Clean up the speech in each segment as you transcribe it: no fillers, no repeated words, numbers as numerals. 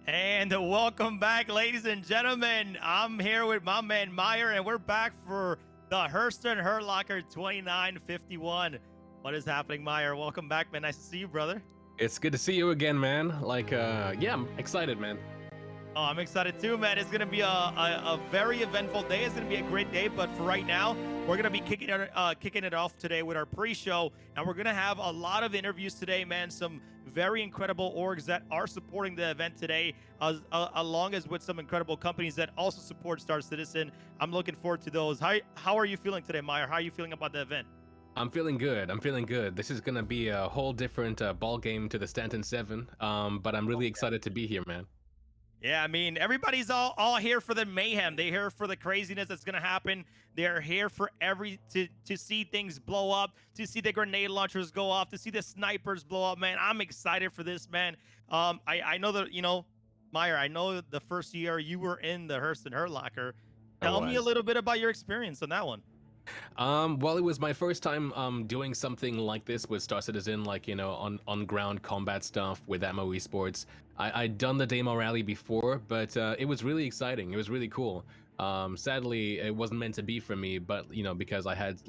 And welcome back, ladies and gentlemen. I'm here with my man Meyer, and we're back for the HURSTON Hurt Locker 2951. What is happening, Meyer? Welcome back, man. Nice to see you, brother. It's good to see you again, man. Yeah, I'm excited, man. Oh, I'm excited too, man. It's gonna be a very eventful day. It's gonna be a great day. But for right now, we're gonna be kicking it off today with our pre-show, and we're gonna have a lot of interviews today, man. Some very incredible orgs that are supporting the event today, along as with some incredible companies that also support Star Citizen. I'm looking forward to those. How are you feeling today, Meyer? How are you feeling about the event? I'm feeling good. I'm feeling good. This is gonna be a whole different ball game to the Stanton 7. But I'm really excited to be here, man. Yeah, I mean, everybody's all here for the mayhem. They're here for the craziness that's gonna happen. They're here for to see things blow up, to see the grenade launchers go off, to see the snipers blow up. Man, I'm excited for this, man. I know that Meyer. I know the first year you were in the HURSTON Hurt Locker. I Tell me a was. little bit about your experience on that one. Well, it was my first time doing something like this with Star Citizen, on ground combat stuff with Ammo Esports. I'd done the demo rally before, but it was really exciting. It was really cool. Sadly, it wasn't meant to be for me, but because I had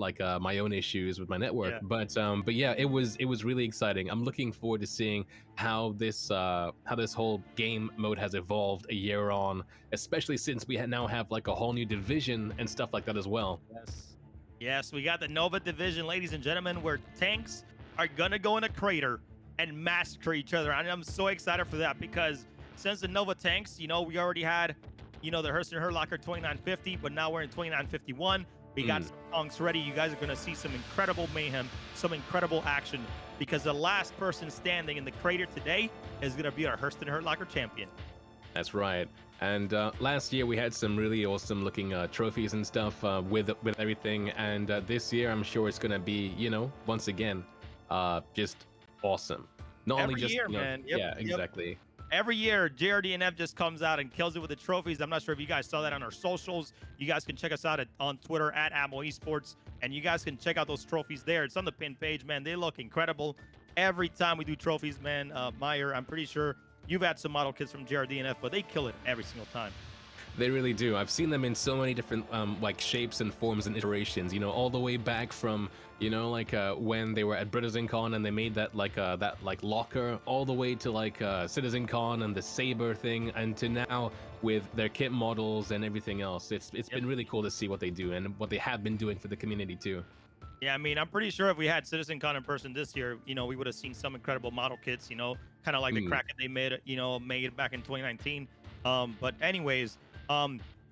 my own issues with my network. Yeah. But yeah, it was really exciting. I'm looking forward to seeing how this whole game mode has evolved a year on, especially since we now have like a whole new division and stuff like that as well. Yes. Yes, we got the Nova division, ladies and gentlemen, where tanks are gonna go in a crater and massacre each other. And I'm so excited for that because since the Nova tanks, we already had, the HURSTON Hurt Locker 2950, but now we're in 2951. We got some tanks ready. You guys are gonna see some incredible mayhem, some incredible action, because the last person standing in the crater today is gonna be our HURSTON Hurt Locker champion. That's right. And last year we had some really awesome looking trophies and stuff with everything. And this year I'm sure it's gonna be, once again, just awesome. Not Every only just year, man. Yep, yeah, yep. exactly. Every year, JRDNF just comes out and kills it with the trophies. I'm not sure if you guys saw that on our socials. You guys can check us out on Twitter at Ammo Esports, and you guys can check out those trophies there. It's on the pin page, man. They look incredible every time we do trophies, man. Meyer, I'm pretty sure you've had some model kits from JRDNF, but they kill it every single time. They really do. I've seen them in so many different shapes and forms and iterations. All the way back from when they were at BritizensCon and they made that locker, all the way to CitizenCon and the saber thing, and to now with their kit models and everything else. It's been really cool to see what they do and what they have been doing for the community too. Yeah, I mean, I'm pretty sure if we had CitizenCon in person this year, we would have seen some incredible model kits, kind of like the Kraken they made back in 2019. But anyways,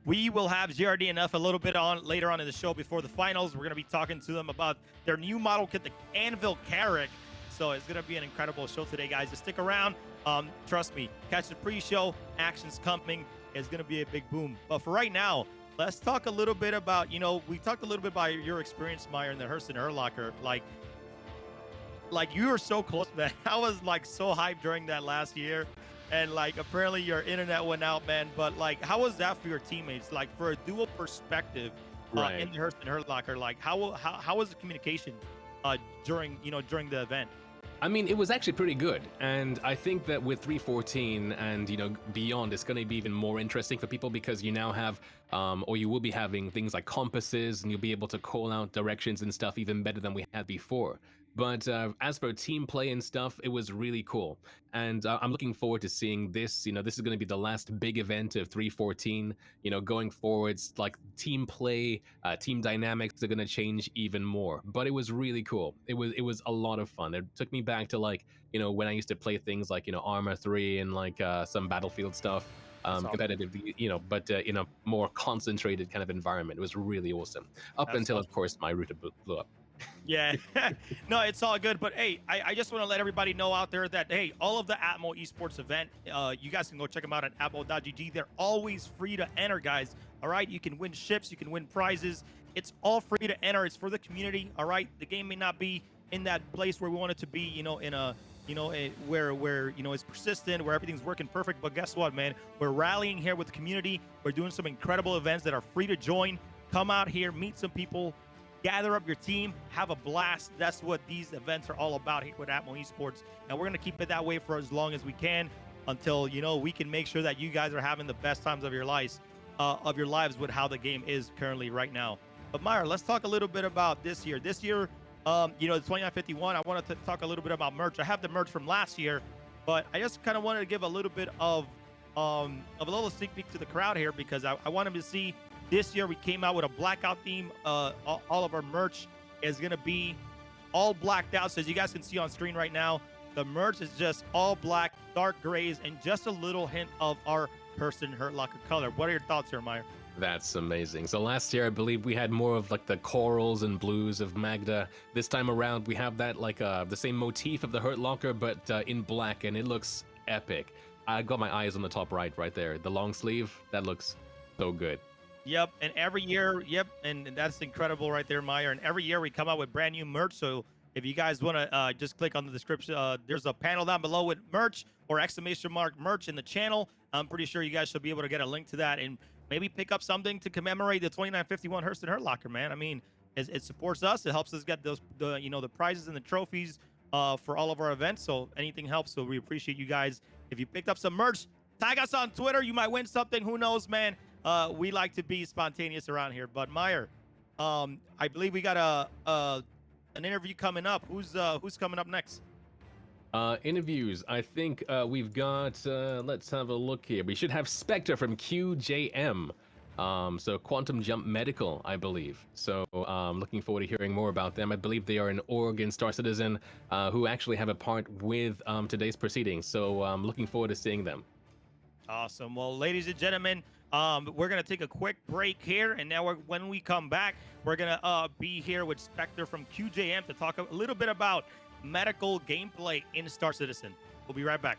we will have JRDNF a little bit later on in the show before the finals. We're going to be talking to them about their new model kit, the Anvil Carrick. So it's going to be an incredible show today, guys. Just stick around. Trust me, catch the pre-show. Action's coming. It's going to be a big boom. But for right now, let's talk a little bit about, we talked a little bit about your experience, Meyer, in the HURSTON Hurt Locker. Like you were so close, man. I was so hyped during that last year. And apparently your internet went out, man. But how was that for your teammates? For a dual perspective Right. in the HURSTON Hurt Locker, how was the communication during the event? I mean, it was actually pretty good, and I think that with 314 and beyond, it's going to be even more interesting for people because you now have, or you will be having things like compasses, and you'll be able to call out directions and stuff even better than we had before. But as for team play and stuff, it was really cool, and I'm looking forward to seeing this. This is going to be the last big event of 314. Going forwards, team play, team dynamics are going to change even more. But it was really cool. It was a lot of fun. It took me back to when I used to play things like Arma 3 and some Battlefield stuff. Awesome. Competitively, but in a more concentrated kind of environment. It was really awesome. That's Until, awesome. of course, my router blew up. Yeah, no, it's all good. But hey, I just want to let everybody know out there that, hey, all of the Atmo Esports event, you guys can go check them out at atmo.gg. They're always free to enter, guys. All right, you can win ships, you can win prizes. It's all free to enter. It's for the community. All right, the game may not be in that place where we want it to be, where it's persistent, where everything's working perfect. But guess what, man? We're rallying here with the community. We're doing some incredible events that are free to join. Come out here, meet some people, gather up your team, have a blast. That's what these events are all about here with Atmo Esports, and we're going to keep it that way for as long as we can. until we can make sure that you guys are having the best times of your lives with how the game is currently right now. But Meyer, let's talk a little bit about this year. This year, the 2951. I wanted to talk a little bit about merch. I have the merch from last year, but I just kind of wanted to give a little bit of a little sneak peek to the crowd here because I want them to see this year we came out with a blackout theme. All of our merch is gonna be all blacked out. So as you guys can see on screen right now, the merch is just all black, dark grays, and just a little hint of our HURSTON Hurt Locker color. What are your thoughts here, Meyer? That's amazing. So last year, I believe we had more of like the corals and blues of Magda. This time around, we have that like the same motif of the Hurt Locker, but in black, and it looks epic. I got my eyes on the top right there. The long sleeve, that looks so good. Yep, and every year, and that's incredible right there, Meyer. And every year we come out with brand new merch. So if you guys want to just click on the description, there's a panel down below with merch or exclamation mark merch in the channel. I'm pretty sure you guys should be able to get a link to that and maybe pick up something to commemorate the 2951 HURSTON Hurt Locker, man. I mean, it supports us. It helps us get the prizes and the trophies for all of our events. So anything helps. So we appreciate you guys. If you picked up some merch, tag us on Twitter. You might win something. Who knows, man? We like to be spontaneous around here. But Meyer, I believe we got an interview coming up. Who's coming up next? Interviews. I think we've got. Let's have a look here. We should have Spectre from QJM. So Quantum Jump Medical, I believe. So looking forward to hearing more about them. I believe they are an Oregon Star Citizen who actually have a part with today's proceedings. So I'm looking forward to seeing them. Awesome. Well, ladies and gentlemen, we're going to take a quick break here. And now when we come back, we're going to be here with Spectre from QJM to talk a little bit about medical gameplay in Star Citizen. We'll be right back.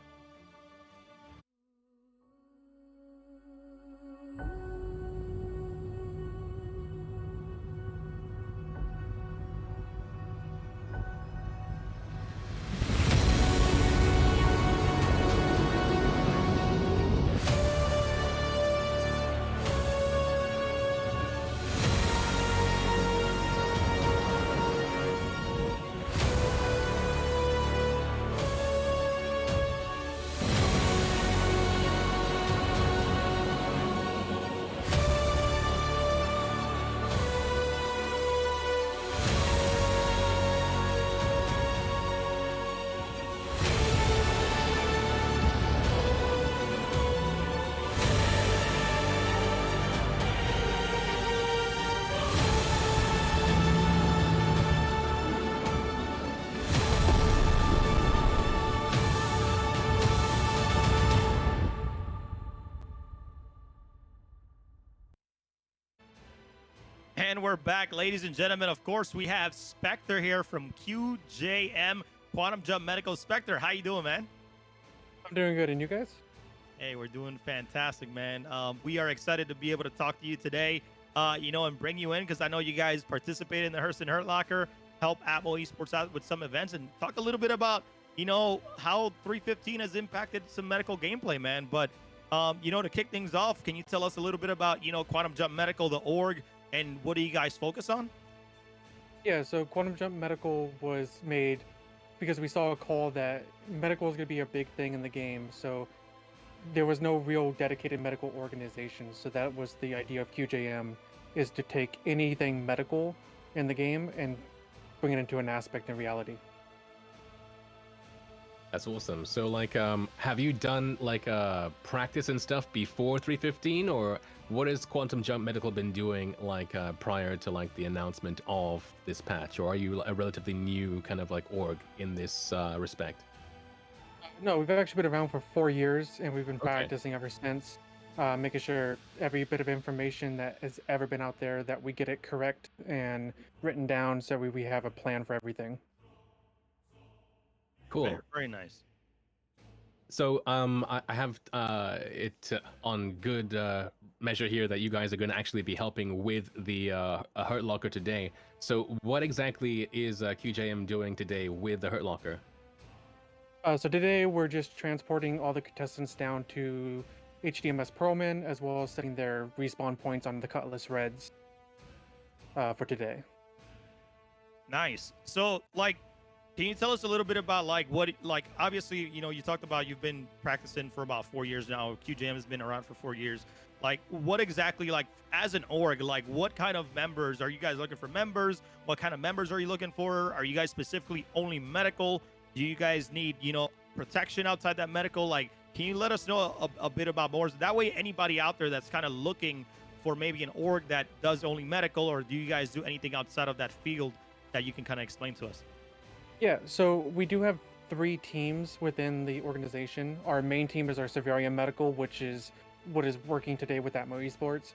And we're back, ladies and gentlemen. Of course, we have Spectre here from QJM, Quantum Jump Medical. Spectre, how you doing, man? I'm doing good, and you guys? Hey, we're doing fantastic, man. We are excited to be able to talk to you today, and bring you in because I know you guys participated in the HURSTON Hurt Locker, help Apple Esports out with some events, and talk a little bit about, how 315 has impacted some medical gameplay, man. But, to kick things off, can you tell us a little bit about, Quantum Jump Medical, the org, and what do you guys focus on? Yeah, so Quantum Jump Medical was made because we saw a call that medical is going to be a big thing in the game. So there was no real dedicated medical organization. So that was the idea of QJM, is to take anything medical in the game and bring it into an aspect in reality. That's awesome. So like, have you done like practice and stuff before 315, or what has Quantum Jump Medical been doing like prior to like the announcement of this patch, or are you a relatively new kind of like org in this respect? No, we've actually been around for 4 years, and we've been practicing ever since, making sure every bit of information that has ever been out there that we get it correct and written down, so we have a plan for everything. Cool. Very, very nice. So I have it on good measure here that you guys are going to actually be helping with the Hurt Locker today. So what exactly is QJM doing today with the Hurt Locker? So today we're just transporting all the contestants down to HDMS Pearlman, as well as setting their respawn points on the Cutlass Reds for today. Nice. So, like, Can you tell us a little bit about like like obviously you talked about you've been practicing for about 4 years now. QJM has been around for 4 years. Like what exactly like as an org like what kind of members are you guys looking for? Members? What kind of members are you looking for? Are you guys specifically only medical? Do you guys need protection outside that medical? Like can you let us know a bit about more? So that way anybody out there that's kind of looking for maybe an org that does only medical, or do you guys do anything outside of that field that you can kind of explain to us? Yeah, so we do have three teams within the organization. Our main team is our civilian medical, which is what is working today with Atmo Esports.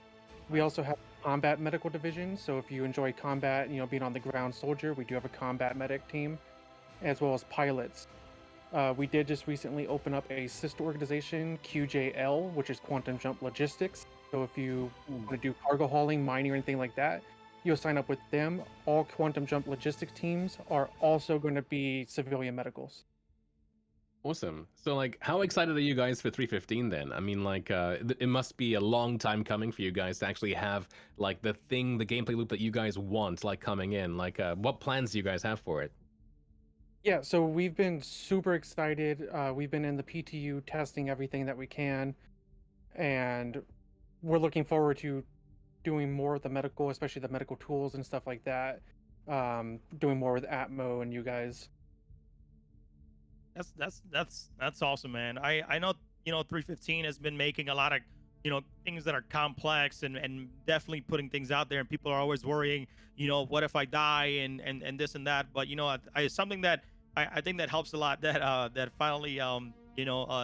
We Nice. also have combat medical division. So if you enjoy combat, being on the ground soldier, we do have a combat medic team, as well as pilots. We did just recently open up a sister organization, QJL, which is Quantum Jump Logistics. So if you want to do cargo hauling, mining, or anything like that, you'll sign up with them. All Quantum Jump Logistics teams are also going to be civilian medicals. Awesome. So, like, how excited are you guys for 315 then? I mean, like, it must be a long time coming for you guys to actually have, like, the gameplay loop that you guys want, like, coming in. Like, what plans do you guys have for it? Yeah, so we've been super excited. We've been in the PTU testing everything that we can, and we're looking forward to doing more with the medical, especially the medical tools and stuff like that. Doing more with Atmo and you guys. That's awesome, man. I know 315 has been making a lot of things that are complex and definitely putting things out there, and people are always worrying, what if I die and this and that. But something that I think that helps a lot that finally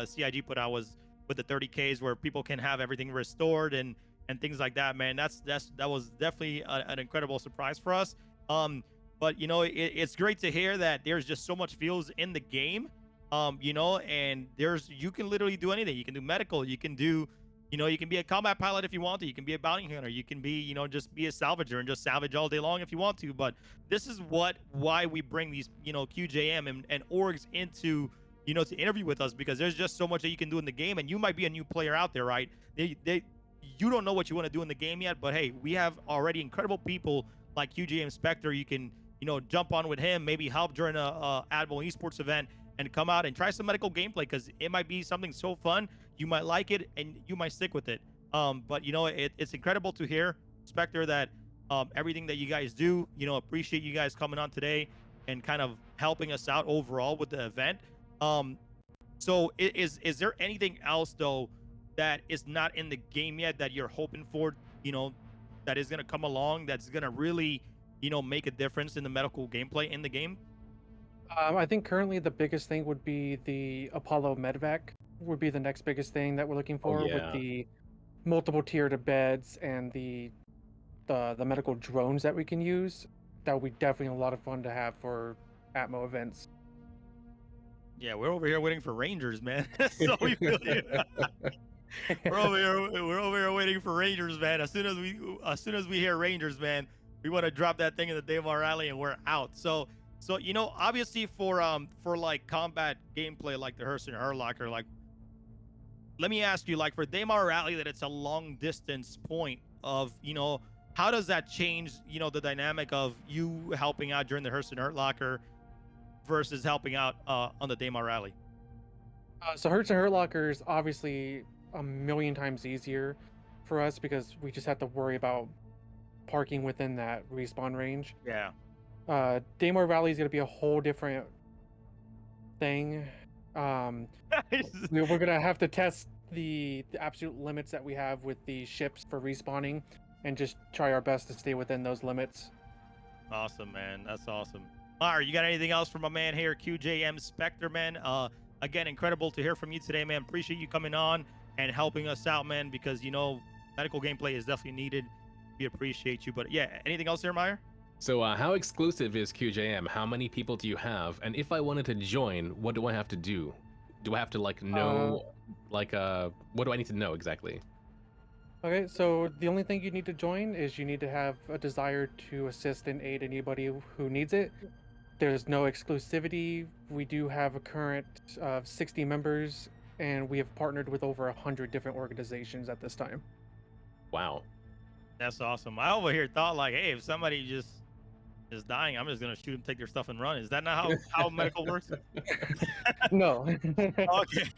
CIG put out was with the 30Ks where people can have everything restored and things like that, man. That was definitely an incredible surprise for us. But it's great to hear that there's just so much feels in the game, and you can literally do anything. You can do medical, you can do you can be a combat pilot if you want to, you can be a bounty hunter, you can be just be a salvager and just salvage all day long if you want to. But this is why we bring these QJM and orgs into to interview with us, because there's just so much that you can do in the game, and you might be a new player out there, right? You don't know what you want to do in the game yet, but hey, we have already incredible people like QJM Spectre. You can jump on with him, maybe help during a Admiral Esports event, and come out and try some medical gameplay, because it might be something so fun. You might like it and you might stick with it. But it's incredible to hear, Spectre, that everything that you guys do, appreciate you guys coming on today and kind of helping us out overall with the event. So is there anything else though that is not in the game yet that you're hoping for, that is going to come along, that's going to really, make a difference in the medical gameplay in the game? I think currently the biggest thing would be the Apollo Medvac would be the next biggest thing that we're looking Oh for, with yeah. the multiple tiered beds and the medical drones that we can use. That would be definitely a lot of fun to have for Atmo events. Yeah, we're over here waiting for Rangers, man. So we feel you. We're over here waiting for Rangers, man. As soon as we hear Rangers, man, we want to drop that thing in the Daymar Rally and we're out. So obviously for like combat gameplay like the Hurston Hurlocker, like let me ask you, like for Daymar Rally, that it's a long distance point of how does that change the dynamic of you helping out during the Hurston Hurlocker versus helping out on the Daymar Rally? So Hertz and Hurt Locker is obviously a million times easier for us because we just have to worry about parking within that respawn range. Yeah. Daymore Valley is going to be a whole different thing. We're going to have to test the absolute limits that we have with the ships for respawning and just try our best to stay within those limits. Awesome, man. That's awesome. All right, you got anything else from my man here, QJM Spectre, man? Again, incredible to hear from you today, man. Appreciate you coming on and helping us out, man, because medical gameplay is definitely needed. We appreciate you. But yeah, anything else there, Meyer? So, how exclusive is QJM? How many people do you have? And if I wanted to join, what do I have to do? Do I have to like know, what do I need to know exactly? Okay, so the only thing you need to join is you need to have a desire to assist and aid anybody who needs it. There's no exclusivity. We do have a current of 60 members, and we have partnered with over 100 different organizations at this time. Wow. That's awesome. I over here thought like, hey, if somebody just is dying, I'm just gonna shoot them, take their stuff, and run. Is that not how medical works? No. Okay,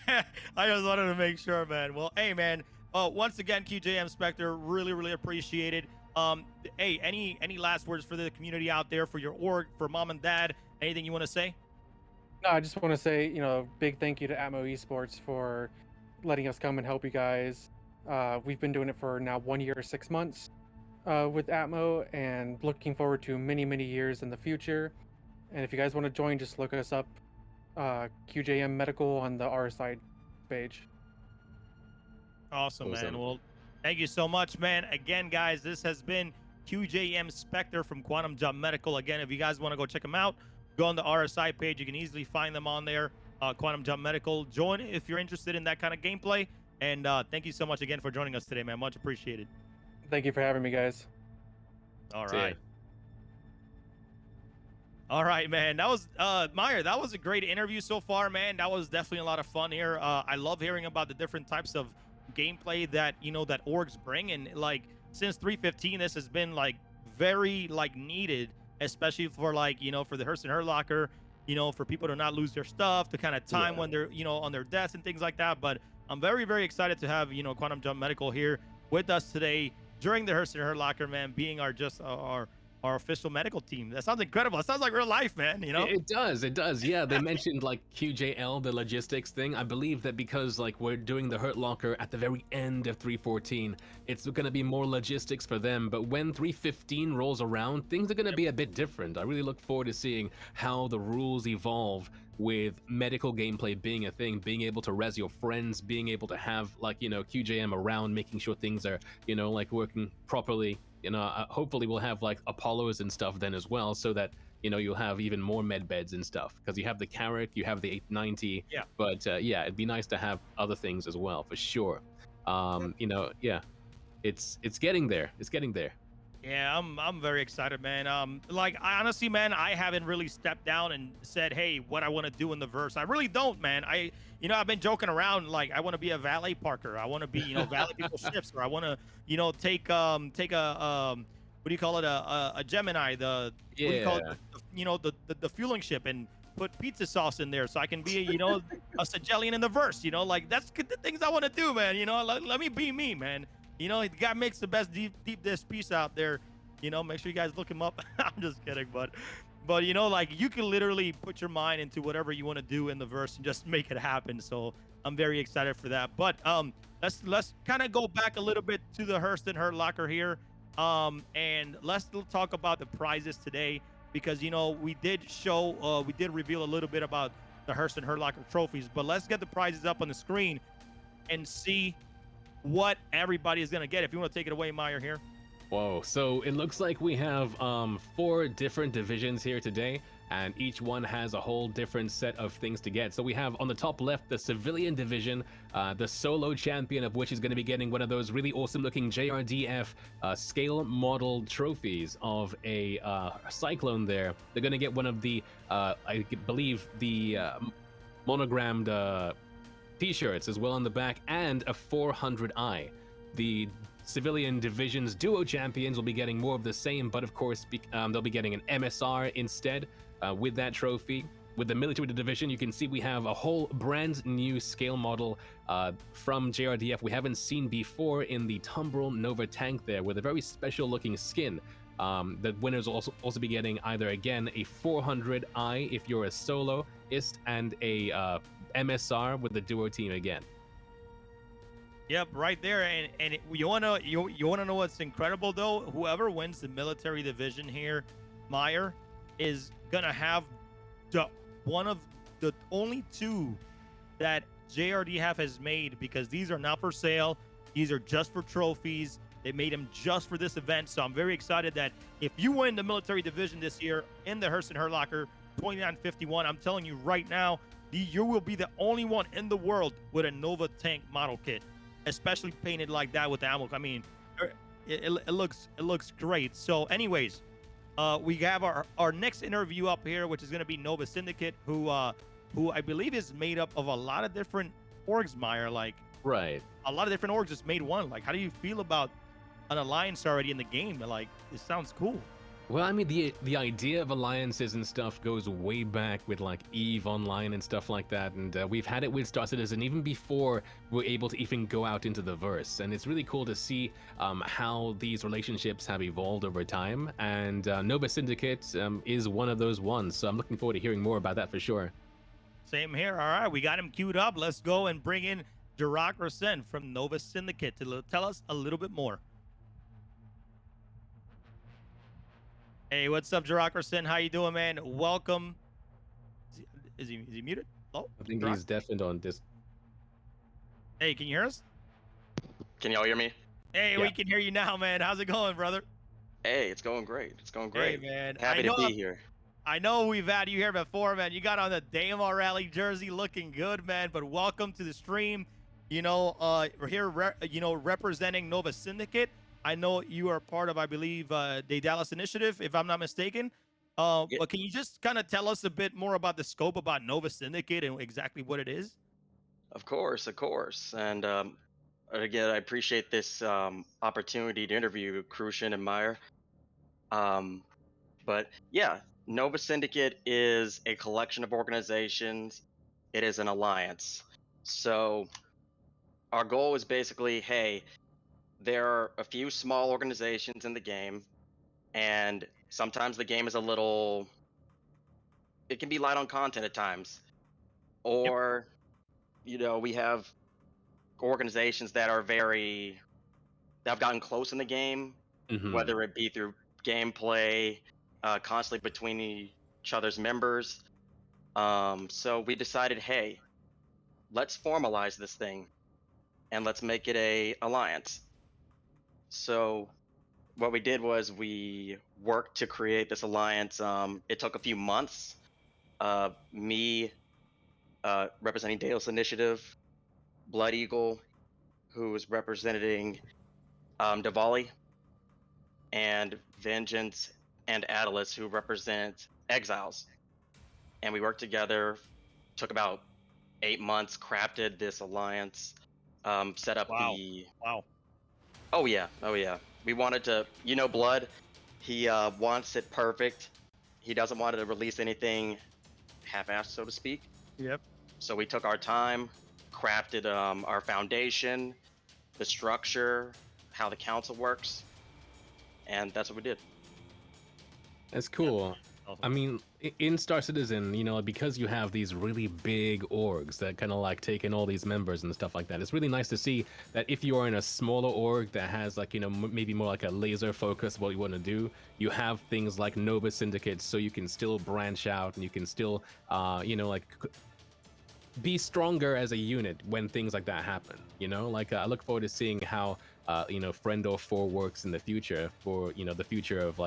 I just wanted to make sure, man. Well, hey, man. Once again, QJM Spectre, really, really appreciate it. Hey, any last words for the community out there, for your org, for mom and dad? Anything you want to say? No, I just want to say, big thank you to Atmo Esports for letting us come and help you guys. We've been doing it for now 1 year, 6 months with Atmo, and looking forward to many, many years in the future. And if you guys want to join, just look us up, QJM Medical on the RSI page. Awesome, man. Awesome. Well, thank you so much, man. Again, guys, this has been QJM Spectre from Quantum Jump Medical. Again, if you guys want to go check them out, go on the RSI page. You can easily find them on there. Quantum Jump Medical. Join if you're interested in that kind of gameplay. And thank you so much again for joining us today, man. Much appreciated. Thank you for having me, guys. All See ya. right. All right, man. That was Meyer. That was a great interview so far, man. That was definitely a lot of fun here. I love hearing about the different types of gameplay that that orgs bring, and like since 315, this has been like very like needed, especially for like for the Hurston Hurt Locker, for people to not lose their stuff, to kind of time Yeah. when they're on their desks and things like that. But I'm very very excited to have Quantum Jump Medical here with us today during the Hurston Hurt Locker, man, being our official medical team. That sounds incredible. It sounds like real life, man. It does. It does. Yeah, they mentioned like QJL, the logistics thing. I believe that because like we're doing the Hurt Locker at the very end of 314, it's going to be more logistics for them. But when 315 rolls around, things are going to be a bit different. I really look forward to seeing how the rules evolve with medical gameplay being a thing, being able to res your friends, being able to have like QJM around, making sure things are like working properly. Hopefully we'll have like Apollos and stuff then as well, so that you'll have even more med beds and stuff, because you have the Carrick, you have the 890. Yeah. But yeah, it'd be nice to have other things as well, for sure. Yeah, it's getting there. It's getting there. Yeah, I'm very excited, man. Like I honestly, man, I haven't really stepped down and said, hey, what I want to do in the verse. I really don't, man. I've been joking around like I want to be a valet parker. I want to be, valet people's ships, or I want to, take a what do you call it, a Gemini, the what do you call it, Yeah. the fueling ship, and put pizza sauce in there so I can be, a Sigelian in the verse. Like that's the things I want to do, man. Let me be me, man. The guy makes the best deep dish piece out there. Make sure you guys look him up. I'm just kidding, but like you can literally put your mind into whatever you want to do in the verse and just make it happen. So I'm very excited for that. But let's kind of go back a little bit to the Hurston Hurt Locker here. And let's talk about the prizes today, because we did reveal a little bit about the Hurston Hurt Locker trophies, but let's get the prizes up on the screen and see what everybody is going to get. If you want to take it away, Meyer, here. Whoa, so it looks like we have 4 different divisions here today, and each one has a whole different set of things to get. So we have on the top left the civilian division, the solo champion of which is going to be getting one of those really awesome looking JRDF scale model trophies of a Cyclone there. They're going to get one of the, I believe, the monogrammed t-shirts as well on the back, and a 400i. The civilian division's duo champions will be getting more of the same, but of course they'll be getting an MSR instead with that trophy. With the military division, you can see we have a whole brand new scale model from JRDF we haven't seen before in the Tumbril Nova tank there, with a very special looking skin. The winners will also be getting either, again, a 400i if you're a soloist, and a MSR with the duo team again. Yep, right there. And you wanna know what's incredible though? Whoever wins the military division here, Meyer, is gonna have one of the only 2 that JRDF has made, because these are not for sale. These are just for trophies. They made them just for this event. So I'm very excited that if you win the military division this year in the Hurston Hurt Locker 2951, I'm telling you right now, you will be the only one in the world with a Nova tank model kit, especially painted like that with the ammo. I mean, it looks great. So anyways, we have our next interview up here, which is going to be Nova Syndicate, who I believe is made up of a lot of different orgs, Meyer. Like, Right. a lot of different orgs just made one. Like, how do you feel about an alliance already in the game? Like, it sounds cool. Well, I mean, the idea of alliances and stuff goes way back with like Eve Online and stuff like that, and we've had it with Star Citizen even before we're able to even go out into the verse, and it's really cool to see how these relationships have evolved over time, and Nova Syndicate is one of those ones, so I'm looking forward to hearing more about that for sure. Same here. All right, we got him queued up. Let's go and bring in Jirach Rasen from Nova Syndicate to tell us a little bit more. Hey, what's up, Jirach Rasen? How you doing, man? Welcome. Is he muted? Oh, I think Jirach? he's deafened on this. Hey, can you hear us? Can y'all hear me? Hey, Yeah. we can hear you now, man. How's it going, brother? Hey, it's going great. It's going Hey, great. man. Happy to be here. I know we've had you here before, man. You got on the Daymar Rally jersey, looking good, man. But welcome to the stream. You know, we're here, representing Nova Syndicate. I know you are part of, I believe, the Dallas Initiative, if I'm not mistaken. Yeah. But can you just kind of tell us a bit more about the scope about Nova Syndicate and exactly what it is? Of course, of course. And again, I appreciate this opportunity to interview Crucian and Meyer. But yeah, Nova Syndicate is a collection of organizations. It is an alliance. So our goal is basically, hey, there are a few small organizations in the game, and sometimes the game is it can be light on content at times. Or, we have organizations that have gotten close in the game, Mhm. whether it be through gameplay, constantly between each other's members. So we decided, hey, let's formalize this thing and let's make it a alliance. So what we did was we worked to create this alliance. It took a few months. Me representing Deus Initiative, Blood Eagle, who was representing Diwali, and Vengeance and Atlas, who represent Exiles. And we worked together, took about 8 months, crafted this alliance, set up Wow. Oh yeah. We wanted to, Blood, he wants it perfect. He doesn't want to release anything half-assed, so to speak. Yep. So we took our time, crafted our foundation, the structure, how the council works, and that's what we did. That's cool. Awesome. I mean, in Star Citizen, because you have these really big orgs that kind of like take in all these members and stuff like that, it's really nice to see that if you are in a smaller org that has like, maybe more like a laser focus what you want to do, you have things like Nova Syndicate, so you can still branch out and you can still, be stronger as a unit when things like that happen. I look forward to seeing how Friend or 4 works in the future for the future of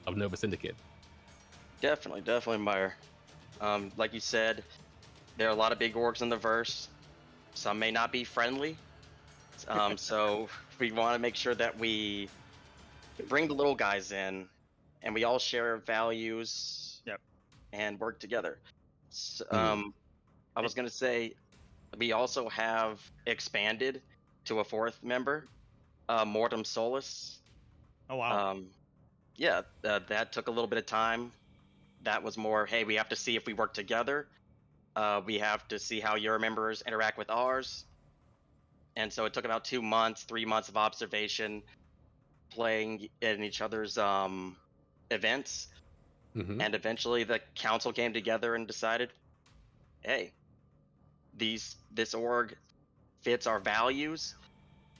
of Nova Syndicate. Definitely, Meyer. Like you said, there are a lot of big orgs in the verse. Some may not be friendly. So we want to make sure that we bring the little guys in, and we all share values. Yep. And work together. I was gonna say, we also have expanded to a 4th member, Mortem Solus. Oh, wow. Yeah, that took a little bit of time. That was more, hey, we have to see if we work together. We have to see how your members interact with ours. And so it took about 2 months, 3 months of observation, playing in each other's events. Mm-hmm. And eventually the council came together and decided, hey, this org fits our values.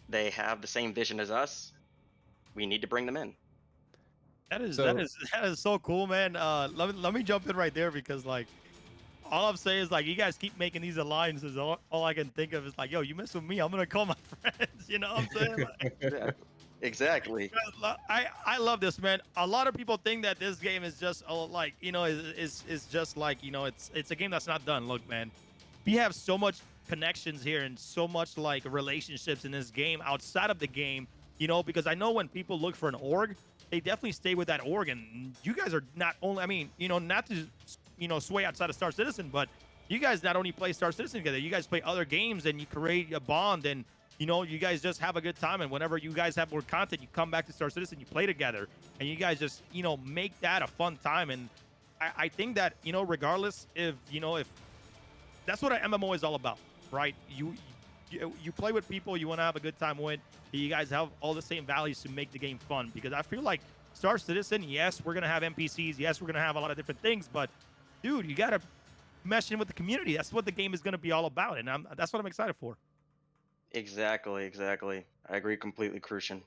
They have the same vision as us. We need to bring them in. That is so cool, man. Let me jump in right there because like all I'm saying is like you guys keep making these alliances. All I can think of is like, yo, you mess with me, I'm gonna call my friends. You know what I'm saying? Like, Yeah, exactly. I love this, man. A lot of people think that this game is just like is just like it's a game that's not done. Look, man, we have so much connections here and so much like relationships in this game outside of the game. Because I know when people look for an org, they definitely stay with that org. And you guys are not only, I mean, not to sway outside of Star Citizen, but you guys not only play Star Citizen together, you guys play other games and you create a bond and you guys just have a good time, and whenever you guys have more content, you come back to Star Citizen, you play together, and you guys just make that a fun time. And I think that regardless if that's what an MMO is all about, right? You play with people you want to have a good time with. You guys have all the same values to make the game fun. Because I feel like Star Citizen, yes, we're gonna have NPCs, yes, we're gonna have a lot of different things, but dude, you gotta mesh in with the community. That's what the game is gonna be all about, and that's what I'm excited for. Exactly, exactly. I agree completely, Crucian.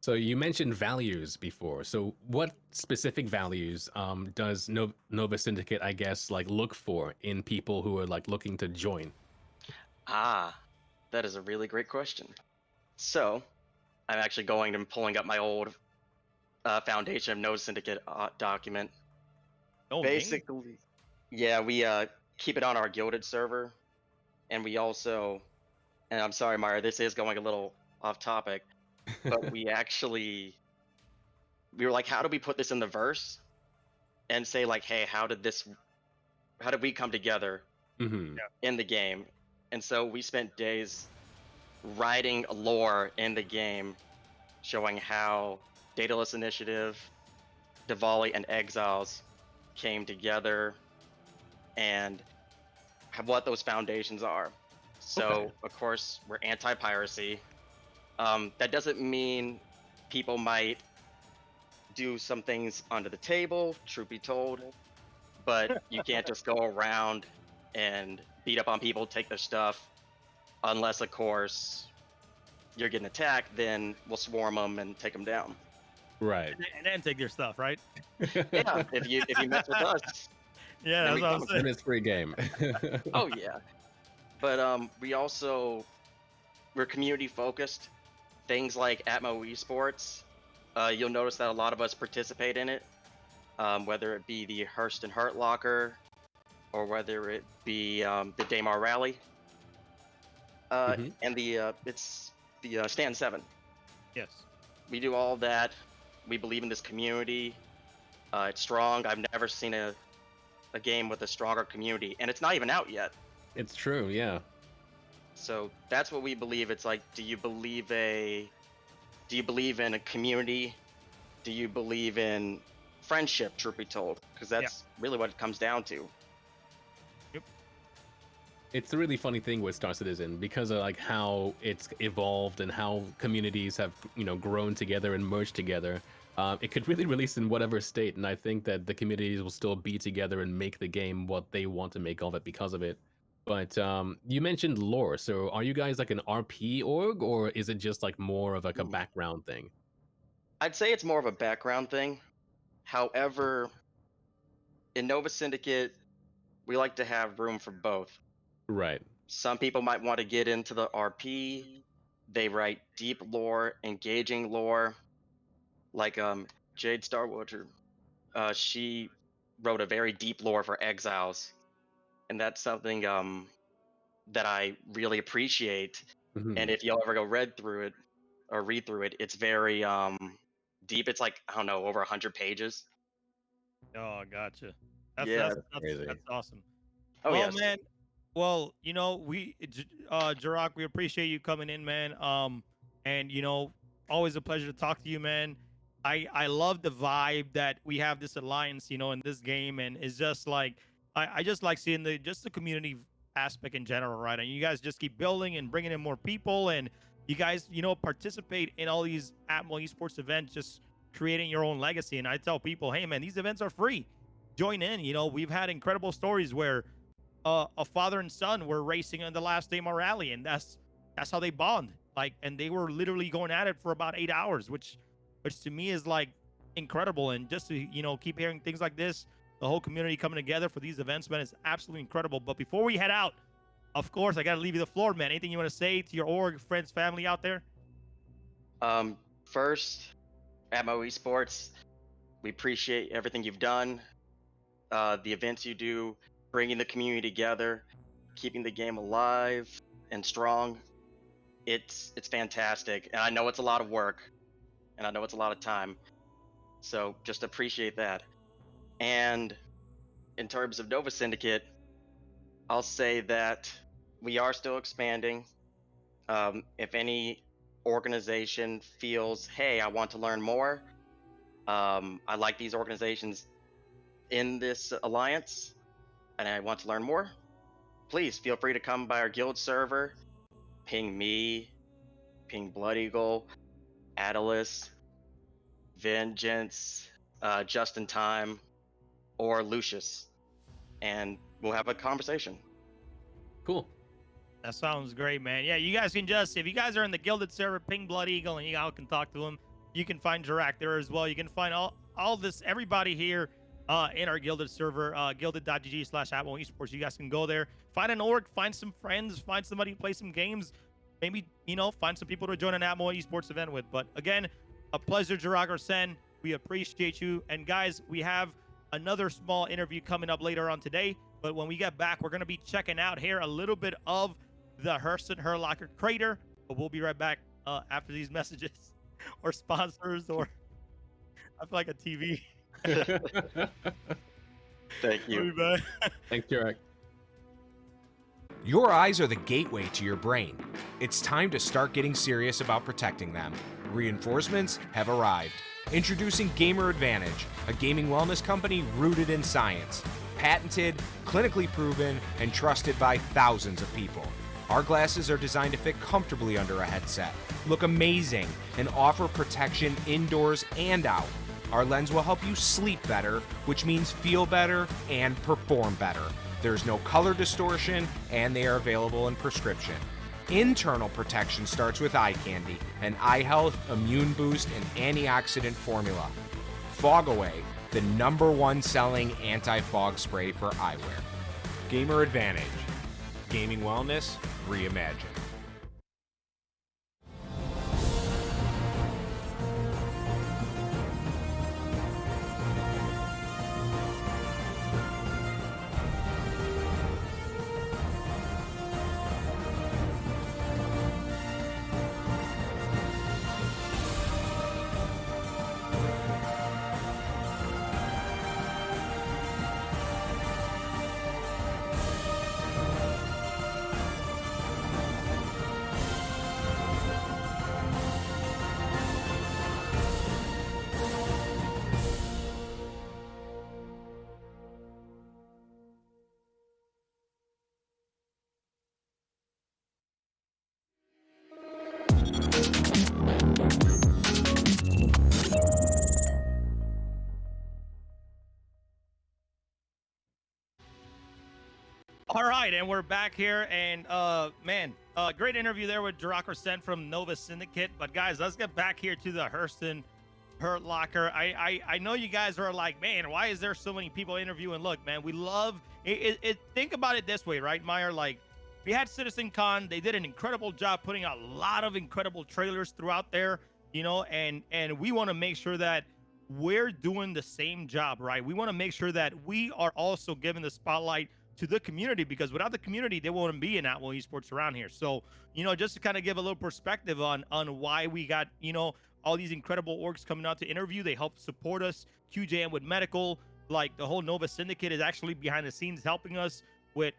So you mentioned values before. So what specific values does Nova Syndicate, I guess, like look for in people who are like looking to join? Ah, that is a really great question. So, I'm actually going and pulling up my old Foundation of Nova Syndicate document. Oh, dang. Basically, yeah, we keep it on our Gilded server, and we also, and I'm sorry, Myra, this is going a little off topic, but we were like, how do we put this in the verse and say like, hey, how did we come together Mm-hmm. in the game? And so we spent days writing lore in the game, showing how Daedalus Initiative, Diwali, and Exiles came together, and what those foundations are. So, Okay. of course, we're anti-piracy. That doesn't mean people might do some things under the table, truth be told, but you can't just go around and beat up on people, take their stuff, unless, of course, you're getting attacked, then we'll swarm them and take them down. Right. And then take your stuff, right? Yeah, if you mess with us, Yeah, then that's we what I'm come. saying. And it's free game. Oh yeah, but we're community focused. Things like Atmo Esports, you'll notice that a lot of us participate in it, whether it be the HURSTON Heart Locker or whether it be the Daymar Rally, Mhm. and it's the Stand 7. Yes. We do all that. We believe in this community. It's strong. I've never seen a game with a stronger community, and it's not even out yet. It's true, yeah. So that's what we believe. It's like, do you believe in a community? Do you believe in friendship, truth be told? Because that's really what it comes down to. It's a really funny thing with Star Citizen because of like how it's evolved and how communities have grown together and merged together. It could really release in whatever state, and I think that the communities will still be together and make the game what they want to make of it because of it. But you mentioned lore, so are you guys like an RP org, or is it just like more of like a background thing? I'd say it's more of a background thing. However, in Nova Syndicate, we like to have room for both. Right. Some people might want to get into the RP. They write deep lore, engaging lore, like Jade Starwater. She wrote a very deep lore for Exiles, and that's something that I really appreciate. Mhm. And if y'all ever go read through it, it's very deep. It's like, I don't know, over 100 pages. Oh, gotcha. That's Yeah. that's That's that's crazy. that's awesome. Oh Well, yes. man. Well, Jirok, we appreciate you coming in, man. And always a pleasure to talk to you, man. I love the vibe that we have this alliance, in this game, and it's just like I just like seeing the community aspect in general, right? And you guys just keep building and bringing in more people, and you guys, participate in all these Atmo Esports events, just creating your own legacy. And I tell people, hey, man, these events are free. Join in. We've had incredible stories where a father and son were racing in the last day rally, and that's how they bond. Like, and they were literally going at it for about 8 hours, which to me is like incredible. And just to keep hearing things like this, the whole community coming together for these events, man, is absolutely incredible. But before we head out, of course, I gotta leave you the floor, man. Anything you want to say to your org, friends, family out there? First, Atmo Esports, we appreciate everything you've done, the events you do, bringing the community together, keeping the game alive and strong. It's fantastic, and I know it's a lot of work, and I know it's a lot of time. So just appreciate that. And in terms of Nova Syndicate, I'll say that we are still expanding. If any organization feels, hey, I want to learn more, I like these organizations in this alliance, and I want to learn more, please feel free to come by our guild server, ping me, ping Blood Eagle, Atlas, Vengeance, Just in Time, or Lucius, and we'll have a conversation. Cool. That sounds great, man. Yeah, you guys can just, if you guys are in the Gilded server, ping Blood Eagle and you all can talk to him. You can find Jirak there as well. You can find all this, everybody here in our Gilded server, gilded.gg/Atmo Esports. You guys can go there, find an org, find some friends, find somebody to play some games. Maybe, find some people to join an Atmo Esports event with. But again, a pleasure, Jirak Arsen. We appreciate you. And guys, we have another small interview coming up later on today. But when we get back, we're going to be checking out here a little bit of the HURSTON Herlocker Crater. But we'll be right back after these messages or sponsors, or I feel like a TV. Thank you. We'll be back. Thanks, Jirak. Your eyes are the gateway to your brain. It's time to start getting serious about protecting them. Reinforcements have arrived. Introducing Gamer Advantage, a gaming wellness company rooted in science. Patented, clinically proven, and trusted by thousands of people. Our glasses are designed to fit comfortably under a headset, look amazing, and offer protection indoors and out. Our lens will help you sleep better, which means feel better and perform better. There's no color distortion, and they are available in prescription. Internal protection starts with eye candy, an eye health, immune boost, and antioxidant formula. Fog Away, the #1 selling anti-fog spray for eyewear. Gamer Advantage. Gaming wellness reimagined. All right, and we're back here, and man, great interview there with Jirak Arsen from Nova Syndicate. But guys, let's get back here to the HURSTON Hurt Locker. I know you guys are like, man, why is there so many people interviewing? Look, man, we love it. Think about it this way, right, Meyer? Like, we had CitizenCon. They did an incredible job putting a lot of incredible trailers throughout there, and we want to make sure that we're doing the same job, right? We want to make sure that we are also giving the spotlight to the community, because without the community, there wouldn't be an Atmo Esports around here. So, just to kind of give a little perspective on why we got, all these incredible orgs coming out to interview. They help support us. QJM with medical, like the whole Nova Syndicate is actually behind the scenes helping us with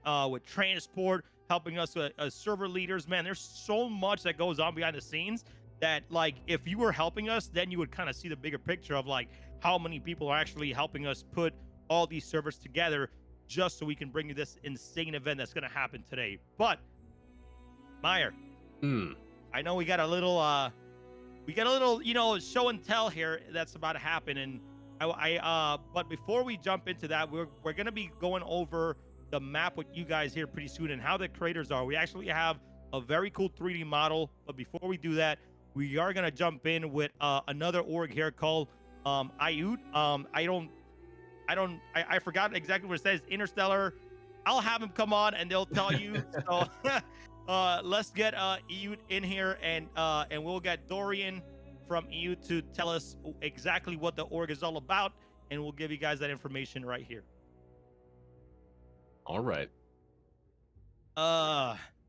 transport, helping us as server leaders. Man, there's so much that goes on behind the scenes that, like, if you were helping us, then you would kind of see the bigger picture of like how many people are actually helping us put all these servers together, just so we can bring you this insane event that's going to happen today. But Meyer, I know we got a little show and tell here that's about to happen, and but before we jump into that, we're going to be going over the map with you guys here pretty soon and how the creators are. We actually have a very cool 3D model, but before we do that, we are going to jump in with another org here called Ayut. I forgot exactly what it says. Interstellar. I'll have him come on and they'll tell you. So let's get Ayut in here, and we'll get Dorian from Ayut to tell us exactly what the org is all about, and we'll give you guys that information right here. All right.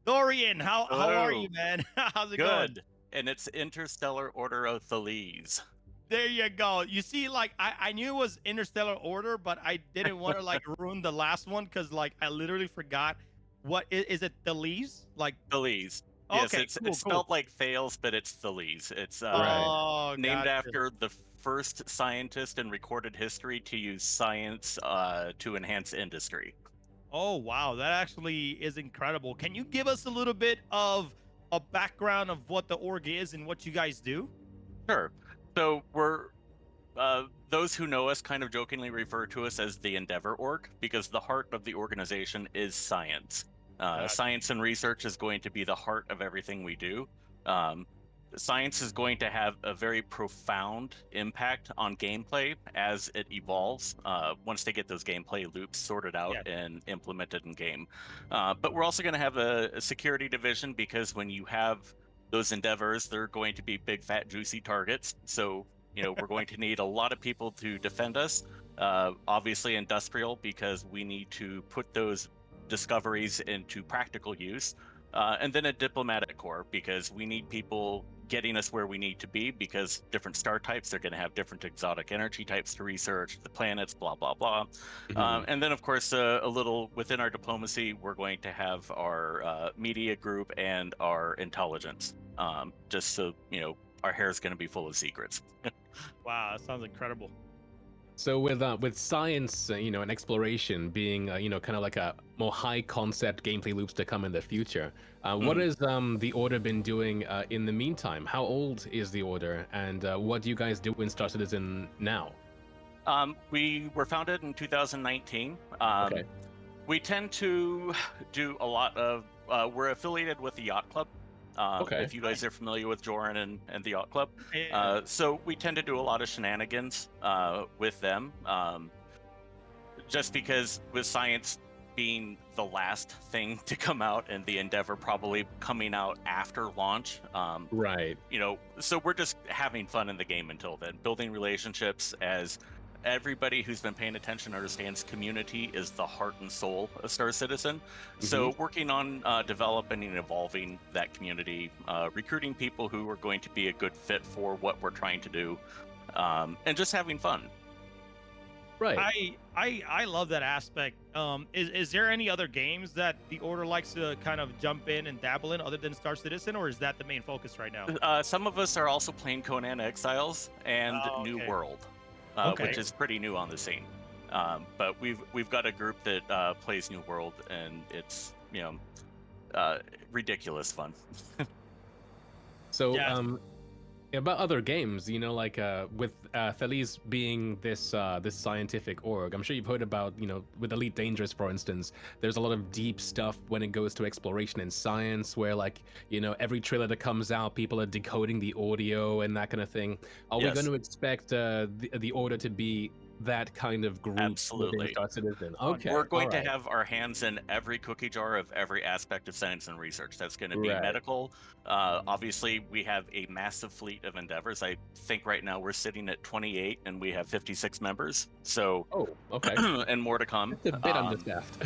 Dorian, how are you, man? How's it going? Good. And it's Interstellar Order of Thales. There you go. You see, like, I knew it was Interstellar Order, but I didn't want to like ruin the last one because like I literally forgot what is it, Thales? Like Thales. Yes, Okay, it's cool, spelled cool. like Thales, but it's Thales. It's Right. Oh, named gotcha. after the first scientist in recorded history to use science to enhance industry. Oh, wow, that actually is incredible. Can you give us a little bit of a background of what the org is and what you guys do? Sure. So those who know us kind of jokingly refer to us as the Endeavor Org because the heart of the organization is science. Gotcha. Science and research is going to be the heart of everything we do. Um, Science is going to have a very profound impact on gameplay as it evolves once they get those gameplay loops sorted out Yeah. and implemented in game. But we're also going to have a security division because when you have those endeavors, they're going to be big, fat, juicy targets. So we're going to need a lot of people to defend us. Obviously, industrial, because we need to put those discoveries into practical use. And then a diplomatic corps, because we need people getting us where we need to be, because different star types, they're going to have different exotic energy types to research, the planets, blah, blah, blah. Mhm. And then, of course, a little within our diplomacy, we're going to have our media group and our intelligence, just so, our hair is going to be full of secrets. Wow, that sounds incredible. So with science, and exploration being, kind of like a more high concept gameplay loops to come in the future, what Mhm. has the Order been doing in the meantime? How old is the Order, and what do you guys do in Star Citizen now? We were founded in 2019. Okay. We tend to do a lot of. We're affiliated with the Yacht Club. Okay. If you guys are familiar with Joran and the Yacht Club, Yeah. so we tend to do a lot of shenanigans with them. Just because with science being the last thing to come out and the Endeavor probably coming out after launch, Right. so we're just having fun in the game until then, building relationships. As everybody who's been paying attention understands, community is the heart and soul of Star Citizen. So working on developing and evolving that community, recruiting people who are going to be a good fit for what we're trying to do, and just having fun. Right. I love that aspect. Is there any other games that the Order likes to kind of jump in and dabble in other than Star Citizen, or is that the main focus right now? Some of us are also playing Conan Exiles and Oh, New okay. World, Okay. which is pretty new on the scene. But we've got a group that plays New World, and it's ridiculous fun. So Yes. about other games, like with Thales being this scientific org, I'm sure you've heard about, with Elite Dangerous, for instance, there's a lot of deep stuff when it goes to exploration and science, where every trailer that comes out, people are decoding the audio and that kind of thing. Are we Yes. going to expect the Order to be that kind of group within Absolutely. Star Citizen? Oh, Okay, We're going all to right, have our hands in every cookie jar of every aspect of science and research. That's going to be right. medical. Obviously, we have a massive fleet of endeavors. I think right now we're sitting at 28, and we have 56 members. So, Oh, okay. and more to come. It's a bit understaffed.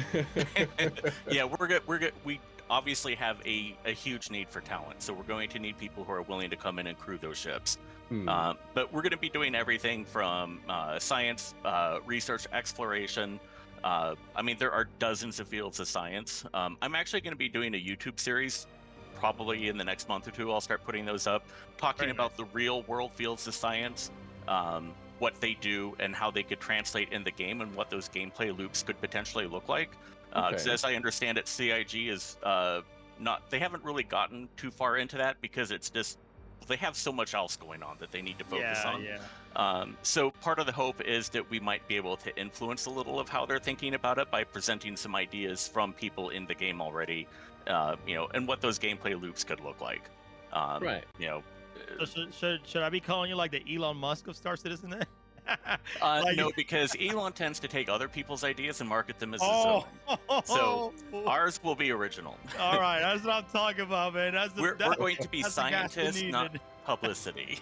Yeah, we're good. We're good. We obviously have a huge need for talent, so we're going to need people who are willing to come in and crew those ships. Hmm. But we're going to be doing everything from science, research, exploration. I mean, there are dozens of fields of science. I'm actually going to be doing a YouTube series probably in the next month or two. I'll start putting those up, talking Very about the real world fields of science, what they do, and how they could translate in the game, and what those gameplay loops could potentially look like. Because Okay. as I understand it, CIG is not. They haven't really gotten too far into that because it's just they have so much else going on that they need to focus Yeah, on. yeah. So part of the hope is that we might be able to influence a little of how they're thinking about it by presenting some ideas from people in the game already, and what those gameplay loops could look like. Right. So should I be calling you like the Elon Musk of Star Citizen then? Like, No, because Elon tends to take other people's ideas and market them as his oh, own. So ours will be original. all right, that's what I'm talking about, man. We're going to be that's the gas we scientists, not needed. publicity.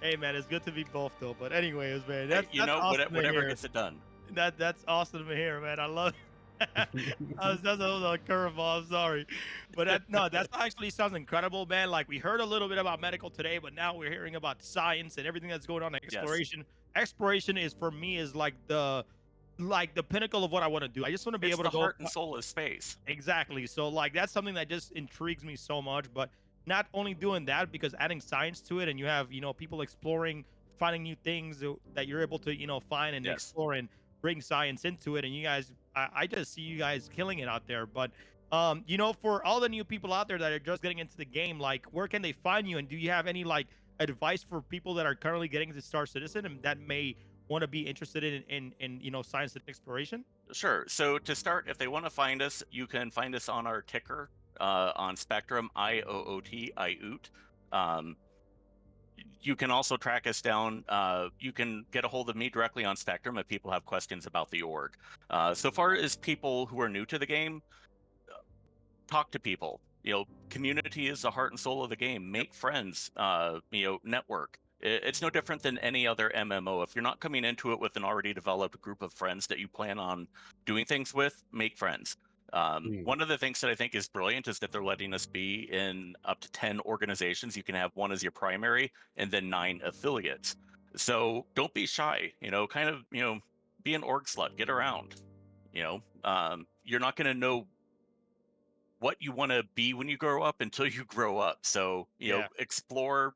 Hey, man, it's good to be both though. But anyways, man, that's awesome to whatever hear. gets it done. That's awesome to hear, man. I love. That's a curveball. I'm sorry, but no, that actually sounds incredible, man. Like we heard a little bit about medical today, but now we're hearing about science and everything that's going on in Yes. exploration. Exploration is for me is like like the pinnacle of what I want to do. I just want to be It's able the to go heart and soul of space. exactly. So like that's something that just intrigues me so much. But not only doing that, because adding science to it, and you have people exploring, finding new things that you're able to find and Yes. explore and bring science into it. And you guys, I just see you guys killing it out there. But for all the new people out there that are just getting into the game, like where can they find you? And do you have any like advice for people that are currently getting to Star Citizen and that may want to be interested in science and exploration? Sure. So to start, if they want to find us, you can find us on our ticker on Spectrum, IOOT, IOOT. You can also track us down. You can get a hold of me directly on Spectrum if people have questions about the org. So far as people who are new to the game, talk to people. Community is the heart and soul of the game. Make friends. Network. It's no different than any other MMO. If you're not coming into it with an already developed group of friends that you plan on doing things with, make friends. One of the things that I think is brilliant is that they're letting us be in up to 10 organizations. You can have one as your primary and then 9 affiliates. So don't be shy, be an org slut, get around. You're not going to know what you want to be when you grow up until you grow up. So, Yeah. explore,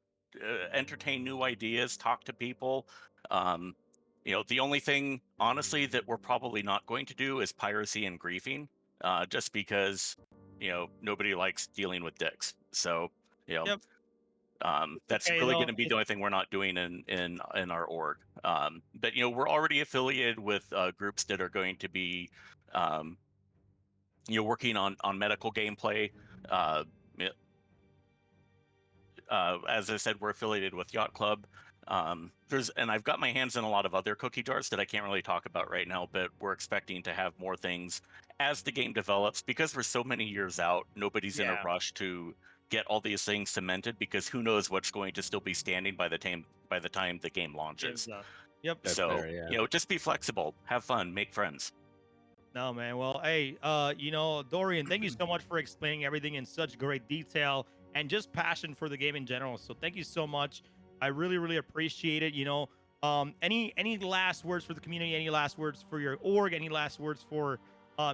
entertain new ideas, talk to people. The only thing, honestly, that we're probably not going to do is piracy and griefing, just because, nobody likes dealing with dicks. So, Yep. that's Okay, really though. going to be the only thing we're not doing in our org. But we're already affiliated with groups that are going to be working on medical gameplay. Uh, as I said, we're affiliated with Yacht Club. And I've got my hands in a lot of other cookie jars that I can't really talk about right now, but we're expecting to have more things as the game develops. Because we're so many years out, nobody's in a Yeah. rush to get all these things cemented, because who knows what's going to still be standing by the time the game launches. Yep. That's So fair, yeah. just be flexible, have fun, make friends. No, man. Well, hey, Dorian, thank you so much for explaining everything in such great detail and just passion for the game in general. So thank you so much. I really, really appreciate it. Any last words for the community? Any last words for your org? Any last words for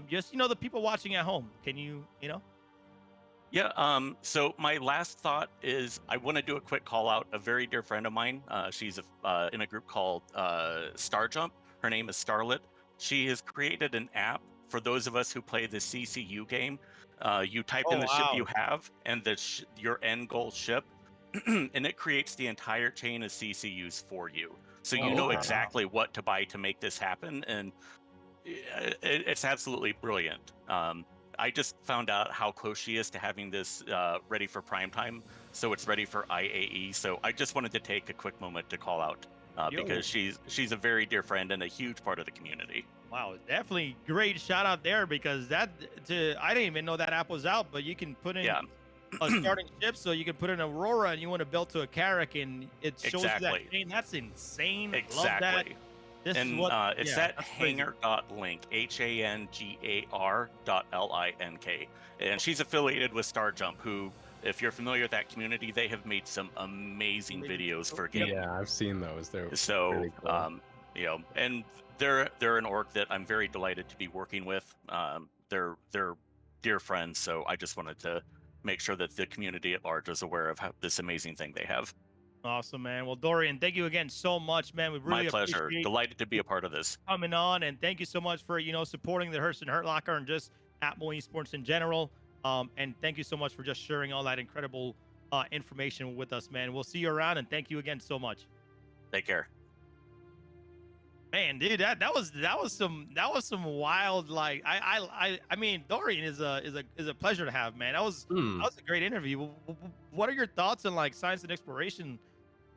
just the people watching at home? Can you? Yeah. So my last thought is I want to do a quick call out. A very dear friend of mine. She's in a group called Star Jump. Her name is Starlet. She has created an app for those of us who play the CCU game. You type in Oh, the ship wow. you have and your end goal ship, and it creates the entire chain of CCUs for you. So you Oh, know wow. exactly what to buy to make this happen, and it's absolutely brilliant. I just found out how close she is to having this ready for prime time, so it's ready for IAE. So I just wanted to take a quick moment to call out because she's a very dear friend and a huge part of the community. Wow, definitely great shout out there because I didn't even know that app was out, but you can put in Yeah. a starting ship, so you can put in Aurora and you want to build to a Carrack and it shows you that Exactly. chain. That's insane. Love that. Exactly. This And is what it's yeah, that that's crazy. hanger.link, HANGAR.LINK. And she's affiliated with Star Jump, who, if you're familiar with that community, they have made some amazing videos for games. Yeah, I've seen those. They're So, really cool. And they're an org that I'm very delighted to be working with. They're dear friends, so I just wanted to make sure that the community at large is aware of this amazing thing they have. Awesome, man. Well, Dorian, thank you again so much, man. We really My pleasure. appreciate Delighted to be a part of this. coming on, and thank you so much for supporting the Hurston Hurt Locker and just Atmo Esports in general. And thank you so much for just sharing all that incredible information with us, man. We'll see you around, and thank you again so much. Take care. Man, dude, that was some wild, like I mean, Dorian is a pleasure to have, man. That was a great interview. What are your thoughts on like science and exploration?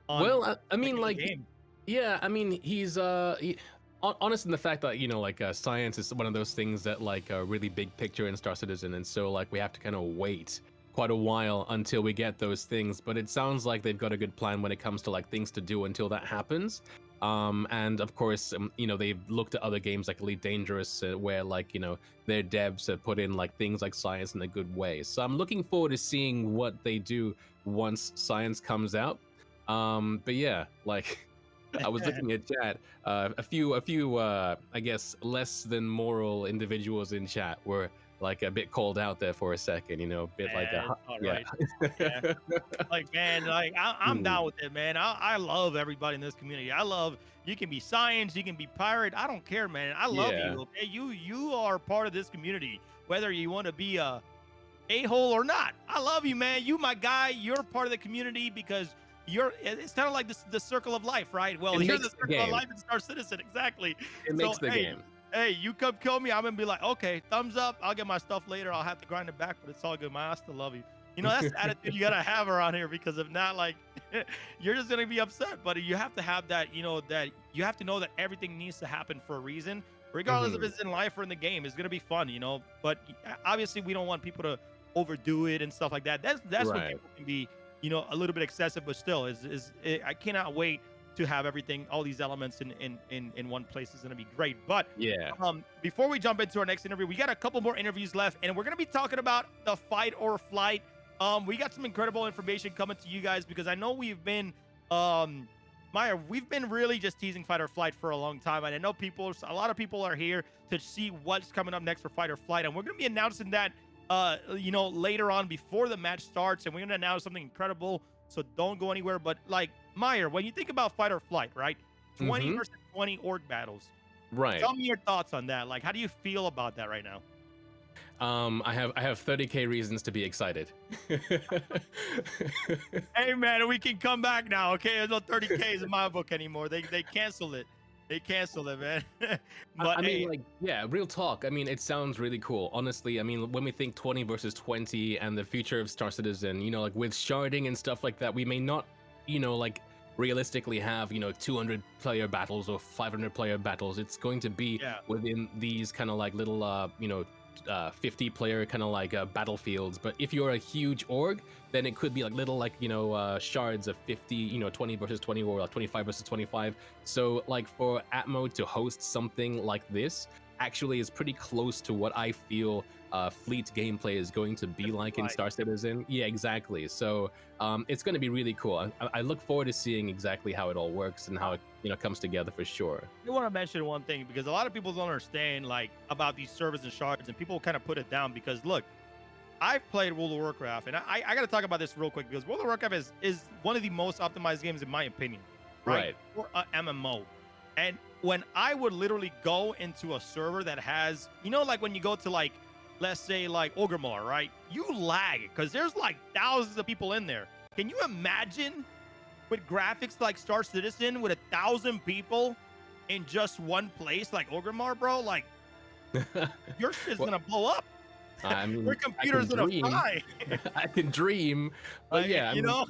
Well, I mean, the like, game? yeah, I mean, he's honest in the fact that science is one of those things that like a really big picture in Star Citizen, and so like we have to kind of wait quite a while until we get those things. But it sounds like they've got a good plan when it comes to like things to do until that happens. And of course, they've looked at other games like Elite Dangerous, where like their devs have put in like things like science in a good way. So I'm looking forward to seeing what they do once science comes out. But yeah, like I was looking at chat. A few, I guess, less than moral individuals in chat were like a bit called out there for a second. You know, a bit like Man, a it's all yeah. right. Yeah. Like, man, like I'm Mm, down with it, man. I love everybody in this community. I love you can be science, you can be pirate. I don't care, man. I love yeah. you. Okay, you are part of this community, whether you want to be a hole or not. I love you, man. You my guy. You're part of the community because it's kind of like the circle of life, right? Well, It you're the makes the circle of game. life in Star Citizen, exactly. It So makes the hey, game. hey, you come kill me, I'm gonna be like, okay, thumbs up. I'll get my stuff later. I'll have to grind it back, but it's all good, man. I still love you. You know, that's the attitude you gotta have around here because if not, like, you're just gonna be upset. But you have to have that, that you have to know that everything needs to happen for a reason, regardless if Mhm. it's in life or in the game. It's gonna be fun, But obviously, we don't want people to overdo it and stuff like that. That's when Right. people can be, a little bit excessive, but still, I cannot wait to have everything, all these elements in one place. Is gonna be great. But Yeah. before we jump into our next interview, we got a couple more interviews left, and we're gonna be talking about the fight or flight. We got some incredible information coming to you guys because I know we've been, Maya, we've been really just teasing fight or flight for a long time, and I know a lot of people are here to see what's coming up next for fight or flight, and we're gonna be announcing that, later on before the match starts, and we're gonna announce something incredible. So don't go anywhere. But like Meyer, when you think about fight or flight, right? 20 Mhm. versus 20 org battles. Right. Tell me your thoughts on that. Like, how do you feel about that right now? I have 30K reasons to be excited. Hey man, we can come back now. Okay, there's no 30Ks in my book anymore. They canceled it. They canceled it, man. I But mean, hey, like, yeah, real talk. I mean, it sounds really cool. Honestly, I mean, when we think 20 versus 20 and the future of Star Citizen, like with sharding and stuff like that, we may not, like realistically have, 200 player battles or 500 player battles. It's going to be yeah, within these kind of like little, 50 player kind of like battlefields. But if you're a huge org, then it could be like little like shards of 50, 20 versus 20 or like 25 versus 25. So like for Atmo to host something like this actually is pretty close to what I feel fleet gameplay is going to be like in right. Star Citizen. Yeah, exactly. So it's going to be really cool. I look forward to seeing exactly how it all works and how it comes together for sure. I want to mention one thing because a lot of people don't understand like about these servers and shards, and people kind of put it down because look, I've played World of Warcraft, and I got to talk about this real quick because World of Warcraft is one of the most optimized games in my opinion, right? Right. For a MMO. And when I would literally go into a server that has, like when you go to like, let's say like Orgrimmar, right? You lag because there's like thousands of people in there. Can you imagine with graphics like Star Citizen with 1,000 people in just one place like Orgrimmar, bro? Like your shit's Well, gonna blow up. I mean, Your I can computer's gonna dream. fry. I can dream, but Like, yeah, I mean, know?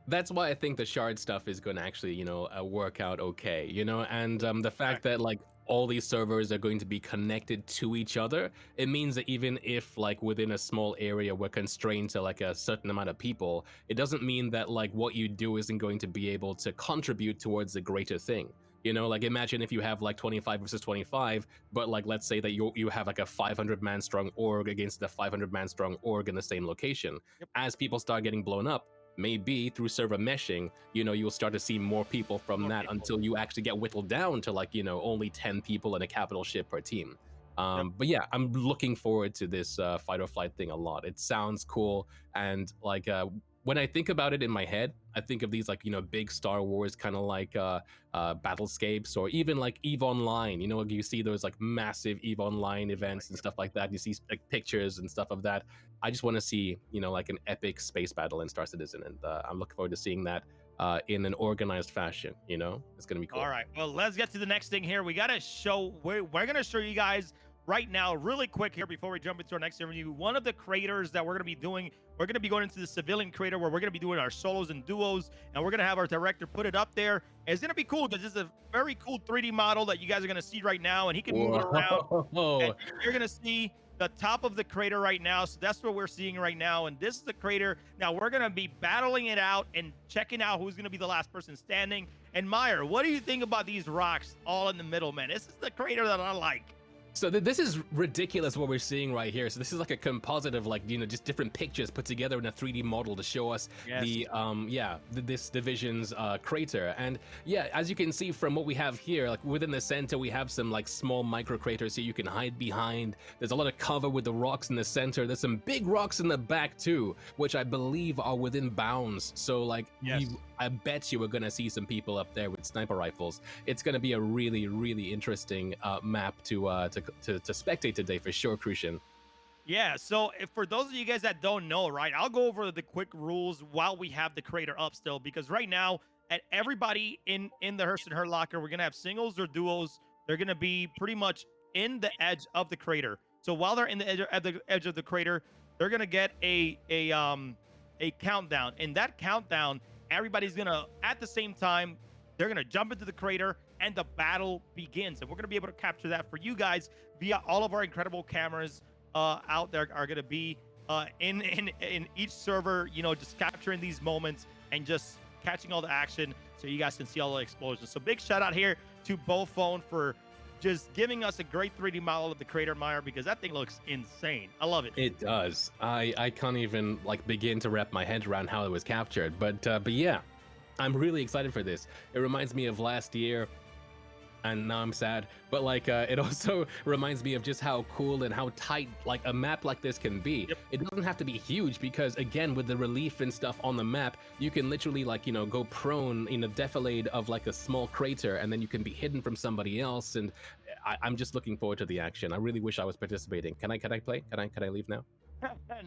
that's why I think the shard stuff is going to actually, work out okay, and the fact Exactly. that like all these servers are going to be connected to each other, it means that even if like within a small area we're constrained to like a certain amount of people, it doesn't mean that like what you do isn't going to be able to contribute towards a greater thing. Like imagine if you have like 25 versus 25, but like let's say that you have like a 500 man strong org against the 500 man strong org in the same location. Yep. As people start getting blown up, maybe through server meshing, you'll start to see more people from More that people. until you actually get whittled down to like, only 10 people in a capital ship per team. Yep. But yeah, I'm looking forward to this fight or flight thing a lot. It sounds cool. And like, when I think about it in my head, I think of these like, big Star Wars kind of like battlescapes, or even like EVE Online. You see those like massive EVE Online events and stuff like that. You see like pictures and stuff of that. I just want to see, like an epic space battle in Star Citizen, and I'm looking forward to seeing that in an organized fashion. It's gonna be cool. All right. Well, let's get to the next thing here. We're gonna show you guys right now, really quick here before we jump into our next interview. One of the creators that we're gonna be doing, we're gonna be going into the civilian creator where we're gonna be doing our solos and duos, and we're gonna have our director put it up there. It's gonna be cool because it's a very cool 3D model that you guys are gonna see right now, and he can move it around. And you're gonna see the top of the crater right now. So that's what we're seeing right now. And this is the crater. Now we're going to be battling it out and checking out who's going to be the last person standing. And Meyer, what do you think about these rocks all in the middle, man? This is the crater that I like. So this is ridiculous what we're seeing right here. So this is like a composite of like, just different pictures put together in a 3D model to show us this division's crater. And yeah, as you can see from what we have here, like within the center, we have some like small micro craters here you can hide behind. There's a lot of cover with the rocks in the center. There's some big rocks in the back too, which I believe are within bounds. So like, I bet you we're gonna see some people up there with sniper rifles. It's gonna be a really, really interesting map to spectate today for sure, Crucian. Yeah, so if for those of you guys that don't know, right, I'll go over the quick rules while we have the crater up still, because right now, at everybody in the HURSTON Her Locker, we're gonna have singles or duos. They're gonna be pretty much in the edge of the crater. So while they're in the edge of the crater, they're gonna get a countdown. In that countdown, everybody's gonna at the same time, they're gonna jump into the crater and the battle begins. And we're gonna be able to capture that for you guys via all of our incredible cameras out there are gonna be in each server, just capturing these moments and just catching all the action so you guys can see all the explosions. So big shout out here to Bowphone for just giving us a great 3D model of the crater mire, because that thing looks insane. I love it. It does. I can't even like begin to wrap my head around how it was captured, but yeah, I'm really excited for this. It reminds me of last year, and now I'm sad, but like it also reminds me of just how cool and how tight like a map like this can be. Yep. It doesn't have to be huge, because again, with the relief and stuff on the map, you can literally like go prone in a defilade of like a small crater, and then you can be hidden from somebody else. And I'm just looking forward to the action. I really wish I was participating. Can I play? Can I leave now?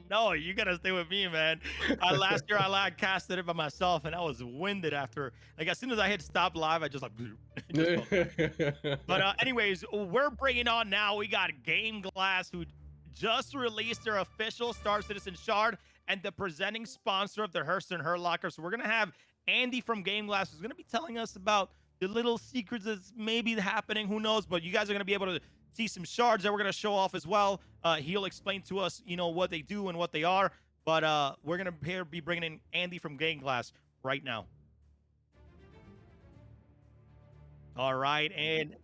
No, you gotta stay with me, man. Last year I casted it by myself, and I was winded after. Like as soon as I hit stop live, I just like. But anyways, we're bringing on now. We got GameGlass, who just released their official Star Citizen shard and the presenting sponsor of the HURSTON Her Locker. So we're gonna have Andy from GameGlass, who's gonna be telling us about the little secrets that's maybe happening. Who knows? But you guys are gonna be able to see some shards that we're going to show off as well. He'll explain to us, what they do and what they are. But we're going to be bringing in Andy from GameGlass right now. All right, and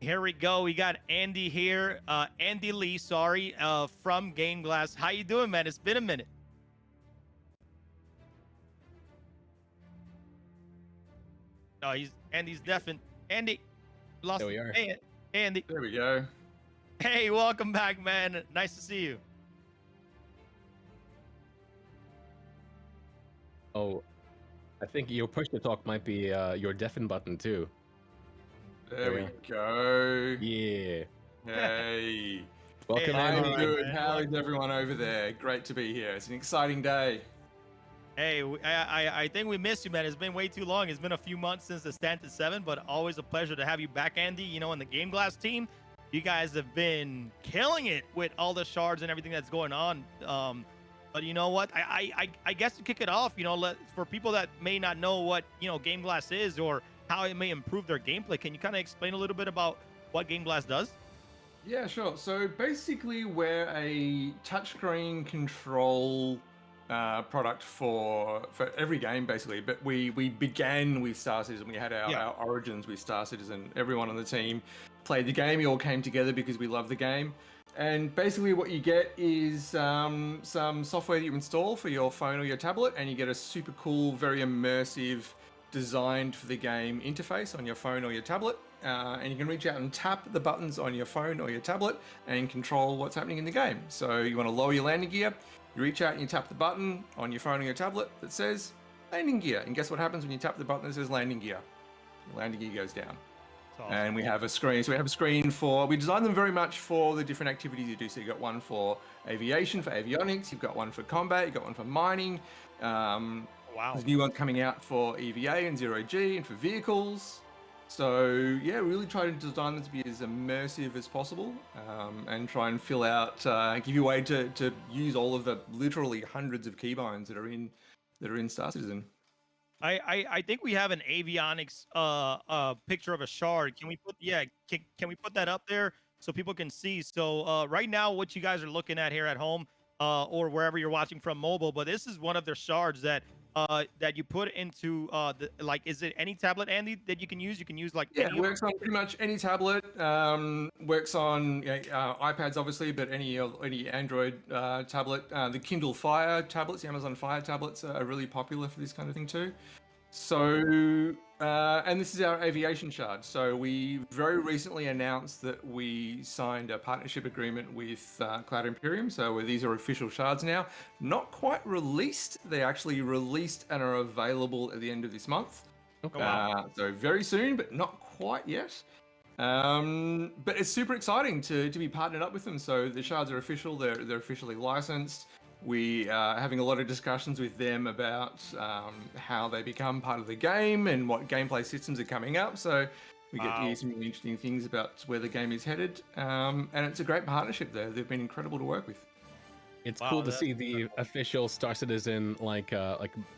here we go. We got Andy here, Andy Lee, sorry, from GameGlass. How you doing, man? It's been a minute. Oh, Andy's deaf. Andy lost. There we are. Hey, Andy. There we go. Hey, welcome back, man. Nice to see you. Oh, I think your push to talk might be your deafen button too. There we go. Yeah. Hey. Welcome, Hey, Andy. I'm good. man. How is everyone over there? Great to be here. It's an exciting day. Hey, I think we missed you, man. It's been way too long. It's been a few months since the Stand to 7, but always a pleasure to have you back, Andy. In the GameGlass team, you guys have been killing it with all the shards and everything that's going on. But you know what? I guess to kick it off, for people that may not know what GameGlass is or how it may improve their gameplay, can you kind of explain a little bit about what GameGlass does? Yeah, sure. So basically, we're a touchscreen control product for every game, basically. But we began with Star Citizen. We had our origins with Star Citizen. Everyone on the team played the game. We all came together because we love the game. And basically what you get is some software that you install for your phone or your tablet, and you get a super cool, very immersive, designed for the game interface on your phone or your tablet. And you can reach out and tap the buttons on your phone or your tablet and control what's happening in the game. So you want to lower your landing gear, you reach out and you tap the button on your phone or your tablet that says landing gear. And guess what happens when you tap the button that says landing gear? The landing gear goes down. Awesome. And we have a screen. So we have a screen we designed them very much for the different activities you do. So you've got one for aviation, for avionics. You've got one for combat. You've got one for mining. Wow. There's a new one coming out for EVA and Zero G and for vehicles. So yeah, really try to design them to be as immersive as possible, and try and fill out, give you a way to use all of the literally hundreds of keybinds that are in Star Citizen. I think we have an avionics picture of a shard. Can we put that up there so people can see? So right now, what you guys are looking at here at home or wherever you're watching from mobile, but this is one of their shards that that you put into the like, is it any tablet, Andy, that you can use? You can use like Yeah, any it works on pretty much any tablet. Works on iPads, obviously, but any Android tablet. The Kindle Fire tablets, the Amazon Fire tablets are really popular for this kind of thing too. So, and this is our aviation shard. So we very recently announced that we signed a partnership agreement with Cloud Imperium. So these are official shards now. Not quite released. They actually released and are available at the end of this month. Oh, wow. So very soon, but not quite yet. But it's super exciting to be partnered up with them. So the shards are official. They're officially licensed. We are having a lot of discussions with them about how they become part of the game and what gameplay systems are coming up. So we get to hear some really interesting things about where the game is headed. And it's a great partnership there. They've been incredible to work with. It's Wow, cool to that's see the official Star Citizen like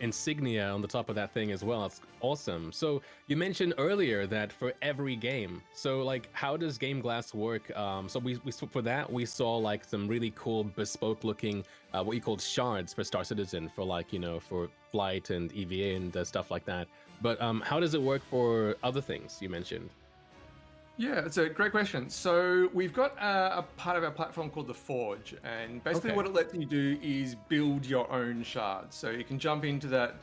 insignia on the top of that thing as well. It's awesome. So you mentioned earlier that for every game. So like, how does GameGlass work? So we for that we saw like some really cool bespoke looking what you called shards for Star Citizen for like for flight and EVA and stuff like that. But how does it work for other things you mentioned? Yeah, it's a great question. So we've got a part of our platform called the Forge, and basically Okay. what it lets you do is build your own shards. So you can jump into that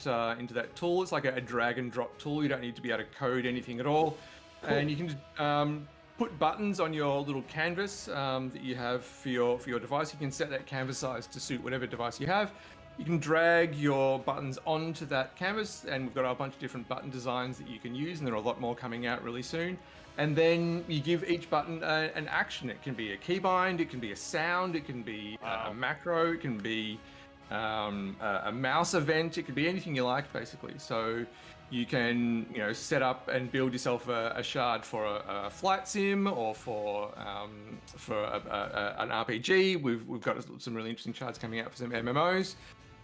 tool. It's like a drag and drop tool. You don't need to be able to code anything at all, and you can put buttons on your little canvas that you have for your device. You can set that canvas size to suit whatever device you have. You can drag your buttons onto that canvas, and we've got a bunch of different button designs that you can use, and there are a lot more coming out really soon. And then you give each button an action. It can be a keybind, it can be a sound, it can be a macro, it can be a mouse event, it could be anything you like, basically. So you can set up and build yourself a shard for a flight sim or for an RPG. We've got some really interesting shards coming out for some MMOs.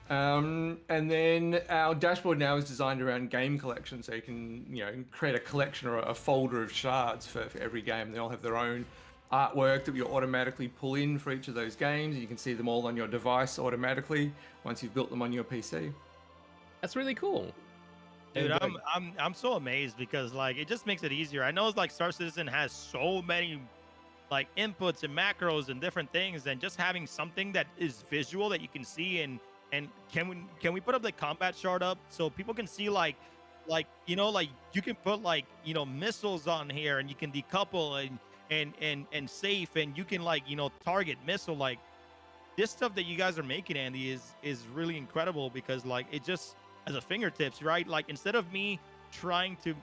And then our dashboard now is designed around game collection, so you can create a collection or a folder of shards for every game. They all have their own artwork that you automatically pull in for each of those games, and you can see them all on your device automatically once you've built them on your PC. That's really cool. Dude, And, I'm so amazed because like it just makes it easier. I know it's like Star Citizen has so many like inputs and macros and different things, and just having something that is visual that you can see and can we put up the combat shard up so people can see like like you can put like missiles on here and you can decouple and safe, and you can like target missile. Like this stuff that you guys are making, Andy, is really incredible because like it just as a fingertips, right? Like instead of me trying to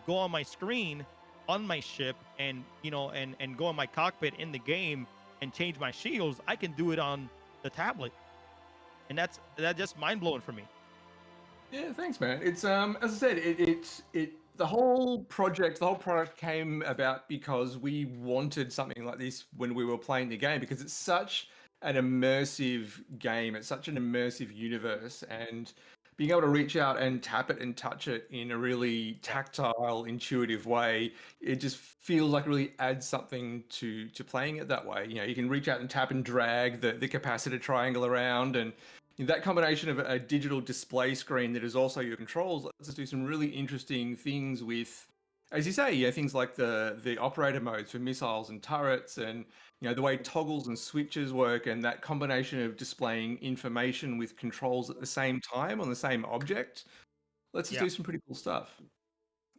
go on my screen on my ship and and go in my cockpit in the game and change my shields, I can do it on the tablet, and that's just mind blowing for me. Yeah, thanks, man. It's as I said, the whole project, the whole product came about because we wanted something like this when we were playing the game, because it's such an immersive game, it's such an immersive universe, and being able to reach out and tap it and touch it in a really tactile, intuitive way, it just feels like it really adds something to playing it that way. You can reach out and tap and drag the capacitor triangle around, and that combination of a digital display screen that is also your controls lets us do some really interesting things with, as you say, things like the operator modes for missiles and turrets, and the way toggles and switches work, and that combination of displaying information with controls at the same time on the same object lets us Yeah. do some pretty cool stuff.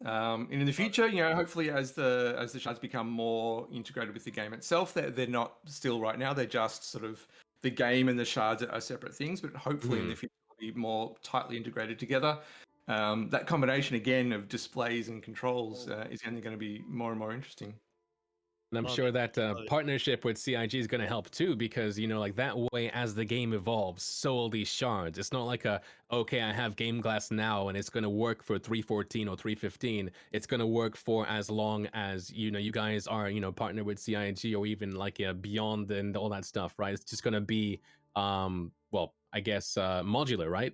And in the future, hopefully as the shards become more integrated with the game itself, they're not still right now. They're just sort of the game and the shards are separate things, but hopefully in the future they'll be more tightly integrated together. That combination again of displays and controls is only going to be more and more interesting. And I'm Love sure it. that Love it. partnership with CIG is going to help too, because like that way, as the game evolves, so will these shards. It's not like okay, I have GameGlass now, and it's going to work for 3.14 or 3.15. It's going to work for as long as you guys are partnered with CIG, or even like beyond and all that stuff, right? It's just going to be well, I guess modular, right?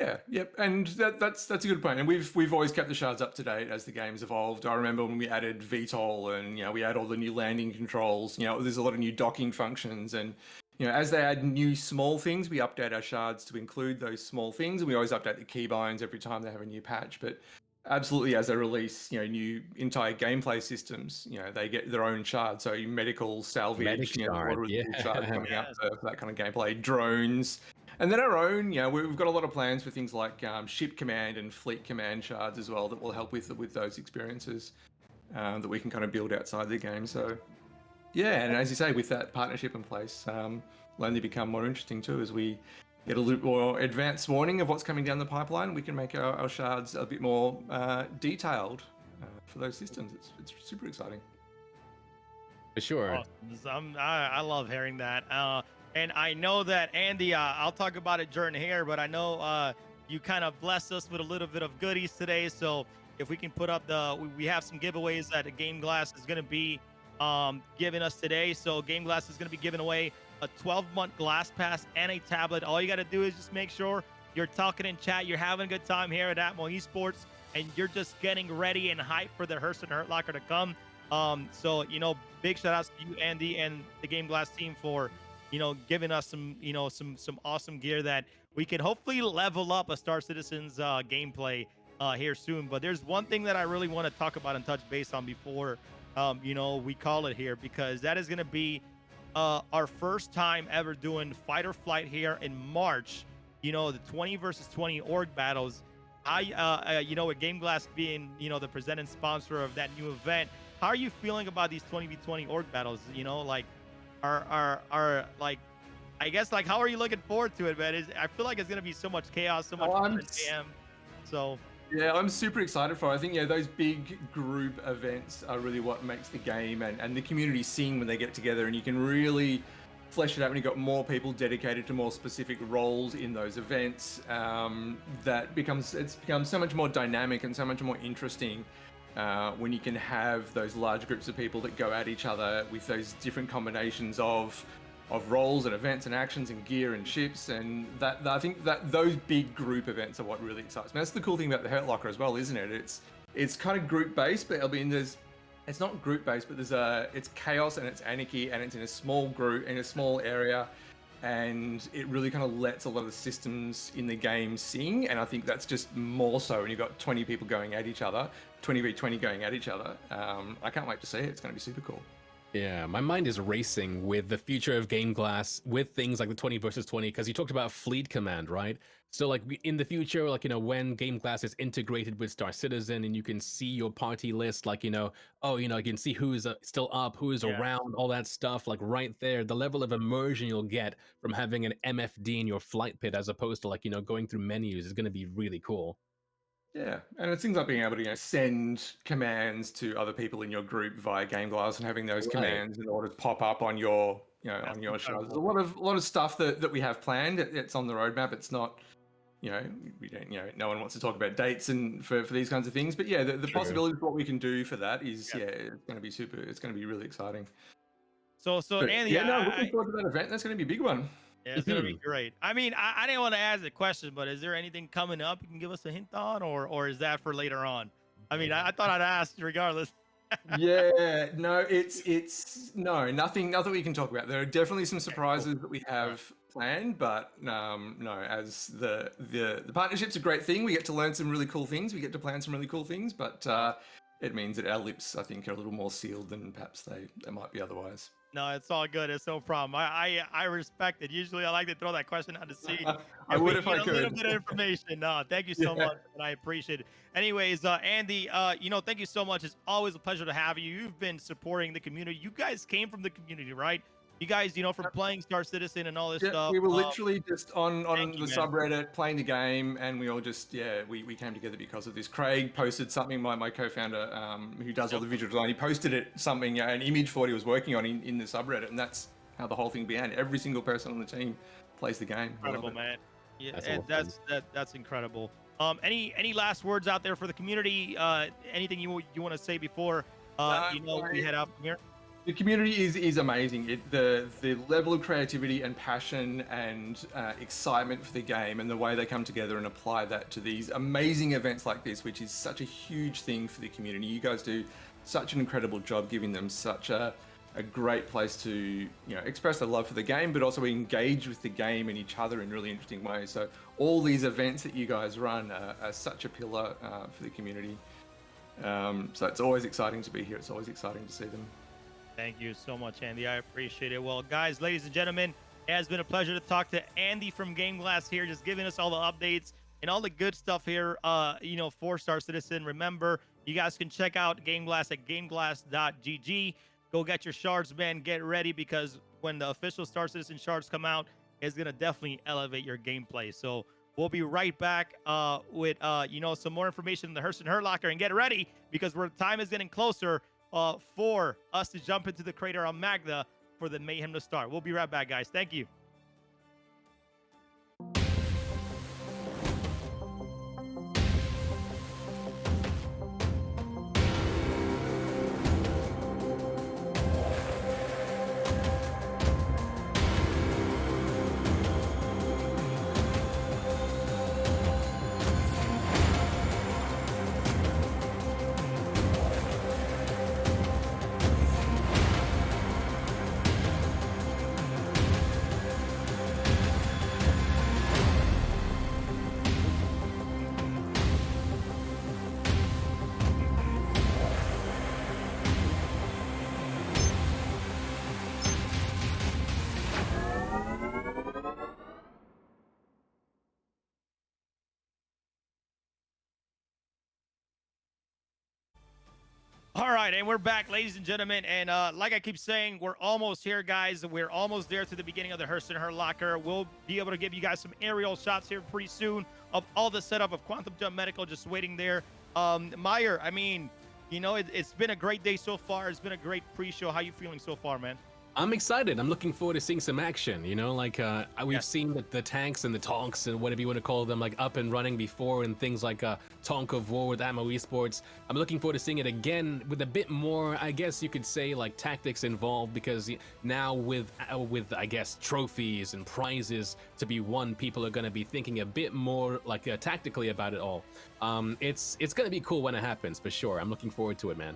Yeah, yep, and that's a good point. And we've always kept the shards up to date as the game's evolved. I remember when we added VTOL, and we add all the new landing controls. There's a lot of new docking functions, and as they add new small things, we update our shards to include those small things, and we always update the keybinds every time they have a new patch. But absolutely, as they release, new entire gameplay systems, they get their own shards. So medical, salvage, Medic shard, water resistant shards coming up Yes. for that kind of gameplay. Drones, and then our own. We've got a lot of plans for things like ship command and fleet command shards as well that will help with those experiences that we can kind of build outside the game. So. Yeah, and as you say, with that partnership in place, will only become more interesting too as we get a little more advanced warning of what's coming down the pipeline. We can make our shards a bit more detailed for those systems. It's super exciting. For sure. Awesome. I love hearing that. And I know that Andy, I'll talk about it during here, but I know you kind of blessed us with a little bit of goodies today. So if we can put up we have some giveaways that the GameGlass is going to be giving us today. So GameGlass is going to be giving away a 12-month glass pass and a tablet. All you got to do is just make sure you're talking in chat, you're having a good time here at Atmo Esports, and you're just getting ready and hyped for the HURSTON Hurt Locker to come. So big shout outs to you, Andy, and the GameGlass team for giving us some some awesome gear that we can hopefully level up a Star Citizen's gameplay here soon. But there's one thing that I really want to talk about and touch base on before we call it here, because that is going to be our first time ever doing Fight or Flight here in March. The 20 versus 20 org battles. With GameGlass being the presenting sponsor of that new event, how are you feeling about these 20v20 org battles? Are like, I guess, like, how are you looking forward to it, man? I feel like it's going to be so much chaos, so much fun. So. Yeah, I'm super excited for it. I think those big group events are really what makes the game and the community sing when they get together, and you can really flesh it out when you've got more people dedicated to more specific roles in those events. It's become so much more dynamic and so much more interesting when you can have those large groups of people that go at each other with those different combinations of roles and events and actions and gear and ships, and I think that those big group events are what really excites me. That's the cool thing about the Hurt Locker as well, isn't it? It's kind of group based, but it's not group based, but it's chaos and it's anarchy, and it's in a small group in a small area, and it really kind of lets a lot of the systems in the game sing. And I think that's just more so when you've got 20 people going at each other, 20v20 going at each other. I can't wait to see it. It's going to be super cool. Yeah, my mind is racing with the future of GameGlass, with things like the 20 versus 20, because you talked about fleet command, right? So like in the future, like, when GameGlass is integrated with Star Citizen and you can see your party list, like, you can see who's still up, who is around, all that stuff, like right there, the level of immersion you'll get from having an MFD in your flight pit as opposed to like, going through menus is going to be really cool. Yeah, and it's things like being able to send commands to other people in your group via GameGlass and having those commands in order to pop up on your on your shows. There's a lot of stuff that we have planned. It's on the roadmap. It's not we don't no one wants to talk about dates and for these kinds of things. But yeah, the possibilities of what we can do for that is it's going to be super. It's going to be really exciting. So Andy, looking forward to that event. That's going to be a big one. Yeah, it's gonna be great. I mean, I didn't want to ask the question, but is there anything coming up you can give us a hint on, or is that for later on? I mean, I thought I'd ask regardless. Yeah, no, it's nothing we can talk about. There are definitely some surprises that we have planned, but no, as the partnership's a great thing. We get to learn some really cool things. We get to plan some really cool things, but it means that our lips, I think, are a little more sealed than perhaps they might be otherwise. No, it's all good. It's no problem. I respect it. Usually, I like to throw that question out to see. I would if I could. A little bit of information. No, thank you so much, and I appreciate it. Anyways, Andy, thank you so much. It's always a pleasure to have you. You've been supporting the community. You guys came from the community, right? You guys, from playing Star Citizen and all this stuff. We were literally just on the subreddit playing the game, and we all just we came together because of this. Craig posted something, my co-founder who does all the visual design. He posted an image for what he was working on in the subreddit, and that's how the whole thing began. Every single person on the team plays the game. Incredible, man. Yeah, that's incredible. Any last words out there for the community? Anything you want to say before we head out from here? The community is amazing. The level of creativity and passion and excitement for the game, and the way they come together and apply that to these amazing events like this, which is such a huge thing for the community. You guys do such an incredible job giving them such a a great place to express their love for the game, but also engage with the game and each other in really interesting ways. So all these events that you guys run are such a pillar for the community. So it's always exciting to be here. It's always exciting to see them. Thank you so much, Andy. I appreciate it. Well, guys, ladies and gentlemen, it has been a pleasure to talk to Andy from GameGlass here, just giving us all the updates and all the good stuff here, for Star Citizen. Remember, you guys can check out GameGlass at gameglass.gg. Go get your shards, man. Get ready, because when the official Star Citizen shards come out, it's going to definitely elevate your gameplay. So we'll be right back with, some more information in the Hurston Hurt Locker. And get ready, because time is getting closer for us to jump into the crater on Magda for the mayhem to start. We'll be right back, guys. Thank you. All right, and we're back, ladies and gentlemen. And like I keep saying, we're almost here, guys. We're almost there to the beginning of the Hurston Hurt Locker. We'll be able to give you guys some aerial shots here pretty soon of all the setup of Quantum Jump Medical just waiting there. Meyer, I mean, it's been a great day so far. It's been a great pre-show. How you feeling so far, man? I'm excited. I'm looking forward to seeing some action. We've seen the tanks and the tonks and whatever you want to call them, like up and running before, and things like Tonk of War with Ammo Esports. I'm looking forward to seeing it again with a bit more, I guess you could say, like tactics involved, because now with I guess trophies and prizes to be won, people are going to be thinking a bit more like tactically about it all. It's going to be cool when it happens, for sure. I'm looking forward to it, man.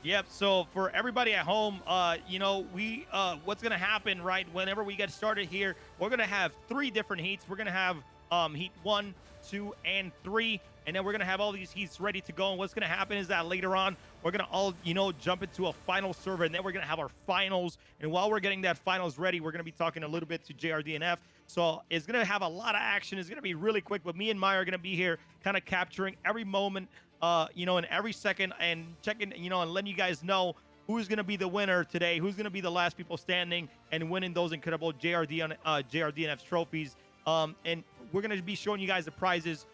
Yep. So for everybody at home, what's going to happen, right? Whenever we get started here, we're going to have 3 different heats. We're going to have heat 1, 2, and 3. And then we're going to have all these heats ready to go. And what's going to happen is that later on, we're going to all, jump into a final server. And then we're going to have our finals. And while we're getting that finals ready, we're going to be talking a little bit to JRDNF. So it's going to have a lot of action. It's going to be really quick. But me and Maya are going to be here kind of capturing every moment, in every second, and checking, and letting you guys know who's going to be the winner today, who's going to be the last people standing and winning those incredible JRDNF trophies. And we're going to be showing you guys the prizes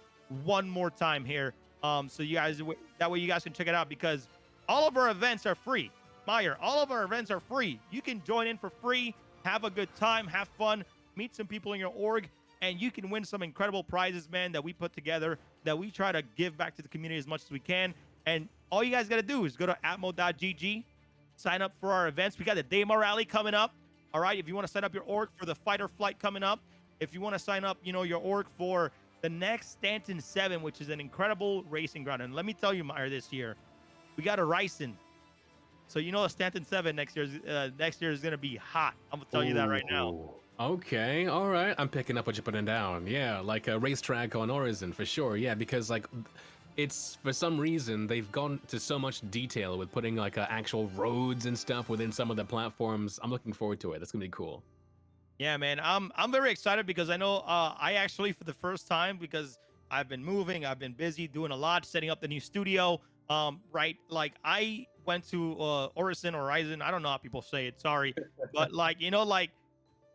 one more time here. So you guys, that way you guys can check it out, because all of our events are free. Meyer, all of our events are free. You can join in for free, have a good time, have fun, meet some people in your org, and you can win some incredible prizes, man, that we put together, that we try to give back to the community as much as we can. And all you guys got to do is go to atmo.gg, sign up for our events. We got the Daymar Rally coming up. All right. If you want to sign up your org for the Fight or Flight coming up, if you want to sign up, your org for the next Stanton 7, which is an incredible racing ground. And let me tell you, Meyer, this year, we got a Ryson. So, a Stanton 7 next year is going to be hot. I'm going to tell you that right now. Okay, all right. I'm picking up what you're putting down. Yeah, like a racetrack on Horizon, for sure. Yeah, because, it's, for some reason, they've gone to so much detail with putting, actual roads and stuff within some of the platforms. I'm looking forward to it. That's going to be cool. Yeah, man. I'm very excited, because I know I actually, for the first time, because I've been moving, I've been busy doing a lot, setting up the new studio, right? Like, I went to Horizon. I don't know how people say it, sorry. But,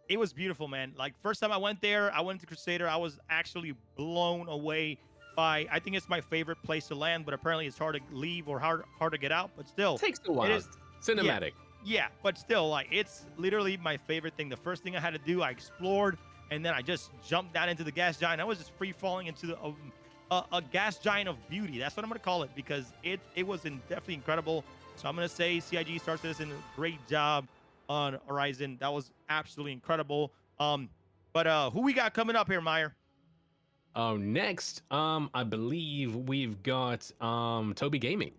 it was beautiful, man. Like, first time I went there, I went to Crusader. I was actually blown away by, I think it's my favorite place to land, but apparently it's hard to leave or hard to get out. But still, it takes a while. It is cinematic. Yeah, but still, it's literally my favorite thing. The first thing I had to do, I explored, and then I just jumped down into the gas giant. I was just free falling into a gas giant of beauty. That's what I'm gonna call it, because it was definitely incredible. So I'm gonna say CIG Star Citizen, great job on Horizon. That was absolutely incredible. But who we got coming up here, Meyer? Next, I believe we've got Toby Gaming.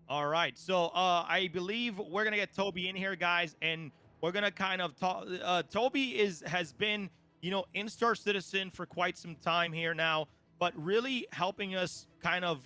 All right. So I believe we're gonna get Toby in here, guys, and we're gonna kind of talk. Toby has been in Star Citizen for quite some time here now, but really helping us kind of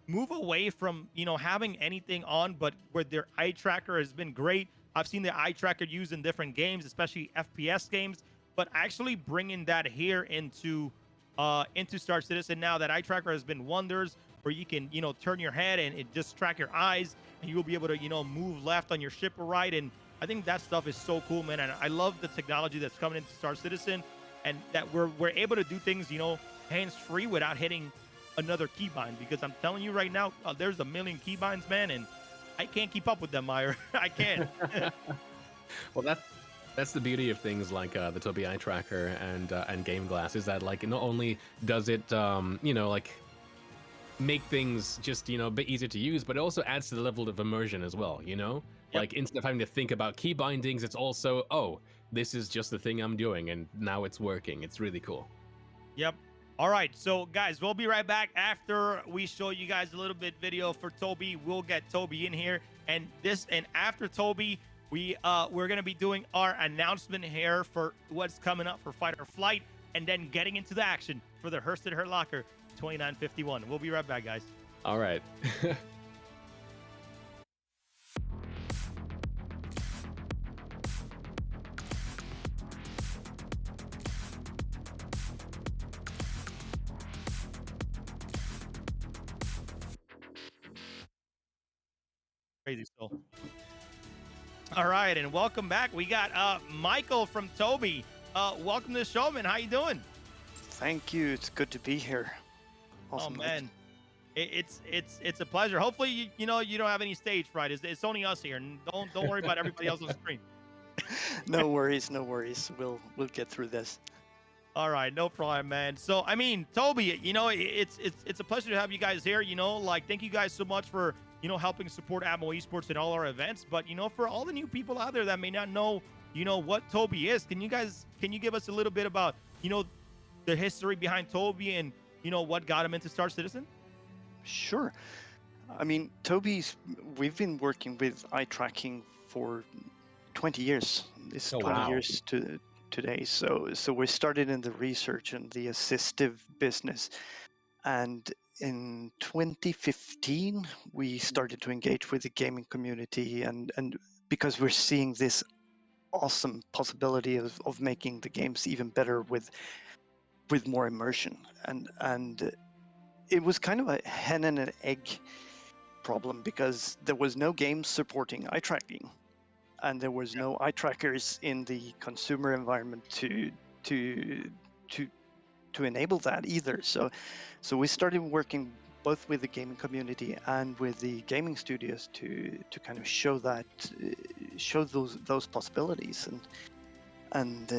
move away from having anything on, but where their eye tracker has been great. I've seen the eye tracker used in different games, especially FPS games, but actually bringing that here into Star Citizen now, that eye tracker has been wonders, where you can turn your head and it just track your eyes, and you'll be able to move left on your ship or right. And I think that stuff is so cool, man. And I love the technology that's coming into Star Citizen, and that we're able to do things hands free without hitting another keybind, because I'm telling you right now, there's a million keybinds, man, and I can't keep up with them, Meyer. I can't. Well, that's the beauty of things like the Tobii Eye Tracker and GameGlass, is that like not only does it like make things just a bit easier to use, but it also adds to the level of immersion as well. Yep. Like instead of having to think about key bindings, it's also, oh, this is just the thing I'm doing, and now it's working. It's really cool. Yep. All right, so guys, we'll be right back after we show you guys a little bit video for Toby. We'll get Toby in here, and after Toby, we're gonna be doing our announcement here for what's coming up for Fight or Flight, and then getting into the action for the Hurston Hurt Locker 2951. We'll be right back, guys. All right. Crazy still. All right, and welcome back. We got Michael from Toby. Welcome to the show, man. How you doing? Thank you. It's good to be here. Awesome. Oh man, it's a pleasure. Hopefully, you don't have any stage fright. It's only us here, and don't worry about everybody else on the screen. No worries, no worries. We'll get through this. All right, no problem, man. So, I mean, Toby, it's a pleasure to have you guys here. Like, thank you guys so much for helping support Admiral Esports in all our events. But for all the new people out there that may not know what Toby is, can you give us a little bit about the history behind Toby and what got him into Star Citizen? Sure. I mean, we've been working with eye tracking for 20 years. It's 20 wow. years to today. So we started in the research and the assistive business, and in 2015 we started to engage with the gaming community, and because we're seeing this awesome possibility of making the games even better with more immersion, and it was kind of a hen and an egg problem, because there was no games supporting eye tracking, and there was no eye trackers in the consumer environment to enable that either. So we started working both with the gaming community and with the gaming studios to kind of show those possibilities, and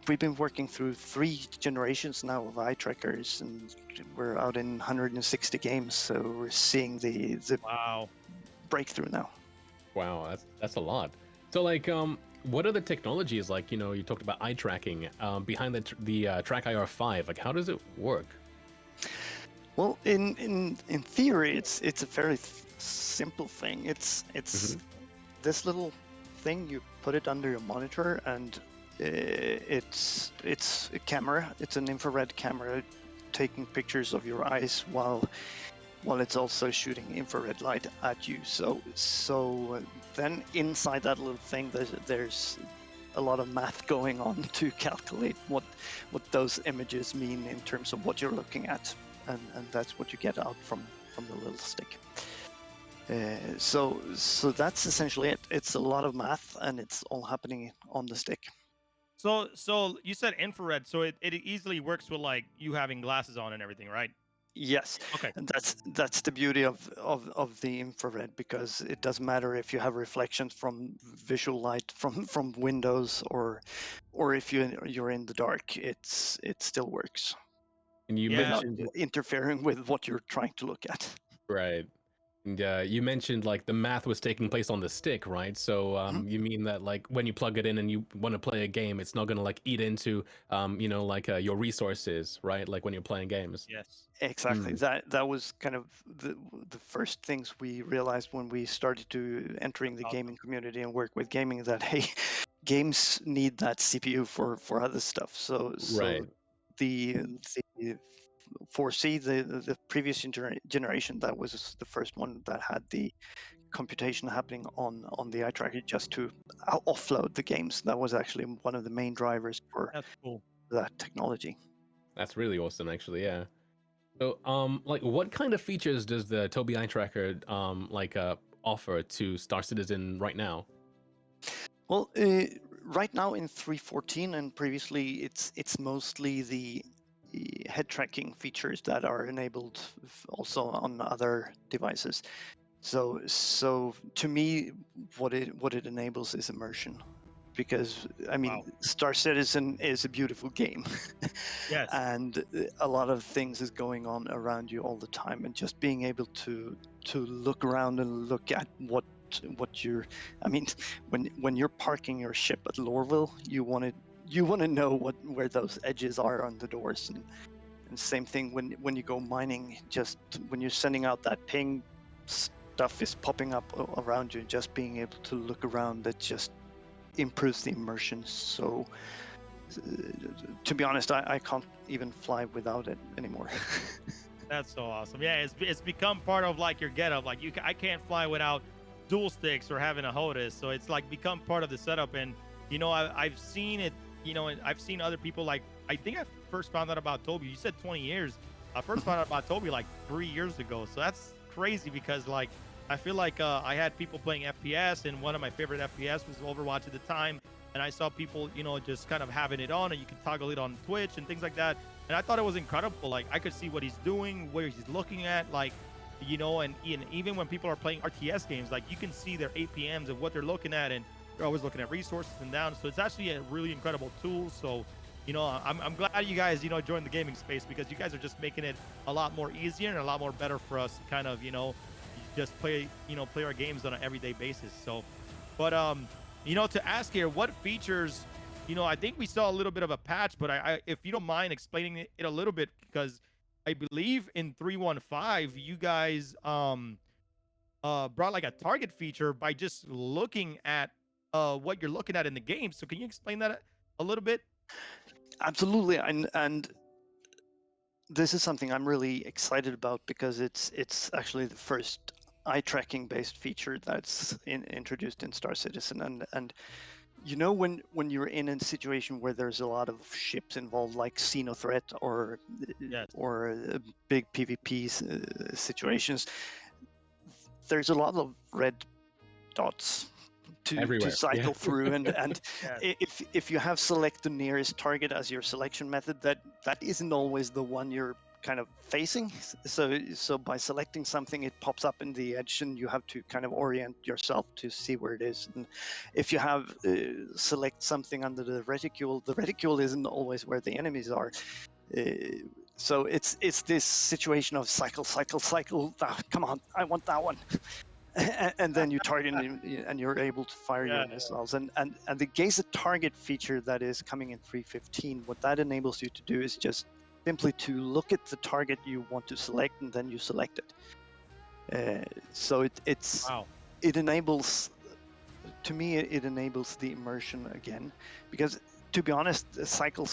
we've been working through 3 generations now of eye trackers, and we're out in 160 games. So we're seeing the Wow. breakthrough now. Wow, that's a lot. So like, what are the technologies, like, you talked about eye tracking behind the Track IR 5? Like, how does it work? Well, in theory, it's a very simple thing. It's this little thing. You put it under your monitor, and it's a camera. It's an infrared camera taking pictures of your eyes while it's also shooting infrared light at you. So then inside that little thing, there's a lot of math going on to calculate what those images mean in terms of what you're looking at, and that's what you get out from the little stick. So that's essentially it. It's a lot of math, and it's all happening on the stick. So you said infrared, so it easily works with like you having glasses on and everything, right? Yes. Okay. And that's the beauty of the infrared, because it doesn't matter if you have reflections from visual light from windows, or if you're in the dark, it still works. And you Yeah. Not mentioned interfering with what you're trying to look at. right. And, you mentioned like the math was taking place on the stick, right? So you mean that like when you plug it in and you want to play a game, it's not going to like eat into like your resources, right? Like when you're playing games. Yes. Exactly. Mm. That was kind of the first things we realized when we started to entering That's the awesome. gaming community and work with gaming, that hey, games need that CPU for other stuff. So Right. the the 4C, the previous generation, that was the first one that had the computation happening on the eye tracker just to offload the games. That was actually one of the main drivers for That's cool. that technology. That's really awesome, actually. Yeah. So, like, what kind of features does the Tobii Eye Tracker offer to Star Citizen right now? Well, right now in 3.14 and previously, it's mostly the head tracking features that are enabled also on other devices. So to me, what it enables is immersion, because I mean, Wow. Star Citizen is a beautiful game, Yes. and a lot of things is going on around you all the time, and just being able to look around and look at what you're, I mean, when you're parking your ship at Lorville, you want to know where those edges are on the doors, and same thing when you go mining, just when you're sending out that ping, stuff is popping up around you, and just being able to look around, that just improves the immersion. So to be honest, I can't even fly without it anymore. That's so awesome. Yeah, it's become part of like your getup. Like I can't fly without dual sticks or having a HOTAS. So it's like become part of the setup. And I've seen it. And I've seen other people. Like I think I first found out about Toby. You said 20 years. I first found out about Toby like 3 years ago. So that's crazy because like I feel like I had people playing FPS, and one of my favorite FPS was Overwatch at the time. And I saw people, just kind of having it on, and you can toggle it on Twitch and things like that. And I thought it was incredible. Like I could see what he's doing, where he's looking at, like, and even when people are playing RTS games, like you can see their APMs of what they're looking at, and they're always looking at resources and down. So it's actually a really incredible tool. So, I'm glad you guys, joined the gaming space, because you guys are just making it a lot more easier and a lot more better for us to kind of, just play our games on an everyday basis. So, but to ask here, what features, I think we saw a little bit of a patch, but if you don't mind explaining it a little bit, because I believe in 3.15 you guys brought like a target feature by just looking at what you're looking at in the game. So can you explain that a little bit? Absolutely, and this is something I'm really excited about, because it's actually the first eye tracking based feature that's introduced in Star Citizen. And when you're in a situation where there's a lot of ships involved, like Xeno threat Yes. or big PvP situations, there's a lot of red dots to Everywhere. Yeah. cycle through, and Yes. if you have select the nearest target as your selection method, that isn't always the one you're kind of facing. So by selecting something, it pops up in the edge, and you have to kind of orient yourself to see where it is. And if you have select something under the reticule isn't always where the enemies are. uh, so it's this situation of cycle. Come on, I want that one. And then you target, and you're able to fire Yeah. your missiles. And the gaze at target feature that is coming in 3.15, what that enables you to do is just simply to look at the target you want to select, and then you select it. So Wow. it enables, to me, it enables the immersion again, because to be honest, the cycle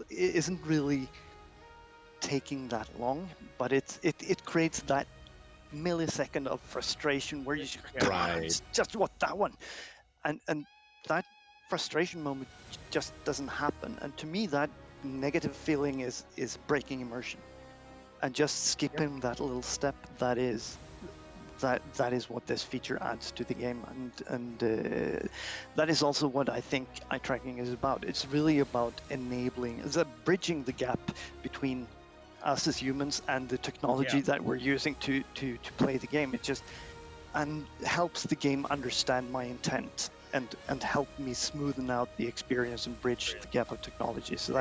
isn't really taking that long, but it creates that millisecond of frustration where you just, come on, Right. just want that one, and that frustration moment just doesn't happen. And to me, that negative feeling is breaking immersion, and just skipping that little step, that is what this feature adds to the game. And that is also what I think eye tracking is about. It's really about bridging the gap between us as humans and the technology that we're using to play the game. It just and helps the game understand my intent, and help me smoothen out the experience and bridge the gap of technology. So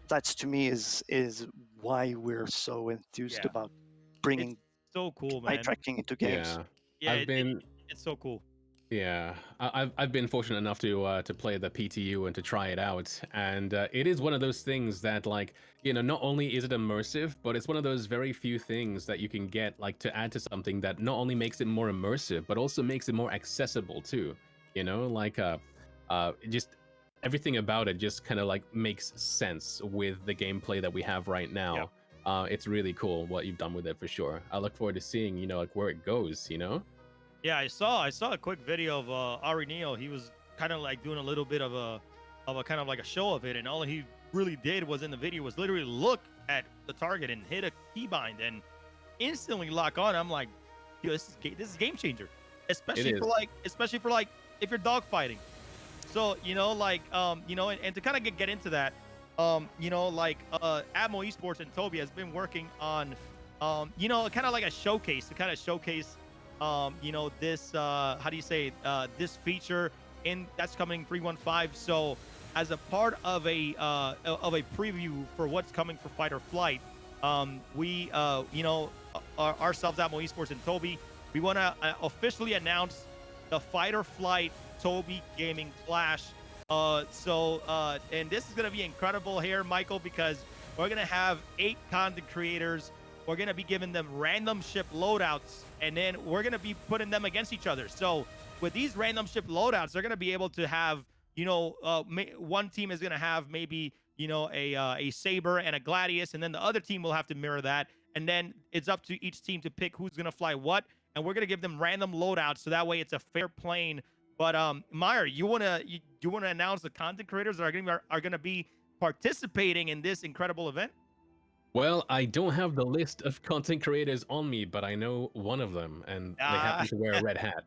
that's to me is why we're so enthused Yeah. about It's bringing So cool, eye man. tracking into games. Yeah. Yeah, I've been it's so cool. Yeah, I've been fortunate enough to play the PTU and to try it out, and it is one of those things that, like, not only is it immersive, but it's one of those very few things that you can get, like, to add to something that not only makes it more immersive, but also makes it more accessible too. Like just everything about it just kind of like makes sense with the gameplay that we have right now. It's really cool what you've done with it for sure. I look forward to seeing like where it goes. Yeah, I saw a quick video of Ari Neo. He was kind of like doing a little bit of a kind of like a show of it, and all he really did was in the video was literally look at the target and hit a keybind and instantly lock on. I'm like, yo, this is game changer, especially for like if you're dogfighting. So and to kind of get into that, Atmo Esports and Toby has been working on kind of like a showcase to kind of showcase this how do you say it? This feature that's coming 315. So as a part of a preview for what's coming for Fight or Flight, we ourselves Atmo Esports and Toby, we want to officially announce the Fight or Flight Toby Gaming Clash. And this is going to be incredible here, Michael, because we're going to have 8 content creators. We're going to be giving them random ship loadouts, and then we're going to be putting them against each other. So with these random ship loadouts, they're going to be able to have, one team is going to have maybe, a Saber and a Gladius, and then the other team will have to mirror that. And then it's up to each team to pick who's going to fly what. And we're going to give them random loadouts, so that way it's a fair plane. But Meyer, you want to announce the content creators that are going to be participating in this incredible event? Well, I don't have the list of content creators on me, but I know one of them, and they happen to wear a red hat.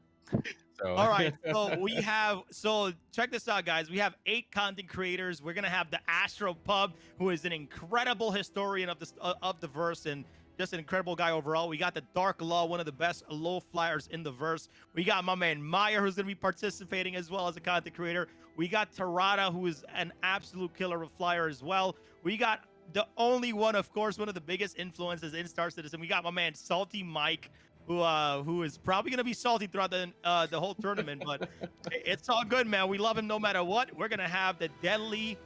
So. All right, so check this out, guys. We have 8 content creators. We're gonna have the Astro Pub, who is an incredible historian of the verse and just an incredible guy overall. We got the Dark Law, one of the best low flyers in the verse. We got my man Meyer, who's gonna be participating as well as a content creator. We got Tarada, who is an absolute killer of flyer as well. We got the only one, of course, one of the biggest influences in Star Citizen. We got my man Salty Mike, who is probably going to be salty throughout the whole tournament, but it's all good, man. We love him no matter what. We're going to have the deadly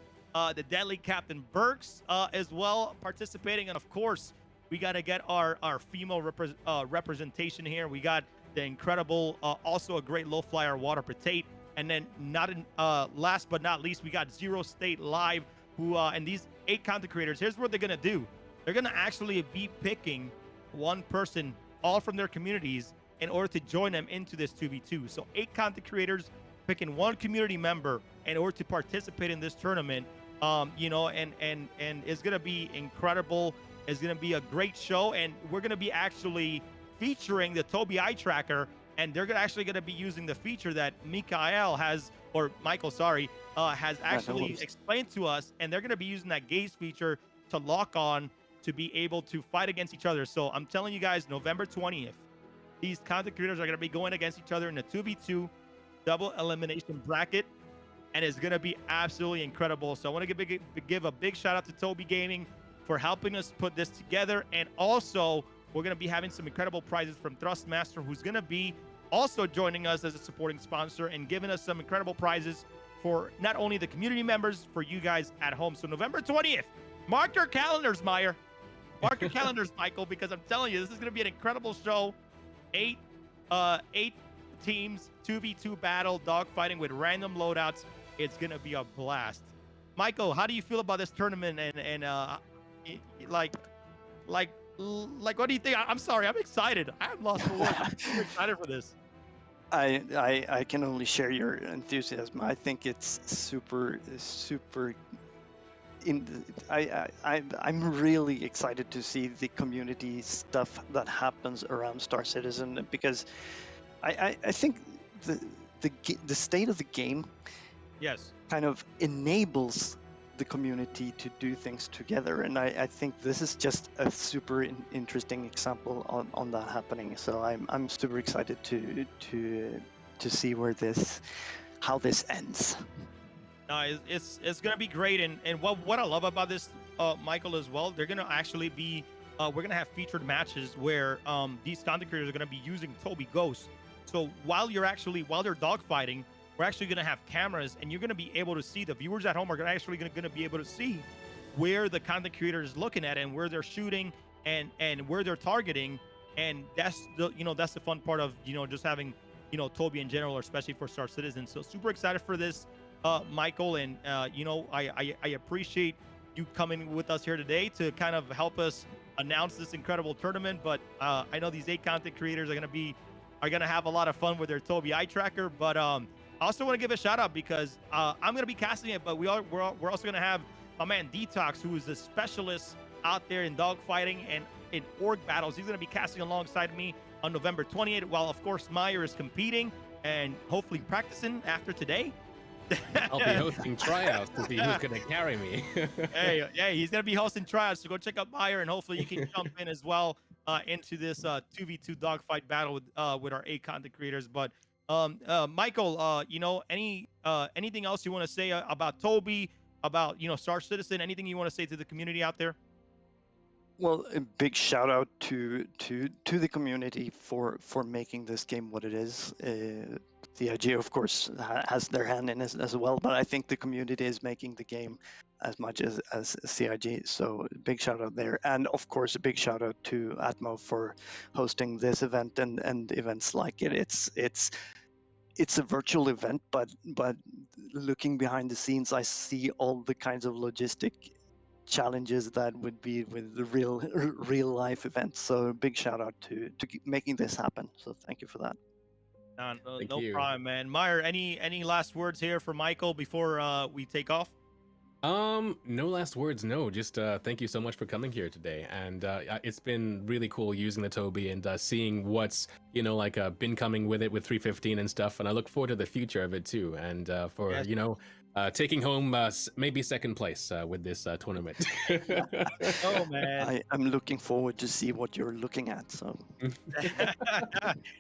Captain Burks as well participating, and of course, we got to get our female representation here. We got the incredible, also a great low flyer Water Potate, and then last but not least, we got Zero State Live, who and these 8 content creators. Here's what they're going to do. They're going to actually be picking one person, all from their communities, in order to join them into this 2v2. So 8 content creators picking one community member in order to participate in this tournament. And it's gonna be incredible. It's gonna be a great show, and we're gonna be actually featuring the Toby Eye Tracker, and they're actually gonna be using the feature that Michael has actually explained to us, and they're gonna be using that gaze feature to lock on to be able to fight against each other. So I'm telling you guys, November 20th, these content creators are going to be going against each other in a 2v2 double elimination bracket, and it's going to be absolutely incredible. So I want to give a big shout out to Toby Gaming for helping us put this together. And also, we're going to be having some incredible prizes from Thrustmaster, who's going to be also joining us as a supporting sponsor and giving us some incredible prizes for not only the community members, for you guys at home. So November 20th, mark your calendars, Meyer. Mark your calendars, Michael, because I'm telling you, this is going to be an incredible show. 8 teams, 2v2 battle, dogfighting with random loadouts. It's going to be a blast. Michael, how do you feel about this tournament? And like, what do you think? I'm sorry, I'm excited. I'm lost for words. I'm super excited for this. I can only share your enthusiasm. I think it's super. I'm really excited to see the community stuff that happens around Star Citizen, because I think the state of the game, yes, kind of enables the community to do things together, and I think this is just a super interesting example on that happening. So I'm super excited to see how this ends. It's gonna be great, and what I love about this, Michael, as well, they're gonna actually be we're gonna have featured matches where these content creators are gonna be using Toby Ghost. So while they're dogfighting, we're actually gonna have cameras, and you're gonna be able to see, the viewers at home are gonna be able to see where the content creator is looking at and where they're shooting and where they're targeting. And that's the fun part of just having Toby in general, or especially for Star Citizen. So super excited for this, Michael, and I appreciate you coming with us here today to kind of help us announce this incredible tournament. But I know these 8 content creators are gonna have a lot of fun with their Toby eye tracker. But I also want to give a shout out because I'm gonna be casting it, but we're also gonna have my man Detox, who is a specialist out there in dogfighting and in org battles. He's gonna be casting alongside me on November 28th, while of course Meyer is competing and hopefully practicing after today. I'll be hosting tryouts to see who's gonna carry me. hey, he's gonna be hosting tryouts, so go check out Meyer, and hopefully you can jump in as well into this 2v2 dogfight battle with our 8 content creators. But Michael, anything else you want to say about Toby, about Star Citizen? Anything you want to say to the community out there? Well, a big shout out to the community for making this game what it is. The idea, of course, has their hand in it as well, but I think the community is making the game as much as CIG. So big shout out there, and of course a big shout out to Atmo for hosting this event and events like it. It's a virtual event, but looking behind the scenes, I see all the kinds of logistic challenges that would be with the real life events. So big shout out to making this happen. So thank you for that. No problem, man. Meyer, any last words here for Michael before we take off? No last words. No, just thank you so much for coming here today, and it's been really cool using the Toby and seeing what's been coming with it with 315 and stuff, and I look forward to the future of it too, and for taking home maybe second place with this tournament. Oh man, I'm looking forward to see what you're looking at. So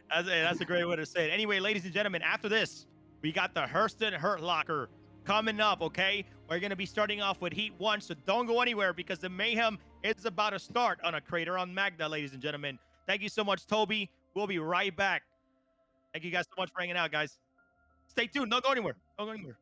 that's a great way to say it. Anyway, ladies and gentlemen, after this, we got the HURSTON Hurt Locker coming up. Okay, we're gonna be starting off with Heat 1, so don't go anywhere because the mayhem is about to start on a crater on Magda, ladies and gentlemen. Thank you so much, Toby. We'll be right back. Thank you guys so much for hanging out, guys. Stay tuned. Don't go anywhere. Don't go anywhere.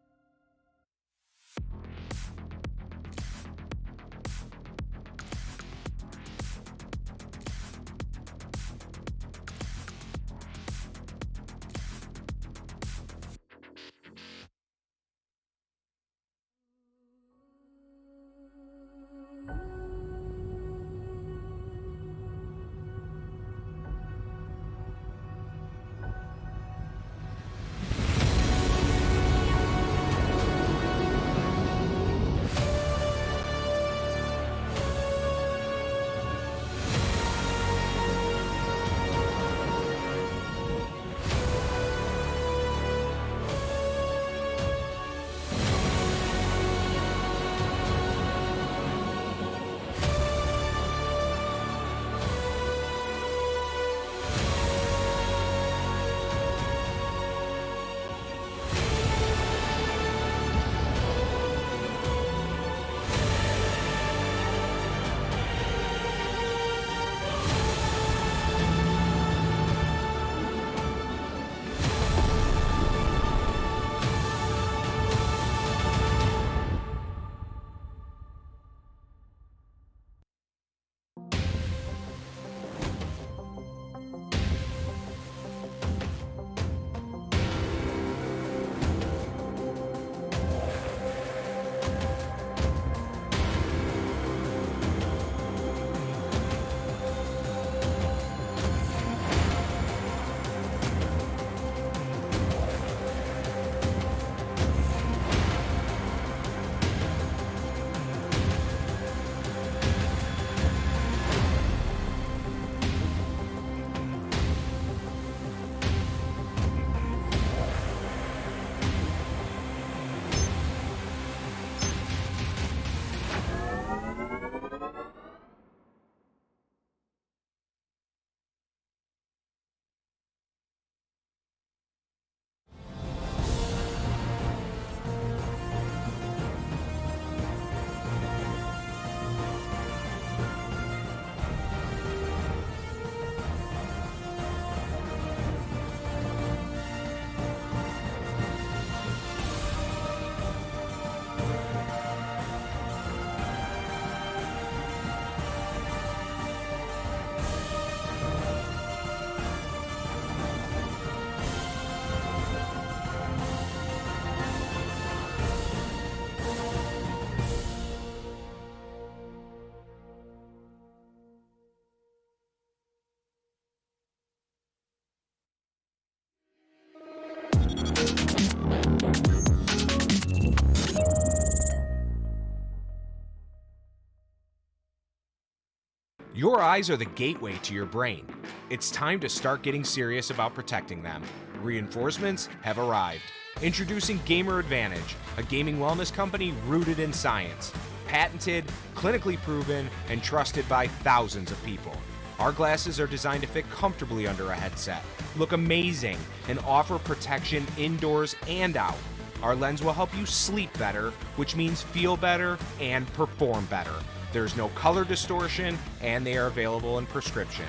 Your eyes are the gateway to your brain. It's time to start getting serious about protecting them. Reinforcements have arrived. Introducing Gamer Advantage, a gaming wellness company rooted in science. Patented, clinically proven, and trusted by thousands of people. Our glasses are designed to fit comfortably under a headset, look amazing, and offer protection indoors and out. Our lens will help you sleep better, which means feel better and perform better. There's no color distortion, and they are available in prescription.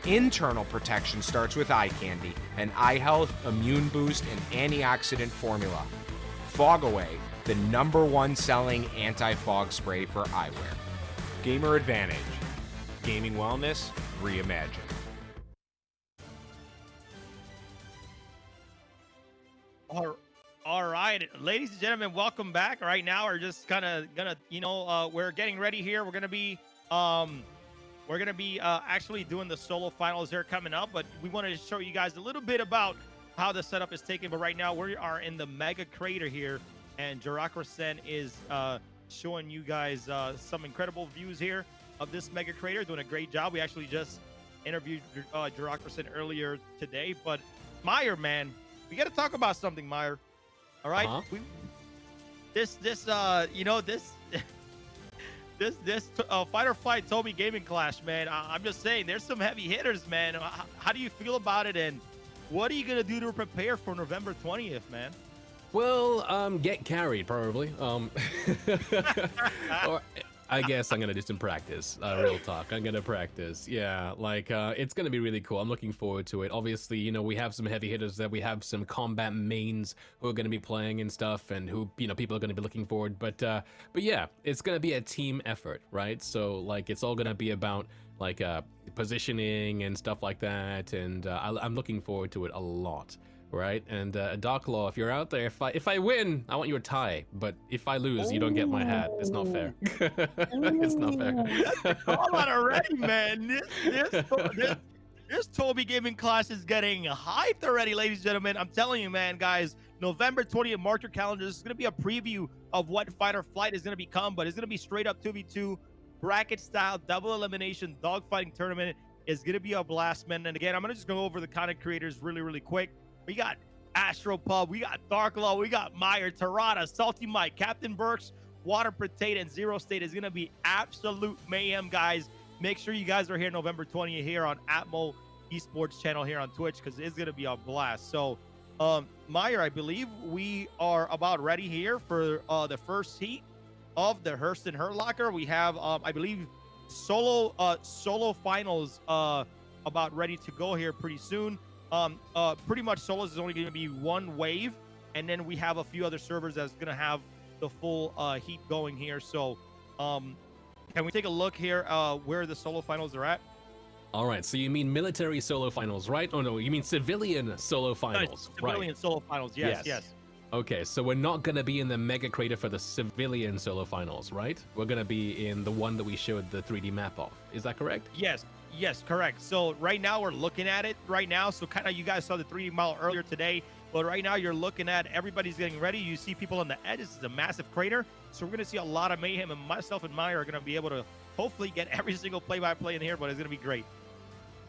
Internal protection starts with eye candy, an eye health, immune boost, and antioxidant formula. Fog Away, the #1 selling anti-fog spray for eyewear. Gamer Advantage. Gaming wellness reimagined. All right, ladies and gentlemen, welcome back. Right now, we're just kind of gonna, we're getting ready here. We're gonna be actually doing the solo finals here coming up, but we wanted to show you guys a little bit about how the setup is taken. But right now, we are in the mega crater here, and HURSTON is showing you guys some incredible views here of this mega crater, doing a great job. We actually just interviewed HURSTON earlier today. But Meyer, man, we got to talk about something, Meyer. All right, this Fight or Flight Toby Gaming Clash, man. I'm just saying, there's some heavy hitters, man. How do you feel about it, and what are you gonna do to prepare for November 20th, man? Well, get carried probably. Or I guess I'm gonna do some practice. Real talk, I'm gonna practice. Yeah, like it's gonna be really cool. I'm looking forward to it. Obviously, you know, we have some heavy hitters there. We have some combat mains who are gonna be playing and stuff, and who, you know, people are gonna be looking forward. But yeah, it's gonna be a team effort, right? So like, it's all gonna be about like positioning and stuff like that, and I'm looking forward to it a lot. Right, and Dark Law, if you're out there, if I win, I want you to tie. But if I lose, you don't get my hat. It's not fair. It's not fair. Call on already, man. This Toby Gaming Class is getting hyped already, ladies and gentlemen. I'm telling you, man, guys. November 20th, mark your calendars. This is gonna be a preview of what Fight or Flight is gonna become, but it's gonna be straight up 2v2, bracket style, double elimination, dogfighting tournament. Is gonna be a blast, man. And again, I'm gonna just go over the content creators really quick. We got Astropub, we got Dark Law, we got Meyer, Tarada, Salty Mike, Captain Burks, Water Potato, and Zero State. Is going to be absolute mayhem, guys. Make sure you guys are here November 20th here on Atmo Esports channel here on Twitch, because it's going to be a blast. So, Meyer, I believe we are about ready here for the first heat of the HURSTON Hurt Locker. We have, I believe, solo finals about ready to go here pretty soon. Pretty much solos is only going to be one wave, and then we have a few other servers that's going to have the full heat going here. So can we take a look here where the solo finals are at? All right, so you mean military solo finals, right? Oh no, you mean civilian solo finals. Civilian solo finals, yes. Okay, so we're not going to be in the mega crater for the civilian solo finals, right? We're going to be in the one that we showed the 3D map of. Is that correct? Yes, correct. So right now we're looking at it right now. So kind of, you guys saw the 3D model earlier today, but right now you're looking at everybody's getting ready. You see people on the edge. This is a massive crater. So we're going to see a lot of mayhem, and myself and Meyer are going to be able to hopefully get every single play-by-play in here, but it's going to be great.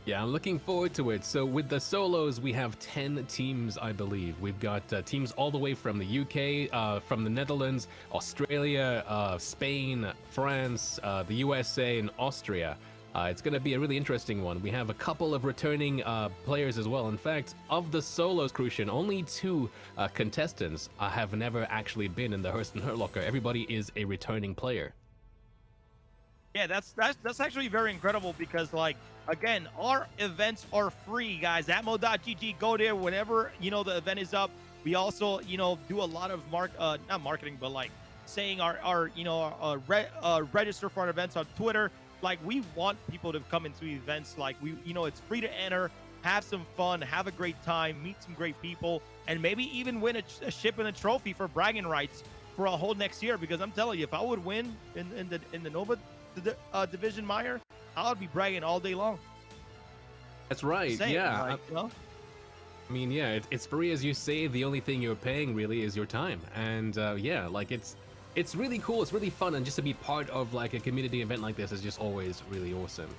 Yeah, I'm looking forward to it. So with the solos, we have 10 teams, I believe. We've got teams all the way from the UK, from the Netherlands, Australia, Spain, France, the USA, and Austria. It's going to be a really interesting one. We have a couple of returning players as well. In fact, of the solos, Crucian, only 2 contestants have never actually been in the HURSTON Hurt Locker. Everybody is a returning player. Yeah, that's actually very incredible, because, like, again, our events are free, guys. Atmo.gg, go there whenever, you know, the event is up. We also, you know, do a lot of not marketing, but like saying our register for our events on Twitter. Like, we want people to come into events. Like, it's free to enter, have some fun, have a great time, meet some great people, and maybe even win a ship and a trophy for bragging rights for a whole next year. Because I'm telling you, if I would win in the Nova division, Meyer, I would be bragging all day long. That's right. Yeah. Like, you know? I mean, yeah, it's free, as you say. The only thing you're paying really is your time, and yeah, like it's really cool. It's really fun, and just to be part of like a community event like this is just always really awesome.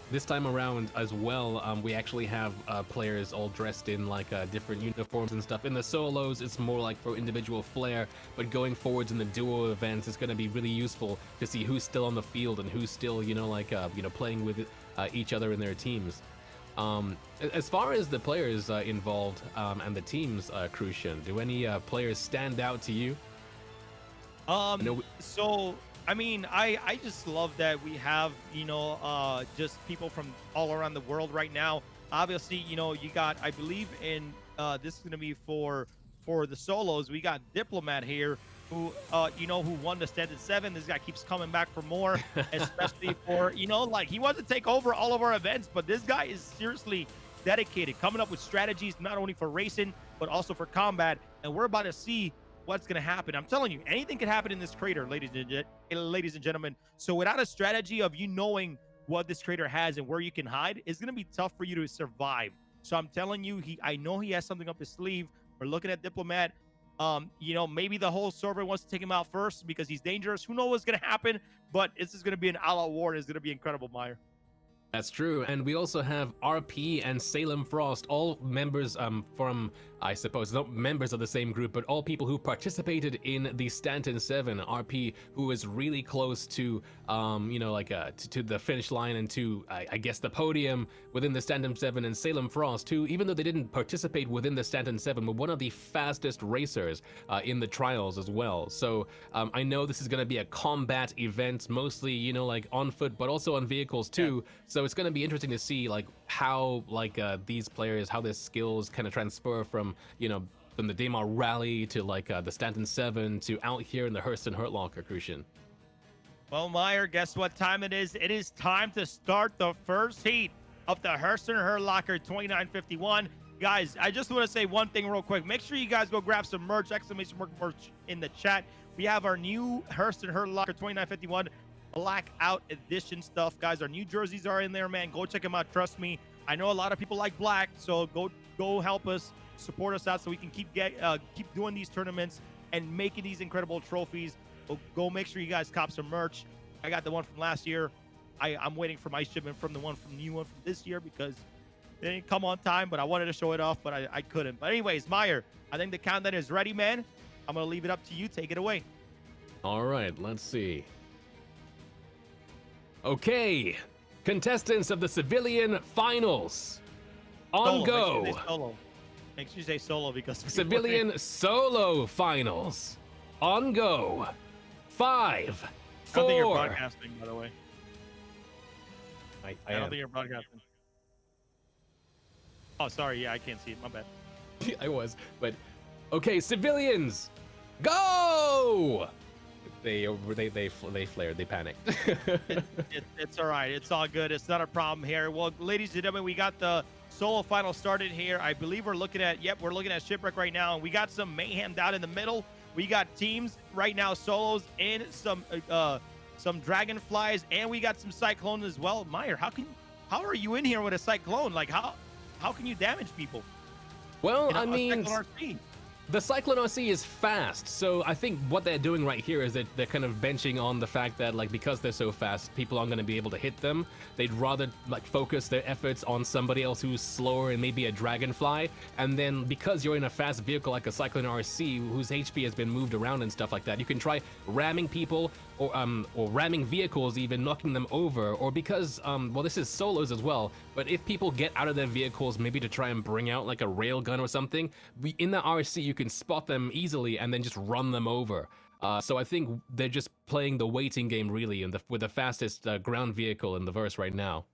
This time around as well, we actually have players all dressed in like different uniforms and stuff. In the solos, it's more like for individual flair, but going forwards in the duo events, it's going to be really useful to see who's still on the field and who's still, playing with each other in their teams. As far as the players involved and the teams, Crucian, do any players stand out to you? So I mean, I just love that we have, just people from all around the world right now. Obviously, you got, I believe in, this is going to be for the solos. We got Diplomat here who, who won the Standard 7. This guy keeps coming back for more, especially for, he wants to take over all of our events, but this guy is seriously dedicated, coming up with strategies, not only for racing, but also for combat. And we're about to see what's going to happen. I'm telling you, anything could happen in this crater, ladies and gentlemen. So without a strategy of you knowing what this crater has and where you can hide, it's going to be tough for you to survive. So I'm telling you, I know he has something up his sleeve. We're looking at Diplomat. Maybe the whole server wants to take him out first because he's dangerous. Who knows what's going to happen? But this is going to be an all-out war. It's going to be incredible, Meyer. That's true. And we also have RP and Salem Frost, all members from, I suppose, not members of the same group, but all people who participated in the Stanton 7. RP, who is really close to, to the finish line and to, I guess, the podium within the Stanton 7, and Salem Frost, who, even though they didn't participate within the Stanton 7, were one of the fastest racers in the trials as well. So I know this is going to be a combat event, mostly, on foot, but also on vehicles too. Yeah. So it's going to be interesting to see how these players, how their skills kind of transfer from the Daymar Rally to the Stanton 7 to out here in the HURSTON Hurt Locker, Crucian. Well, Meyer, guess what time it is? It is time to start the first heat of the HURSTON Hurt Locker 2951. Guys, I just want to say one thing real quick. Make sure you guys go grab some merch, exclamation mark merch in the chat. We have our new HURSTON Hurt Locker 2951 blackout edition stuff, guys. Our new jerseys are in there, man. Go check them out. Trust me, I know a lot of people like black, so go help us, support us out so we can keep doing these tournaments and making these incredible trophies. Go make sure you guys cop some merch. I got the one from last year. I'm waiting for my shipment from the new one from this year because it didn't come on time, but I wanted to show it off, but I couldn't. But anyways, Meyer, I think the countdown is ready, man. I'm gonna leave it up to you. Take it away. All right, let's see. Okay, contestants of the civilian finals. On go. Make sure you say solo because civilian solo finals. On go. 5, 4. I don't think you're broadcasting, by the way. I don't think you're broadcasting. Oh, sorry. Yeah, I can't see it. My bad. I was, but okay, civilians, go! They flared. They panicked. It's all right. It's all good. It's not a problem here. Well, ladies and gentlemen, we got the solo final started here. I believe we're looking at Shipwreck right now, and we got some mayhem down in the middle. We got teams right now, solos, and some dragonflies, and we got some cyclones as well. Meyer, how are you in here with a cyclone? How can you damage people? Well, I mean, the Cyclone RC is fast, so I think what they're doing right here is that they're kind of benching on the fact that, because they're so fast, people aren't going to be able to hit them. They'd rather, focus their efforts on somebody else who's slower and maybe a Dragonfly, and then because you're in a fast vehicle like a Cyclone RC, whose HP has been moved around and stuff like that, you can try ramming people, or ramming vehicles, even knocking them over, or because, this is solos as well, but if people get out of their vehicles, maybe to try and bring out, a railgun or something, in the RC, you can spot them easily and then just run them over. So I think they're just playing the waiting game, really, with the fastest ground vehicle in the verse right now.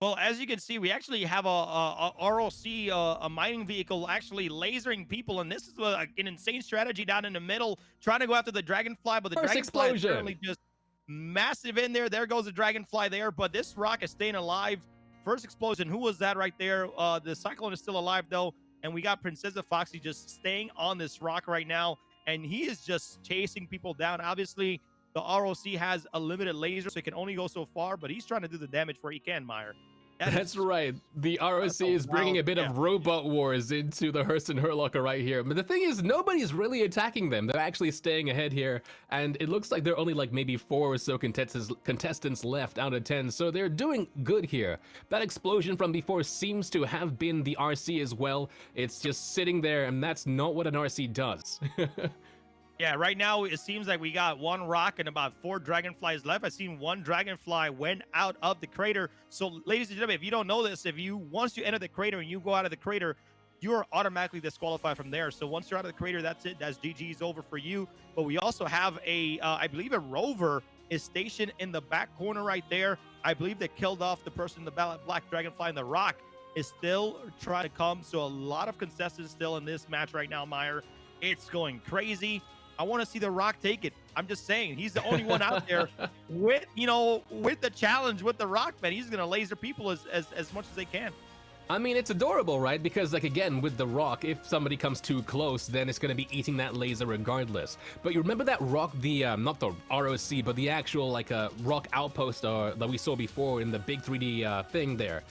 Well, as you can see, we actually have a ROC, a mining vehicle, actually lasering people, and this is an insane strategy down in the middle, trying to go after the Dragonfly, but the Dragonfly is certainly just massive in there. There goes the Dragonfly there, but this rock is staying alive. First explosion, who was that right there? The Cyclone is still alive, though, and we got Princessa Foxy just staying on this rock right now, and he is just chasing people down. Obviously, the ROC has a limited laser, so it can only go so far, but he's trying to do the damage where he can, Meyer. That's right. The ROC is bringing a bit of robot wars into the HURSTON Hurtlocker right here. But the thing is, nobody's really attacking them. They're actually staying ahead here. And it looks like there are only like maybe 4 or so contestants left out of 10. So they're doing good here. That explosion from before seems to have been the RC as well. It's just sitting there, and that's not what an RC does. Yeah, right now it seems like we got 1 rock and about 4 dragonflies left. I've seen 1 dragonfly went out of the crater. So, ladies and gentlemen, if you don't know this, once you enter the crater and you go out of the crater, you are automatically disqualified from there. So once you're out of the crater, that's it. That's GG's over for you. But we also have I believe a rover is stationed in the back corner right there. I believe they killed off the person in the black dragonfly, and the rock is still trying to come. So a lot of contestants still in this match right now, Meyer. It's going crazy. I want to see the rock take it. I'm just saying, he's the only one out there with the challenge with the rock, man. He's gonna laser people as much as they can. I mean, it's adorable, right? Because, like, again, with the rock, if somebody comes too close, then it's going to be eating that laser regardless. But you remember that rock, not the ROC, but the actual, like, rock outpost that we saw before in the big 3D thing there?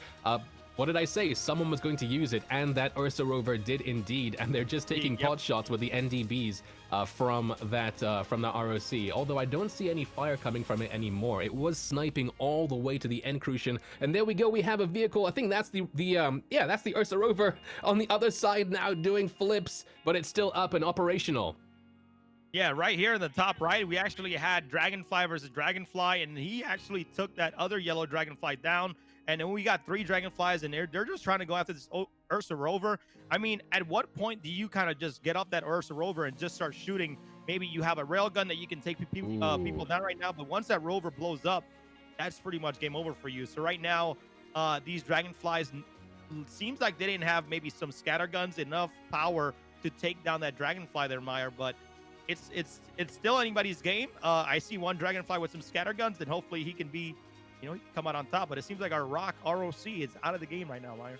What did I say? Someone was going to use it, and that Ursa rover did indeed, and they're just taking pot shots with the NDBs from the ROC. Although I don't see any fire coming from it anymore. It was sniping all the way to the end crucian, and there we go. We have a vehicle. I think that's that's the Ursa rover on the other side now doing flips, but it's still up and operational. Yeah, right here in the top right, we actually had Dragonfly versus Dragonfly, and he actually took that other yellow Dragonfly down. And then we got 3 Dragonflies, and they're just trying to go after this Ursa rover. I mean, at what point do you kind of just get off that Ursa rover and just start shooting? Maybe you have a railgun that you can take people down right now, but once that rover blows up, that's pretty much game over for you. So right now, these Dragonflies seems like they didn't have maybe some scatter guns, enough power to take down that Dragonfly there, Meyer, but it's still anybody's game. I see 1 Dragonfly with some scatter guns, and hopefully he can be, he can come out on top. But it seems like our ROC is out of the game right now, Meyer.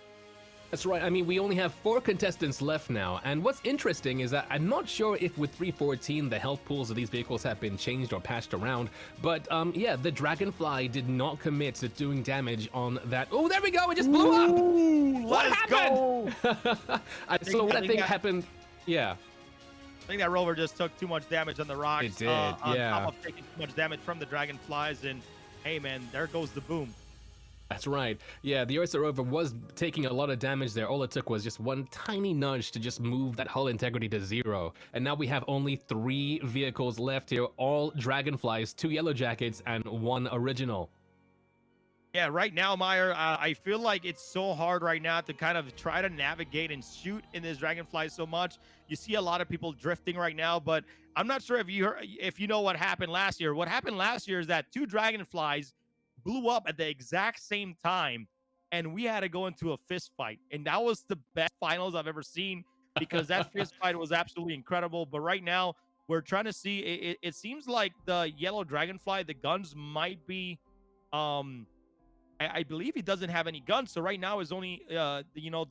That's right. I mean, we only have 4 contestants left now. And what's interesting is that I'm not sure if with 314 the health pools of these vehicles have been changed or patched around. But yeah, the Dragonfly did not commit to doing damage on that. Oh, there we go. It just blew up. What happened? So what I think happened. Yeah. I think that rover just took too much damage on the rocks. It did, on top of taking too much damage from the Dragonflies, and hey, man, there goes the boom. That's right. Yeah, the Ursa rover was taking a lot of damage there. All it took was just 1 tiny nudge to just move that hull integrity to 0. And now we have only 3 vehicles left here, all Dragonflies, 2 Yellow Jackets, and 1 original. Yeah, right now, Meyer, I feel like it's so hard right now to kind of try to navigate and shoot in this Dragonfly so much. You see a lot of people drifting right now, but I'm not sure if you know what happened last year. What happened last year is that 2 Dragonflies blew up at the exact same time, and we had to go into a fist fight. And that was the best finals I've ever seen, because that fist fight was absolutely incredible. But right now, we're trying to see, it seems like the yellow Dragonfly, the guns might be, I believe he doesn't have any guns. So right now is only, the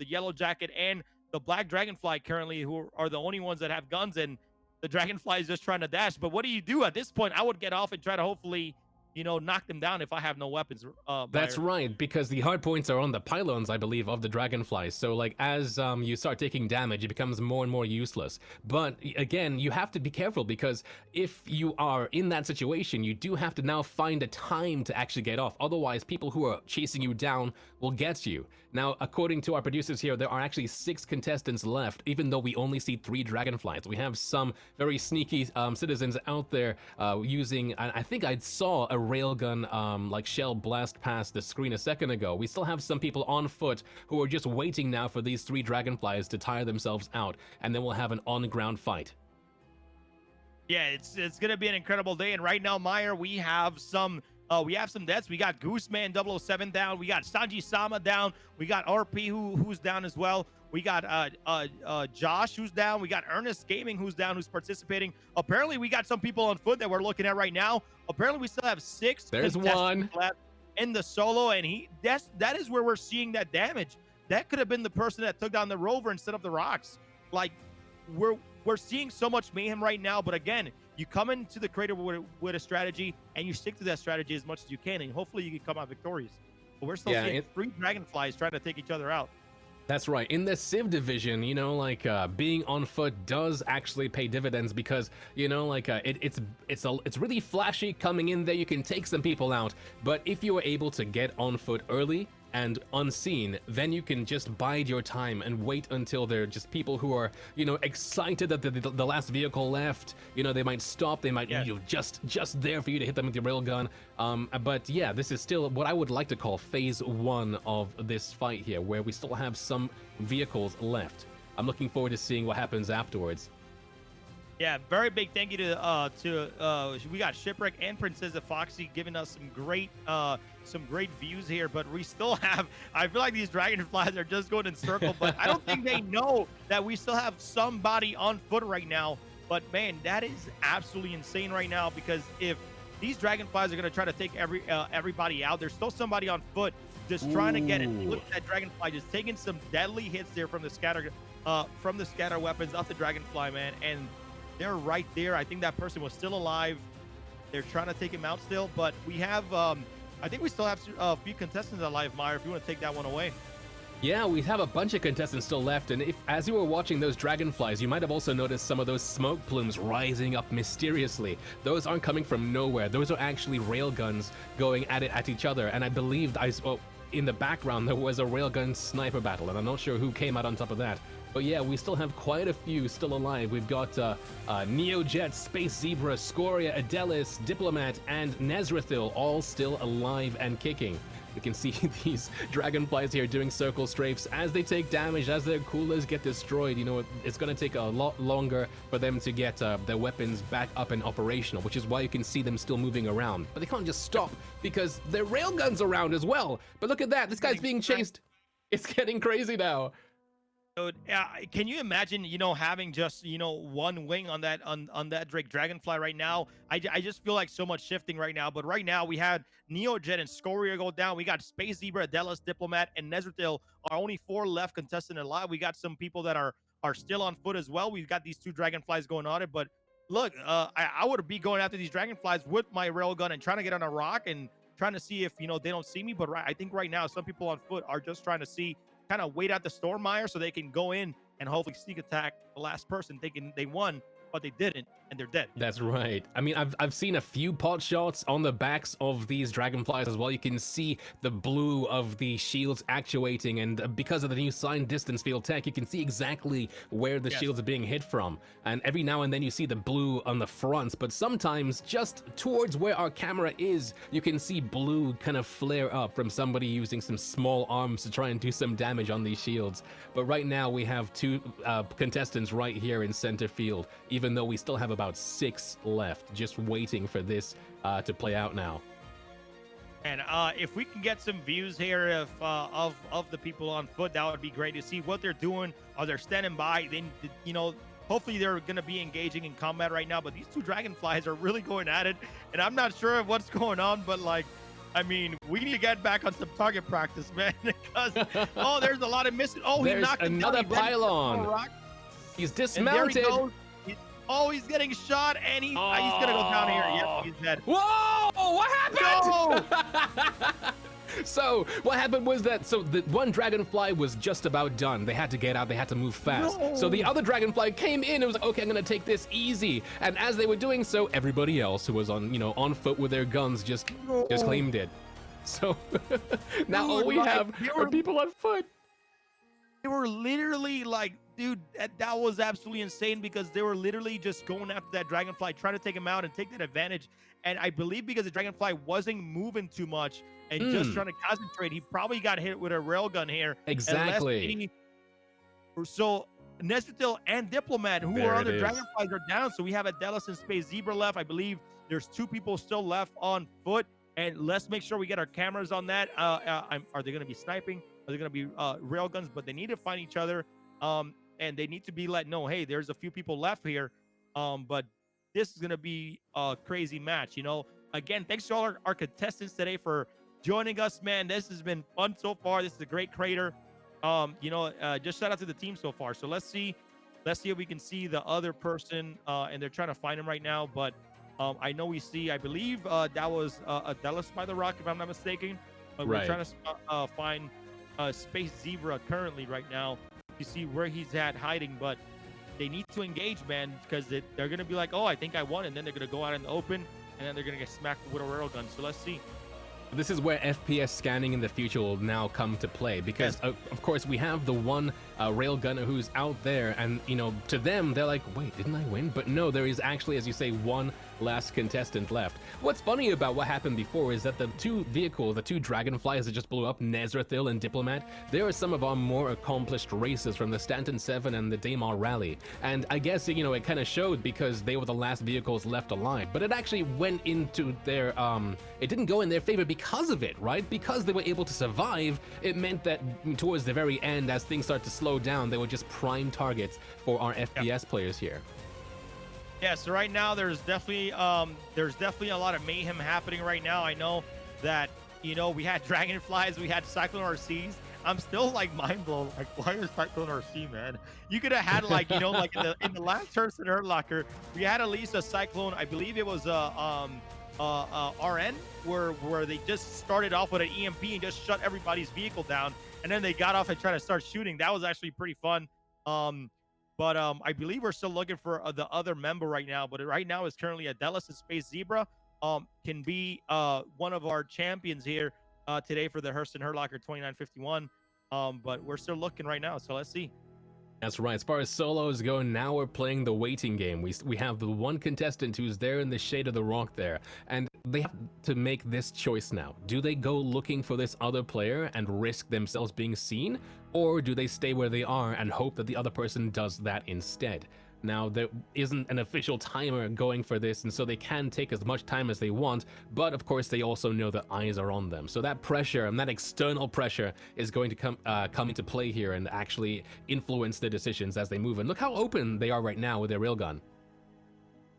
Yellow Jacket and the Black Dragonfly currently, who are the only ones that have guns, and the Dragonfly is just trying to dash. But what do you do at this point? I would get off and try to hopefully, knock them down if I have no weapons. That's right, because the hard points are on the pylons, I believe, of the Dragonflies. So, like, as you start taking damage, it becomes more and more useless. But, again, you have to be careful, because if you are in that situation, you do have to now find a time to actually get off. Otherwise, people who are chasing you down will get you. Now, according to our producers here, there are actually 6 contestants left, even though we only see 3 Dragonflies. We have some very sneaky citizens out there using, I think I saw a railgun like shell blast past the screen a second ago. We still have some people on foot who are just waiting now for these 3 Dragonflies to tire themselves out, and then we'll have an on-ground fight. Yeah, it's gonna be an incredible day. And right now, Meyer, we have some deaths. We got Gooseman 007 down. We got Sanji Sama down. We got RP who's down as well. We got Josh who's down. We got Ernest Gaming who's down, who's participating. Apparently, we got some people on foot that we're looking at right now. Apparently, we still have 6. There's 1 left in the solo, and that is where we're seeing that damage. That could have been the person that took down the rover instead of the rocks. Like, we're seeing so much mayhem right now. But again, you come into the crater with a strategy, and you stick to that strategy as much as you can, and hopefully you can come out victorious. But we're still Yeah, seeing 3 dragonflies trying to take each other out. That's right. In the Civ division, you know, like being on foot does actually pay dividends because, you know, like it's really flashy coming in there. You can take some people out, but if you are able to get on foot early and unseen, then you can just bide your time and wait until they're just people who are, you know, excited that the last vehicle left. You know, they might stop, they might, you know, just there for you to hit them with your railgun. But yeah, this is still what I would like to call phase 1 of this fight here, where we still have some vehicles left. I'm looking forward to seeing what happens afterwards. Yeah, very big thank you to we got Shipwreck and Princess Foxy giving us some great views here, but we still have, I feel like these dragonflies are just going in circle, but I don't think they know that we still have somebody on foot right now. But man, that is absolutely insane right now, because if these dragonflies are going to try to take everybody out, there's still somebody on foot just trying to get it. Look at that dragonfly just taking some deadly hits there from the scatter weapons of the dragonfly, man, and they're right there. I think that person was still alive. They're trying to take him out still, but we have I think we still have a few contestants alive, Meyer, if you want to take that one away. Yeah, we have a bunch of contestants still left, and if, as you were watching those dragonflies, you might have also noticed some of those smoke plumes rising up mysteriously. Those aren't coming from nowhere. Those are actually railguns going at each other, and I believed in the background there was a railgun sniper battle, and I'm not sure who came out on top of that. But yeah, we still have quite a few still alive. We've got Neojet, Space Zebra, Scoria, Adelis, Diplomat, and Nezrithil all still alive and kicking. You can see these dragonflies here doing circle strafes as they take damage, as their coolers get destroyed. You know, it's going to take a lot longer for them to get their weapons back up and operational, which is why you can see them still moving around. But they can't just stop because there are railguns around as well. But look at that, this guy's being chased. It's getting crazy now. So, can you imagine, you know, having just, you know, one wing on that Drake Dragonfly right now? I just feel like so much shifting right now. But right now we had Neojet and Scoria go down. We got Space Zebra, Adelis, Diplomat, and Nezrithil are only 4 left contestant alive. We got some people that are still on foot as well. We've got these 2 dragonflies going on it. But look, I would be going after these dragonflies with my railgun and trying to get on a rock and trying to see if, you know, they don't see me. But I think right now some people on foot are just trying to see, kind of wait out the storm, Meyer, so they can go in and hopefully sneak attack the last person thinking they won, but they didn't, and they're dead. That's right. I mean, I've seen a few pot shots on the backs of these dragonflies as well. You can see the blue of the shields actuating, and because of the new sign distance field tech, you can see exactly where the shields are being hit from. And every now and then you see the blue on the fronts, but sometimes just towards where our camera is, you can see blue kind of flare up from somebody using some small arms to try and do some damage on these shields. But right now we have 2 contestants right here in center field, even though we still have about 6 left, just waiting for this to play out now. And if we can get some views here of the people on foot, that would be great to see what they're doing. Are they standing by? Then, you know, hopefully they're going to be engaging in combat right now. But these 2 dragonflies are really going at it, and I'm not sure of what's going on. But like, I mean, we need to get back on some target practice, man. Because there's a lot of missing. Oh, he knocked another pylon. He's dismounted. And there he goes. He's getting shot, and he's gonna go down here. Yep, he's dead. Whoa! What happened? No! So what happened was that the one dragonfly was just about done. They had to get out. They had to move fast. No. So the other dragonfly came in and was like, "Okay, I'm gonna take this easy." And as they were doing so, everybody else who was on foot with their guns just claimed it. So now all we have are people on foot. They were literally like, dude, that was absolutely insane, because they were literally just going after that dragonfly, trying to take him out and take that advantage. And I believe because the dragonfly wasn't moving too much and just trying to concentrate, he probably got hit with a railgun here. Exactly. So Nezrithil and Diplomat, who are on the dragonflies, are down. So we have Adelis and Space Zebra left. I believe there's 2 people still left on foot. And let's make sure we get our cameras on that. Are they going to be sniping? Are they going to be railguns? But they need to find each other. And they need to be let know, hey, there's a few people left here. But this is going to be a crazy match, you know. Again, thanks to all our contestants today for joining us, man. This has been fun so far. This is a great crater. Just shout out to the team so far. So let's see if we can see the other person. And they're trying to find him right now. But I know I believe that was Adelis by the rock, if I'm not mistaken. But we're trying to find Space Zebra currently right now to see where he's at hiding. But they need to engage, man, because they're going to be like, oh, I think I won. And then they're going to go out in the open, and then they're going to get smacked with a railgun. So let's see. This is where FPS scanning in the future will now come to play, because of course we have the one railgunner who's out there, and you know, to them they're like, wait, didn't I win? But no, there is actually, as you say, one last contestant left. What's funny about what happened before is that the two dragonflies that just blew up, Nezrathil and Diplomat, they are some of our more accomplished racers from the Stanton 7 and the Daymar Rally, and I guess, you know, it kind of showed because they were the last vehicles left alive, but it actually went into their it didn't go in their favor because of it, right? Because they were able to survive, it meant that towards the very end, as things start to slow down, they were just prime targets for our FPS players here. Yeah, so right now there's definitely a lot of mayhem happening right now. I know that, you know, we had Dragonflies, we had Cyclone RCs. I'm still like mind blown. Like, why is Cyclone RC, man? You could have had, like, you know, like in the last HURSTON Hurt Locker, we had at least a Cyclone. I believe it was RN, where they just started off with an EMP and just shut everybody's vehicle down, and then they got off and tried to start shooting. That was actually pretty fun. But I believe we're still looking for the other member right now. But right now is currently Adelis and Space Zebra. Can be one of our champions here today for the HURSTON Hurt Locker 2951. But we're still looking right now, so let's see. That's right. As far as solos go, now we're playing the waiting game. We have the one contestant who's there in the shade of the rock there, and they have to make this choice now. Do they go looking for this other player and risk themselves being seen, or do they stay where they are and hope that the other person does that instead? Now, there isn't an official timer going for this, and so they can take as much time as they want, but of course they also know that eyes are on them. So that pressure and that external pressure is going to come into play here and actually influence their decisions as they move. And look how open they are right now with their railgun.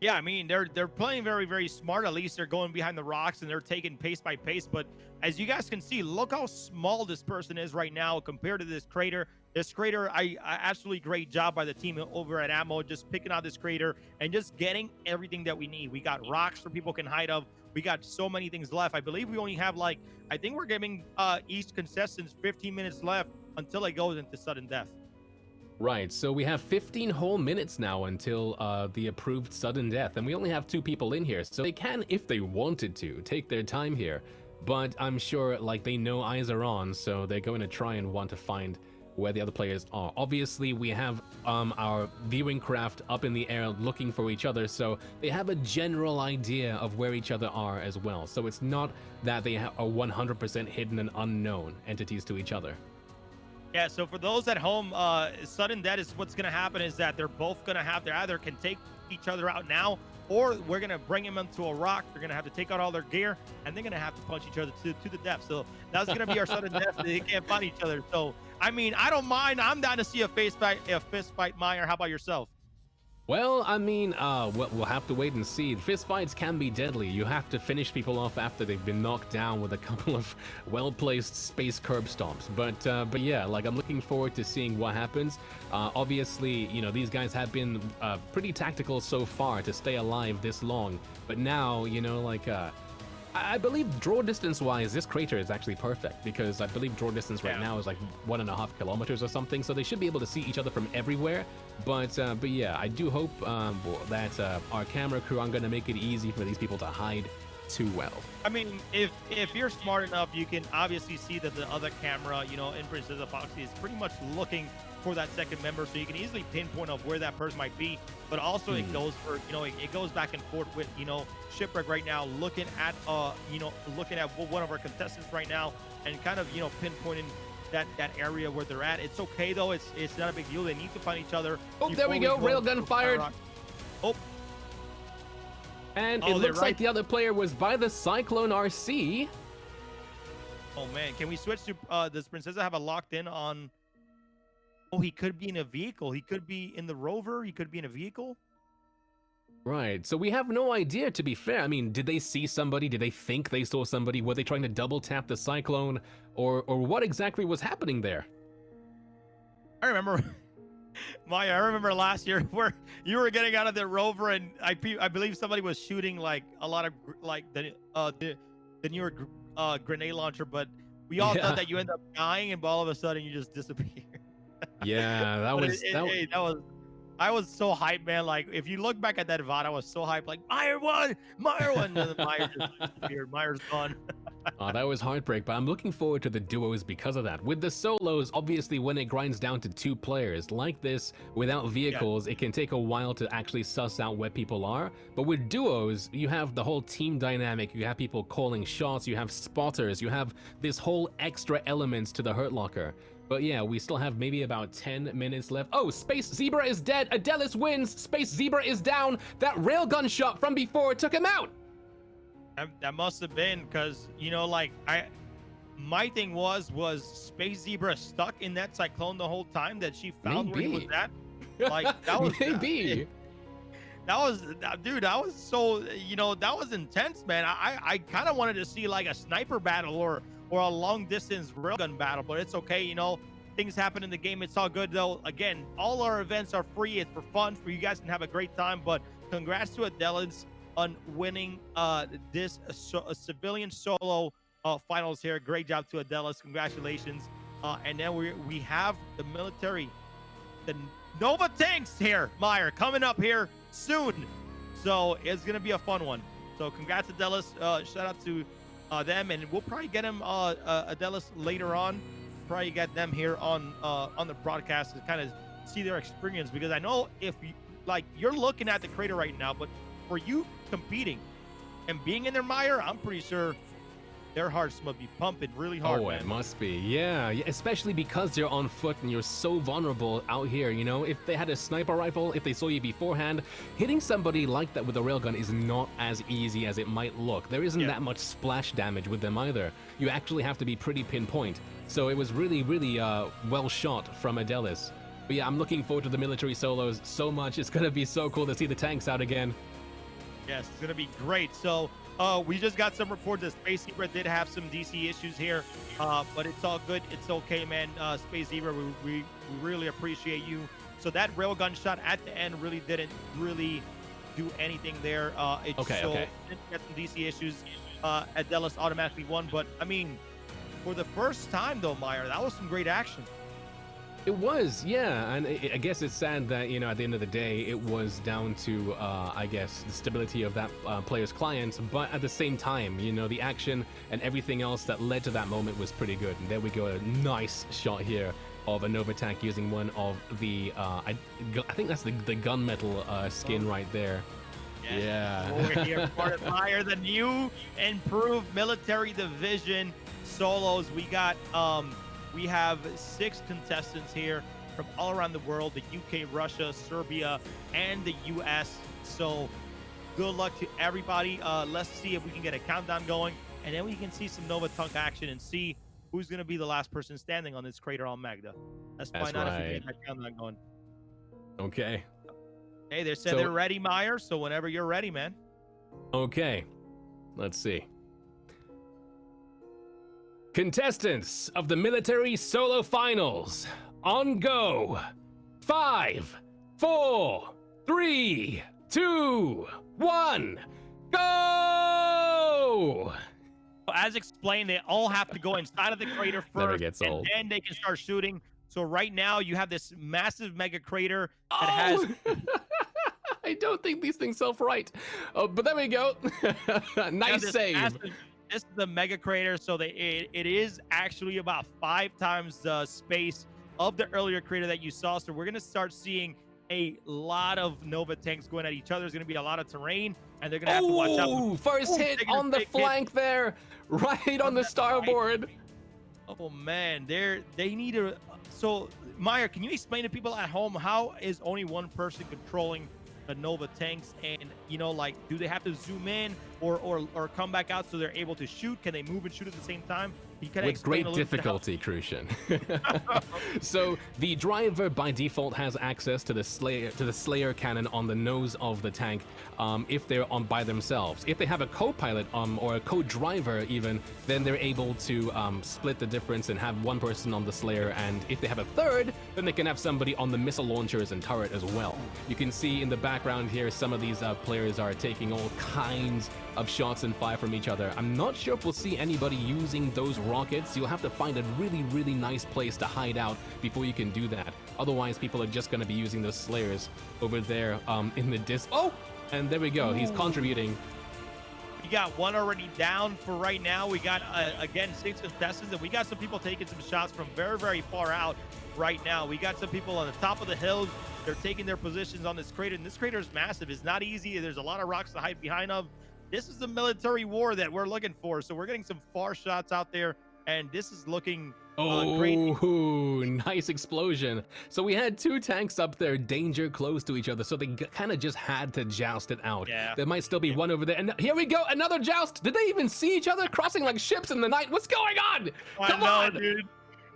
Yeah, I mean, they're playing very, very smart. At least they're going behind the rocks and they're taking pace by pace. But as you guys can see, look how small this person is right now compared to this crater. This crater, I absolutely great job by the team over at Ammo, just picking out this crater and just getting everything that we need. We got rocks where people can hide of. We got so many things left. I believe we only have, like, I think we're giving each contestant 15 minutes left until it goes into sudden death. Right, so we have 15 whole minutes now until the approved sudden death, and we only have 2 people in here, so they can, if they wanted to, take their time here. But I'm sure, like, they know eyes are on, so they're going to try and want to find where the other players are. Obviously, we have our viewing craft up in the air looking for each other, so they have a general idea of where each other are as well. So it's not that they are 100% hidden and unknown entities to each other. Yeah, so for those at home, sudden death is what's going to happen is that they're both going to have, they either can take each other out now, or we're going to bring them into a rock. They're going to have to take out all their gear, and they're going to have to punch each other to the death. So that's going to be our sudden death. They can't find each other. So, I mean, I don't mind. I'm down to see a fist fight, Meyer. How about yourself? Well, I mean, we'll have to wait and see. Fist fights can be deadly. You have to finish people off after they've been knocked down with a couple of well-placed space curb stomps. But yeah, like, I'm looking forward to seeing what happens. Obviously, you know, these guys have been pretty tactical so far to stay alive this long. But now, you know, like, I believe draw distance-wise, this crater is actually perfect, because I believe draw distance right now is like 1.5 kilometers or something, so they should be able to see each other from everywhere. But yeah, I do hope that our camera crew aren't going to make it easy for these people to hide too well. I mean, if you're smart enough, you can obviously see that the other camera, you know, in Princess of Foxy is pretty much looking for that second member, so you can easily pinpoint of where that person might be. But also it goes for, you know, it goes back and forth with, you know, Shipwreck right now looking at looking at one of our contestants right now and kind of, you know, pinpointing that area where they're at. It's okay though. It's not a big deal. They need to find each other. Oh, there we go. Railgun fired. Oh. And it looks like the other player was by the Cyclone RC. Oh man, can we switch to does Princessa have a locked in on? Oh, he could be in a vehicle. He could be in the rover. He could be in a vehicle. Right, so we have no idea, to be fair. I mean, did they see somebody? Did they think they saw somebody? Were they trying to double tap the Cyclone? Or what exactly was happening there? I remember, Maya, I remember last year where you were getting out of the rover and I believe somebody was shooting like a lot of like the newer grenade launcher, but We all Yeah. thought that you end up dying, and all of a sudden you just disappear. Yeah, that But was hey, that was. I was so hyped, man. Like, if you look back at that VOD, I was so hyped. Like, Meyer won, and then Meyer just disappeared. Meyer's gone. Oh, that was heartbreak, but I'm looking forward to the duos because of that. With the solos, obviously, when it grinds down to 2 players like this, without vehicles, it can take a while to actually suss out where people are. But with duos, you have the whole team dynamic, you have people calling shots, you have spotters, you have this whole extra elements to the Hurt Locker. But yeah, we still have maybe about 10 minutes left. Oh, Space Zebra is dead. Adelis wins. Space Zebra is down. That railgun shot from before took him out. That must have been because, you know, like, my thing was Space Zebra stuck in that cyclone the whole time that she found where he was Maybe. at? Like, that was Maybe. dude, that was so, you know, that was intense, man. I kind of wanted to see like a sniper battle or a long distance railgun battle, but it's okay, you know, things happen in the game. It's all good though. Again, all our events are free. It's for fun, for you guys can have a great time. But congrats to Adelis on winning this civilian solo finals here. Great job to Adelis. Congratulations. And then we have the military, the Nova tanks here, Meyer, coming up here soon. So it's gonna be a fun one. So congrats to Adelis. Shout out to them, and we'll probably get him Adelis later on. Probably get them here on the broadcast to kind of see their experience, because I know if you, like, you're looking at the crater right now, but for you competing and being in their mire, I'm pretty sure their hearts must be pumping really hard. Oh, man. it must be. Yeah, especially because you're on foot and you're so vulnerable out here, you know? If they had a sniper rifle, if they saw you beforehand, hitting somebody like that with a railgun is not as easy as it might look. There isn't that much splash damage with them either. You actually have to be pretty pinpoint. So it was really, really well shot from Adelis. But yeah, I'm looking forward to the military solos so much. It's gonna be so cool to see the tanks out again. Yes, it's gonna be great. So we just got some reports that Space Zebra did have some DC issues here, but it's all good. It's okay, man. Space Zebra, we really appreciate you. So that railgun shot at the end really didn't do anything there. It Okay. didn't get some DC issues. Adelis automatically won, but I mean, for the first time though, Meyer, that was some great action. It was, yeah, and I guess it's sad that, you know, at the end of the day, it was down to, I guess, the stability of that player's client, but at the same time, you know, the action and everything else that led to that moment was pretty good. And there we go, a nice shot here of a Nova tank using one of the, I think that's the gunmetal skin right there. Yeah. Over here, part of Meyer, the new improved military division solos. We have 6 contestants here from all around the world, the UK, Russia, Serbia, and the US. So good luck to everybody. Let's see if we can get a countdown going, and then we can see some Nova Tank action and see who's going to be the last person standing on this crater on Magda. Let's find out if we can get that countdown going. Okay. Hey, they said they're ready, Meyer, so whenever you're ready, man. Okay. Let's see. Contestants of the military solo finals, on go. 5, 4, 3, 2, 1, go! As explained, they all have to go inside of the crater first, Never gets and old. then they can start shooting. So right now, you have this massive mega crater that has... I don't think these things self-right. Oh, but there we go. Nice save. This is the mega crater, so it is actually about 5 times the space of the earlier crater that you saw. So we're gonna start seeing a lot of Nova tanks going at each other. There's gonna be a lot of terrain, and they're gonna have to watch out. First hit on the flank there, right on the starboard. Oh man, they need to. So Meyer, can you explain to people at home how is only one person controlling the Nova tanks, and you know, like, do they have to zoom in or come back out so they're able to shoot? Can they move and shoot at the same time? With great difficulty, Crucian. So the driver by default has access to the Slayer cannon on the nose of the tank if they're on by themselves. If they have a co-pilot or a co-driver even, then they're able to split the difference and have one person on the Slayer, and if they have a third, then they can have somebody on the missile launchers and turret as well. You can see in the background here some of these players are taking all kinds of shots and fire from each other. I'm not sure if we'll see anybody using those rockets. You'll have to find a really, really nice place to hide out before you can do that. Otherwise, people are just going to be using those Slayers over there in the disc. Oh, and there we go. He's contributing. We got one already down for right now. We got, again, 6 contestants, and we got some people taking some shots from very, very far out right now. We got some people on the top of the hills. They're taking their positions on this crater, and this crater is massive. It's not easy. There's a lot of rocks to hide behind of. This is the military war that we're looking for, so we're getting some far shots out there, and this is looking great. Nice explosion. So we had 2 tanks up there, danger close to each other, so they kind of just had to joust it out. Yeah. There might still be one over there, and here we go, another joust. Did they even see each other crossing like ships in the night? What's going on? Come on, dude.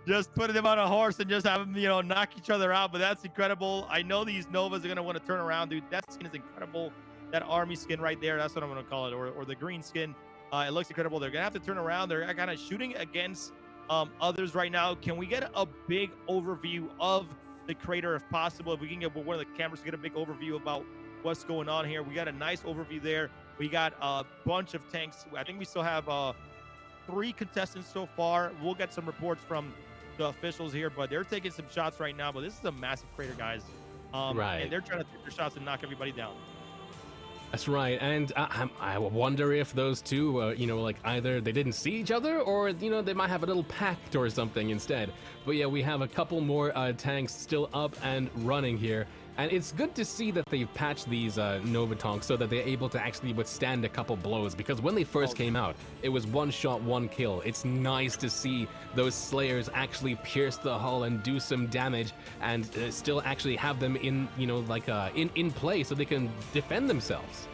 Just putting them on a horse and just have them, you know, knock each other out, but that's incredible. I know these Novas are going to want to turn around, dude. That skin is incredible. That army skin right there, that's what I'm going to call it, or the green skin. It looks incredible. They're going to have to turn around. They're kind of shooting against others right now. Can we get a big overview of the crater if possible? If we can get one of the cameras to get a big overview about what's going on here. We got a nice overview there. We got a bunch of tanks. I think we still have 3 contestants so far. We'll get some reports from the officials here, but they're taking some shots right now. But this is a massive crater, guys. Right. And they're trying to take their shots and knock everybody down. That's right, and I wonder if those two, you know, like either they didn't see each other or, you know, they might have a little pact or something instead. But yeah, we have a couple more tanks still up and running here. And it's good to see that they've patched these Nova tanks so that they're able to actually withstand a couple blows, because when they first came out, it was 1 shot, 1 kill. It's nice to see those Slayers actually pierce the hull and do some damage and still actually have them in, you know, like in play so they can defend themselves.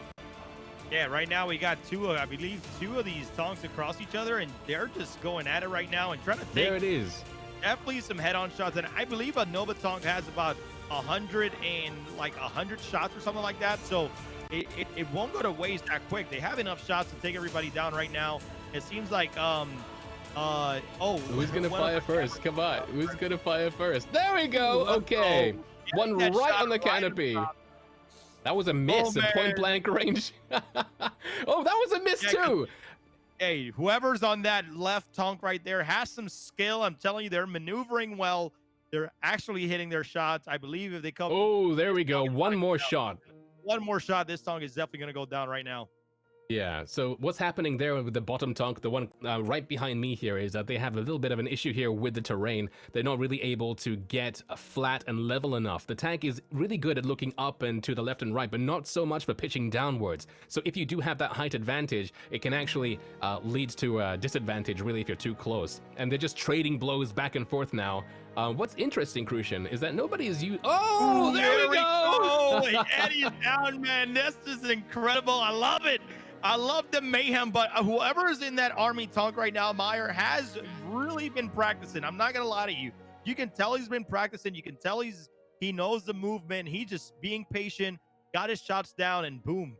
Yeah, right now we got I believe two of these tanks across each other, and they're just going at it right now and trying to take. There it is. Definitely some head-on shots, and I believe a Nova tank has about 100 shots or something like that. So it won't go to waste that quick. They have enough shots to take everybody down right now. It seems like who's gonna fire first? Come on, who's gonna fire first? There we go. Okay, one right on the canopy. That was a miss at point blank range. Oh, that was a miss too. Hey, whoever's on that left tank right there has some skill. I'm telling you, they're maneuvering well. They're actually hitting their shots. I believe if they come. Oh, there we go. One more shot. One more shot. This tank is definitely going to go down right now. Yeah, so what's happening there with the bottom tank, the one right behind me here, is that they have a little bit of an issue here with the terrain. They're not really able to get flat and level enough. The tank is really good at looking up and to the left and right, but not so much for pitching downwards. So if you do have that height advantage, it can actually lead to a disadvantage, really, if you're too close. And they're just trading blows back and forth now. What's interesting, Crucian, is that nobody is using. Oh, there we go! Oh, Eddie's down, man. This is incredible. I love it. I love the mayhem, but whoever is in that army tank right now, Meyer, has really been practicing. I'm not gonna lie to you. You can tell he's been practicing. You can tell he knows the movement. He just being patient, got his shots down, and boom,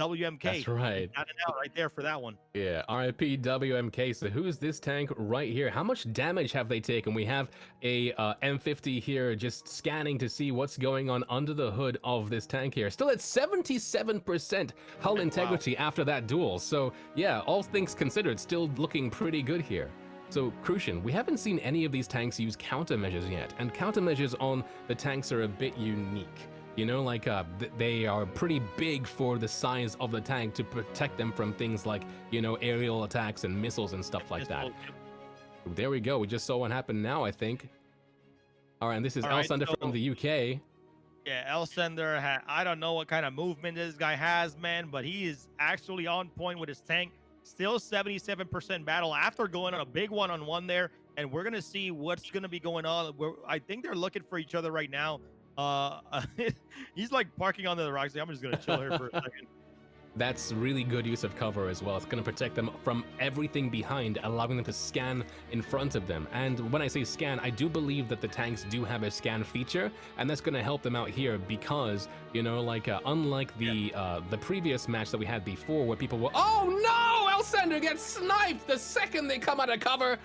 WMK. That's right. Got it out right there for that one. Yeah, RIP WMK. So who's this tank right here? How much damage have they taken? We have a M50 here just scanning to see what's going on under the hood of this tank here. Still at 77% hull integrity after that duel. So yeah, all things considered, still looking pretty good here. So Crucian, we haven't seen any of these tanks use countermeasures yet, and countermeasures on the tanks are a bit unique. You know, like they are pretty big for the size of the tank to protect them from things like, you know, aerial attacks and missiles and stuff like that. There we go. We just saw what happened now, I think. All right, and this is Elsender from the UK. Yeah, Elsender, I don't know what kind of movement this guy has, man, but he is actually on point with his tank. Still 77% battle after going on a big one-on-one there, and we're going to see what's going to be going on. I think they're looking for each other right now. He's like parking on the rocks. I'm just gonna chill here for a second. That's really good use of cover as well. It's going to protect them from everything behind, allowing them to scan in front of them. And when I say scan, I do believe that the tanks do have a scan feature, and that's going to help them out here because, you know, like unlike the previous match that we had before, where people were, oh no, Elsender gets sniped the second they come out of cover,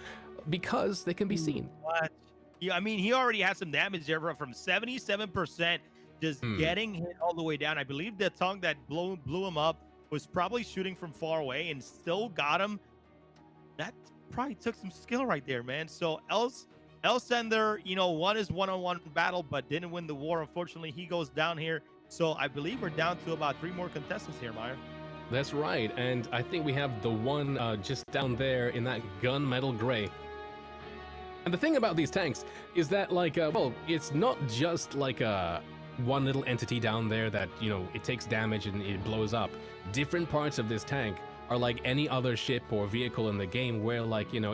because they can be seen. What? Yeah, I mean, he already had some damage there from 77%, just getting hit all the way down. I believe the tank that blew him up was probably shooting from far away and still got him. That probably took some skill right there, man. So Elsender, won his one-on-one battle, but didn't win the war. Unfortunately, he goes down here. So I believe we're down to about 3 more contestants here, Meyer. That's right, and I think we have the one just down there in that gunmetal gray. And the thing about these tanks is that, well, it's not just like one little entity down there that, it takes damage and it blows up. Different parts of this tank are like any other ship or vehicle in the game where,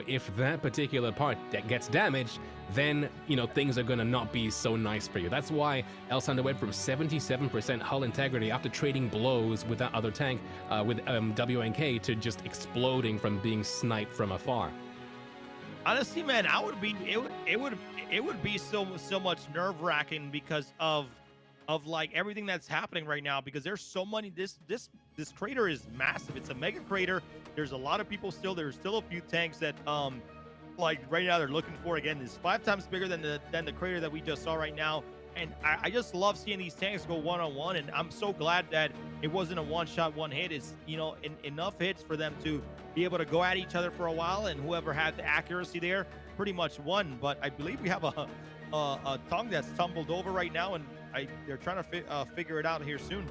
if that particular part that gets damaged, then, things are gonna not be so nice for you. That's why Elsender went from 77% hull integrity after trading blows with that other tank, with WNK, to just exploding from being sniped from afar. Honestly, man, it would be so much nerve-wracking because of like everything that's happening right now, because there's so many. This crater is massive. It's a mega crater. There's a lot of people still. There's still a few tanks that like right now they're looking for. Again, it's 5 times bigger than the crater that we just saw right now. And I just love seeing these tanks go one-on-one, and I'm so glad that it wasn't a one-shot, one-hit. It's, enough hits for them to be able to go at each other for a while, and whoever had the accuracy there pretty much won. But I believe we have a tongue that's tumbled over right now, and they're trying to figure it out here soon.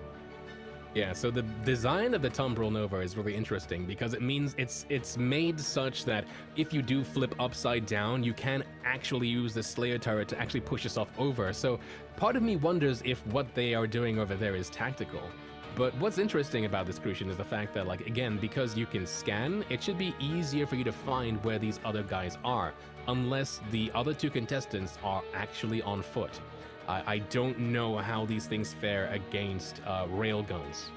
Yeah, so the design of the Tumbril Nova is really interesting because it means it's made such that if you do flip upside down, you can actually use the Slayer turret to actually push yourself over. So part of me wonders if what they are doing over there is tactical. But what's interesting about this, Crucian, is the fact that, again, because you can scan, it should be easier for you to find where these other guys are, unless the other 2 contestants are actually on foot. I don't know how these things fare against railguns.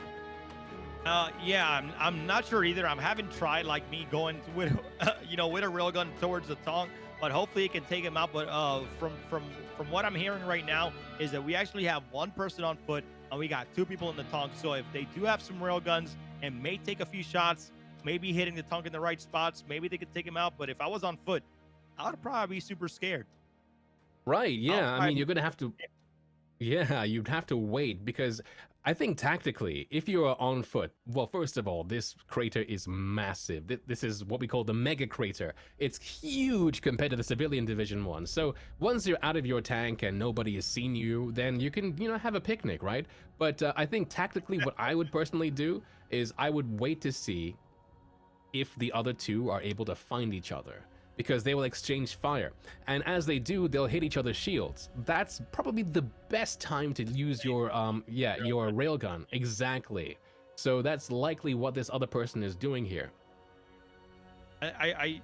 Yeah, I'm not sure either. I haven't tried me going with with a railgun towards the tongue, but hopefully it can take him out. But from what I'm hearing right now is that we actually have 1 person on foot and we got 2 people in the tongue. So if they do have some railguns and may take a few shots, maybe hitting the tongue in the right spots, maybe they could take him out. But if I was on foot, I would probably be super scared. Right, yeah, I mean, you're gonna have to... Yeah, you'd have to wait, because I think tactically, if you are on foot, well, first of all, this crater is massive. This is what we call the mega crater. It's huge compared to the civilian division one. So once you're out of your tank and nobody has seen you, then you can, have a picnic, right? But I think tactically what I would personally do is I would wait to see if the other 2 are able to find each other, because they will exchange fire. And as they do, they'll hit each other's shields. That's probably the best time to use your railgun. Exactly. So that's likely what this other person is doing here. I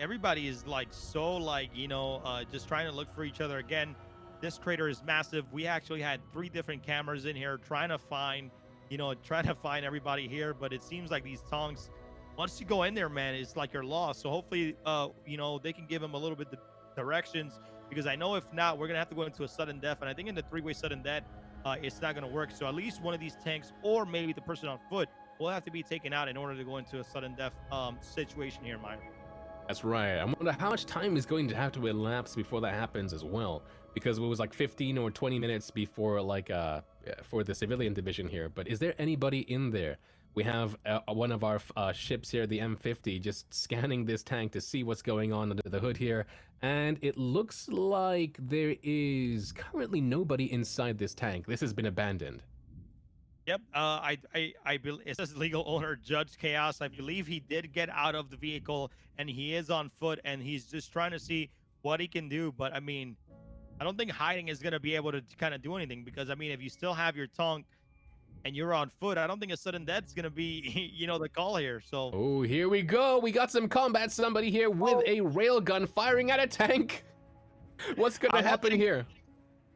everybody is just trying to look for each other. Again, this crater is massive. We actually had 3 different cameras in here trying to find everybody here, but it seems like these tongs, once you go in there, man, it's like you're lost. So hopefully, they can give him a little bit of directions, because I know if not, we're going to have to go into a sudden death. And I think in the 3-way sudden death, it's not going to work. So at least one of these tanks, or maybe the person on foot, will have to be taken out in order to go into a sudden death situation here, Meyer. That's right. I wonder how much time is going to have to elapse before that happens as well, because it was 15 or 20 minutes before, for the civilian division here. But is there anybody in there? We have one of our ships here, the M50, just scanning this tank to see what's going on under the hood here. And it looks like there is currently nobody inside this tank. This has been abandoned. Yep. It says legal owner Judge Chaos. I believe he did get out of the vehicle and he is on foot and he's just trying to see what he can do. But I mean, I don't think hiding is going to be able to kind of do anything, because I mean, if you still have your tongue and you're on foot, I don't think a sudden death's gonna be, the call here. So, oh, here we go. We got some combat. Somebody here with a railgun firing at a tank. What's gonna happen here?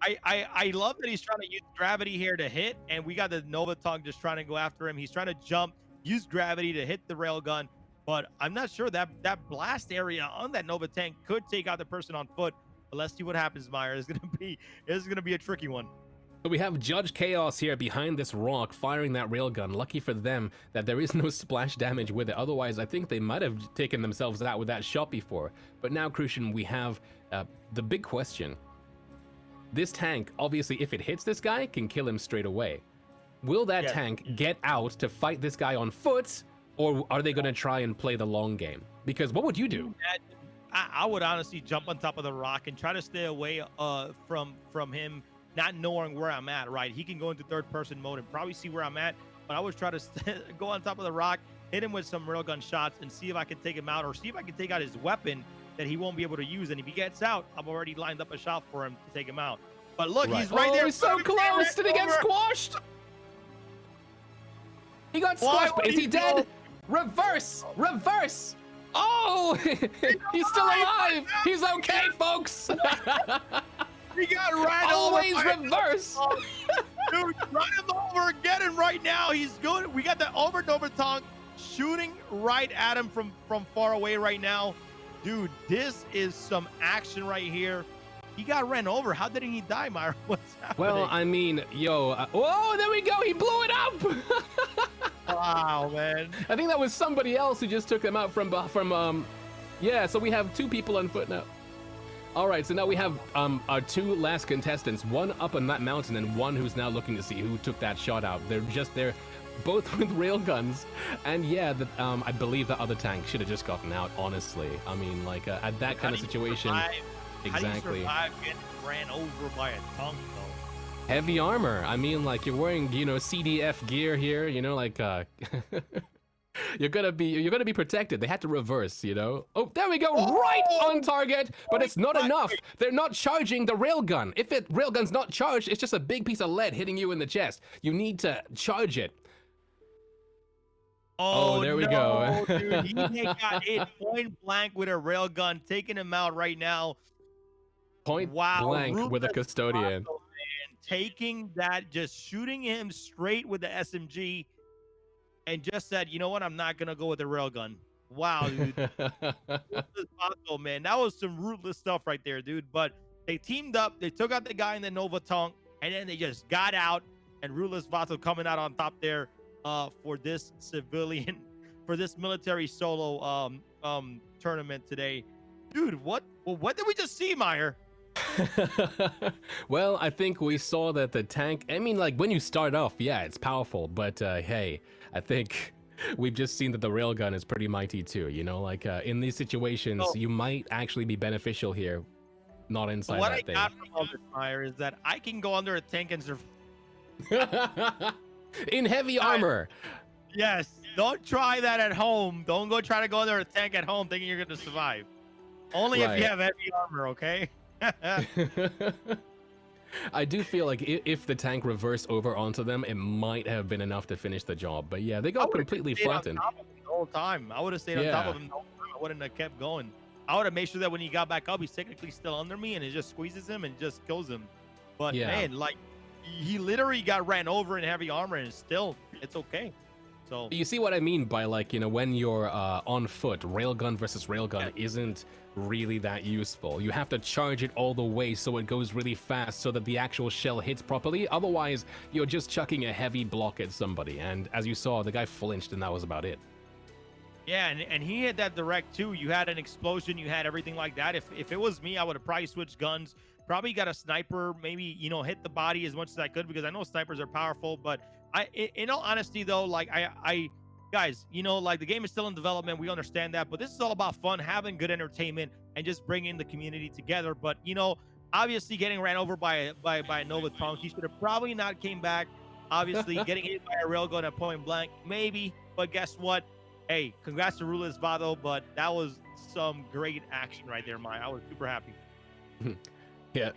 I love that he's trying to use gravity here to hit, and we got the Nova tongue just trying to go after him. He's trying to jump, use gravity to hit the railgun, but I'm not sure that blast area on that Nova tank could take out the person on foot. But let's see what happens, Meyer. It's gonna be a tricky one. So we have Judge Chaos here behind this rock firing that railgun. Lucky for them that there is no splash damage with it. Otherwise, I think they might have taken themselves out with that shot before. But now, Crucian, we have the big question. This tank, obviously, if it hits this guy, can kill him straight away. will that Yes. tank get out to fight this guy on foot, or are they going to try and play the long game? Because what would you do? I would honestly jump on top of the rock and try to stay away from him, not knowing where I'm at. Right, he can go into third person mode and probably see where I'm at, but I would try to go on top of the rock, hit him with some railgun shots, and see if I can take him out, or see if I can take out his weapon that he won't be able to use. And if he gets out, I've already lined up a shot for him to take him out. But look, he's right there. He's so close. Did he get squashed? He got squashed, but is he dead? Reverse! Reverse! Oh! He's still alive! He's okay, folks! He got ran Always over. reverse! Dude, run him over, get him right now. He's good. We got the over and over tongue shooting right at him from far away right now. Dude, this is some action right here. He got ran over. How didn't he die, Myra? What's happening? Well, I mean, yo, whoa, there we go. He blew it up. Wow, man. I think that was somebody else who just took him out from yeah, so we have 2 people on foot now. All right, so now we have our 2 last contestants, one up on that mountain and one who's now looking to see who took that shot out. They're just there, both with rail guns. And yeah, I believe the other tank should have just gotten out, honestly. I mean, like, at that kind of situation. Exactly. How do you survive getting ran over by a tank, though? Heavy armor. I mean, like, you're wearing, CDF gear here, like, you're gonna be protected. They had to reverse, Oh, there we go, right on target, but it's not enough. They're not charging the railgun. If railgun's not charged, it's just a big piece of lead hitting you in the chest. You need to charge it. Oh, there we go. Dude, he got hit point blank with a railgun, taking him out right now. Point blank with a custodian. Vato, man, taking that, just shooting him straight with the SMG, and just said, you know what, I'm not gonna go with the railgun. Wow, dude. Vato, man, that was some ruthless stuff right there, dude. But they teamed up, they took out the guy in the Nova Tonk, and then they just got out, and Ruthless Vato coming out on top there for this military solo tournament today. Dude, what did we just see, Meyer? Well, I think we saw that the tank, I mean, like, when you start off, yeah, it's powerful, but hey, I think we've just seen that the railgun is pretty mighty too, like, in these situations, you might actually be beneficial here, not inside what that I thing. got from all this, Meyer, is that I can go under a tank and survive. In heavy armor. Yes, don't try that at home. Don't try to go under a tank at home thinking you're going to survive. Only if you have heavy armor, okay? I do feel like if the tank reversed over onto them, it might have been enough to finish the job. But yeah, they got completely flattened. On top of him the whole time. I would have stayed on top of him the whole time. I wouldn't have kept going. I would have made sure that when he got back up, he's technically still under me, and it just squeezes him and just kills him. But man, like, he literally got ran over in heavy armor, and still, it's okay. So you see what I mean by, like, when you're on foot, railgun versus railgun isn't really that useful. You have to charge it all the way so it goes really fast so that the actual shell hits properly. Otherwise, you're just chucking a heavy block at somebody. And as you saw, the guy flinched and that was about it. Yeah, and he had that direct too. You had an explosion, you had everything like that. If it was me, I would have probably switched guns. Probably got a sniper, maybe, hit the body as much as I could, because I know snipers are powerful. But in all honesty though, like guys, like, the game is still in development. We understand that, but this is all about fun, having good entertainment, and just bringing the community together. But obviously, getting ran over by a Nova Tonk, he should have probably not came back. Obviously, getting hit by a railgun at point blank, maybe. But guess what? Hey, congrats to Ruthless Vato, but that was some great action right there, Maya. I was super happy. Yeah.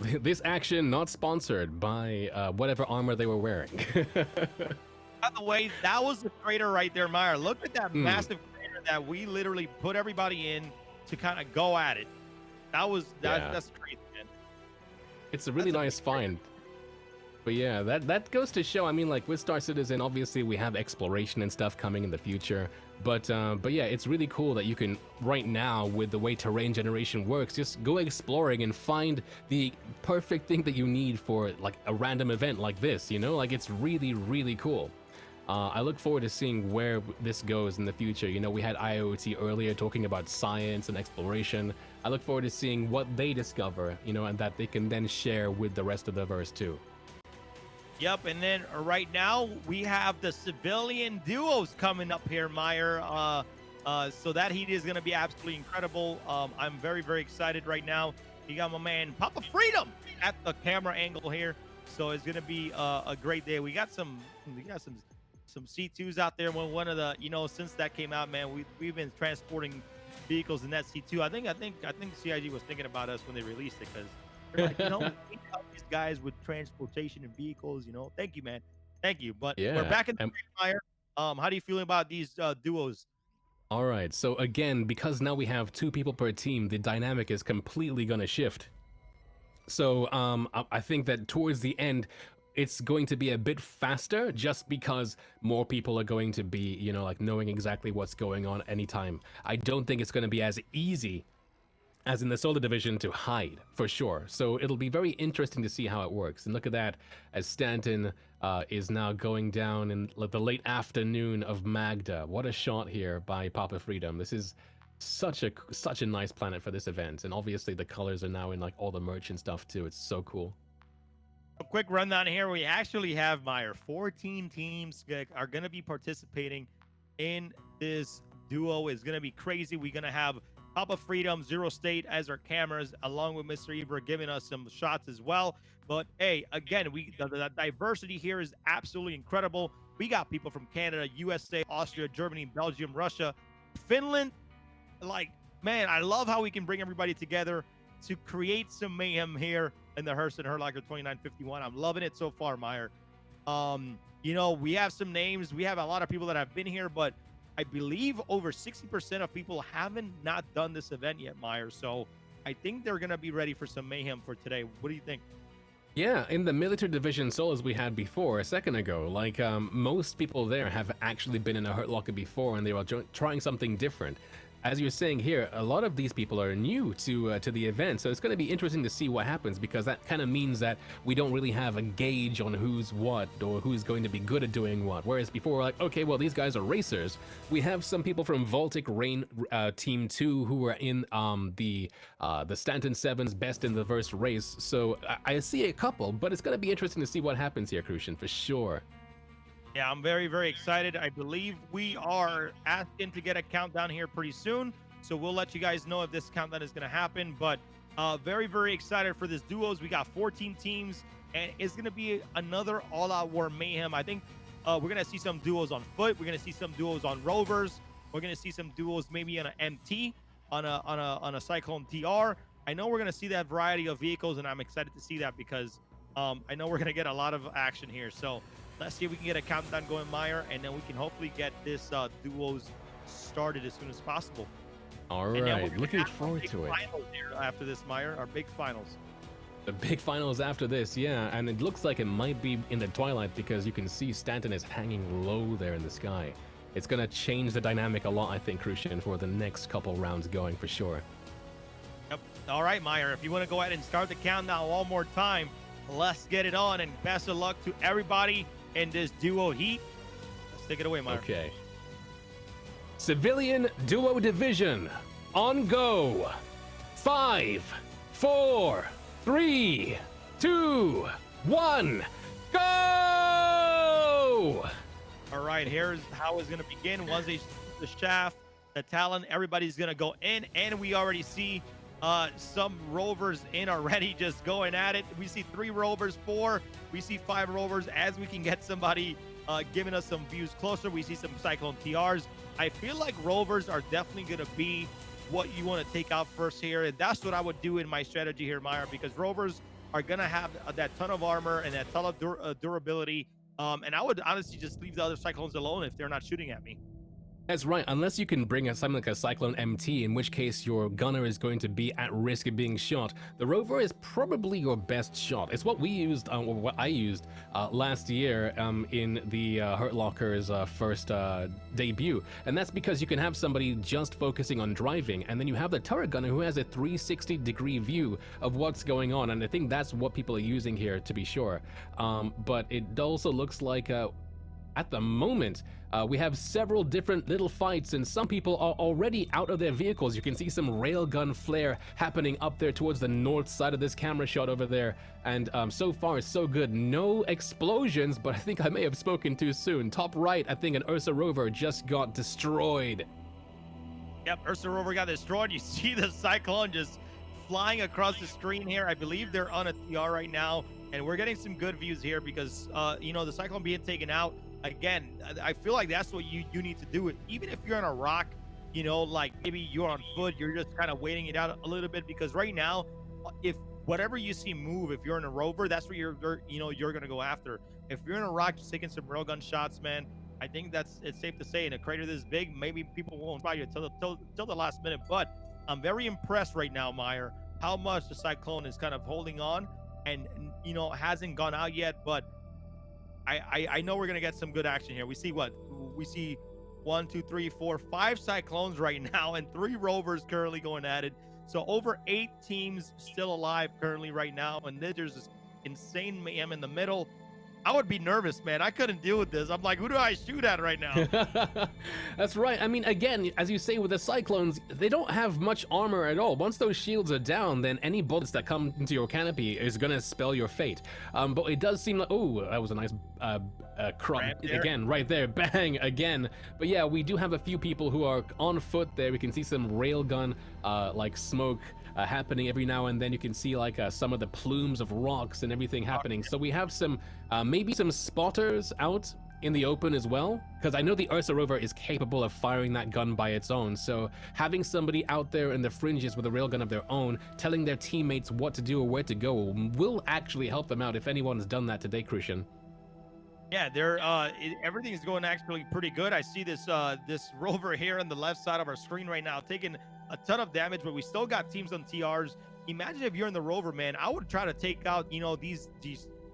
This action not sponsored by whatever armor they were wearing. By the way, that was the crater right there, Meyer. Look at that massive crater that we literally put everybody in to kind of go at it. That's crazy, man. It's a really nice find. But yeah, that goes to show, I mean, like, with Star Citizen, obviously we have exploration and stuff coming in the future. But yeah, it's really cool that you can, right now, with the way terrain generation works, just go exploring and find the perfect thing that you need for, like, a random event like this, Like, it's really, really cool. I look forward to seeing where this goes in the future. We had IoT earlier talking about science and exploration. I look forward to seeing what they discover, and that they can then share with the rest of the verse too. Yep, and then right now we have the civilian duos coming up here, Meyer. So that heat is going to be absolutely incredible. I'm very, very excited right now. You got my man Papa Freedom at the camera angle here, so it's going to be a great day. We got some C2s out there. When one of the, since that came out, man, we've been transporting vehicles in that C2. I think CIG was thinking about us when they released it, because they're like, we help these guys with transportation and vehicles. Thank you, man. Thank you. But we're back in the fire. How do you feel about these duos? All right, so again, because now we have 2 people per team, the dynamic is completely going to shift. So I think that towards the end, it's going to be a bit faster, just because more people are going to be, like knowing exactly what's going on anytime. I don't think it's going to be as easy as in the solo division to hide, for sure. So it'll be very interesting to see how it works. And look at that, as Stanton is now going down in the late afternoon of Magda. What a shot here by Papa Freedom. This is such a nice planet for this event. And obviously the colors are now in like all the merch and stuff too. It's so cool. A quick rundown here. We actually have, Meyer, 14 teams are going to be participating in this duo. It's going to be crazy. We're going to have Papa Freedom, Zero State as our cameras, along with Mr. Ibra giving us some shots as well. But hey, again, the diversity here is absolutely incredible. We got people from Canada, USA, Austria, Germany, Belgium, Russia, Finland. Like, man, I love how we can bring everybody together to create some mayhem here in the HURSTON Hurtlocker 2951. I'm loving it so far, Meyer. We have some names. We have a lot of people that have been here, but I believe over 60% of people haven't not done this event yet, Meyer. So I think they're going to be ready for some mayhem for today. What do you think? Yeah, in the military division solos we had before, a second ago, like most people there have actually been in a Hurt Locker before, and they were trying something different. As you're saying here, a lot of these people are new to the event, so it's going to be interesting to see what happens, because that kind of means that we don't really have a gauge on who's what or who's going to be good at doing what. Whereas before, we're like, okay, well, these guys are racers. We have some people from Baltic Rain Team 2 who were in the Stanton Sevens Best in the Verse race, so I see a couple, but it's going to be interesting to see what happens here, Crucian, for sure. Yeah, I'm very, very excited. I believe we are asking to get a countdown here pretty soon, so we'll let you guys know if this countdown is going to happen. But very, very excited for this duos. We got 14 teams, and it's going to be another all-out war mayhem. I think we're going to see some duos on foot. We're going to see some duos on rovers. We're going to see some duos maybe on an MT, on a Cyclone TR. I know we're going to see that variety of vehicles, and I'm excited to see that, because I know we're going to get a lot of action here. So let's see if we can get a countdown going, Meyer, and then we can hopefully get this duos started as soon as possible. All right, looking forward to it. Finals here after this, Meyer, our big finals. The big finals after this, yeah, and it looks like it might be in the twilight, because you can see Stanton is hanging low there in the sky. It's going to change the dynamic a lot, I think, Crucian, for the next couple rounds going, for sure. Yep. All right, Meyer, if you want to go ahead and start the countdown one more time, let's get it on, and best of luck to everybody in this duo heat. Let's take it away, Meyer. Okay. Civilian Duo Division, on go. 5, 4, 3, 2, 1, go! All right, here's how it's going to begin. Once they shoot the shaft, the talon, everybody's going to go in, and we already see some rovers in already, just going at it. We see 3 rovers, 4. We see 5 rovers. As we can get somebody giving us some views closer, we see some Cyclone TRs. I feel like rovers are definitely going to be what you want to take out first here, and that's what I would do in my strategy here, Meyer, because rovers are going to have that ton of armor and that ton of durability, and I would honestly just leave the other Cyclones alone if they're not shooting at me. That's right, unless you can bring something like a Cyclone MT, in which case your gunner is going to be at risk of being shot. The rover is probably your best shot. It's what we used, or what I used last year in the Hurt Locker's first debut. And that's because you can have somebody just focusing on driving, and then you have the turret gunner who has a 360-degree view of what's going on, and I think that's what people are using here, to be sure. But it also looks like at the moment, we have several different little fights, and some people are already out of their vehicles. You can see some railgun flare happening up there towards the north side of this camera shot over there. And so far, so good. No explosions, but I think I may have spoken too soon. Top right, I think an Ursa rover just got destroyed. Yep, Ursa rover got destroyed. You see the Cyclone just flying across the screen here. I believe they're on a TR right now, and we're getting some good views here because, you know, the Cyclone being taken out. Again, I feel like that's what you need to do. It even if you're on a rock, you know, like maybe you're on foot, you're just kind of waiting it out a little bit, because right now, if whatever you see move, if you're in a rover, that's where you're gonna go after. If you're in a rock, just taking some railgun shots, man, I think it's safe to say in a crater this big, maybe people won't buy you till the last minute. But I'm very impressed right now, Meyer, how much the Cyclone is kind of holding on, and you know, hasn't gone out yet, but I know we're gonna get some good action here. We see 1, 2, 3, 4, 5 Cyclones right now, and 3 rovers currently going at it. So over 8 teams still alive currently right now, and then there's this insane mayhem in the middle. I would be nervous, man. I couldn't deal with this. I'm like, who do I shoot at right now? That's right. I mean, again, as you say with the Cyclones, they don't have much armor at all. Once those shields are down, then any bullets that come into your canopy is going to spell your fate. But it does seem like, oh, that was a nice crumb again, right there, bang again. But yeah, we do have a few people who are on foot there. We can see some railgun like smoke happening every now and then. You can see like some of the plumes of rocks and everything happening. So we have some maybe some spotters out in the open as well, because I know the Ursa rover is capable of firing that gun by its own. So having somebody out there in the fringes with a railgun of their own, telling their teammates what to do or where to go, will actually help them out if anyone's done that today, Crucian. Yeah, everything's going actually pretty good. I see this rover here on the left side of our screen right now taking a ton of damage, but we still got teams on TRs. Imagine if you're in the rover, man. I would try to take out, you know, these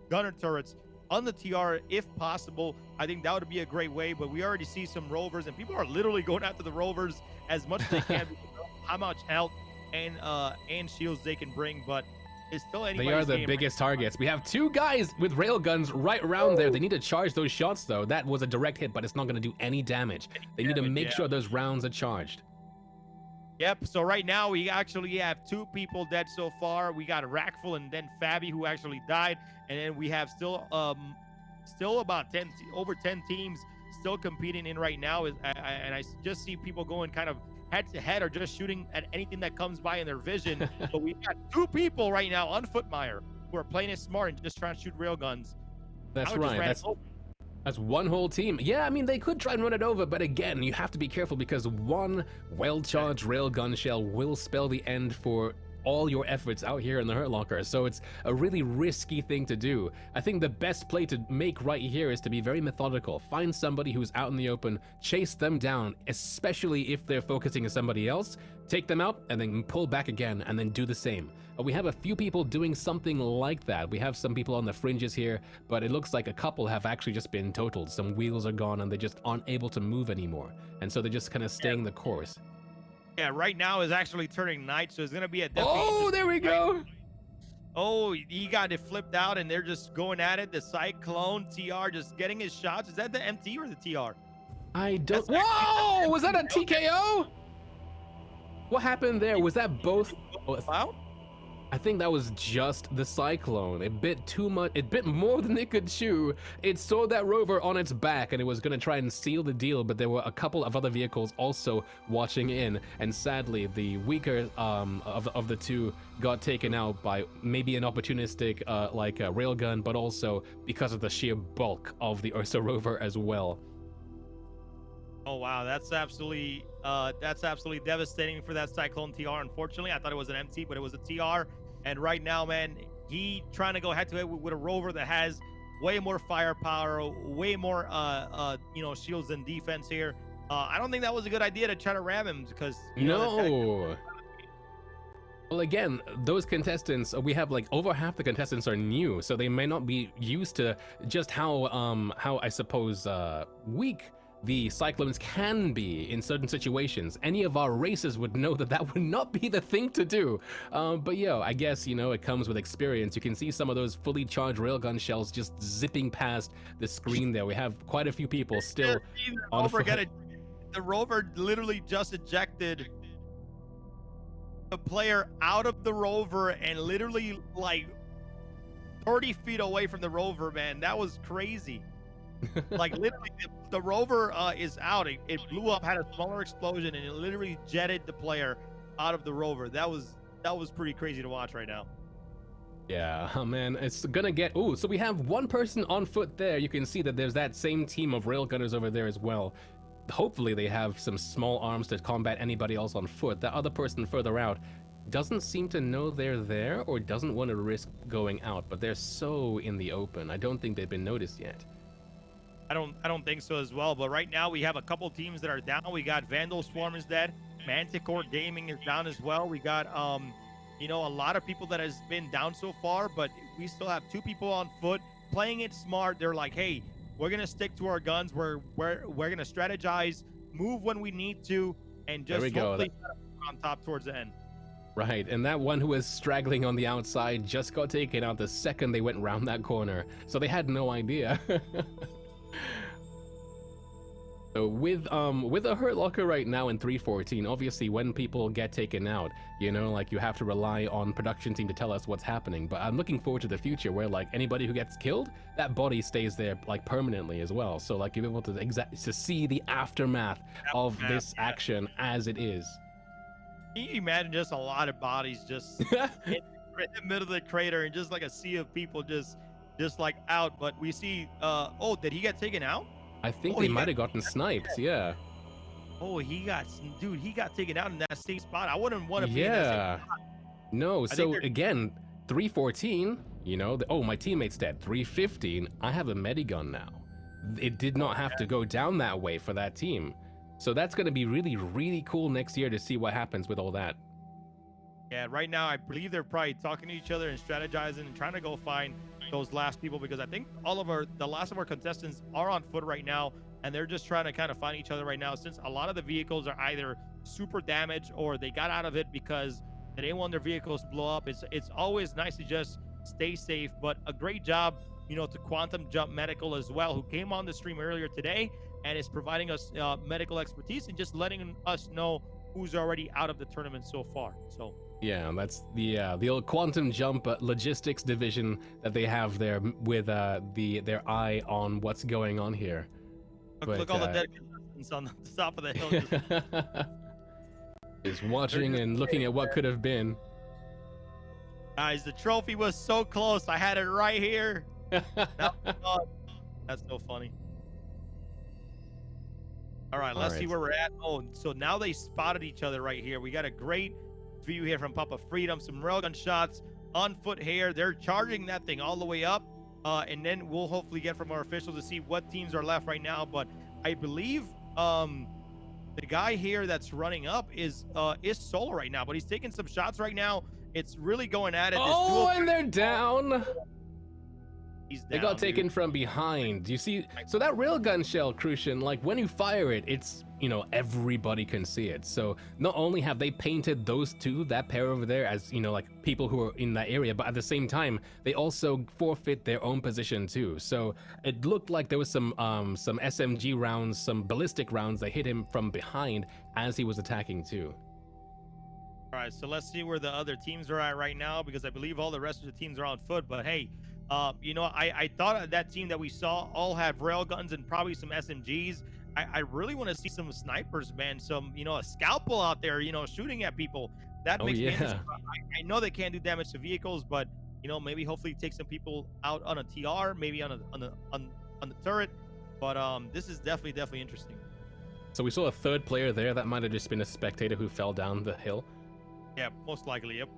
gunner turrets on the TR if possible. I think that would be a great way, but we already see some rovers, and people are literally going after the rovers as much as they can because of how much health and shields they can bring, but it's still anybody's They are the game biggest targets. We have 2 guys with railguns right around there. They need to charge those shots, though. That was a direct hit, but it's not going to do any damage. They need to make sure those rounds are charged. Yep, so right now we actually have 2 people dead so far. We got Rackful and then Fabi, who actually died, and then we have still about over 10 teams still competing in right now. And I just see people going kind of head to head or just shooting at anything that comes by in their vision. But we've got 2 people right now on Footmire who are playing it smart and just trying to shoot railguns. That's right. That's one whole team. Yeah, I mean, they could try and run it over, but again, you have to be careful because one well-charged railgun shell will spell the end for all your efforts out here in the Hurt Locker. So it's a really risky thing to do. I think the best play to make right here is to be very methodical. Find somebody who's out in the open, chase them down, especially if they're focusing on somebody else, take them out, and then pull back again, and then do the same. We have a few people doing something like that. We have some people on the fringes here, but it looks like a couple have actually just been totaled. Some wheels are gone, and they just aren't able to move anymore. And so they're just kind of staying the course. Yeah, right now is actually turning night, so it's going to be a Oh, there we go. Oh, he got it flipped out, and they're just going at it. The Cyclone TR just getting his shots. Is that the MT or the TR? I don't... Whoa! Was that a TKO? What happened there? Was that both... Wow. I think that was just the Cyclone. It bit too much. It bit more than it could chew. It saw that rover on its back and it was going to try and seal the deal, but there were a couple of other vehicles also watching in, and sadly the weaker of the 2 got taken out by maybe an opportunistic like a railgun, but also because of the sheer bulk of the Ursa rover as well. Oh wow, that's absolutely devastating for that Cyclone TR. Unfortunately, I thought it was an MT, but it was a TR. And right now, man, he trying to go head to head with a rover that has way more firepower, way more shields and defense here. I don't think that was a good idea to try to ram him because no. Well, again, those contestants, we have like over half the contestants are new, so they may not be used to just how I suppose weak the Cyclones can be in certain situations. Any of our racers would know that that would not be the thing to do. But yo, I guess, you know, it comes with experience. You can see some of those fully charged railgun shells just zipping past the screen there. We have quite a few people still on foot. The rover literally just ejected the player out of the rover and literally like 30 feet away from the rover, man. That was crazy. Like literally the rover is out. It blew up, had a smaller explosion, and it literally jetted the player out of the rover. That was pretty crazy to watch right now. Yeah, oh man, it's gonna get... Oh, so we have one person on foot there. You can see that there's that same team of railgunners over there as well. Hopefully they have some small arms to combat anybody else on foot. That other person further out doesn't seem to know they're there or doesn't want to risk going out, but they're so in the open. I don't think they've been noticed yet. I don't think so as well. But right now we have a couple teams that are down. We got Vandal Swarm is dead. Manticore Gaming is down as well. We got you know, a lot of people that has been down so far, but we still have 2 people on foot playing it smart. They're like, hey, we're gonna stick to our guns. We're gonna strategize, move when we need to, and just hopefully on top towards the end. Right, and that one who was straggling on the outside just got taken out the second they went round that corner. So they had no idea. So with a Hurt Locker right now in 314, obviously when people get taken out, you know, like you have to rely on production team to tell us what's happening. But I'm looking forward to the future where like anybody who gets killed, that body stays there like permanently as well. So like you're able to see the aftermath of this action as it is. Can you imagine just a lot of bodies just in the middle of the crater and just like a sea of people just like out? But we see, oh, did he get taken out? I think they might have gotten sniped, yeah. Oh, he got taken out in that same spot. I wouldn't want to be in that same spot. No, so again, 314, you know, oh, my teammate's dead. 315, I have a medigun now. It did not have to go down that way for that team. So that's going to be really, really cool next year to see what happens with all that. Yeah, right now, I believe they're probably talking to each other and strategizing and trying to go find those last people, because I think the last of our contestants are on foot right now, and they're just trying to kind of find each other right now, since a lot of the vehicles are either super damaged or they got out of it because they didn't want their vehicles to blow up. It's always nice to just stay safe, but a great job, you know, to Quantum Jump Medical as well, who came on the stream earlier today and is providing us medical expertise and just letting us know who's already out of the tournament so far. So yeah, that's the old Quantum Jump logistics division that they have there with their eye on what's going on here. Look all the dead contestants on the top of the hill. Is watching and looking at what could have been. Guys, the trophy was so close. I had it right here. That's so funny. All right, let's see where we're at. Oh, so now they spotted each other right here. We got a great view here from Papa Freedom. Some railgun shots on foot here. They're charging that thing all the way up. And then we'll hopefully get from our officials to see what teams are left right now. But I believe the guy here that's running up is solo right now, but he's taking some shots right now. It's really going at it. Oh, and they're down. He's down, they got taken from behind. You see, so that railgun shell, Crucian, like when you fire it, it's, you know, everybody can see it. So not only have they painted those two, that pair over there, as, you know, like people who are in that area, but at the same time, they also forfeit their own position too. So it looked like there was some SMG rounds, some ballistic rounds that hit him from behind as he was attacking too. All right, so let's see where the other teams are at right now, because I believe all the rest of the teams are on foot. But hey, you know, I thought that team that we saw all have railguns and probably some SMGs. I really want to see some snipers, man. Some, you know, a scalpel out there, you know, shooting at people. That makes me interested. I know they can't do damage to vehicles, but you know, maybe hopefully take some people out on a TR, maybe on the turret. But this is definitely interesting. So we saw a third player there. That might have just been a spectator who fell down the hill. Yeah, most likely, yep.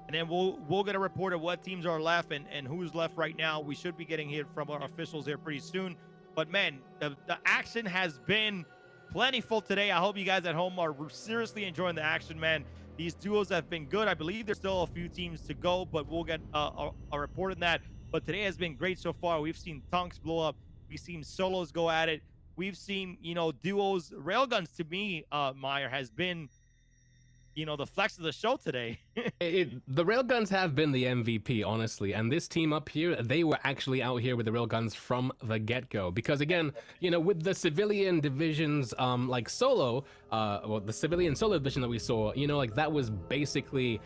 And then we'll get a report of what teams are left and who's left right now. We should be getting here from our officials here pretty soon. But man, the action has been plentiful today. I hope you guys at home are seriously enjoying the action, man. These duos have been good. I believe there's still a few teams to go, but we'll get a report on that. But today has been great so far. We've seen Tonks blow up We've seen solos go at it. We've seen, duos. Railguns to me, Meyer, has been, the flex of the show today. The Railguns have been the MVP, honestly, and this team up here, they were actually out here with the Railguns from the get-go. Because again, with the civilian divisions, like solo, the civilian solo division that we saw, like that was basically,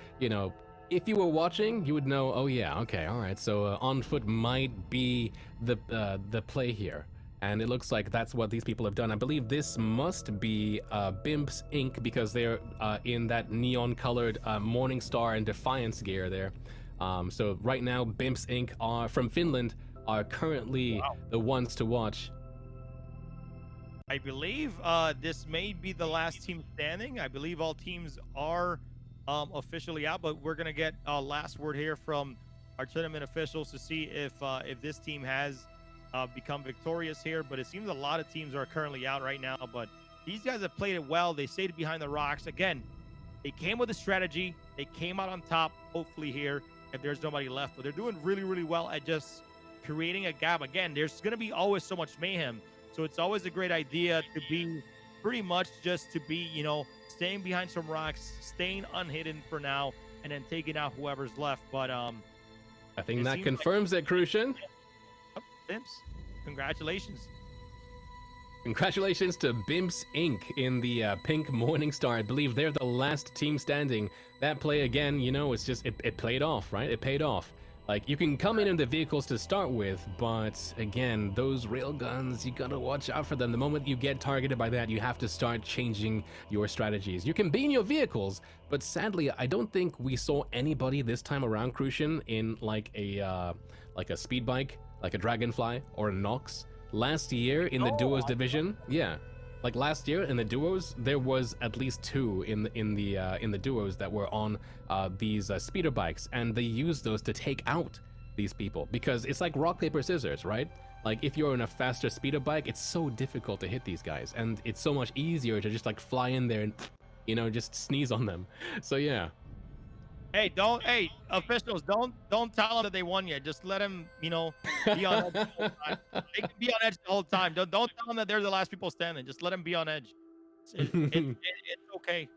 if you were watching, you would know, oh yeah, okay, all right, so on foot might be the play here. And it looks like that's what these people have done. I believe this must be Bimps Inc. because they're in that neon-colored Morningstar and Defiance gear there. So right now, Bimps Inc. are from Finland are currently the ones to watch. I believe this may be the last team standing. I believe all teams are officially out, but we're gonna get last word here from our tournament officials to see if this team has become victorious here. But it seems a lot of teams are currently out right now, but these guys have played it well. They stayed behind the rocks. Again, they came with a strategy. They came out on top, hopefully here, if there's nobody left. But they're doing really, really well at just creating a gap. Again, there's going to be always so much mayhem. So it's always a great idea to be pretty much just to be, staying behind some rocks, staying unhidden for now, and then taking out whoever's left. But I think that confirms it, Crucian. Bimps, congratulations. Congratulations to Bimps Inc. in the pink Morningstar. I believe they're the last team standing. That play again, it's just, it played off, right? It paid off. Like, you can come in the vehicles to start with, but again, those railguns, you gotta watch out for them. The moment you get targeted by that, you have to start changing your strategies. You can be in your vehicles, but sadly, I don't think we saw anybody this time around, Crucian, in like a speed bike, like a Dragonfly or a Nox. Last year in the duos division, like last year in the duos, there was at least 2 in the duos that were on these speeder bikes, and they used those to take out these people because it's like rock paper scissors, right? Like if you're on a faster speeder bike, it's so difficult to hit these guys, and it's so much easier to just like fly in there and just sneeze on them. So yeah. Hey, officials, don't tell them that they won yet. Just let them, be on edge the whole time. They can be on edge the whole time. Don't tell them that they're the last people standing. Just let them be on edge. It's okay.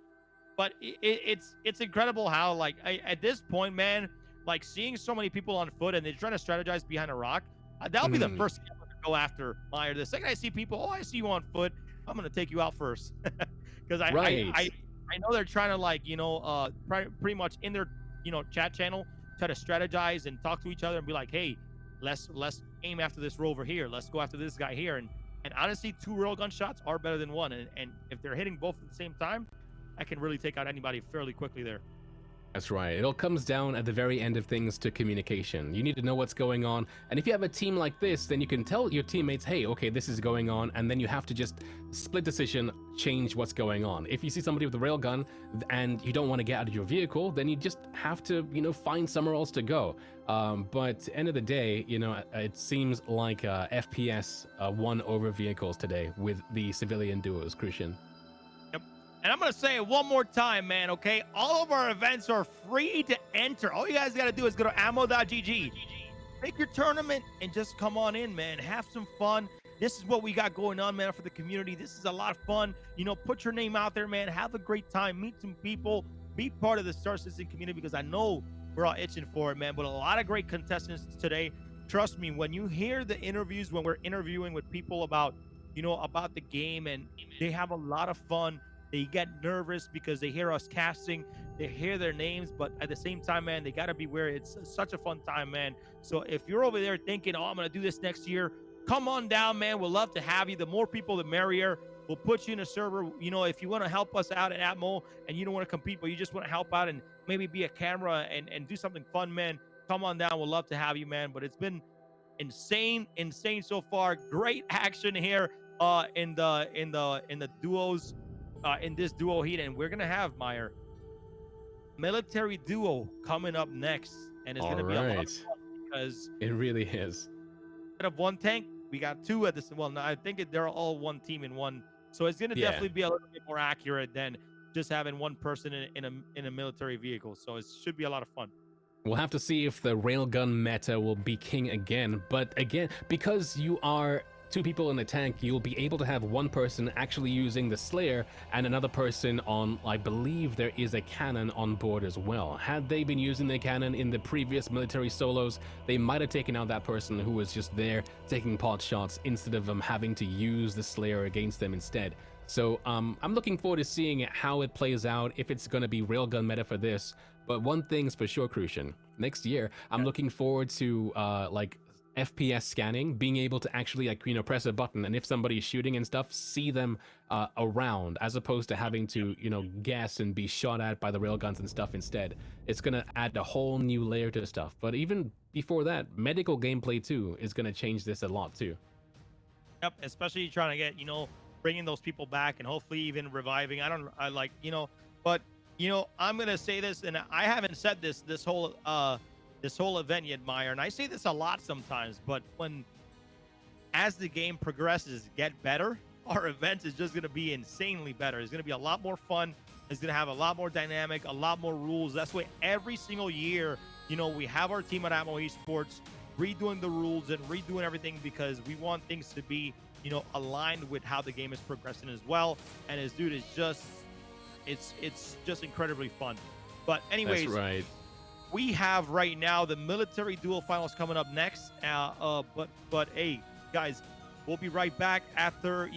But it's incredible how, like, at this point, man, like seeing so many people on foot and they're trying to strategize behind a rock, that'll be the first thing I'm going to go after, Meyer. The second I see people, I see you on foot, I'm going to take you out first. Because I know they're trying to, like, pretty much in their, chat channel, try to strategize and talk to each other and be like, hey, let's aim after this rover here. Let's go after this guy here. And honestly, 2 railgun shots are better than 1. And if they're hitting both at the same time, I can really take out anybody fairly quickly there. That's right. It all comes down at the very end of things to communication. You need to know what's going on. And if you have a team like this, then you can tell your teammates, hey, okay, this is going on. And then you have to just split decision, change what's going on. If you see somebody with a railgun and you don't want to get out of your vehicle, then you just have to, find somewhere else to go. But at the end of the day, it seems like FPS won over vehicles today with the civilian duos, Crucian. And I'm going to say it one more time, man, okay? All of our events are free to enter. All you guys got to do is go to ammo.gg. Make your tournament and just come on in, man. Have some fun. This is what we got going on, man, for the community. This is a lot of fun. Put your name out there, man. Have a great time. Meet some people. Be part of the Star Citizen community because I know we're all itching for it, man. But a lot of great contestants today. Trust me, when you hear the interviews, when we're interviewing with people about, about the game, and they have a lot of fun. They get nervous because they hear us casting, they hear their names, but at the same time, man, they got to be where it's such a fun time, man. So if you're over there thinking, I'm going to do this next year, come on down, man. We'll love to have you. The more people, the merrier. We'll put you in a server. If you want to help us out at Atmo and you don't want to compete, but you just want to help out and maybe be a camera and do something fun, man, come on down. We'll love to have you, man. But it's been insane so far. Great action here in the duos. In this duo heat, and we're gonna have Meyer military duo coming up next, and it's gonna be a lot of fun because it really is. Instead of 1 tank, we got 2 at this. Well, no, I think they're all 1 team in 1, so it's gonna definitely be a little bit more accurate than just having 1 person in a military vehicle. So it should be a lot of fun. We'll have to see if the railgun meta will be king again, but again, because you are two people in a tank, you'll be able to have one person actually using the Slayer and another person on, I believe there is a cannon on board as well. Had they been using the cannon in the previous military solos, they might have taken out that person who was just there taking pot shots instead of them having to use the Slayer against them instead. So I'm looking forward to seeing how it plays out, if it's going to be railgun meta for this. But one thing's for sure, Crucian. Next year, I'm looking forward to like FPS scanning, being able to actually press a button, and if somebody's shooting and stuff, see them around, as opposed to having to guess and be shot at by the railguns and stuff instead. It's gonna add a whole new layer to stuff. But even before that, medical gameplay too is gonna change this a lot too. Yep, especially trying to get bringing those people back and hopefully even reviving. But I'm gonna say this, and I haven't said this whole event yet, Meyer, and I say this a lot sometimes, but as the game progresses, get better, our event is just gonna be insanely better. It's gonna be a lot more fun. It's gonna have a lot more dynamic, a lot more rules. That's why every single year, we have our team at Atmo Esports redoing the rules and redoing everything, because we want things to be aligned with how the game is progressing as well. And it's just incredibly fun. But anyways, that's right. We have right now the military duel finals coming up next. But hey, guys, we'll be right back after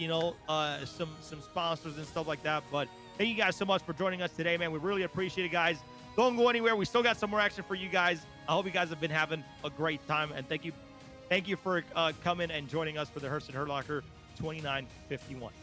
some sponsors and stuff like that. But thank you guys so much for joining us today, man. We really appreciate it, guys. Don't go anywhere. We still got some more action for you guys. I hope you guys have been having a great time, and thank you for coming and joining us for the Hurston Hurt Locker 2951.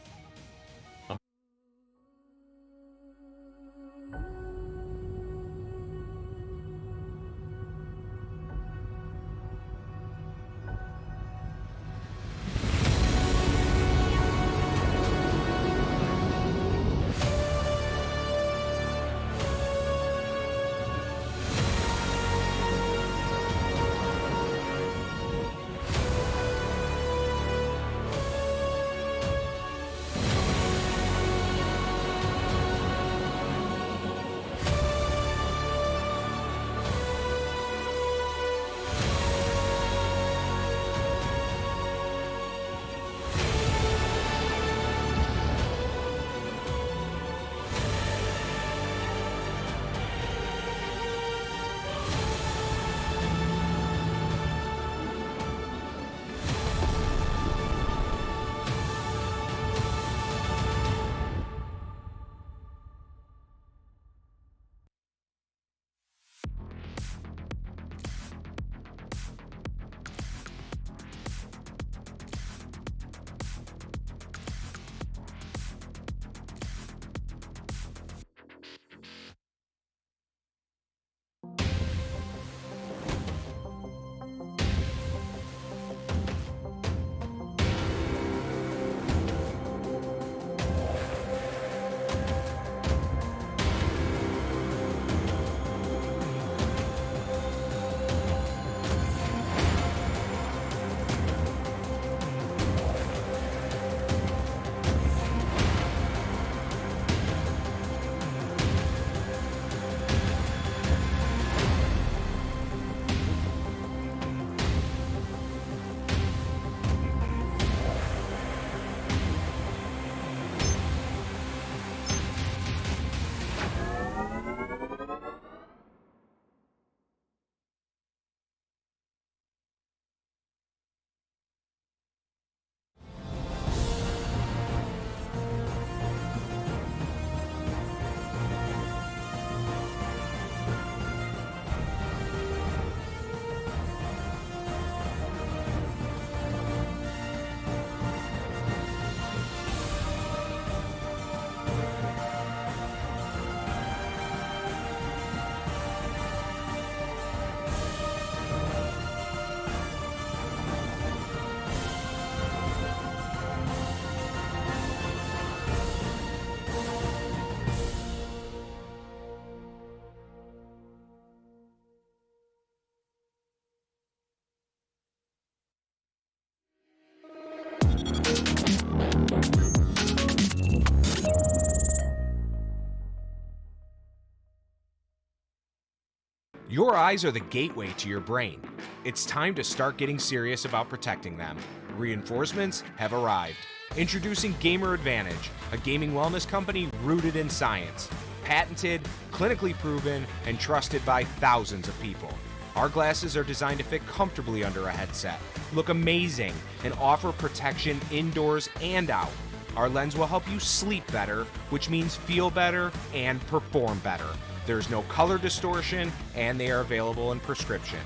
Your eyes are the gateway to your brain. It's time to start getting serious about protecting them. Reinforcements have arrived. Introducing Gamer Advantage, a gaming wellness company rooted in science. Patented, clinically proven, and trusted by thousands of people. Our glasses are designed to fit comfortably under a headset, look amazing, and offer protection indoors and out. Our lens will help you sleep better, which means feel better and perform better. There's no color distortion, and they are available in prescription.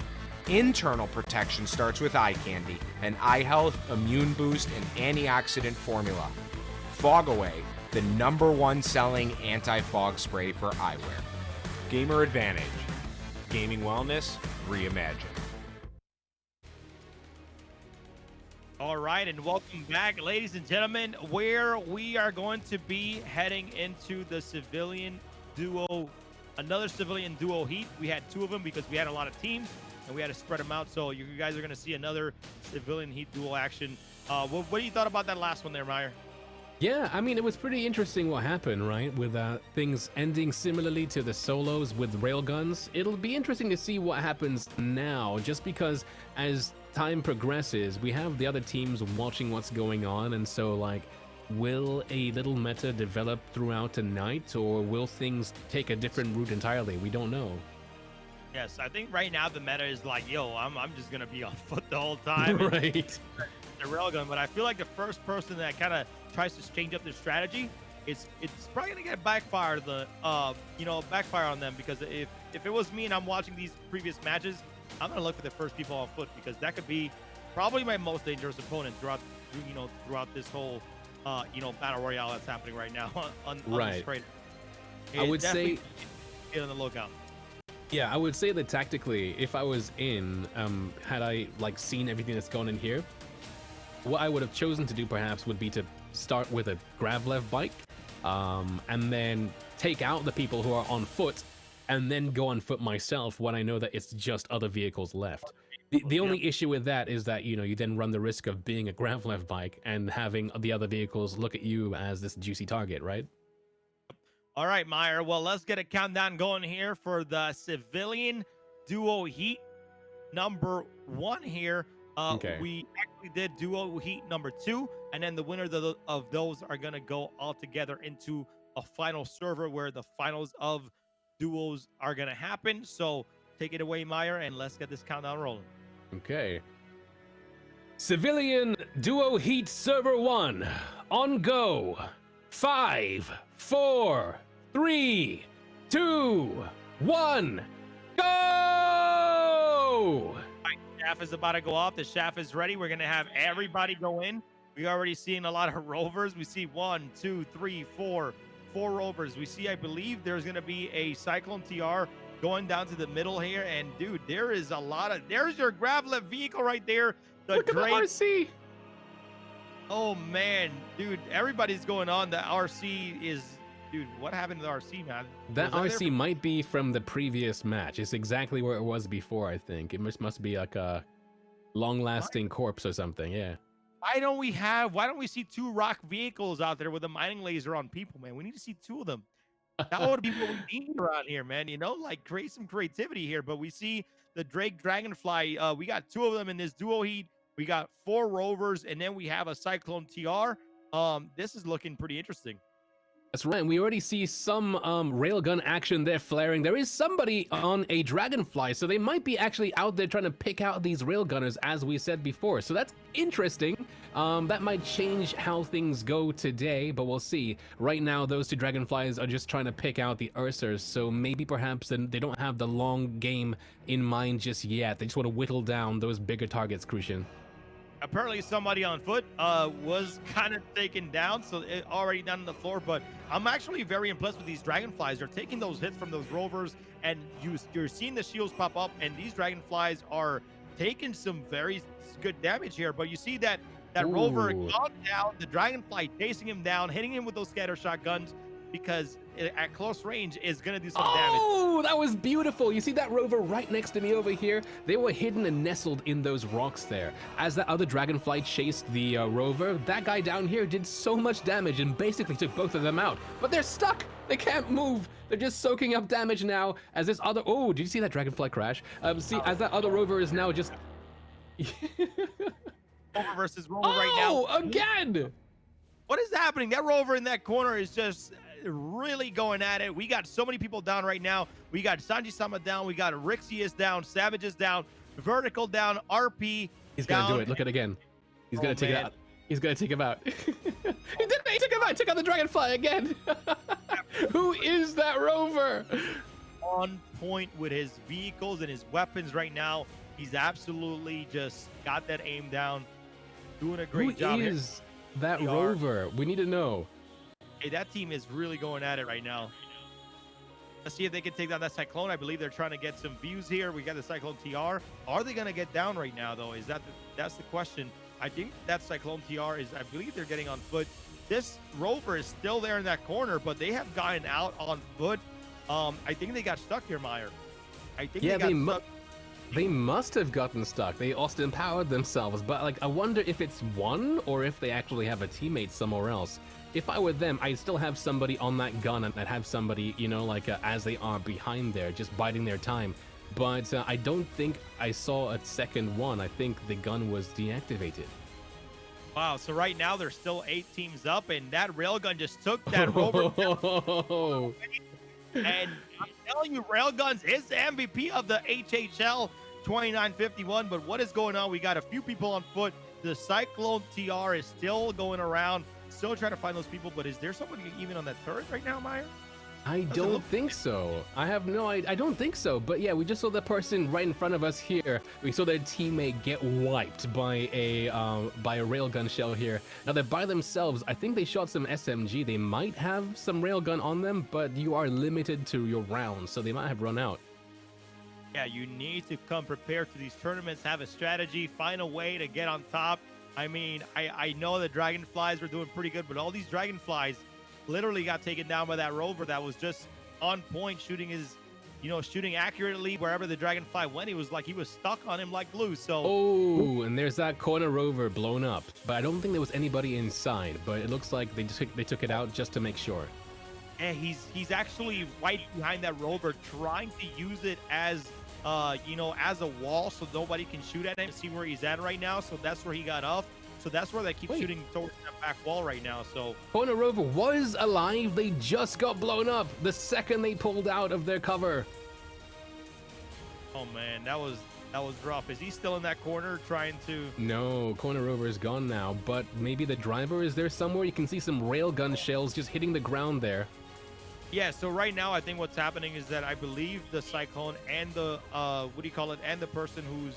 Internal protection starts with eye candy, an eye health, immune boost, and antioxidant formula. Fog Away, the #1 selling anti-fog spray for eyewear. Gamer Advantage. Gaming wellness reimagined. All right, and welcome back, ladies and gentlemen, where we are going to be heading into the civilian duo, another civilian duo heat. We had 2 of them because we had a lot of teams and we had to spread them out. So you guys are going to see another civilian heat duo action. What do you thought about that last one there, Meyer? Yeah, I mean, it was pretty interesting what happened, right? With things ending similarly to the solos with railguns. It'll be interesting to see what happens now, just because as time progresses, we have the other teams watching what's going on, and so, like, will a little meta develop throughout the night, or will things take a different route entirely? We don't know. Yes, I think right now the meta is like, yo, I'm just going to be on foot the whole time. Right. The railgun, but I feel like the first person that kind of tries to change up their strategy, it's probably gonna get backfire backfire on them, because if it was me and I'm watching these previous matches, I'm gonna look for the first people on foot, because that could be probably my most dangerous opponent throughout this whole battle royale that's happening right now on this trailer. I would say get on the lookout. Yeah, I would say that tactically, if I was had I seen everything that's going in here, what I would have chosen to do perhaps would be to start with a Gravlev bike, and then take out the people who are on foot, and then go on foot myself when I know that it's just other vehicles left. The only issue with that is that, you then run the risk of being a Gravlev bike and having the other vehicles look at you as this juicy target, right? All right, Meyer. Well, let's get a countdown going here for the civilian duo heat #1 here. Okay. We actually did duo heat #2, and then the winner of those are going to go all together into a final server where the finals of duos are going to happen. So take it away, Meyer, and let's get this countdown rolling. Okay. Civilian Duo Heat Server 1 on go. 5, 4, 3, 2, 1, go! Shaft is about to go off. The shaft is ready. We're going to have everybody go in. We already seen a lot of rovers. We see 1, 2, 3, 4 rovers. We see, I believe there's going to be a Cyclone TR going down to the middle here. And dude, there is a lot of, there's your Gravlev vehicle right there. Look at the RC. Oh man, dude, everybody's going on. The RC is, dude, what happened to the RC, man? That RC might be from the previous match. It's exactly where it was before, I think. It must be like a long-lasting corpse or something, yeah. Why don't we see 2 rock vehicles out there with a mining laser on people, man? We need to see 2 of them. That would be what we need around here, man. Create some creativity here. But we see the Drake Dragonfly. We got 2 of them in this duo heat. We got 4 rovers, and then we have a Cyclone TR. This is looking pretty interesting. That's right. We already see some railgun action there flaring. There is somebody on a Dragonfly, so they might be actually out there trying to pick out these railgunners, as we said before. So that's interesting. That might change how things go today, but we'll see. Right now, those 2 Dragonflies are just trying to pick out the Ursers, so maybe perhaps they don't have the long game in mind just yet. They just want to whittle down those bigger targets, Crucian. Apparently somebody on foot was kind of taken down, so it already down on the floor. But I'm actually very impressed with these Dragonflies. They're taking those hits from those rovers, and you're seeing the shields pop up, and these Dragonflies are taking some very good damage here. But you see that rover gone down, the Dragonfly chasing him down, hitting him with those scatter shotguns, because at close range is going to do some damage. Oh, that was beautiful. You see that rover right next to me over here? They were hidden and nestled in those rocks there. As that other Dragonfly chased the rover, that guy down here did so much damage and basically took both of them out. But they're stuck. They can't move. They're just soaking up damage now as this other... Oh, did you see that Dragonfly crash? As that other rover is now just... Rover versus Rover right now. Oh, again! What is happening? That Rover in that corner is just really going at it. We got so many people down right now. We got Sanji Sama down. We got Rixius down. Savage is down. Vertical down. RP He's down. gonna do it. Look at it again. He's gonna take it man. out. He's gonna take him out. He did it. He took him out. He took out the Dragonfly again. Who is that Rover? On point with his vehicles and his weapons right now. He's absolutely just got that aim down. Doing a great job. Who is that They are. Rover? We need to know. Hey, that team is really going at it right now. Let's see if they can take down that Cyclone. I believe they're trying to get some views here. We got the Cyclone TR. Are they going to get down right now, though? That's the question. I think that Cyclone TR is, I believe they're getting on foot. This Rover is still there in that corner, but they have gotten out on foot. I think they got stuck here, Meyer. I think Yeah, they got stuck. They must have gotten stuck. They Austin powered themselves, but like I wonder if it's one or if they actually have a teammate somewhere else. If I were them, I'd still have somebody on that gun and I'd have somebody, you know, like as they are behind there, just biding their time. But I don't think I saw a second one. I think the gun was deactivated. Wow, so right now there's still 8 teams up, and that Railgun just took that Rover down. And I'm telling you, Railguns is the MVP of the HHL 2951. But what is going on? We got a few people on foot. The Cyclone TR is still going around, still trying to find those people. But is there somebody even on that turret right now, Meyer? I don't think so. I have no idea. I don't think so. But yeah, we just saw the person right in front of us here. We saw their teammate get wiped by a railgun shell here. Now they're by themselves. I think they shot some SMG. They might have some railgun on them, but you are limited to your rounds, so they might have run out. Yeah, you need to come prepared to these tournaments, have a strategy, find a way to get on top. I mean, I know the Dragonflies were doing pretty good, but all these Dragonflies literally got taken down by that Rover that was just on point, shooting accurately wherever the Dragonfly went. He was stuck on him like glue. So oh, and there's that corner Rover blown up, but I don't think there was anybody inside. But it looks like they took it out just to make sure. and he's actually right behind that Rover, trying to use it as as a wall so nobody can shoot at him and see where he's at right now. So that's where he got off. So that's where they keep shooting towards that back wall right now. So Corner Rover was alive. They just got blown up the second they pulled out of their cover. oh man, that was rough. Is he still in that corner trying to? No, Corner Rover is gone now, but maybe the driver is there somewhere. You can see some railgun shells just hitting the ground there. Yeah, so right now I think what's happening is that I believe the Cyclone and the and the person who's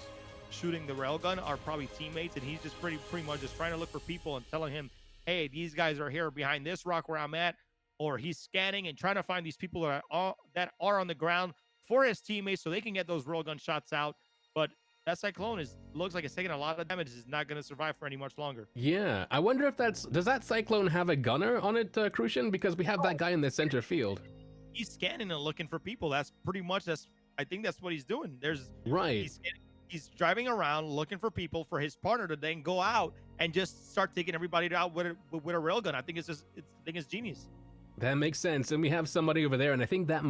shooting the railgun are probably teammates, and he's just pretty much just trying to look for people and telling him, hey, these guys are here behind this rock where I'm at, or he's scanning and trying to find these people that are on the ground for his teammates so they can get those railgun shots out. But that Cyclone looks like it's taking a lot of damage. Is not going to survive for any much longer. Yeah, I wonder if does that Cyclone have a gunner on it, Crucian? Because we have that guy in the center field. He's scanning and looking for people. I think that's what he's doing. Right. He's driving around looking for people for his partner to then go out and just start taking everybody out with a railgun. I think it's genius. That makes sense. And we have somebody over there, and I think that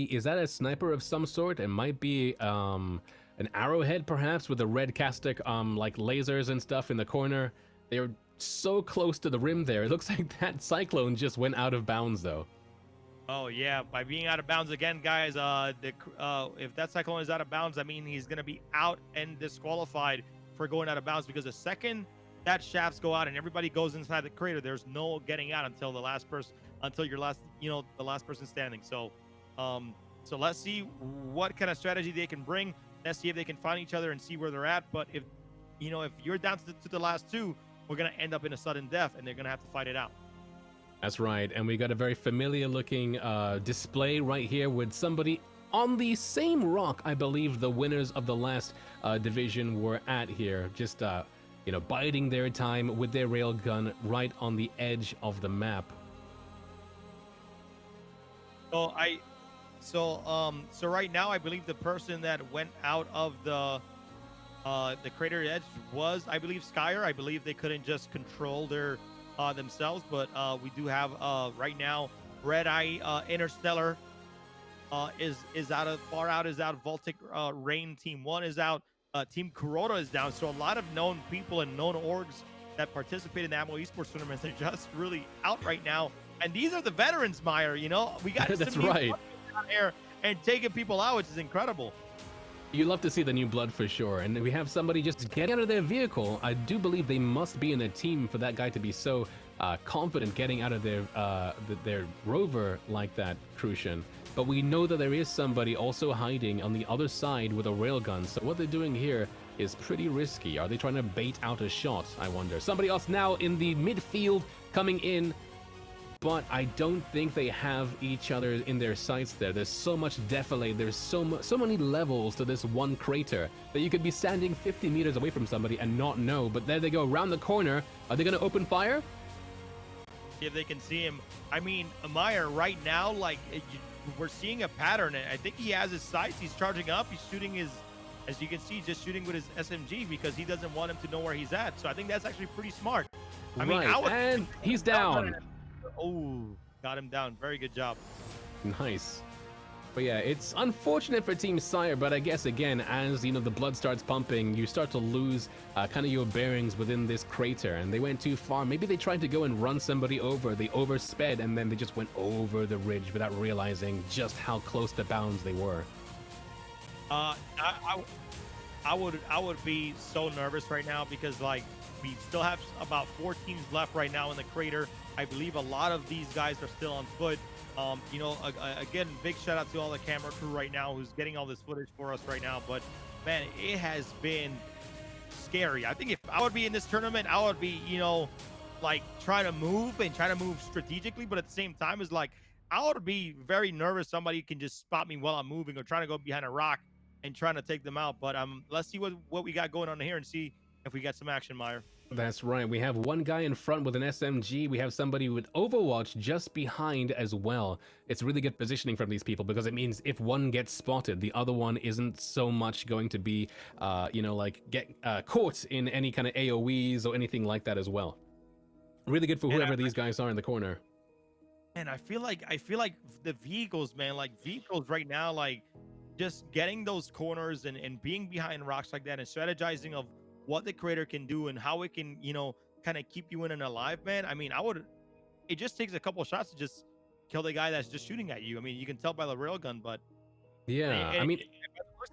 is that a sniper of some sort? It might be an arrowhead, perhaps, with a red castic, like lasers and stuff in the corner. They're so close to the rim there. It looks like that Cyclone just went out of bounds, though. Oh yeah, by being out of bounds again, guys. If that Cyclone is out of bounds, I mean he's gonna be out and disqualified for going out of bounds, because the second that shafts go out and everybody goes inside the crater, there's no getting out until the last person standing. So, so let's see what kind of strategy they can bring. Let's see if they can find each other and see where they're at. But if you're down to the last two, we're gonna end up in a sudden death, and they're gonna have to fight it out. That's right, and we got a very familiar looking display right here with somebody on the same rock I believe the winners of the last division were at here, just biding their time with their railgun right on the edge of the map. So right now I believe the person that went out of the crater edge was, I believe, Skyer. I believe they couldn't just control their themselves, but we do have right now Red Eye Interstellar is out. Vaultic Rain Team 1 is out. Team Kuroda is down. So a lot of known people and known orgs that participate in the Ammo Esports tournaments are just really out right now. And these are the veterans, Meyer. You know, we got That's some new right. blood out here and taking people out, which is incredible. You love to see the new blood for sure, and we have somebody just getting out of their vehicle. I do believe they must be in a team for that guy to be so confident getting out of their rover like that, Crucian. But we know that there is somebody also hiding on the other side with a railgun. So what they're doing here is pretty risky. Are they trying to bait out a shot? I wonder. Somebody else now in the midfield coming in. But I don't think they have each other in their sights there. There's so much defilade, there's so many levels to this one crater that you could be standing 50 meters away from somebody and not know. But there they go, around the corner. Are they going to open fire? If they can see him. I mean, Meyer, right now, like, we're seeing a pattern. I think he has his sights. He's charging up. He's shooting his, as you can see, just shooting with his SMG because he doesn't want him to know where he's at. So I think that's actually pretty smart. I mean, and he's down. Oh, got him down. Very good job. Nice. But yeah, it's unfortunate for Team Sire, but I guess again, as you know, the blood starts pumping, you start to lose kind of your bearings within this crater, and they went too far. Maybe they tried to go and run somebody over. They oversped, and then they just went over the ridge without realizing just how close to bounds they were. I would be so nervous right now because like we still have about 4 teams left right now in the crater. I believe a lot of these guys are still on foot. You know, again, big shout out to all the camera crew right now who's getting all this footage for us right now. But man, it has been scary. I think if I would be in this tournament, I would be, you know, like try to move strategically, but at the same time is like I would be very nervous somebody can just spot me while I'm moving or trying to go behind a rock and trying to take them out. But let's see what we got going on here and see if we get some action, Meyer. That's right. We have one guy in front with an SMG. We have somebody with Overwatch just behind as well. It's really good positioning from these people because it means if one gets spotted, the other one isn't so much going to be, you know, like get caught in any kind of AoEs or anything like that as well. Really good for whoever these guys are in the corner. And I feel like the vehicles, man, like vehicles right now, like just getting those corners and being behind rocks like that and strategizing of what the creator can do and how it can, you know, kind of keep you in and alive, man. I mean, it just takes a couple of shots to just kill the guy that's just shooting at you. I mean, you can tell by the railgun, but yeah, I mean,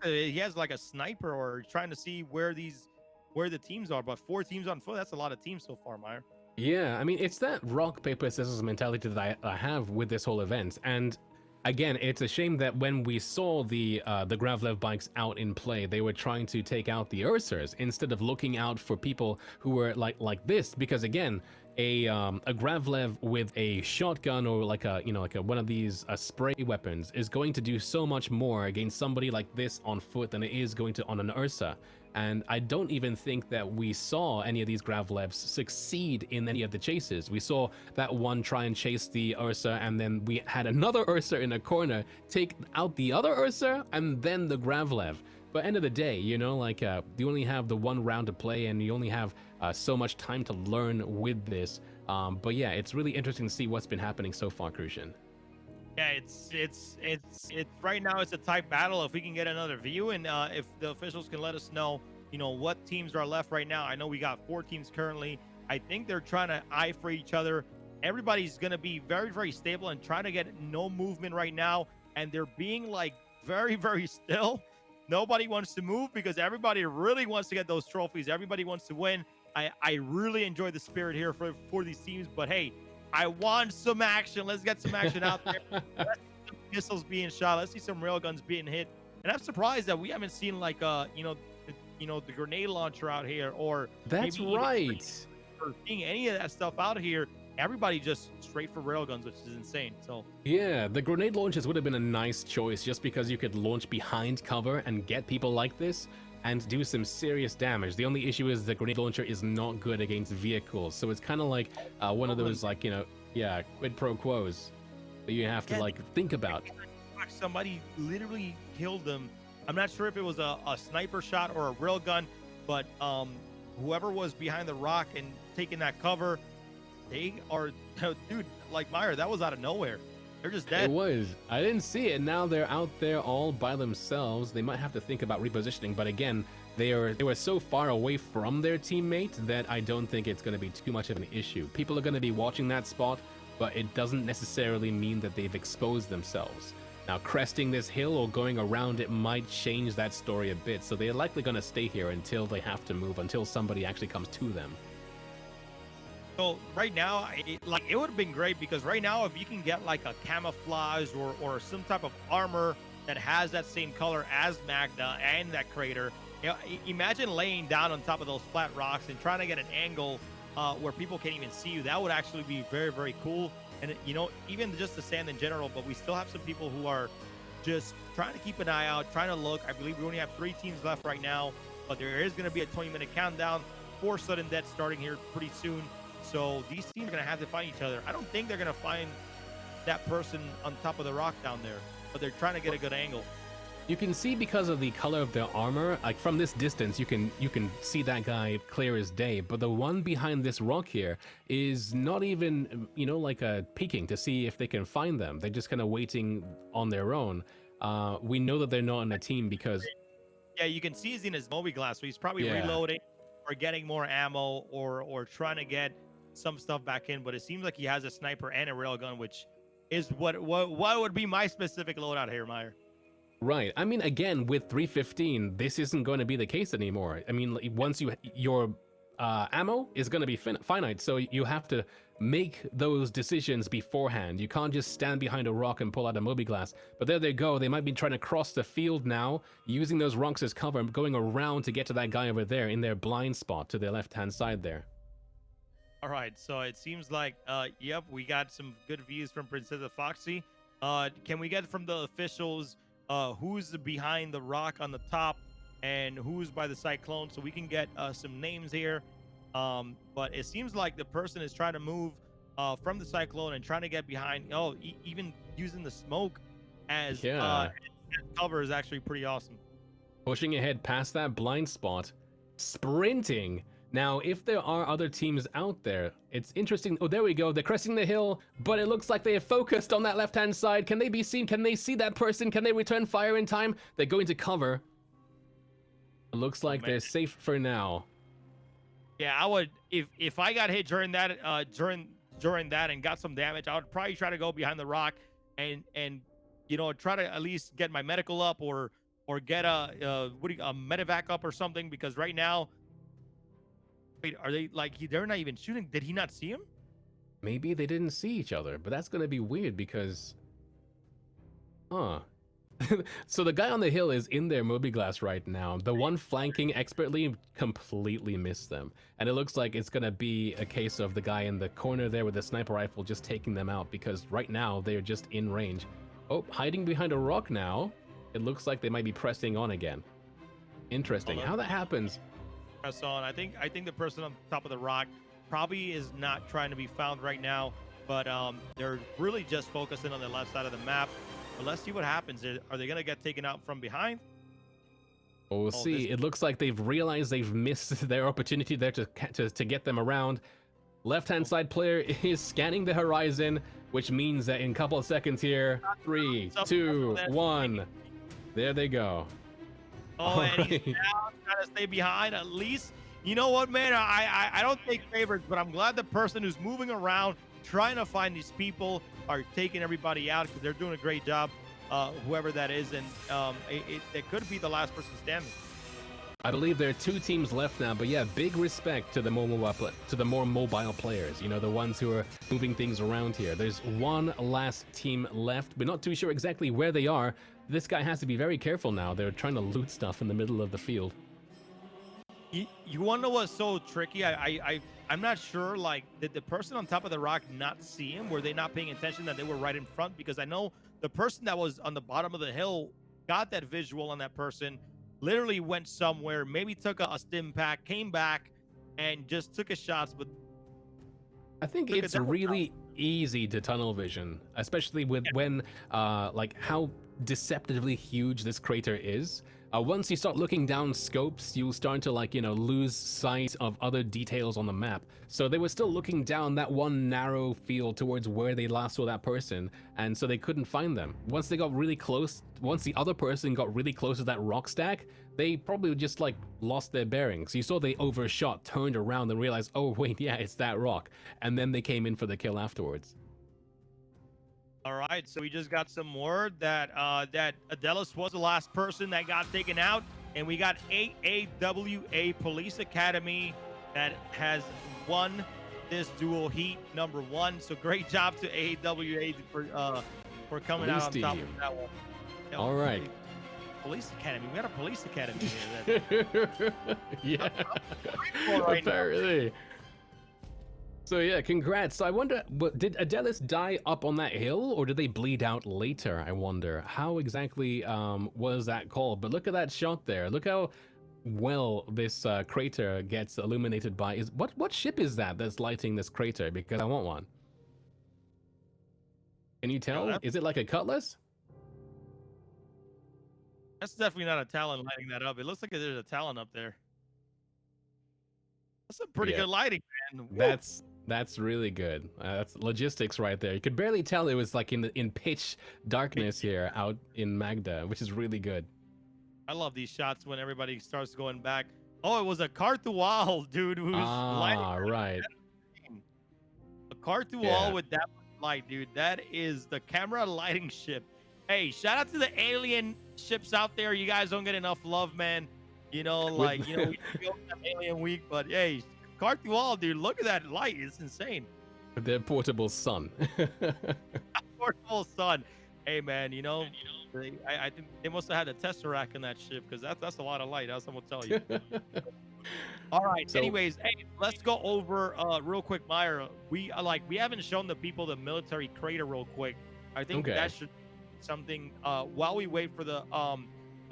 he has like a sniper or trying to see where the teams are, but 4 teams on foot, that's a lot of teams so far, Meyer. Yeah, I mean, it's that rock, paper, scissors mentality that I have with this whole event. And again, it's a shame that when we saw the Gravlev bikes out in play, they were trying to take out the Ursers instead of looking out for people who were like this. Because again, a Gravlev with a shotgun or like a one of these spray weapons is going to do so much more against somebody like this on foot than it is going to on an Ursa. And I don't even think that we saw any of these Gravlevs succeed in any of the chases. We saw that one try and chase the Ursa, and then we had another Ursa in a corner take out the other Ursa, and then the Gravlev. But end of the day, you know, like you only have the one round to play, and you only have so much time to learn with this. But yeah, it's really interesting to see what's been happening so far, Crucian. Yeah, it's right now it's a tight battle. If we can get another view and if the officials can let us know, you know, what teams are left right now. I know we got 4 teams currently. I think they're trying to eye for each other. Everybody's going to be very, very stable and trying to get no movement right now. And they're being like very, very still. Nobody wants to move because everybody really wants to get those trophies. Everybody wants to win. I really enjoy the spirit here for these teams, but hey, I want some action. Let's get some action out there. Let's see some missiles being shot. Let's see some railguns being hit. And I'm surprised that we haven't seen like the grenade launcher out here, or that's right. Or seeing any of that stuff out here. Everybody just straight for railguns, which is insane. So yeah, the grenade launchers would have been a nice choice just because you could launch behind cover and get people like this and do some serious damage. The only issue is the grenade launcher is not good against vehicles, so it's kind of like one of those like, you know, yeah, quid pro quos that you have to like think about. Somebody literally killed them. I'm not sure if it was a sniper shot or a railgun, but whoever was behind the rock and taking that cover, they are, dude, like Meyer, that was out of nowhere. They're just dead. It was. I didn't see it. Now they're out there all by themselves. They might have to think about repositioning, but again, they were so far away from their teammate that I don't think it's going to be too much of an issue. People are going to be watching that spot, but it doesn't necessarily mean that they've exposed themselves. Now, cresting this hill or going around it might change that story a bit, so they're likely going to stay here until they have to move, until somebody actually comes to them. So right now, it would have been great, because right now, if you can get like a camouflage or some type of armor that has that same color as Magna and that crater, you know, imagine laying down on top of those flat rocks and trying to get an angle where people can't even see you. That would actually be very, very cool. And you know, even just the sand in general, but we still have some people who are just trying to keep an eye out, trying to look. I believe we only have 3 teams left right now, but there is going to be a 20-minute countdown for sudden death starting here pretty soon. So these teams are going to have to find each other. I don't think they're going to find that person on top of the rock down there, but they're trying to get a good angle. You can see, because of the color of their armor, like from this distance, you can see that guy clear as day. But the one behind this rock here is not even, you know, like peeking to see if they can find them. They're just kind of waiting on their own. We know that they're not in a team because... Yeah, you can see he's in his mobi-glass, so he's probably reloading or getting more ammo or trying to get some stuff back in. But it seems like he has a sniper and a railgun, which is what would be my specific loadout here, Meyer. Right. I mean, again, with 315, this isn't going to be the case anymore. I mean, once your ammo is going to be finite, so you have to make those decisions beforehand. You can't just stand behind a rock and pull out a mobi-glass. But there they go. They might be trying to cross the field now, using those rocks as cover, going around to get to that guy over there in their blind spot to their left-hand side there. All right, so it seems like, yep, we got some good views from Princessa Foxy. Can we get from the officials who's behind the rock on the top and who's by the cyclone, so we can get some names here? But it seems like the person is trying to move from the cyclone and trying to get behind. Even using the smoke as cover is actually pretty awesome. Pushing ahead past that blind spot, sprinting. Now, if there are other teams out there, it's interesting. Oh, there we go. They're cresting the hill, but it looks like they have focused on that left-hand side. Can they be seen? Can they see that person? Can they return fire in time? They're going to cover. It looks like they're safe for now. Yeah, I would, if I got hit during that during that and got some damage, I would probably try to go behind the rock and you know, try to at least get my medical up or get a medevac up or something, because right now, wait, are they like, they're not even shooting? Did he not see him? Maybe they didn't see each other, but that's going to be weird because... So the guy on the hill is in their mobi-glass right now. The one flanking expertly completely missed them. And it looks like it's going to be a case of the guy in the corner there with the sniper rifle just taking them out, because right now they're just in range. Oh, hiding behind a rock now. It looks like they might be pressing on again. Interesting. How that happens... Press on. I think the person on top of the rock probably is not trying to be found right now, but they're really just focusing on the left side of the map. But let's see what happens. Are they gonna get taken out from behind? Well, we'll see. It looks like they've realized they've missed their opportunity there to get them around. Left-hand side player is scanning the horizon, which means that in a couple of seconds here, 3, 2, 1, there they go. Oh, and he's down, trying to stay behind at least. You know what, man? I don't take favorites, but I'm glad the person who's moving around, trying to find these people, are taking everybody out, because they're doing a great job, whoever that is, and it could be the last person standing. I believe there are 2 teams left now, but yeah, big respect to the more mobile players. You know, the ones who are moving things around here. There's one last team left, but not too sure exactly where they are. This guy has to be very careful now. They're trying to loot stuff in the middle of the field. You want to know what's so tricky? I'm not sure, like, did the person on top of the rock not see him? Were they not paying attention that they were right in front? Because I know the person that was on the bottom of the hill got that visual on that person, literally went somewhere, maybe took a stim pack, came back, and just took his shots. But I think it's really easy to tunnel vision, especially with when like how deceptively huge this crater is. once you start looking down scopes, you'll start to like, lose sight of other details on the map. So they were still looking down that one narrow field towards where they last saw that person, and so they couldn't find them. Once they got really close, once the other person got really close to that rock stack, they probably just like lost their bearings. You saw they overshot, turned around and realized, oh wait, yeah, it's that rock. And then they came in for the kill afterwards. All right, so we just got some word that that Adelis was the last person that got taken out, and we got AAWA Police Academy that has won this dual heat number 1. So great job to AAWA for coming out on top of that one. All right. Police Academy. We got a police academy here. Yeah. Apparently. So yeah, congrats. So I wonder, did Adelis die up on that hill, or did they bleed out later? I wonder how exactly was that called. But look at that shot there. Look how well this crater gets illuminated by. What ship is that that's lighting this crater? Because I want one. Can you tell? Is it like a Cutlass? That's definitely not a Talon lighting that up. It looks like there's a Talon up there. That's a pretty good lighting, man. Woo! That's really good. That's logistics right there. You could barely tell it was like in pitch darkness here out in Magda, which is really good. I love these shots when everybody starts going back. Oh, it was a Cartual, dude, who's lighting. Right. A Cartual with that light, dude. That is the camera lighting ship. Hey, shout out to the alien ships out there. You guys don't get enough love, man. We go Alien Week, but hey, Cartual, dude, look at that light. It's insane. Their portable sun. Portable sun. Hey, man, I think they must have had a Tesseract in that ship, because that's a lot of light. That's what I'm gonna tell you. All right. So, anyways, hey, let's go over real quick, Meyer. We haven't shown the people the military crater real quick. I think that should be something while we wait for the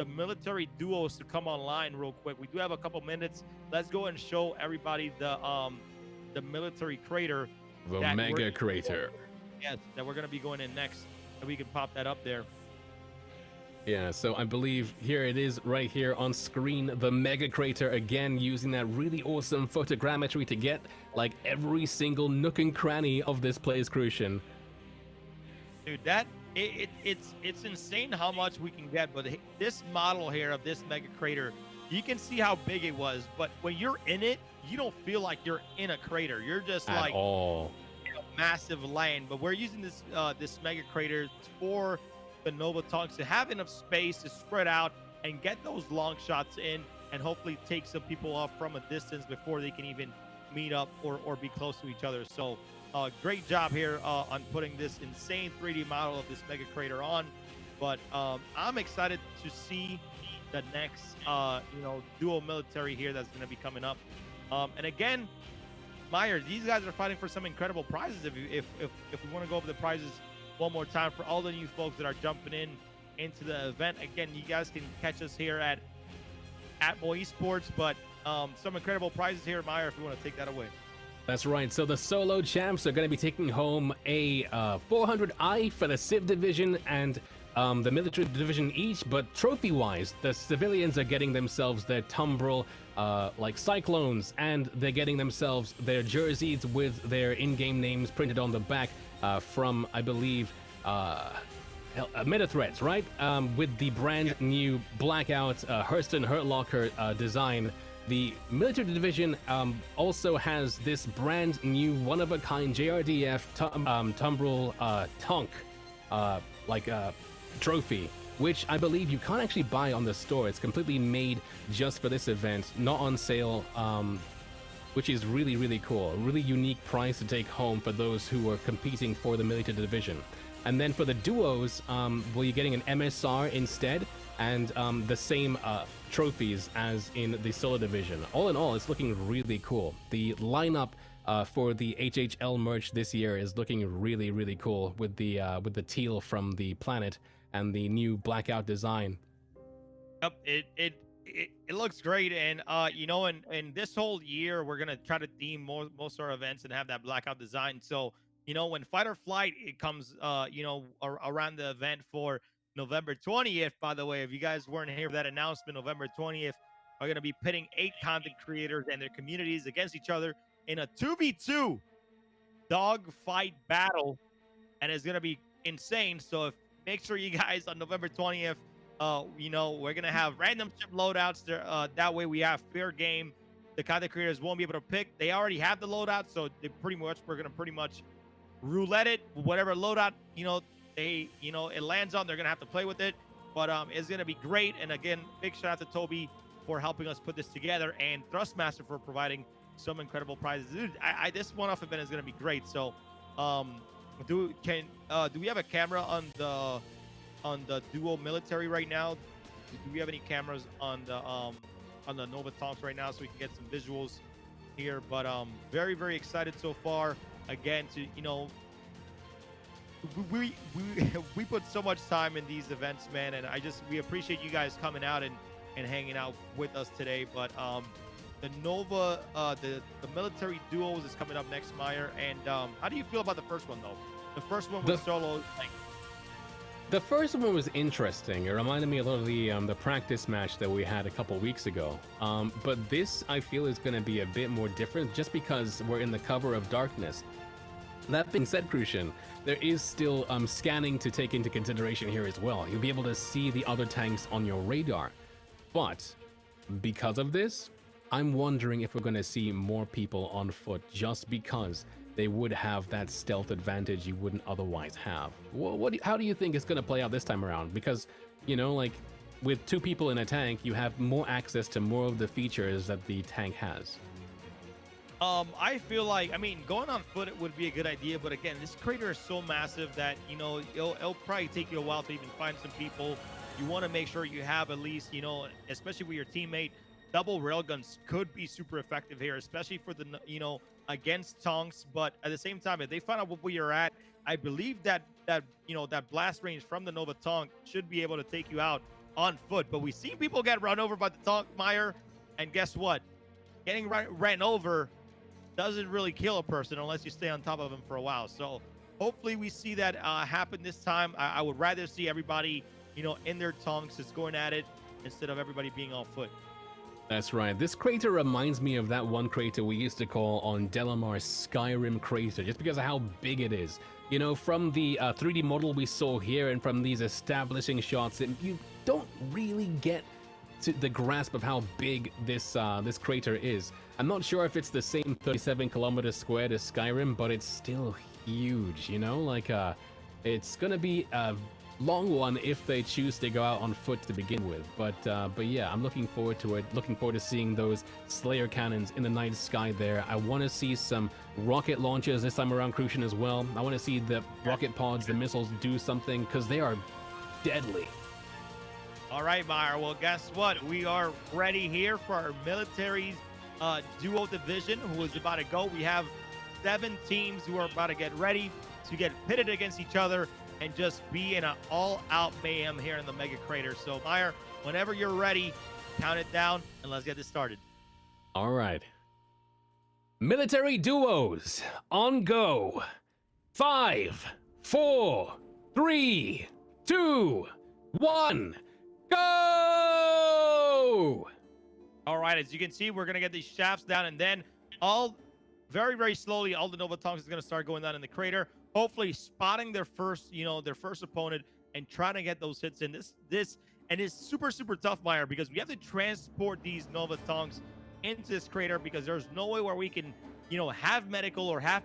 military duos to come online real quick. We do have a couple minutes. Let's go and show everybody the military crater. The mega crater. Yes, that we're gonna be going in next, and we can pop that up there. Yeah, so I believe here it is right here on screen, the mega crater, again using that really awesome photogrammetry to get like every single nook and cranny of this player's crucian. Dude, it's insane how much we can get, but this model here of this mega crater, you can see how big it was, but when you're in it, you don't feel like you're in a crater. You're just at like all. In a massive land. But we're using this this mega crater for the Nova Tonks to have enough space to spread out and get those long shots in, and hopefully take some people off from a distance before they can even meet up or be close to each other. So great job here on putting this insane 3D model of this mega crater on. But I'm excited to see the next dual military here that's going to be coming up. And again, Meyer, these guys are fighting for some incredible prizes. If we want to go over the prizes one more time for all the new folks that are jumping into the event, again, you guys can catch us here at Mo Esports. But some incredible prizes here, Meyer, if you want to take that away. That's right. So the solo champs are going to be taking home a 400i for the Civ division and the military division each, but trophy-wise, the civilians are getting themselves their Tumbril like Cyclones, and they're getting themselves their jerseys with their in-game names printed on the back from, I believe, Meta Threats, right? With the brand new Blackout HURSTON Hurt Locker design. The military division also has this brand new one-of-a-kind JRDF Tumbril Tonk trophy, which I believe you can't actually buy on the store. It's completely made just for this event, not on sale, which is really, really cool. A really unique prize to take home for those who are competing for the military division. And then for the duos, you're getting an MSR instead, and the same trophies as in the solo division. All in all, it's looking really cool. The lineup for the HHL merch this year is looking really, really cool with the teal from the planet and the new Blackout design. Yep, it looks great, and in this whole year we're gonna try to theme most of our events and have that Blackout design. So when Fight or Flight it comes around the event for November 20th. By the way, if you guys weren't here for that announcement, November 20th are going to be pitting 8 content creators and their communities against each other in a 2v2 dogfight battle, and it's going to be insane. So make sure you guys on November 20th, we're going to have random ship loadouts there. That way we have fair game. The content creators won't be able to pick. They already have the loadout, so we're going to pretty much roulette it. Whatever loadout, it lands on, they're going to have to play with it. But it's going to be great. And again, big shout out to Toby for helping us put this together, and Thrustmaster for providing some incredible prizes. Dude, this one-off event is going to be great. So, do we have a camera on the duo military right now? Do we have any cameras on the Nova Tonks right now so we can get some visuals here? But very, very excited so far. Again, to we put so much time in these events, man, and we appreciate you guys coming out and hanging out with us today. But the Nova, the military duos is coming up next, Meyer. And how do you feel about the first one, though? The first one was solo. The first one was interesting. It reminded me a lot of the practice match that we had a couple weeks ago. But this, I feel, is going to be a bit more different just because we're in the cover of darkness. That being said, Crucian, there is still scanning to take into consideration here as well. You'll be able to see the other tanks on your radar. But because of this, I'm wondering if we're going to see more people on foot just because they would have that stealth advantage you wouldn't otherwise have. How do you think it's going to play out this time around? Because, with 2 people in a tank, you have more access to more of the features that the tank has. I feel like, going on foot it would be a good idea, but again, this crater is so massive that, it'll probably take you a while to even find some people. You want to make sure you have at least, especially with your teammate, double railguns could be super effective here, especially for the, against Tonks. But at the same time, if they find out where you're at, I believe that blast range from the Nova Tonk should be able to take you out on foot. But we've seen people get run over by the Tonk, Meyer, and guess what? Getting ran over doesn't really kill a person unless you stay on top of them for a while. So hopefully we see that happen this time. I would rather see everybody, in their Tonks is going at it instead of everybody being on foot. That's right. This crater reminds me of that one crater we used to call on Delamar's Skyrim crater, just because of how big it is. From the 3D model we saw here and from these establishing shots, you don't really get to the grasp of how big this crater is. I'm not sure if it's the same 37 kilometers squared as Skyrim, but it's still huge, it's gonna be a long one if they choose to go out on foot to begin with. But yeah, I'm looking forward to it. Looking forward to seeing those Slayer cannons in the night sky there. I want to see some rocket launches this time around, Crucian, as well. I want to see the rocket pods, the missiles do something, because they are deadly. All right, Meyer. Well, guess what? We are ready here for our military duo division who is about to go. We have 7 teams who are about to get ready to get pitted against each other and just be in an all-out mayhem here in the Mega Crater. So, Meyer, whenever you're ready, count it down, and let's get this started. All right. Military duos, on go. 5, 4, 3, 2, 1, go! All right, as you can see, we're going to get these shafts down, and then very, very slowly, all the Nova Tonks is going to start going down in the crater, hopefully spotting their first opponent and trying to get those hits in. This is super, super tough, Meyer, because we have to transport these Nova Tonks into this crater because there's no way where we can, have medical or have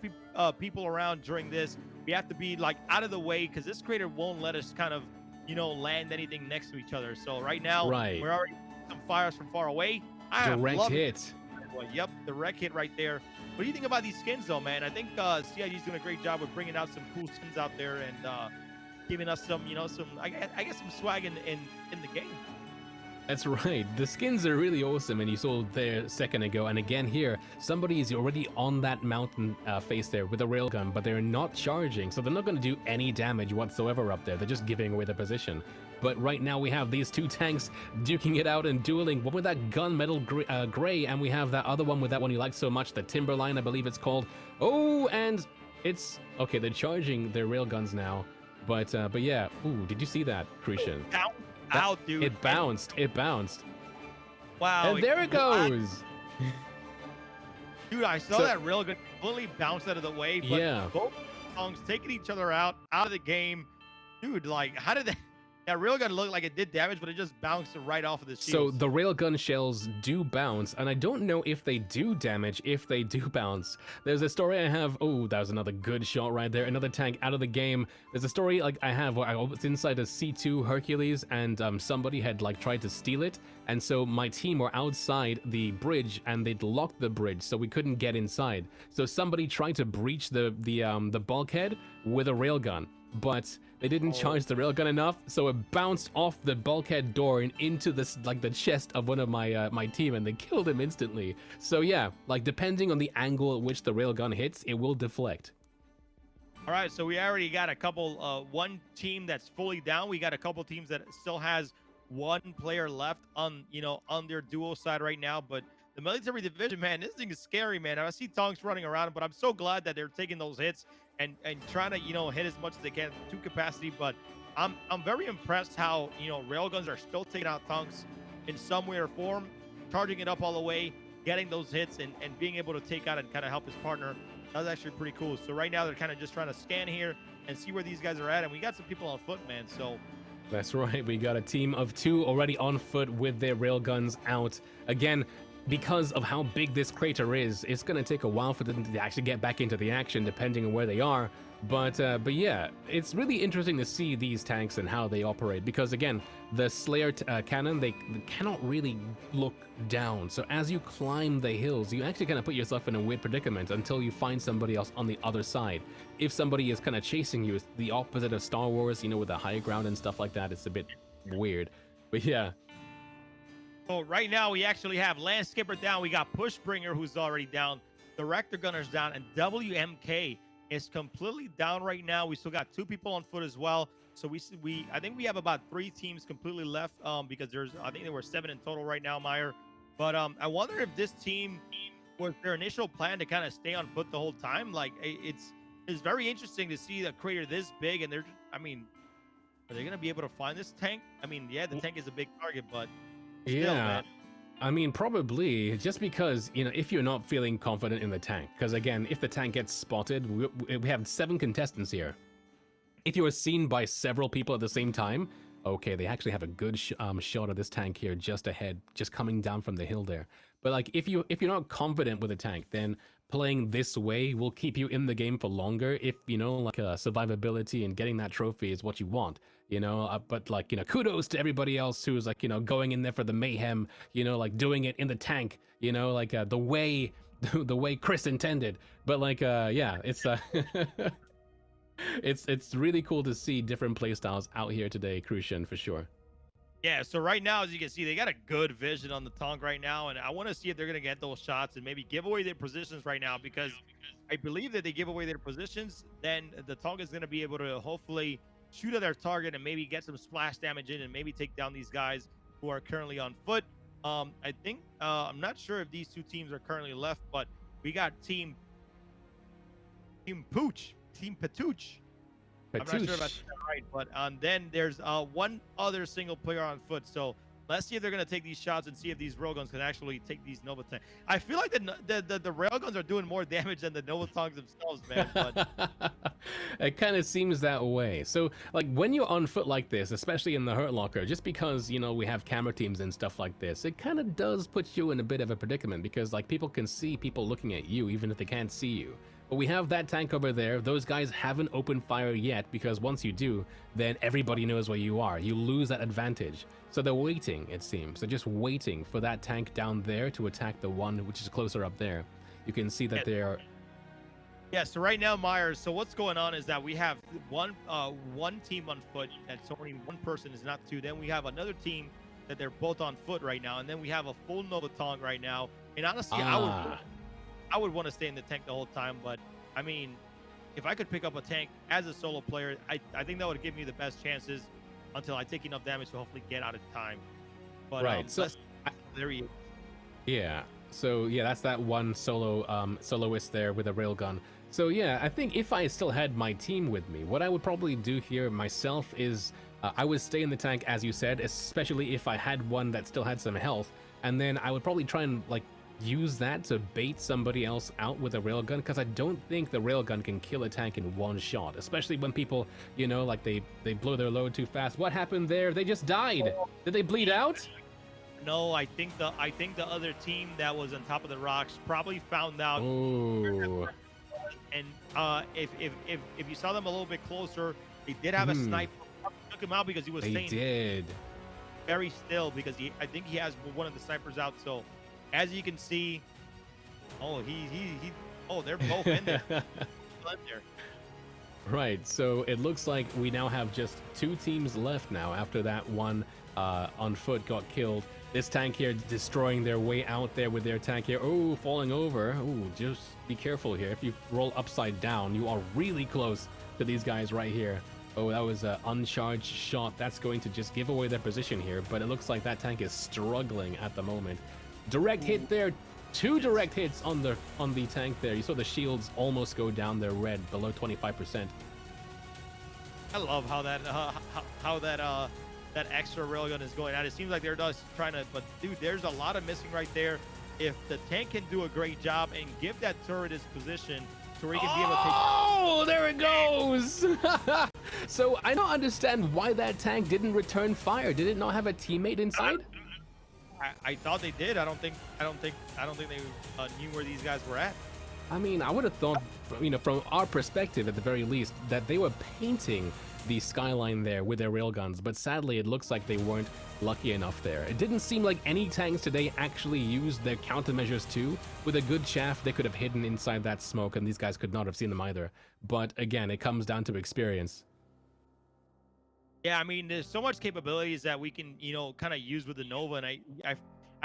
people around during this. We have to be out of the way because this crater won't let us kind of, land anything next to each other. So right now, we're already some fires from far away. Direct hit. Yep, the wreck hit right there. What do you think about these skins, though, man? I think CIG's doing a great job with bringing out some cool skins out there and giving us some, I guess some swag in the game. That's right. The skins are really awesome, and you saw there a second ago. And again here, somebody is already on that mountain face there with a railgun, but they're not charging, so they're not going to do any damage whatsoever up there. They're just giving away the position. But right now we have these 2 tanks duking it out and dueling. One with that gunmetal gray, and we have that other one with that one you like so much, the Timberline, I believe it's called. Oh, and it's okay. They're charging their railguns now, But yeah. Ooh, did you see that, Crucian? Out, dude. It bounced. It bounced. Wow. And there it goes. Dude, I saw that railgun completely bounce out of the way. But yeah. both songs taking each other out of the game. Dude, like, how did that railgun looked like it did damage, but it just bounced right off of the shield. So the railgun shells do bounce, and I don't know if they do damage if they do bounce. There's a story I have. Oh, that was another good shot right there. Another tank out of the game. There's a story like I have where I was inside a C2 Hercules, and somebody had like tried to steal it, and so my team were outside the bridge, and they'd locked the bridge, so we couldn't get inside. So somebody tried to breach the bulkhead with a railgun, but they didn't charge the railgun enough, so it bounced off the bulkhead door and into this like the chest of one of my my team, and they killed him instantly. So yeah, like depending on the angle at which the railgun hits, it will deflect. All right, so we already got a couple. One team that's fully down. We got a couple teams that still has one player left on on their duo side right now, but. The military division, man, this thing is scary, man. I see Tonks running around, but I'm so glad that they're taking those hits and trying to, hit as much as they can to capacity. But I'm very impressed how, railguns are still taking out Tonks in some way or form, charging it up all the way, getting those hits and being able to take out and kind of help his partner. That's actually pretty cool. So right now they're kind of just trying to scan here and see where these guys are at. And we got some people on foot, man. So that's right. We got a team of 2 already on foot with their railguns out. Again, because of how big this crater is, it's going to take a while for them to actually get back into the action, depending on where they are. But yeah, it's really interesting to see these tanks and how they operate, because again, the Slayer cannon, they cannot really look down. So as you climb the hills, you actually kind of put yourself in a weird predicament until you find somebody else on the other side. If somebody is kind of chasing you, it's the opposite of Star Wars, with the high ground and stuff like that. It's a bit weird. But yeah. So right now we actually have Landskipper down. We got Pushbringer who's already down. The Rector Gunner's down, and WMK is completely down right now. We still got 2 people on foot as well. So I think we have about 3 teams completely left because I think there were 7 in total right now, Meyer. But I wonder if this team was their initial plan to kind of stay on foot the whole time. Like it's very interesting to see the crater this big, and are they gonna be able to find this tank? I mean, yeah, the tank is a big target, but still, yeah, man. I mean, probably just because, if you're not feeling confident in the tank, because again, if the tank gets spotted, we have 7 contestants here. If you are seen by several people at the same time, okay, they actually have a good shot of this tank here just ahead, just coming down from the hill there. But like, if you're not confident with the tank, then playing this way will keep you in the game for longer. If survivability and getting that trophy is what you want, but like, kudos to everybody else who's like, going in there for the mayhem, like doing it in the tank, like the way Chris intended. But like, yeah, it's it's really cool to see different playstyles out here today, Crucian, for sure. Yeah, so right now, as you can see, they got a good vision on the Tonk right now, and I want to see if they're going to get those shots and maybe give away their positions right now, because I believe that they give away their positions, then the Tonk is going to be able to hopefully shoot at their target and maybe get some splash damage in and maybe take down these guys who are currently on foot. I think, I'm not sure if these 2 teams are currently left, but we got Team Pooch. Team Patooch. I'm not sure about that right, but then there's 1 other single player on foot. So let's see if they're going to take these shots and see if these railguns can actually take these Nova tanks. I feel like the railguns are doing more damage than the Nova tanks themselves, man. But it kind of seems that way. So like when you're on foot like this, especially in the Hurt Locker, just because we have camera teams and stuff like this, it kind of does put you in a bit of a predicament, because like people can see people looking at you even if they can't see you. But we have that tank over there. Those guys haven't opened fire yet, because once you do, then everybody knows where you are. You lose that advantage. So they're waiting, it seems. They're just waiting for that tank down there to attack the one which is closer up there. You can see that they're... Yeah, so right now, Myers, so what's going on is that we have one team on foot, that's only 1 person, is not 2. Then we have another team that they're both on foot right now, and then we have a full Nova Tonk right now. And honestly, I would want to stay in the tank the whole time, but I mean, if I could pick up a tank as a solo player, I think that would give me the best chances until I take enough damage to hopefully get out of time. But right, so there he is. Yeah, so yeah, that's that one soloist there with a railgun. So yeah, I think if I still had my team with me, what I would probably do here myself is I would stay in the tank, as you said, especially if I had one that still had some health, and then I would probably try and like use that to bait somebody else out with a railgun, because I don't think the railgun can kill a tank in one shot, especially when people, you know, like they blow their load too fast. What happened there? They just died. Did they bleed out? No, I think the other team that was on top of the rocks probably found out. Oh. And if you saw them a little bit closer, they did have a sniper. Took him out because he was They staying did. very still, because I think he has one of the snipers out. So as you can see, oh they're both in there. Right, so it looks like we now have just 2 teams left now after that one on foot got killed. This tank here destroying their way out there with their tank here. Oh, falling over. Oh, just be careful here. If you roll upside down, you are really close to these guys right here. Oh, that was an uncharged shot. That's going to just give away their position here, but it looks like that tank is struggling at the moment. Direct hit there. 2 direct hits on the tank there. You saw the shields almost go down. They're red, below 25%. I love how that extra railgun is going out. It seems like they're just trying to, but dude, there's a lot of missing right there. If the tank can do a great job and give that turret his position to where he can be able to take. Oh, there it goes. So I don't understand why that tank didn't return fire. Did it not have a teammate inside? I thought they did. I don't think they knew where these guys were at. I mean, I would have thought, you know, from our perspective at the very least, that they were painting the skyline there with their railguns, but sadly it looks like they weren't lucky enough there. It didn't seem like any tanks today actually used their countermeasures too. With a good chaff, they could have hidden inside that smoke, and these guys could not have seen them either. But again, it comes down to experience. Yeah, I mean, there's so much capabilities that we can, you know, kind of use with the Nova, and I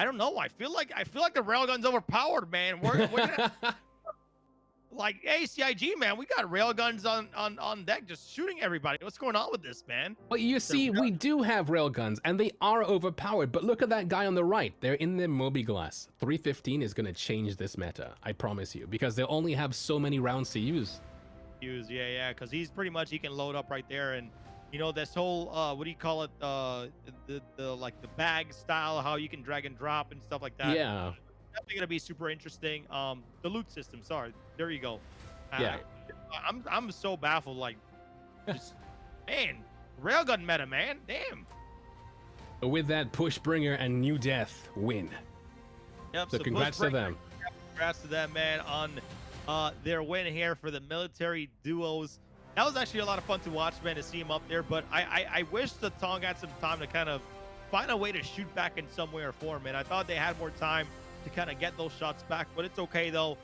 don't know. I feel like the railgun's overpowered, man. We're gonna, like, hey, CIG, man, we got railguns on deck just shooting everybody. What's going on with this, man? Well, you see, we do have railguns, and they are overpowered, but look at that guy on the right. They're in their Mobi-Glass. 315 is going to change this meta, I promise you, because they'll only have so many rounds to use. Yeah, because he's pretty much, he can load up right there, and you know, this whole what do you call it, the like the bag style, how you can drag and drop and stuff like that. Yeah, definitely gonna be super interesting. The loot system, sorry, there you go. Yeah, I'm so baffled, like, just, man, railgun meta, man, damn. With that, Pushbringer and New Death win. Yep, so congrats to them. Congrats to them, man, on their win here for the military duos. That was actually a lot of fun to watch, man, to see him up there. But I wish the Tong had some time to kind of find a way to shoot back in some way or form, man. I thought they had more time to kind of get those shots back, but it's okay, though.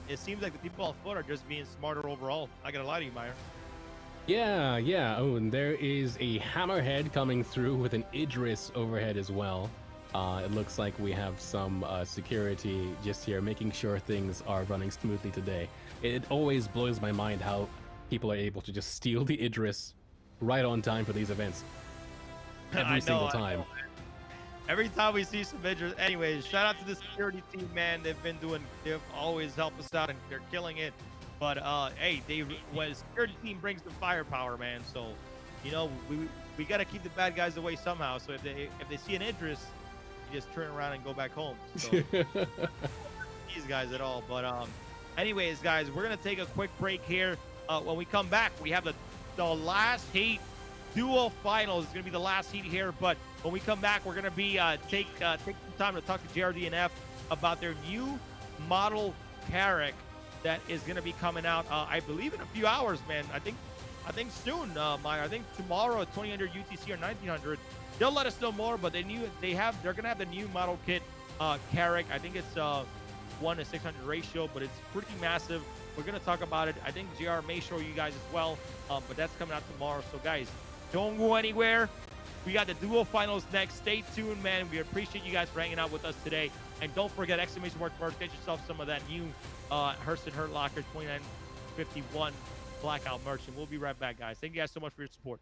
It seems like the people on foot are just being smarter overall. I gotta lie to you, Meyer. Yeah. Oh, and there is a Hammerhead coming through with an Idris overhead as well. It looks like we have some security just here, making sure things are running smoothly today. It always blows my mind how people are able to just steal the Idris right on time for these events. Every single time. Every time we see some Idris. Anyways, shout out to the security team, man. They've always helped us out, and they're killing it. But hey, when the security team brings the firepower, man. So, you know, we got to keep the bad guys away somehow. So if they see an Idris, you just turn around and go back home. So these guys at all. But anyways, guys, we're gonna take a quick break here. When we come back, we have the last heat duo finals. It's gonna be the last heat here. But when we come back, we're gonna be take some time to talk to JRD&F about their new model Carrack that is gonna be coming out. I believe in a few hours, man. I think soon, Maya. I think tomorrow at 2000 UTC or 1900. They'll let us know more. But they're gonna have the new model kit Carrack. I think it's 1 to 600 ratio, but it's pretty massive. We're going to talk about it. I think GR may show you guys as well, but that's coming out tomorrow. So, guys, don't go anywhere. We got the duo finals next. Stay tuned, man. We appreciate you guys for hanging out with us today. And don't forget, exclamation mark merch. Get yourself some of that new HURSTON Hurt Locker 2951 Blackout merch. And we'll be right back, guys. Thank you guys so much for your support.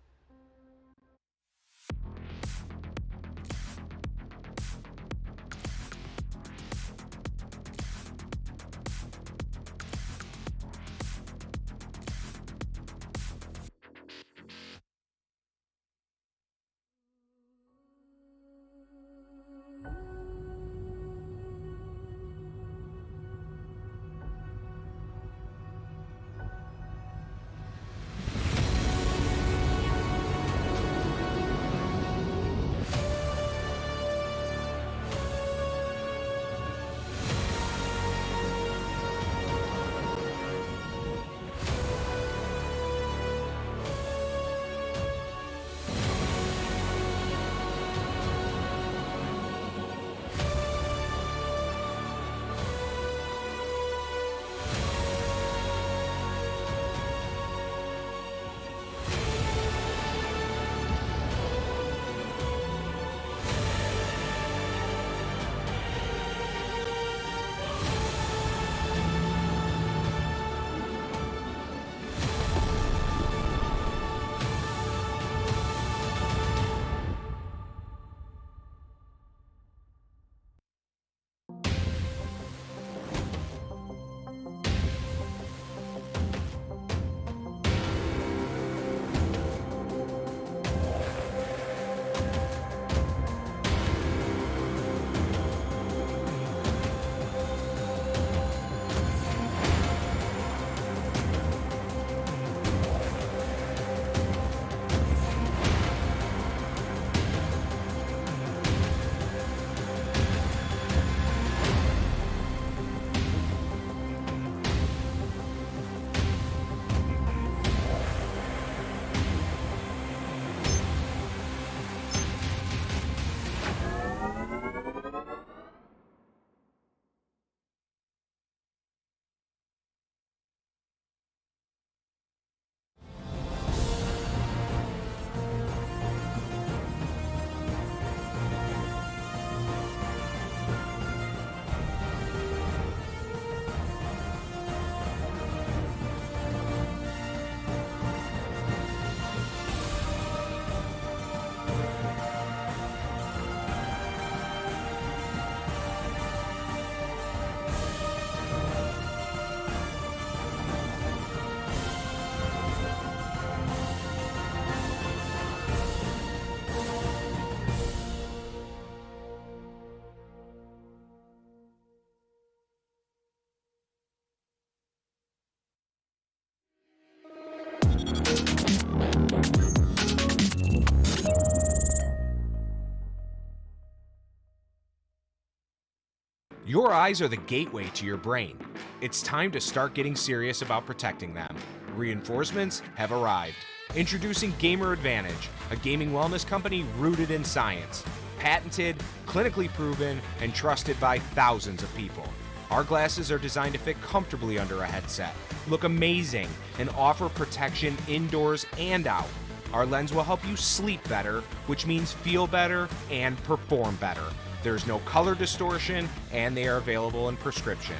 Your eyes are the gateway to your brain. It's time to start getting serious about protecting them. Reinforcements have arrived. Introducing Gamer Advantage, a gaming wellness company rooted in science. Patented, clinically proven, and trusted by thousands of people. Our glasses are designed to fit comfortably under a headset, look amazing, and offer protection indoors and out. Our lens will help you sleep better, which means feel better and perform better. There's no color distortion, and they are available in prescription.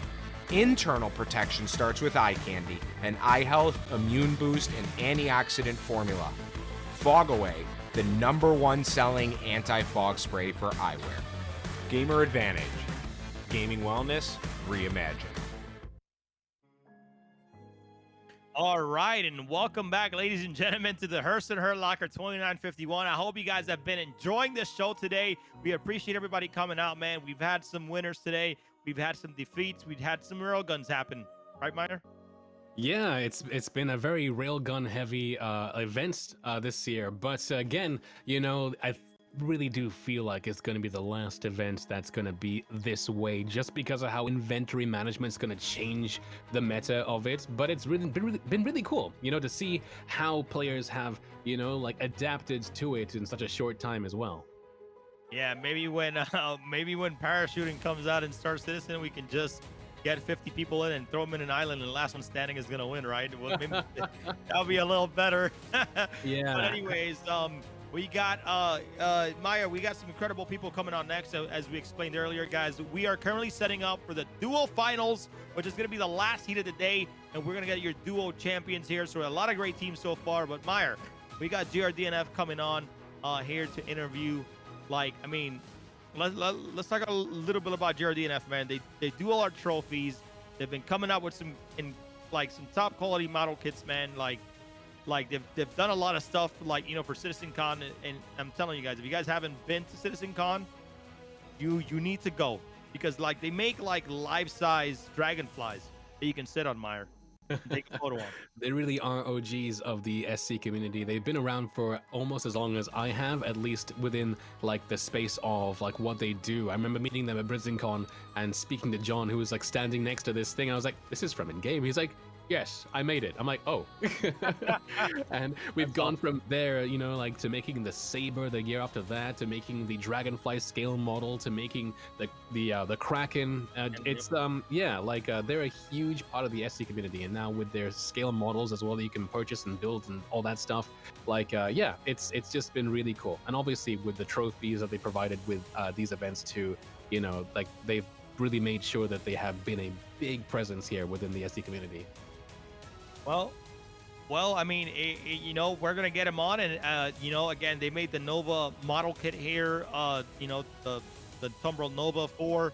Internal protection starts with eye candy, an eye health, immune boost, and antioxidant formula. Fog Away, the #1 selling anti-fog spray for eyewear. Gamer Advantage. Gaming wellness reimagined. All right, and welcome back, ladies and gentlemen, to the HURSTON Hurt Locker 2951. I hope you guys have been enjoying this show today. We appreciate everybody coming out, man. We've had some winners today. We've had some defeats. We've had some railguns happen. Right, Miner? Yeah, it's been a very railgun heavy event this year, but again, you know, I really do feel like it's going to be the last event that's going to be this way, just because of how inventory management is going to change the meta of it. But it's been really cool, you know, to see how players have, you know, like adapted to it in such a short time as well. Yeah, maybe when parachuting comes out in Star Citizen, we can just get 50 people in and throw them in an island, and the last one standing is gonna win, right? Well, maybe that'll be a little better. Yeah. But anyways, we got Maya, we got some incredible people coming on next. So as we explained earlier, guys, we are currently setting up for the duo finals, which is gonna be the last heat of the day, and we're gonna get your duo champions here. So a lot of great teams so far. But Meyer, we got GRDNF coming on here to interview. Like, I mean, let's talk a little bit about GRDNF, man. They do all our trophies. They've been coming up with some top quality model kits, man. Like they've done a lot of stuff, like, you know, for CitizenCon. And I'm telling you guys, if you guys haven't been to CitizenCon, you need to go, because like they make like life-size dragonflies that you can sit on, Meyer. Take a photo on. They really are OGs of the SC community. They've been around for almost as long as I have, at least within like the space of like what they do. I remember meeting them at BrizzCon and speaking to John, who was like standing next to this thing. I was like, "This is from in-game." He's like, "Yes, I made it." I'm like, "Oh." And we've gone from there, you know, like to making the Saber the year after that, to making the Dragonfly scale model, to making the Kraken. It's yeah, like they're a huge part of the SC community, and now with their scale models as well that you can purchase and build and all that stuff, like yeah, it's just been really cool. And obviously with the trophies that they provided with these events too, you know, like they've really made sure that they have been a big presence here within the SC community. Well, I mean, you know, we're gonna get him on, and you know, again, they made the Nova model kit here. You know, the Tumbrel Nova for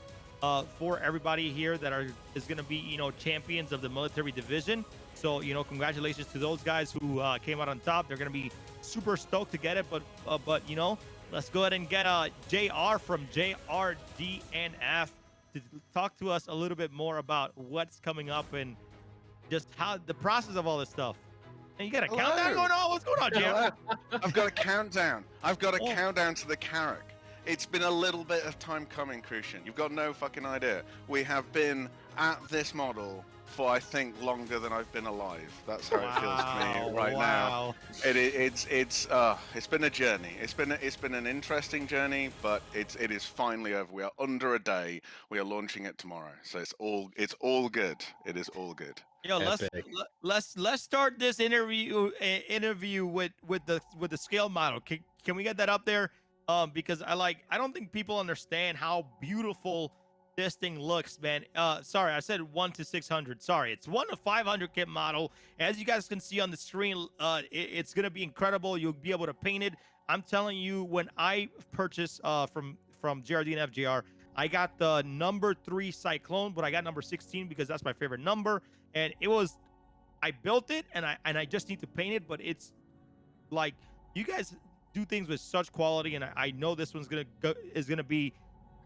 everybody here that is gonna be, you know, champions of the military division. So, you know, congratulations to those guys who came out on top. They're gonna be super stoked to get it. But you know, let's go ahead and get JR from GRDNF to talk to us a little bit more about what's coming up and just how the process of all this stuff. And you got a countdown going on? What's going on, Jim? I've got a countdown. I've got a countdown to the Carrack. It's been a little bit of time coming, Crucian. You've got no fucking idea. We have been at this model for, I think, longer than I've been alive. That's how it feels to me right now. It's been a journey. It's been an interesting journey, but it is finally over. We are under a day. We are launching it tomorrow, so it's all good. It is all good. Yo, let's start this interview with the scale model. Can we get that up there? Because I don't think people understand how beautiful this thing looks, man. Sorry, I said 1 to 600. Sorry, it's 1 to 500 kit model. As you guys can see on the screen, it's gonna be incredible. You'll be able to paint it. I'm telling you, when I purchased from GRDNF JR, I got the number 3 Cyclone, but I got number 16 because that's my favorite number. And I built it, and I just need to paint it. But it's like, you guys do things with such quality, and I know this one's gonna be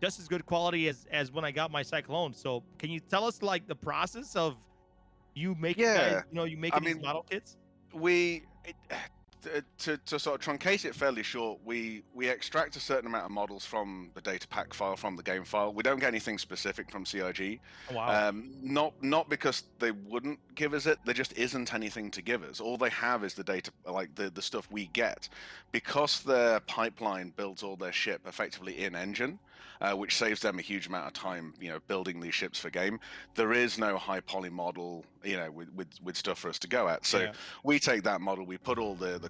just as good quality as when I got my Cyclone. So can you tell us like the process of you making, these model kits? to sort of truncate it fairly short, we extract a certain amount of models from the data pack file, from the game file. We don't get anything specific from CIG. Wow. Not because they wouldn't give us it, there just isn't anything to give us. All they have is the data, like the stuff we get. Because their pipeline builds all their ship effectively in engine, which saves them a huge amount of time, building these ships for game. There is no high poly model, with stuff for us to go at. So we take that model, we put all the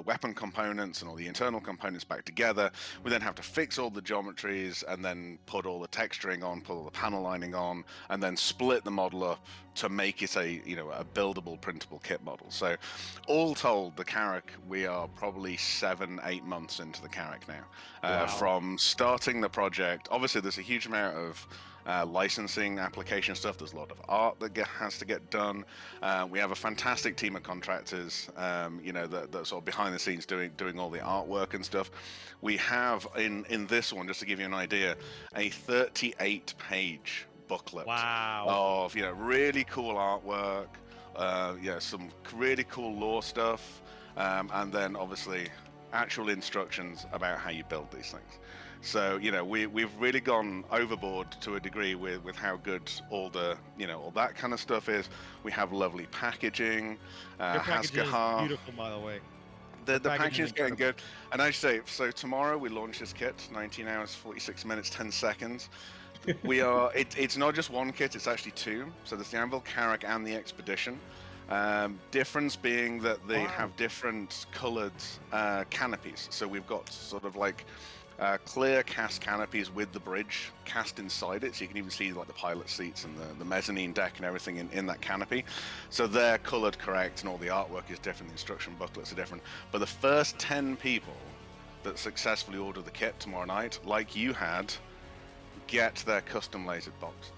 weapon components and all the internal components back together. We then have to fix all the geometries and then put all the texturing on, put all the panel lining on, and then split the model up to make it a buildable, printable kit model. So all told, the Carrack, we are probably 7-8 months into the Carrack now. From starting the project, obviously there's a huge amount of licensing application stuff. There's a lot of art that has to get done. We have a fantastic team of contractors, that sort of behind the scenes doing all the artwork and stuff. We have in this one, just to give you an idea, a 38-page booklet of really cool artwork, some really cool lore stuff, and then obviously actual instructions about how you build these things. So we've really gone overboard to a degree with how good all the all that kind of stuff is. We have lovely packaging. Your packaging is beautiful, by the way. The packaging is getting good. And I say, so tomorrow we launch this kit, 19 hours, 46 minutes, 10 seconds. It's not just one kit, it's actually two. So there's the Anvil, Carrack, and the Expedition. Difference being that they have different colored canopies. So we've got sort of like clear cast canopies with the bridge cast inside it, so you can even see like the pilot seats and the mezzanine deck and everything in that canopy. So they're colored correct, and all the artwork is different, the instruction booklets are different. But the first 10 people that successfully order the kit tomorrow night, like you had, get their custom lasered boxes.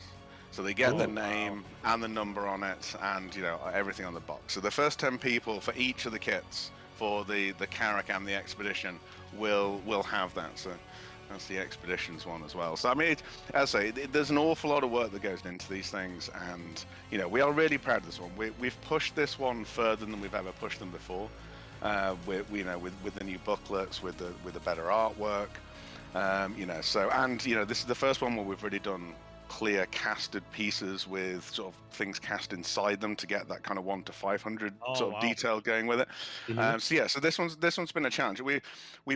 So they get their name and the number on it, and everything on the box. So the first 10 people for each of the kits for the Carrack and the Expedition will have that. So that's the Expeditions one as well. So I mean, as I say, there's an awful lot of work that goes into these things, and we are really proud of this one. We've pushed this one further than we've ever pushed them before. With the new booklets, with the better artwork. This is the first one where we've really done clear casted pieces with sort of things cast inside them to get that kind of 1 to 500 detail going with it. So this one's been a challenge. We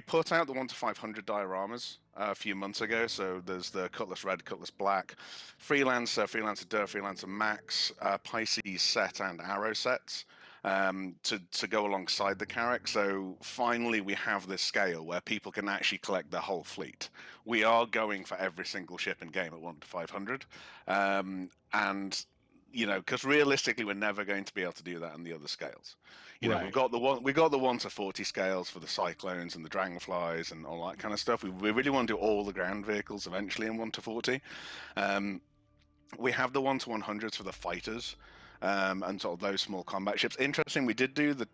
put out the 1 to 500 dioramas a few months ago. So there's the Cutlass Red, Cutlass Black, Freelancer, Freelancer Dirt, Freelancer Max, Pisces set, and Arrow sets. To go alongside the Carrack. So finally we have this scale where people can actually collect the whole fleet. We are going for every single ship in game at 1 to 500. Because realistically we're never going to be able to do that on the other scales. We've got the 1 to 40 scales for the Cyclones and the Dragonflies and all that kind of stuff. We really want to do all the ground vehicles eventually in 1 to 40. We have the 1 to 100s for the fighters. And sort of those small combat ships. Interesting, we did do the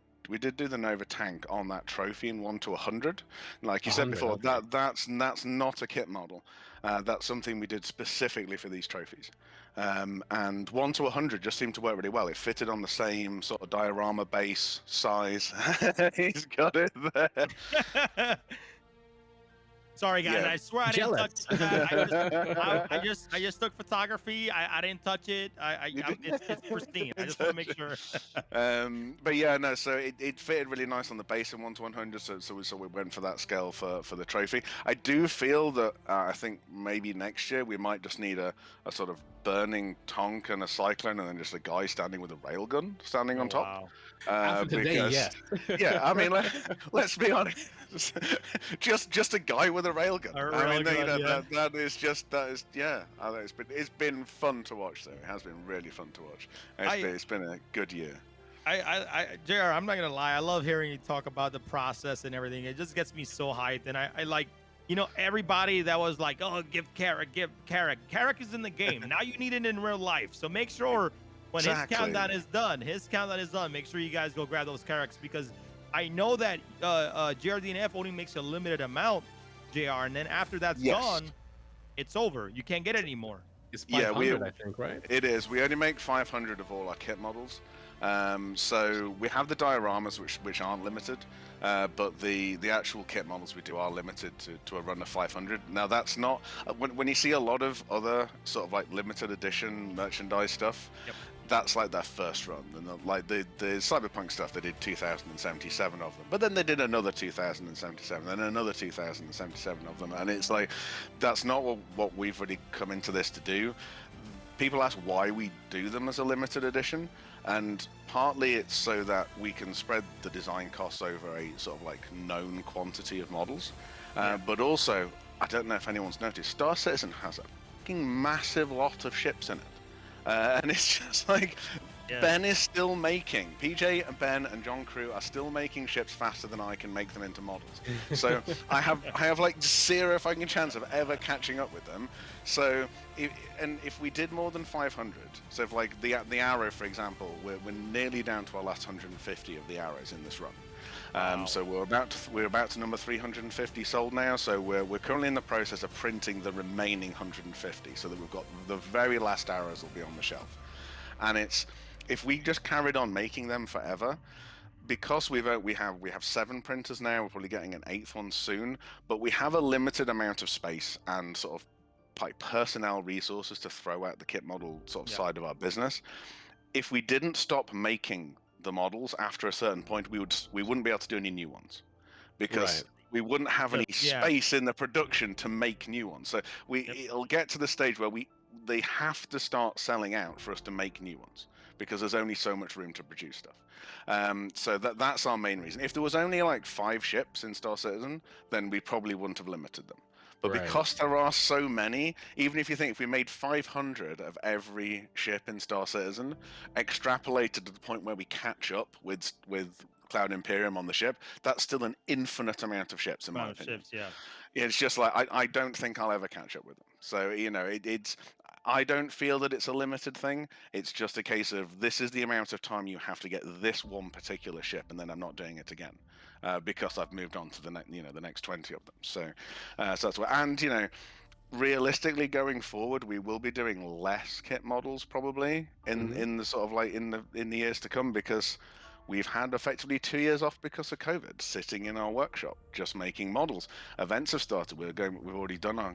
Nova tank on that trophy in 1 to 100. Like you said before, that's not a kit model. That's something we did specifically for these trophies. And 1 to 100 just seemed to work really well. It fitted on the same sort of diorama base size. He's got it there. Sorry, guys. I swear I didn't touch it. I just took photography. I didn't touch it. It's pristine. I just want to make sure. So it fitted really nice on the base in 1 to 100. So we went for that scale for the trophy. I do feel that I think maybe next year we might just need a sort of burning tonk and a cyclone, and then just a guy standing with a railgun standing on top. Wow. After today, yeah. I mean, let's be honest. just a guy with a railgun. It's been fun to watch though. It has been really fun to watch. It's been a good year. JR, I'm not gonna lie. I love hearing you talk about the process and everything. It just gets me so hyped, and I like, everybody that was like, oh, give Carrack. Carrack is in the game. Now you need it in real life. So make sure when his countdown is done, make sure you guys go grab those Carracks, because I know that GRDNF only makes a limited amount, JR, and then after that's gone, it's over. You can't get it anymore. It's 500, I think, right? It is. We only make 500 of all our kit models. So we have the dioramas, which aren't limited, but the actual kit models we do are limited to a run of 500. Now that's not when you see a lot of other sort of like limited edition merchandise stuff. Yep. That's like their first run, and like the Cyberpunk stuff, they did 2,077 of them, but then they did another 2,077, and another 2,077 of them, and it's like that's not what we've really come into this to do. People ask why we do them as a limited edition, and partly it's so that we can spread the design costs over a sort of like known quantity of models, but also, I don't know if anyone's noticed, Star Citizen has a fucking massive lot of ships in it. And it's just like Ben is still making PJ and Ben and John Crew are still making ships faster than I can make them into models. So I have like zero fucking chance of ever catching up with them. So if we did more than 500, so if like the Arrow, for example, we're nearly down to our last 150 of the arrows in this run. So we're about to number 350 sold now. So we're currently in the process of printing the remaining 150, so that we've got the very last arrows will be on the shelf. And it's if we just carried on making them forever, because we have 7 printers now. We're probably getting an 8th one soon, but we have a limited amount of space and sort of like personnel resources to throw at the kit model sort of side of our business. If we didn't stop making the models after a certain point, we wouldn't be able to do any new ones, because we wouldn't have any space in the production to make new ones. So it'll get to the stage where they have to start selling out for us to make new ones, because there's only so much room to produce stuff. So that's our main reason. If there was only like 5 ships in Star Citizen, then we probably wouldn't have limited them. But because there are so many, even if you think if we made 500 of every ship in Star Citizen, extrapolated to the point where we catch up with Cloud Imperium on the ship, that's still an infinite amount of ships in my opinion. It's just like I don't think I'll ever catch up with them. So it's I don't feel that it's a limited thing. It's just a case of this is the amount of time you have to get this one particular ship, and then I'm not doing it again because I've moved on to the next 20 of them. So that's what. And realistically, going forward, we will be doing less kit models probably in the sort of like in the years to come, because we've had effectively 2 years off because of COVID, sitting in our workshop just making models. Events have started. We've already done our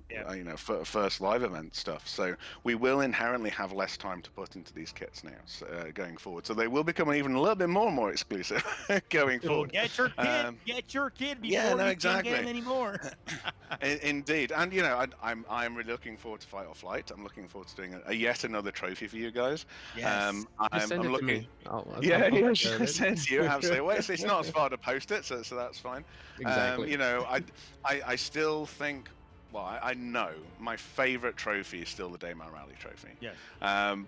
first live event stuff, so we will inherently have less time to put into these kits now going forward. So they will become even a little bit more and more exclusive going forward. Get your kid before you can't get any more. Indeed, and I'm really looking forward to Fight or Flight. I'm looking forward to doing yet another trophy for you guys. Yes. I'm looking. I'll Send to you. Absolutely. Well, it's not as far to post it, so that's fine. Exactly. I still think. Well, I know my favorite trophy is still the Daymar Rally trophy. Yes.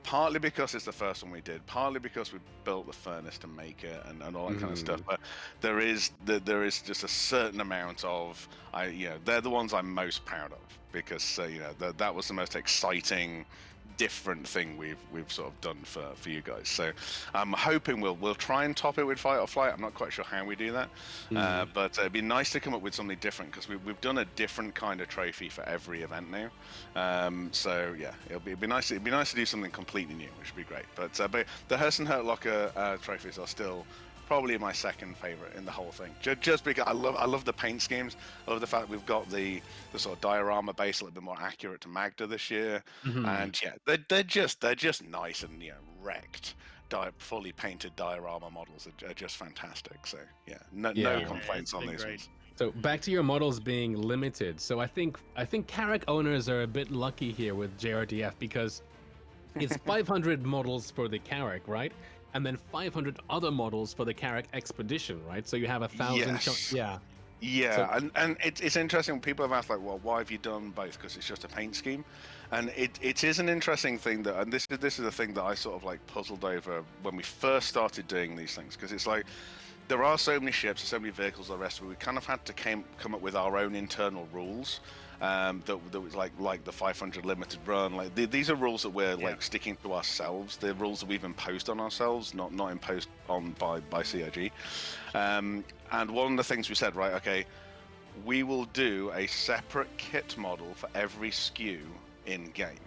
Partly because it's the first one we did, partly because we built the furnace to make it and all that kind of stuff. But there is just a certain amount of they're the ones I'm most proud of, because that was the most exciting, different thing we've sort of done for you guys. So I'm hoping we'll try and top it with Fight or Flight. I'm not quite sure how we do that, but it'd be nice to come up with something different, because we've done a different kind of trophy for every event now. So yeah, it'd be nice to do something completely new, which would be great. But the HURSTON Hurt Locker trophies are still probably my second favorite in the whole thing, just because I love the paint schemes. I love the fact that we've got the sort of diorama base a little bit more accurate to Magda this year, and they're just nice and wrecked. Fully painted diorama models are just fantastic. So no complaints on these ones. So back to your models being limited. So I think Carrack owners are a bit lucky here with JRDF, because it's 500 models for the Carrack, right? And then 500 other models for the Carrack Expedition, right? So you have 1,000. Yeah, and it's interesting when people have asked, like, well, why have you done both? Because it's just a paint scheme, and it is an interesting thing that, and this is a thing that I sort of like puzzled over when we first started doing these things, because it's like there are so many ships, so many vehicles, the rest of it. We kind of had to come up with our own internal rules. That was like the 500 limited run. Like these are rules that we're like sticking to ourselves. They're rules that we've imposed on ourselves, not imposed on by CIG. And one of the things we said, right? Okay, we will do a separate kit model for every SKU in game,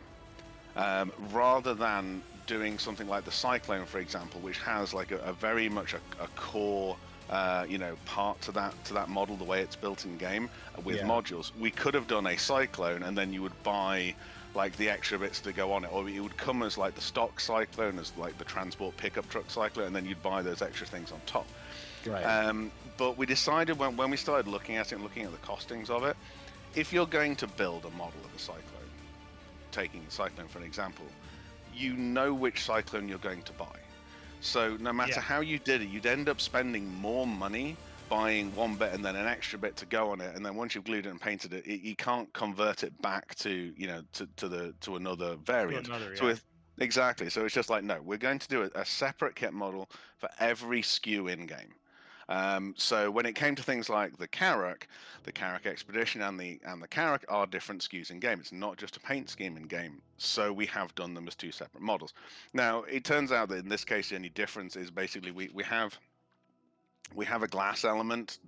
rather than doing something like the Cyclone, for example, which has like a very much a core part to that model, the way it's built in game with modules. We could have done a Cyclone, and then you would buy like the extra bits to go on it, or it would come as like the stock Cyclone, as like the transport pickup truck Cyclone, and then you'd buy those extra things on top. Right. But we decided when we started looking at it and looking at the costings of it, if you're going to build a model of a Cyclone, taking the Cyclone for an example, you know which Cyclone you're going to buy. So no matter how you did it, you'd end up spending more money buying one bit and then an extra bit to go on it, and then once you've glued it and painted it, you can't convert it back to to another variant. Exactly. So it's just like, no, we're going to do a separate kit model for every SKU in game. So when it came to things like the Carrack Expedition and the Carrack are different SKUs in game. It's not just a paint scheme in game. So we have done them as two separate models. Now it turns out that in this case, the only difference is basically we have a glass element.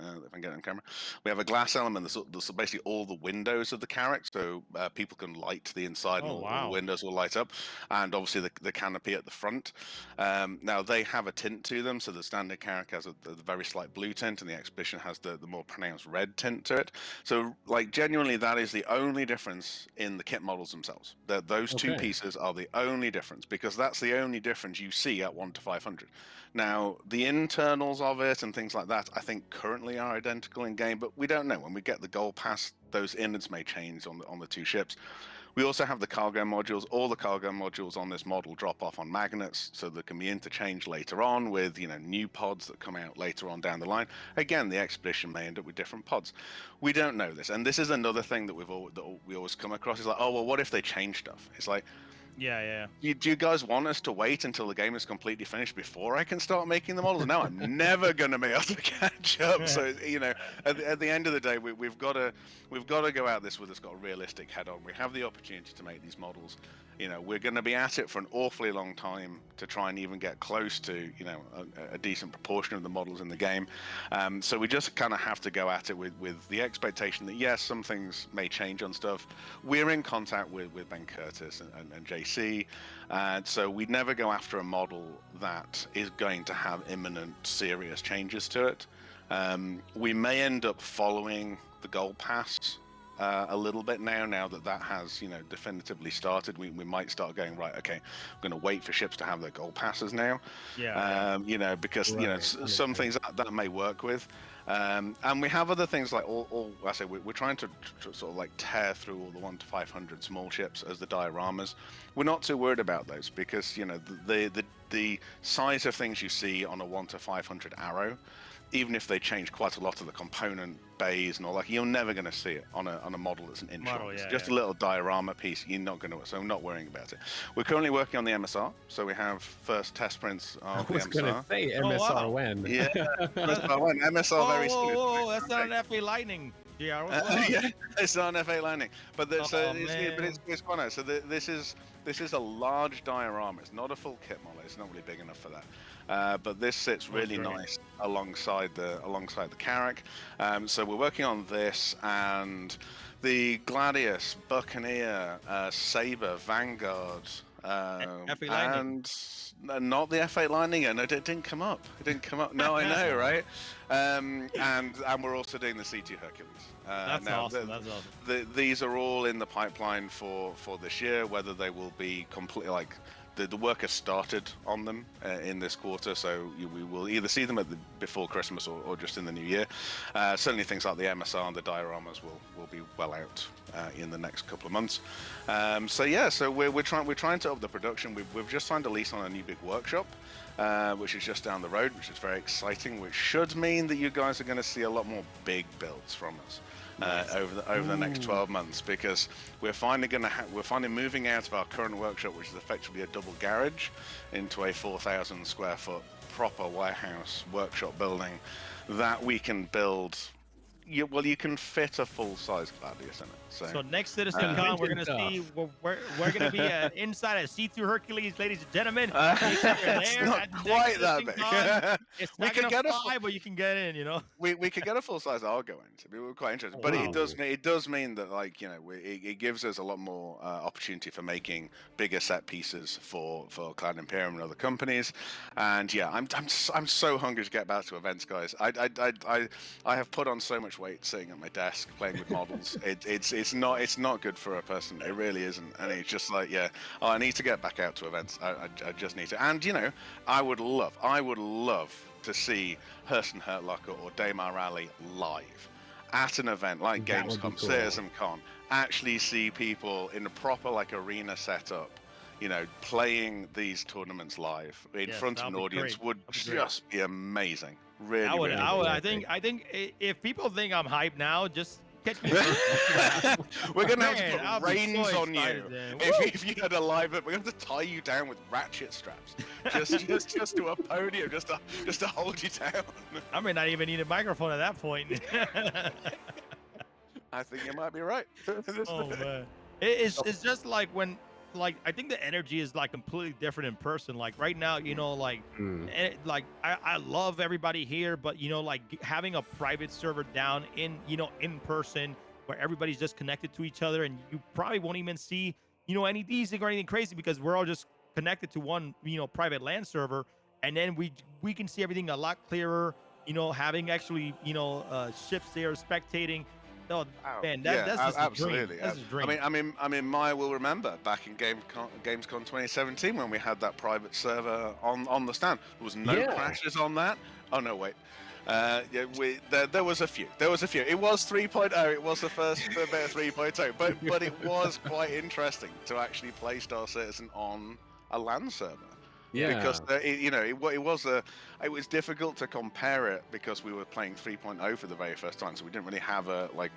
If I can get it on camera, we have a glass element that's basically all the windows of the Carrack, so people can light the inside, and all the windows will light up, and obviously the canopy at the front. Now they have a tint to them, so the standard Carrack has a very slight blue tint, and the Expedition has the more pronounced red tint to it. So, like, genuinely, that is the only difference in the kit models themselves. Those two pieces are the only difference, because that's the only difference you see at 1 to 500. Now, the internals of it and things like that, I think currently are identical in game, but we don't know. When we get the gold pass, those innards may change on the two ships. We also have the cargo modules. All the cargo modules on this model drop off on magnets, so there can be interchange later on with new pods that come out later on down the line. Again, the Expedition may end up with different pods. We don't know this, and this is another thing that we always come across. Is like, oh well, what if they change stuff? It's like, do you guys want us to wait until the game is completely finished before I can start making the models? No, I'm never going to be able to catch up. So at the end of the day, we've got to go out this with us got a realistic head on. We have the opportunity to make these models. We're going to be at it for an awfully long time to try and even get close to a decent proportion of the models in the game. So we just kind of have to go at it with the expectation that yes, some things may change on stuff. We're in contact with Ben Curtis and JC, and so we never go after a model that is going to have imminent serious changes to it. We may end up following the gold pass a little bit now that has definitively started. We might start going, right, okay, I'm going to wait for ships to have their gold passes now, because some things that may work with, and we have other things like we're trying to sort of like tear through all the 1 to 500 small ships as the dioramas. We're not too worried about those, because the size of things you see on a 1 to 500 arrow, even if they change quite a lot of the component bays and all that, you're never going to see it on a model that's an inch long. It's just a little diorama piece. You're not going to, so I'm not worrying about it. We're currently working on the MSR, so we have first test prints of the MSR. I was going to say MSR when? Yeah, MSR when? MSR very soon. Whoa, that's not an F8 Lightning. Yeah, it's not an F8 Lightning, but it's quite nice. So this is a large diorama. It's not a full kit model. It's not really big enough for that. But this sits really nice alongside the Carrack. So we're working on this, and the Gladius, Buccaneer, Saber, Vanguard, and not the F8 Lightning. No, it didn't come up. No, I know, right? And we're also doing the C2 Hercules. That's awesome. These are all in the pipeline for this year. Whether they will be completely like. The work has started on them in this quarter, so we will either see them before Christmas or just in the new year. Certainly things like the MSR and the dioramas will be well out in the next couple of months. So we're trying to up the production. We've just signed a lease on a new big workshop, which is just down the road, which is very exciting, which should mean that you guys are going to see a lot more big builds from us. Over the next 12 months, because we're finally moving out of our current workshop, which is effectively a double garage, into a 4,000 square foot proper warehouse workshop building that we can build you can fit a full-size Gladius in it. So next Citizen Con, we're gonna see we're gonna be inside a see-through Hercules, ladies and gentlemen. Make sure you're It's there not at the quite next that Citizen big. Con. It's We not could gonna get a fly, but you can get in. You know. we could get a full-size Argo in. To be quite interesting, Oh, but wow. it does mean that, like, you know, it gives us a lot more opportunity for making bigger set pieces for Cloud Imperium and other companies. And yeah, I'm so hungry to get back to events, guys. I have put on so much weight sitting at my desk playing with models. It's not good for a person. It really isn't. And it's just like, yeah, I need to get back out to events. I just need to. And you know, I would love to see Hurston Hurtlocker or Daymar Rally live at an event like That would be Gamescom, cool. Citizen Con. Actually see people in a proper like arena setup, you know, playing these tournaments live in Yes, front of that'd an be audience great. would That'd be great. just be amazing. Really, I would. really. I think if people think I'm hyped now, just catch me first. We're gonna have Man, to I'll put be reins so on you excited then. if you had a live. We're gonna have to tie you down with ratchet straps, just to a podium, just to hold you down. I may not even need a microphone at that point. I think you might be right. Oh man, it's just like when, like, I think the energy is like completely different in person. Like right now, you know, like like I love everybody here, but you know, like having a private server down in in person where everybody's just connected to each other, and you probably won't even see any desync or anything crazy because we're all just connected to one private LAN server, and then we can see everything a lot clearer. Having actually ships there spectating. Oh man, that's just a dream. absolutely. That's a dream. I mean, Maya will remember back in Gamescom 2017 when we had that private server on the stand. There was no crashes on that. Oh no, wait. Yeah, there was a few. It was 3.0. It was the first bit of 3.0, but it was quite interesting to actually play Star Citizen on a LAN server. Yeah. Because it was difficult to compare it because we were playing 3.0 for the very first time, so we didn't really have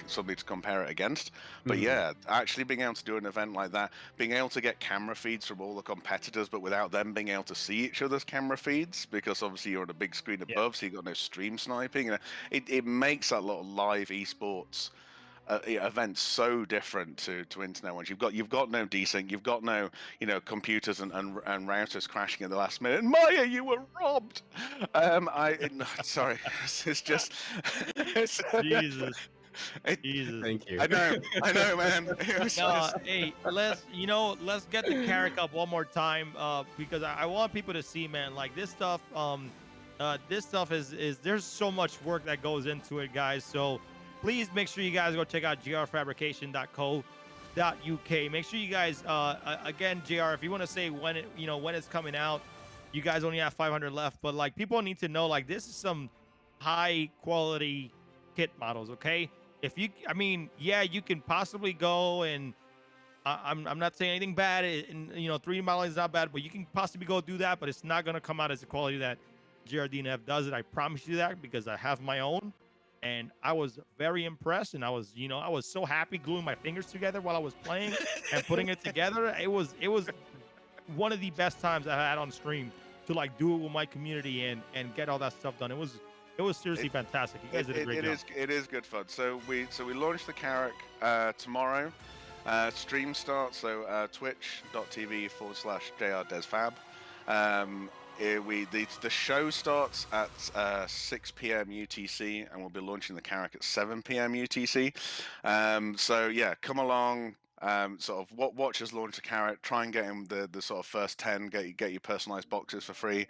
something to compare it against. But yeah, actually being able to do an event like that, being able to get camera feeds from all the competitors, but without them being able to see each other's camera feeds, because obviously you're on a big screen above, so you got no stream sniping. It makes that lot of live esports events so different to internet ones. You've got no desync, you've got no computers and routers crashing at the last minute. Maya, you were robbed. Sorry, it's just Jesus. Jesus. Thank you. I know, man. Hey, let's get the Carrick up one more time, because I want people to see, man, like this stuff is there's so much work that goes into it, guys. So please make sure you guys go check out grfabrication.co.uk. Make sure you guys, again, JR, if you want to say when it's coming out, you guys only have 500 left, but like people need to know, like, this is some high quality kit models, okay? You can possibly go and I'm not saying anything bad, and 3D modeling is not bad, but you can possibly go do that, but it's not gonna come out as the quality that GRDNF does it. I promise you that, because I have my own. And I was very impressed, and I was so happy gluing my fingers together while I was playing and putting it together. It was one of the best times I had on stream to like do it with my community and get all that stuff done. It was seriously fantastic. You guys did a great job. It is good fun. So we launched the Carrick tomorrow. Stream starts, so twitch.tv/JRDesFab. The show starts at 6 p.m. UTC, and we'll be launching the Carrick at 7 p.m. UTC. So yeah, come along. Sort of watch us launch the Carrick. Try and get in the sort of first 10. Get your personalized boxes for free.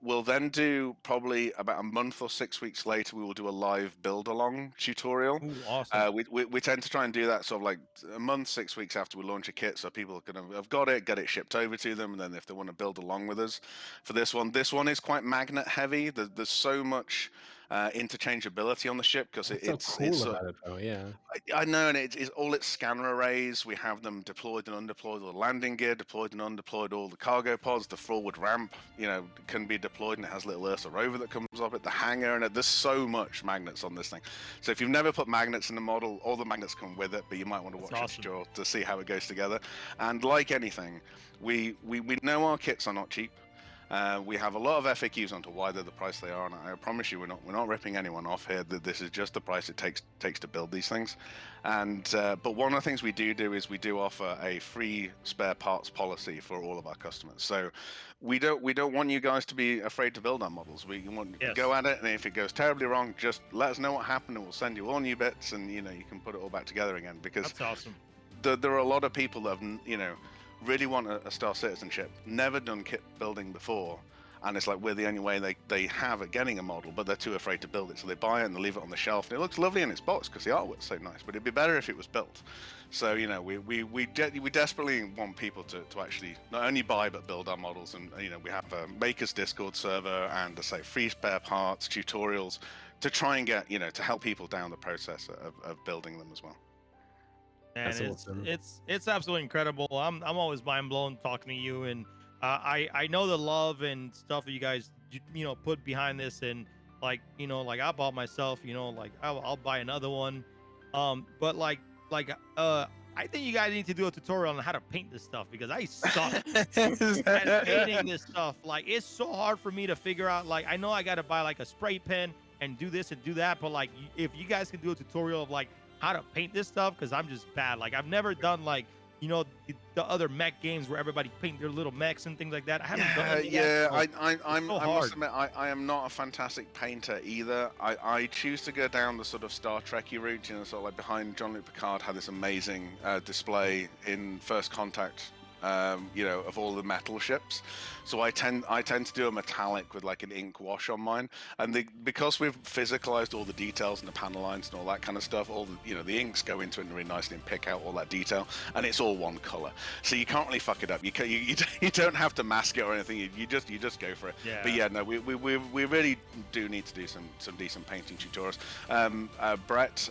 We'll then do probably about a month or 6 weeks later. We will do a live build along tutorial. Ooh, awesome. We tend to try and do that sort of like a month, 6 weeks after we launch a kit, so people can have got it, get it shipped over to them, and then if they want to build along with us for this one is quite magnet heavy. There's so much interchangeability on the ship because it's so cool about it, though. Yeah, I know, and it's all its scanner arrays. We have them deployed and undeployed, all the landing gear deployed and undeployed, all the cargo pods. The forward ramp, can be deployed, and it has a little Ursa rover that comes up at the hangar, and there's so much magnets on this thing. So if you've never put magnets in the model, all the magnets come with it, but you might want to watch it to see how it goes together. And like anything, we know our kits are not cheap. We have a lot of FAQs onto why they're the price they are, and I promise you, we're not ripping anyone off here. That this is just the price it takes to build these things. And but one of the things we do is we do offer a free spare parts policy for all of our customers. So we don't want you guys to be afraid to build our models. We want to go at it, and if it goes terribly wrong, just let us know what happened, and we'll send you all new bits, and you can put it all back together again. Because that's awesome. There are a lot of people that have, really want a Star Citizenship, never done kit building before, and it's like we're the only way they have at getting a model, but they're too afraid to build it, so they buy it and they leave it on the shelf, and it looks lovely in its box because the artwork's so nice, but it'd be better if it was built. So we desperately want people to actually not only buy but build our models, and we have a Makers Discord server and free spare parts tutorials to try and get to help people down the process of building them as well. And it's absolutely incredible. I'm always mind blown talking to you, and I know the love and stuff that you guys put behind this, and like I bought myself, I'll buy another one, but I think you guys need to do a tutorial on how to paint this stuff, because I suck at painting this stuff. Like, it's so hard for me to figure out. Like, I know I got to buy like a spray pen and do this and do that, but like if you guys can do a tutorial of like how to paint this stuff, because I'm just bad. Like, I've never done like the other mech games where everybody paint their little mechs and things like that. I haven't done it yet. I must admit, I am not a fantastic painter either. I choose to go down the sort of Star Trek-y route, sort of like behind Jean-Luc Picard had this amazing display in First Contact, of all the metal ships. So I tend to do a metallic with like an ink wash on mine, and because we've physicalized all the details and the panel lines and all that kind of stuff, all the the inks go into it really nicely and pick out all that detail, and it's all one color, so you can't really fuck it up. You don't have to mask it or anything. You just go for it. Yeah. But yeah, no, we really do need to do some decent painting tutorials. Brett,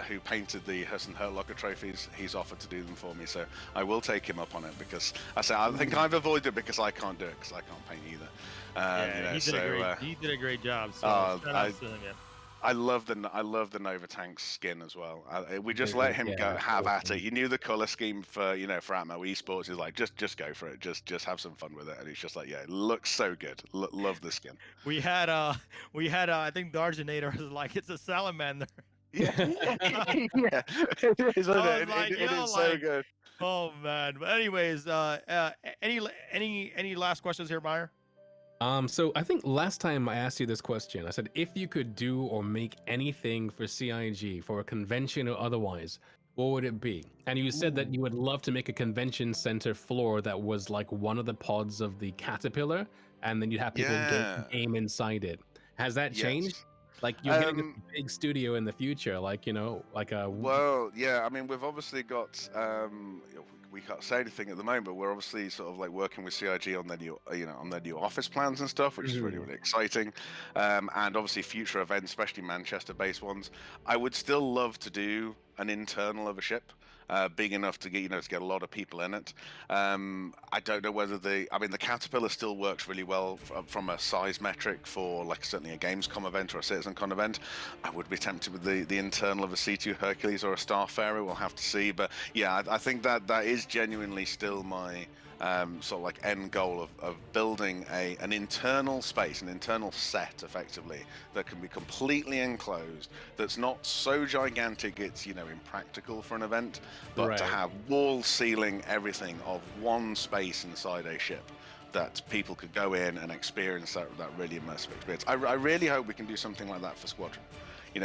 who painted the HURSTON Hurtlocker trophies, he's offered to do them for me, so I will take him up on it, because I think I've avoided it because I can't do it, because I can't paint either. He did a great job. So shout out to him, yeah. I love the Nova Tank skin as well. We just let him have at it. You knew the color scheme for for Atmo Esports is like just go for it, just have some fun with it, and he's just like, it looks so good. Love the skin. We had I think the Arginator was like, it's a salamander. Yeah, yeah, it is. It is so good. Oh man. But anyways, any last questions here, Meyer? So I think last time I asked you this question, I said, if you could do or make anything for CIG, for a convention or otherwise, what would it be? And you said that you would love to make a convention center floor that was like one of the pods of the Caterpillar, and then you'd have people game inside it. Has that changed? Like, you're getting a big studio in the future, like a. Well, yeah. I mean, we've obviously got. We can't say anything at the moment, but we're obviously sort of like working with CIG on their new, on their new office plans and stuff, which is really, really exciting. And obviously future events, especially Manchester-based ones. I would still love to do an internal of a ship. Big enough to get to get a lot of people in it. I don't know whether the Caterpillar still works really well from a size metric for like certainly a Gamescom event or a CitizenCon event. I would be tempted with the internal of a C2 Hercules or a Starfarer. We'll have to see, but yeah, I think that is genuinely still my sort of like end goal of building an internal space, an internal set effectively that can be completely enclosed, that's not so gigantic it's impractical for an event, but to have wall, ceiling, everything of one space inside a ship that people could go in and experience that really immersive experience. I really hope we can do something like that for Squadron.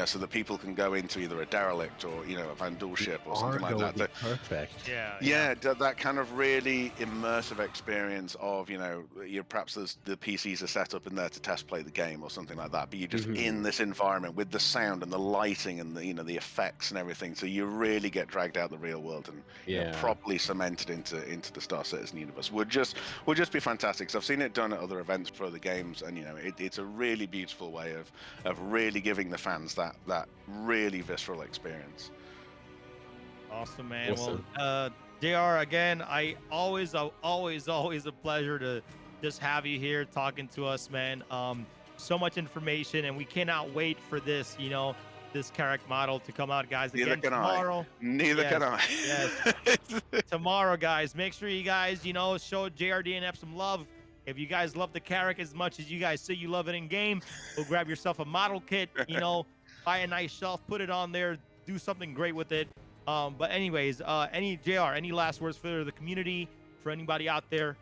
So that people can go into either a derelict or a Vandal ship or something like that. Perfect. Yeah, that kind of really immersive experience of perhaps the PCs are set up in there to test play the game or something like that, but you're just in this environment with the sound and the lighting and the effects and everything, so you really get dragged out the real world and properly cemented into the Star Citizen universe. Would just be fantastic. So I've seen it done at other events for other games, and it's a really beautiful way of really giving the fans that really visceral experience. Awesome, man. Awesome. Well, JR, again, always a pleasure to just have you here talking to us, man. So much information, and we cannot wait for this, this character model to come out, guys. Again, tomorrow. Neither can I. Yes. Tomorrow, guys. Make sure you guys, show JRDNF some love. If you guys love the character as much as you guys say you love it in game, go grab yourself a model kit, you know, buy a nice shelf, put it on there, do something great with it. But anyways, any last words for the community, for anybody out there?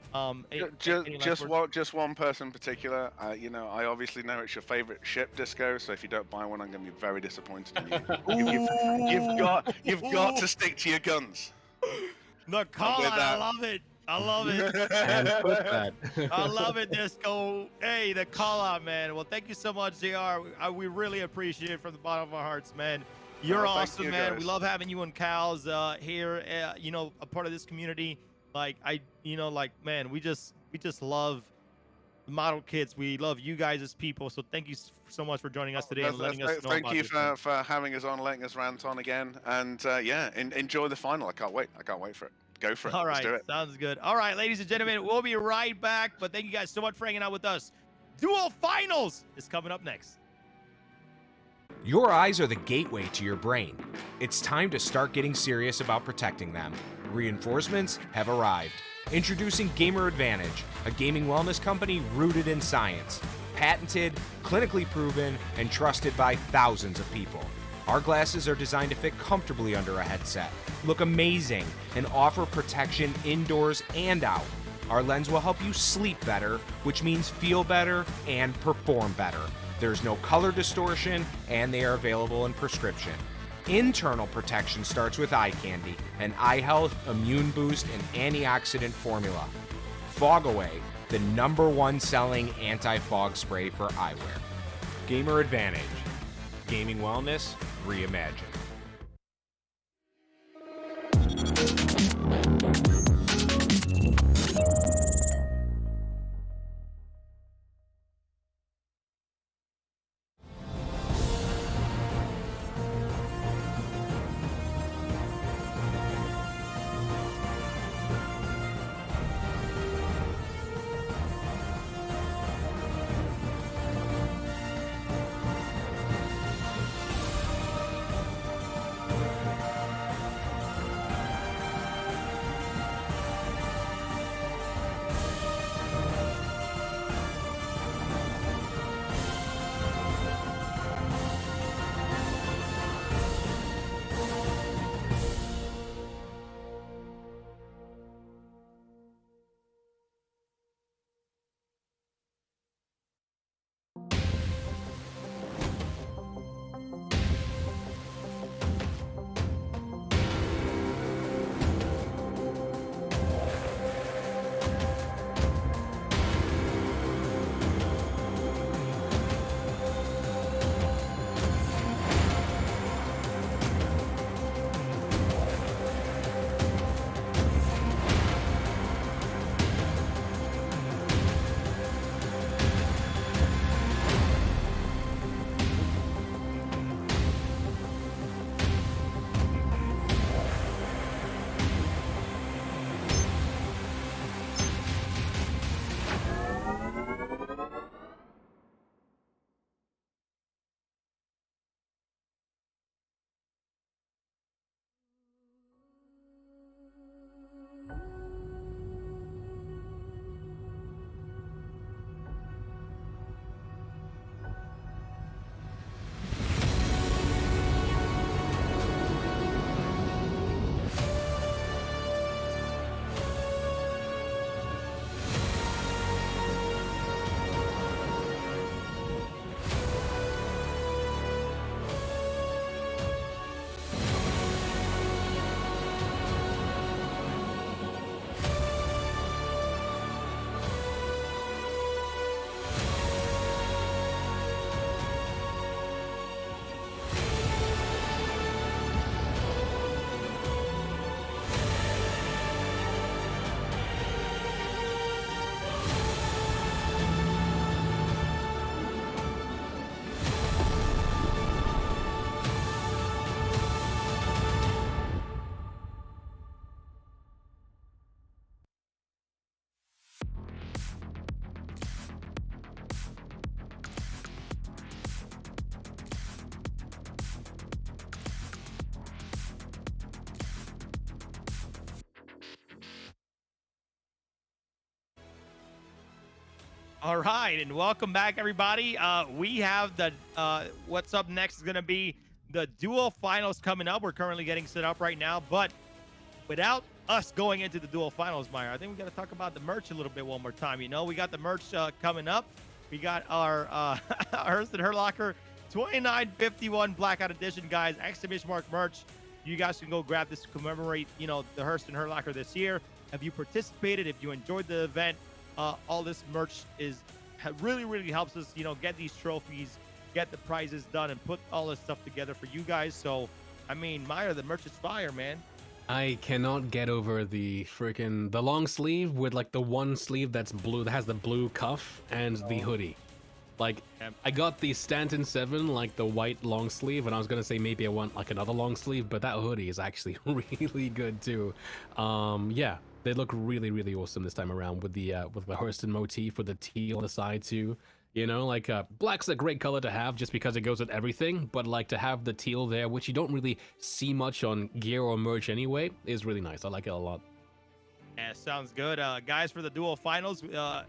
Just one person in particular. You know, I obviously know it's your favorite ship, Disco. So if you don't buy one, I'm going to be very disappointed in you. You've got to stick to your guns. The call out, I love it. I love it. And put that. I love it, Disco. Hey, the call out, man. Well, thank you so much, JR. We really appreciate it from the bottom of our hearts, man. You're awesome, you, man. guys. We love having you and Cal's here, you know, a part of this community. Like, man, we just love the model kits. We love you guys as people. So thank you so much for joining us today and letting us know. Thank you for having us on, letting us rant on again. And yeah, enjoy the final. I can't wait. I can't wait for it. Go for it. All right, Let's do it. sounds good. All right, ladies and gentlemen, we'll be right back. But thank you guys so much for hanging out with us. Dual Finals is coming up next. Your eyes are the gateway to your brain. It's time to start getting serious about protecting them. Reinforcements have arrived. Introducing Gamer Advantage, a gaming wellness company rooted in science. Patented, clinically proven, and trusted by thousands of people. Our glasses are designed to fit comfortably under a headset, look amazing, and offer protection indoors and out. Our lens will help you sleep better, which means feel better and perform better. There's no color distortion, and they are available in prescription. Internal protection starts with eye candy, an eye health, immune boost, and antioxidant formula. Fog Away, the #1 selling anti-fog spray for eyewear. Gamer Advantage. Gaming wellness reimagined. All right, and welcome back, everybody. We have the what's up next is going to be the dual finals coming up. We're currently getting set up right now, but without us going into the dual finals, Meyer, I think we got to talk about the merch a little bit one more time. You know, we got the merch coming up. We got our HURSTON Her Locker 2951 Blackout Edition, guys. Exclamation mark merch. You guys can go grab this to commemorate, you know, the HURSTON Her Locker this year. If you participated, if you enjoyed the event, all this merch really helps us, you know, get these trophies, get the prizes done, and put all this stuff together for you guys. So, I mean, Meyer, the merch is fire, man. I cannot get over the long sleeve with like the one sleeve that's blue, that has the blue cuff, and the hoodie. Like, I got the Stanton 7, like the white long sleeve, and I was gonna say maybe I want like another long sleeve, but that hoodie is actually really good too. Yeah, they look really awesome this time around with the HURSTON motif with the teal on the side too. You know, like black's a great color to have just because it goes with everything, but like to have the teal there, which you don't really see much on gear or merch anyway, is really nice. I like it a lot. Yeah, sounds good. Guys, for the dual finals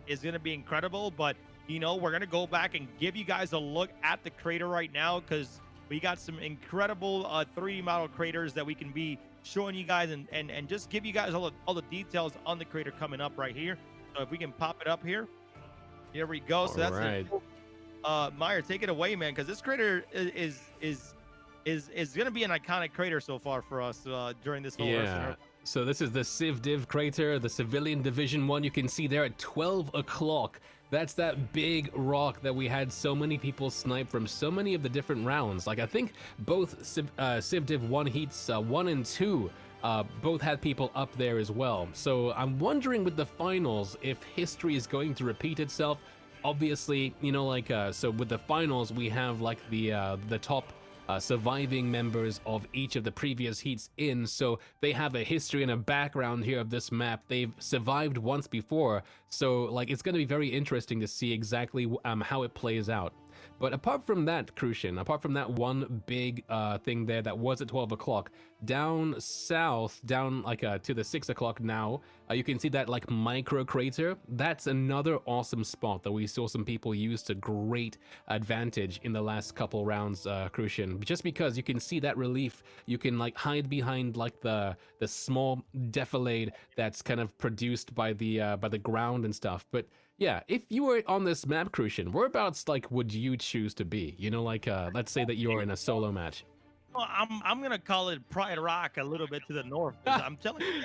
is going to be incredible, but, you know, we're going to go back and give you guys a look at the crater right now because we got some incredible 3D model craters that we can be showing you guys and just give you guys all the details on the crater coming up right here. So if we can pop it up here. Here we go. So that's right. Meyer, take it away, man, because this crater is going to be an iconic crater so far for us during this whole Yeah. So this is the Civ Div crater, the Civilian Division 1. You can see there at 12 o'clock. That's that big rock that we had so many people snipe from so many of the different rounds. Like, I think both Civ Div 1 heats 1 and 2 both had people up there as well. So I'm wondering with the finals if history is going to repeat itself. Obviously, you know, like, so with the finals, we have like the top surviving members of each of the previous heats in, so they have a history and a background here of this map. They've survived once before, so like it's going to be very interesting to see exactly how it plays out. But apart from that, Crucian, apart from that one big thing there that was at 12 o'clock, down south, down like to the 6 o'clock now, you can see that like micro crater. That's another awesome spot that we saw some people use to great advantage in the last couple rounds, Crucian. Just because you can see that relief, you can like hide behind like the small defilade that's kind of produced by the ground and stuff. But yeah, if you were on this map, Crucian, whereabouts like would you choose to be? You know, like let's say that you're in a solo match. Well, I'm gonna call it Pride Rock a little bit to the north. I'm telling you,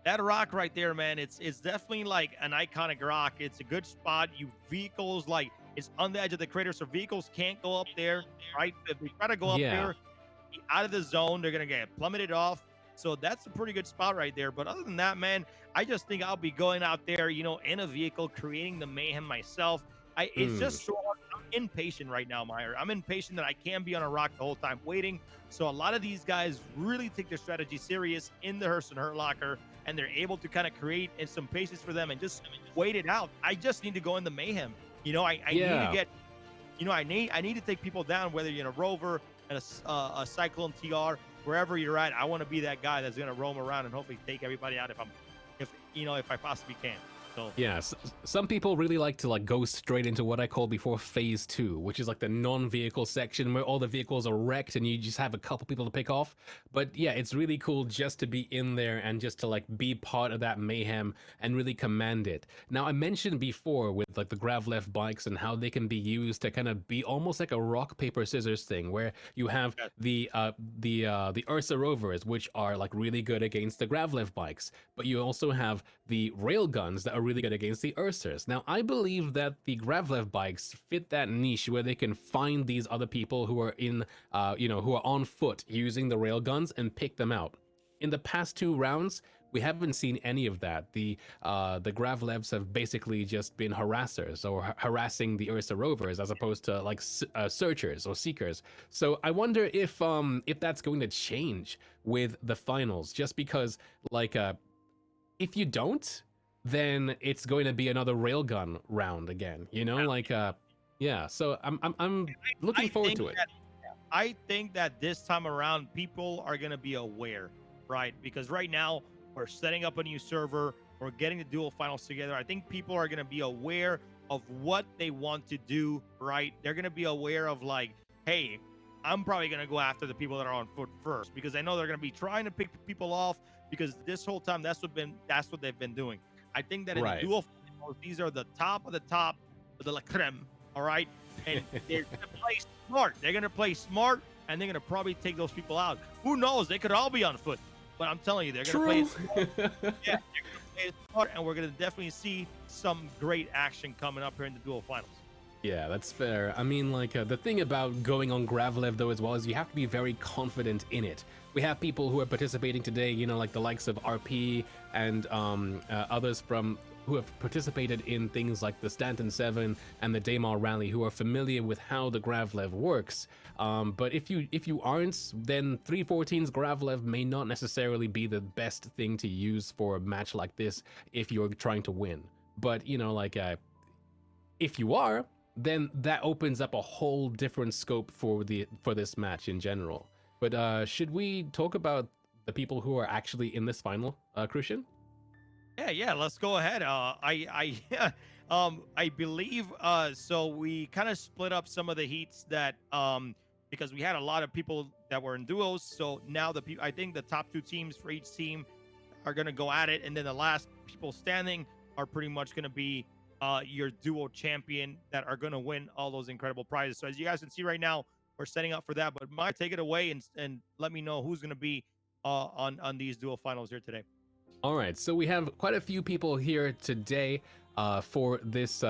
that rock right there, man. It's definitely like an iconic rock. It's a good spot. You vehicles like it's on the edge of the crater, so vehicles can't go up there. Right? If they try to go up there, out of the zone, they're gonna get plummeted off. So that's a pretty good spot right there. But other than that, man, I just think I'll be going out there, you know, in a vehicle, creating the mayhem myself. It's just so hard. I'm impatient right now, Meyer. I'm impatient that I can't be on a rock the whole time waiting. So a lot of these guys really take their strategy serious in the HURSTON Her Locker, and they're able to kind of create some patience for them and just wait it out. I just need to go in the mayhem. You know, I need to get, you know, I need to take people down, whether you're in a rover and a Cyclone TR, wherever you're at. I want to be that guy that's going to roam around and hopefully take everybody out if I possibly can. So yeah, some people really like to like go straight into what I call before phase 2, which is like the non-vehicle section where all the vehicles are wrecked and you just have a couple people to pick off. But yeah, it's really cool just to be in there and just to like be part of that mayhem and really command it. Now, I mentioned before with like the Gravlev bikes and how they can be used to kind of be almost like a rock paper scissors thing, where you have the Ursa rovers, which are like really good against the Gravlev bikes, but you also have the railguns that are really good against the Ursas. Now, I believe that the Gravlev bikes fit that niche where they can find these other people who are in, who are on foot using the railguns and pick them out. In the past 2 rounds, we haven't seen any of that. The Gravlevs have basically just been harassers or harassing the Ursa rovers as opposed to like searchers or seekers. So I wonder if that's going to change with the finals, just because like if you don't, then it's going to be another railgun round again, you know, like yeah. So I'm looking forward to it. I think that this time around people are going to be aware, right? Because right now we're setting up a new server, we're getting the dual finals together. I think people are going to be aware of what they want to do, right? They're going to be aware of like, hey, I'm probably going to go after the people that are on foot first, because I know they're going to be trying to pick people off, because this whole time that's what they've been doing. I think that in the dual finals, these are the top of the la creme, all right? And they're going to play smart. They're going to play smart, and they're going to probably take those people out. Who knows? They could all be on foot. But I'm telling you, they're going to play it smart. Yeah, they're going to play it smart, and we're going to definitely see some great action coming up here in the dual finals. Yeah, that's fair. I mean, like, the thing about going on Gravlev, though, as well, is you have to be very confident in it. We have people who are participating today, you know, like the likes of RP and others from who have participated in things like the Stanton 7 and the Daymar Rally, who are familiar with how the Gravlev works. But if you aren't, then 314's Gravlev may not necessarily be the best thing to use for a match like this if you're trying to win. But, you know, like, if you are, then that opens up a whole different scope for this match in general. But should we talk about the people who are actually in this final, Crucian? Yeah, let's go ahead. I believe so we kind of split up some of the heats that because we had a lot of people that were in duos. So now I think the top 2 teams for each team are going to go at it, and then the last people standing are pretty much going to be your duo champion that are going to win all those incredible prizes. So as you guys can see right now, we're setting up for that. But Mike, take it away and let me know who's going to be on these duo finals here today. All right, so we have quite a few people here today for this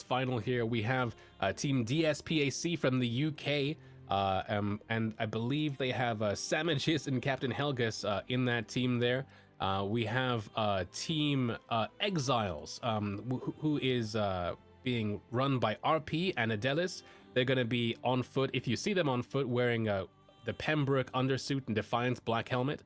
final here. We have Team DSPAC from the UK, and I believe they have Samages and Captain Helgus in that team there. We have Team Exiles, who is being run by RP and Adelis. They're going to be on foot. If you see them on foot wearing the Pembroke undersuit and Defiance black helmet.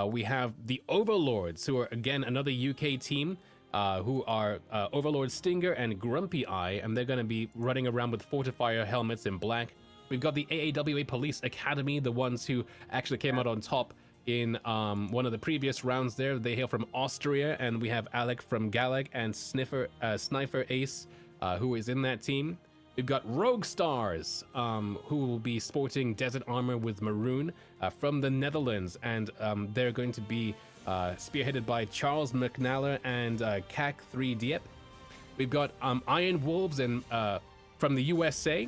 We have the Overlords, who are, again, another UK team, who are Overlord Stinger and Grumpy Eye, and they're going to be running around with Fortifier helmets in black. We've got the AAWA Police Academy, the ones who actually came out on top in one of the previous rounds there. They hail from Austria, and we have Alec from Galag and Sniper Ace, who is in that team. We've got Rogue Stars, who will be sporting desert armor with maroon from the Netherlands, and they're going to be spearheaded by Charles McNally and CAC3 Dieppe. We've got Iron Wolves and from the USA,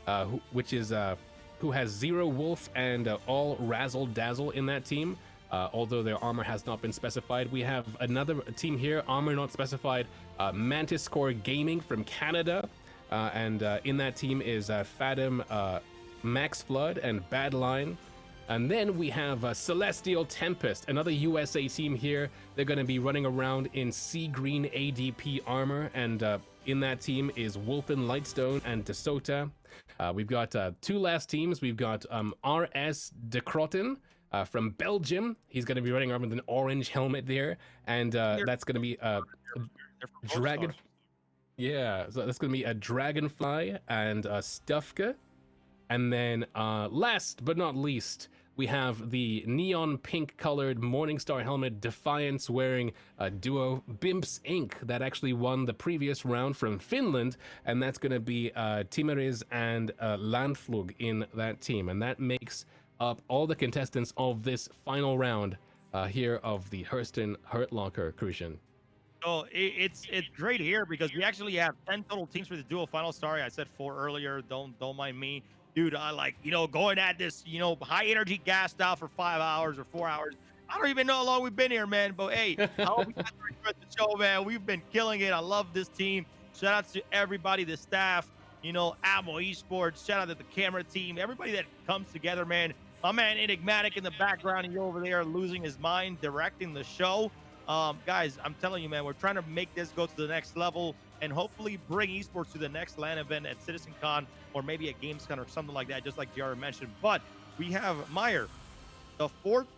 who has Zero Wolf and All Razzle Dazzle in that team. Although their armor has not been specified. We have another team here, armor not specified, Mantis Core Gaming from Canada. And in that team is Fathom, Max Flood, and Badline. And then we have Celestial Tempest, another USA team here. They're going to be running around in sea green ADP armor, and in that team is Wolfen Lightstone and DeSota. We've got 2 last teams. We've got RS De Crotten from Belgium. He's going to be running around with an orange helmet there, and that's going to be Dragon. Yeah, so that's going to be a Dragonfly and a Stufka. And then last but not least, we have the neon pink colored Morningstar helmet Defiance wearing a duo Bimps Inc. that actually won the previous round from Finland. And that's going to be Timeriz and Landflug in that team. And that makes up all the contestants of this final round here of the HURSTON Hurt Locker, Crucian. So it's great here because we actually have 10 total teams for the dual final. Sorry, I said 4 earlier. Don't mind me, dude. I like, going at this, high energy gassed out for 5 hours or 4 hours. I don't even know how long we've been here, man. But hey, I hope you guys enjoyed the show, man. We've been killing it. I love this team. Shout out to everybody, the staff, Amo Esports. Shout out to the camera team, everybody that comes together, man. My man Enigmatic in the background, he's over there losing his mind, directing the show. Guys, I'm telling you, man, we're trying to make this go to the next level and hopefully bring esports to the next LAN event at CitizenCon or maybe at GamesCon or something like that, just like JR mentioned. But we have Meyer.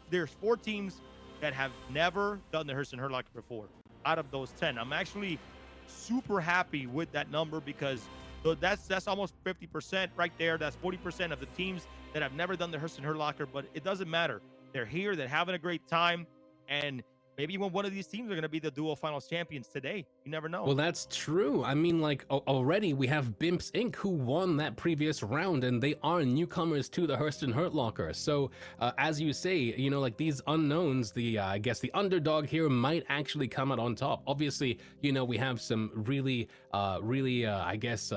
There's 4 teams that have never done the HURSTON Hurt Locker before out of those 10. I'm actually super happy with that number because that's almost 50% right there. That's 40% of the teams that have never done the HURSTON Hurt Locker, but it doesn't matter. They're here, they're having a great time, and maybe one of these teams are going to be the dual finals champions today. You never know. Well, that's true. I mean, like, already we have Bimps Inc. who won that previous round, and they are newcomers to the HURSTON Hurt Locker. So, as you say, you know, like these unknowns, I guess the underdog here might actually come out on top. Obviously, you know, we have some really, I guess,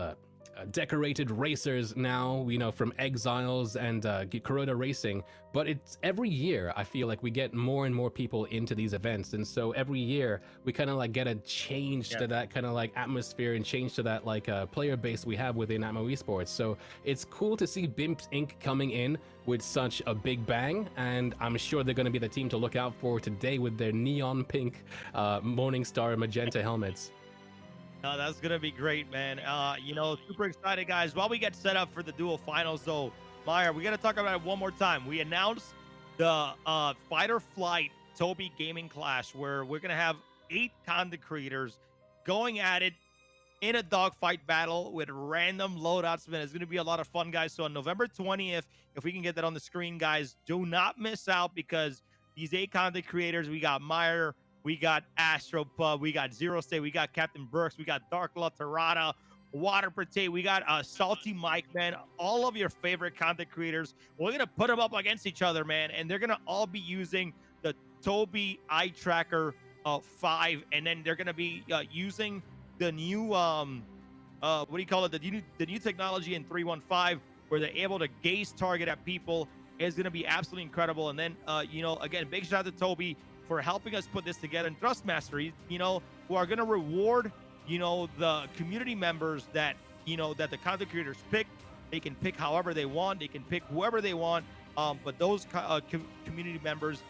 decorated racers now, you know, from Exiles and Kuroda Racing, but it's every year I feel like we get more and more people into these events, and so every year we kind of like get a change to that kind of like atmosphere and change to that like player base we have within Atmo Esports. So it's cool to see Bimps Inc. coming in with such a big bang, and I'm sure they're going to be the team to look out for today with their neon pink Morningstar magenta helmets. No, that's gonna be great, man. You know, super excited, guys. While we get set up for the dual finals, though, Meyer, we gotta talk about it one more time. We announced the Fight or Flight Toby Gaming Clash, where we're gonna have 8 content creators going at it in a dogfight battle with random loadouts, man. It's gonna be a lot of fun, guys. So on November 20th, if we can get that on the screen, guys, do not miss out, because these 8 content creators, we got Meyer, we got Astro Pub, we got Zero State, we got Captain Burks, we got Dark Law Tarada, Water Protect, we got Salty Mike, man. All of your favorite content creators. We're gonna put them up against each other, man, and they're gonna all be using the Toby Eye Tracker 5, and then they're gonna be using the new what do you call it? The new technology in 315, where they're able to gaze target at people. Is gonna be absolutely incredible. And then you know, again, big shout out to Toby for helping us put this together, and Thrustmaster, you know, who are going to reward, you know, the community members that, you know, that the content creators pick. They can pick however they want. They can pick whoever they want. But those community members,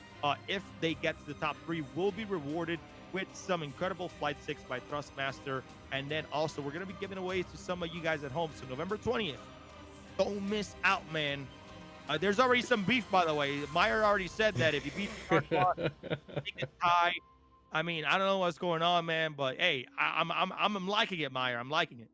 if they get to the top 3, will be rewarded with some incredible Flight 6 by Thrustmaster. And then also, we're going to be giving away to some of you guys at home. So November 20th, don't miss out, man. There's already some beef, by the way. Meyer already said that if you beat the take a tie. I mean, I don't know what's going on, man, but hey, I'm liking it, Meyer. I'm liking it.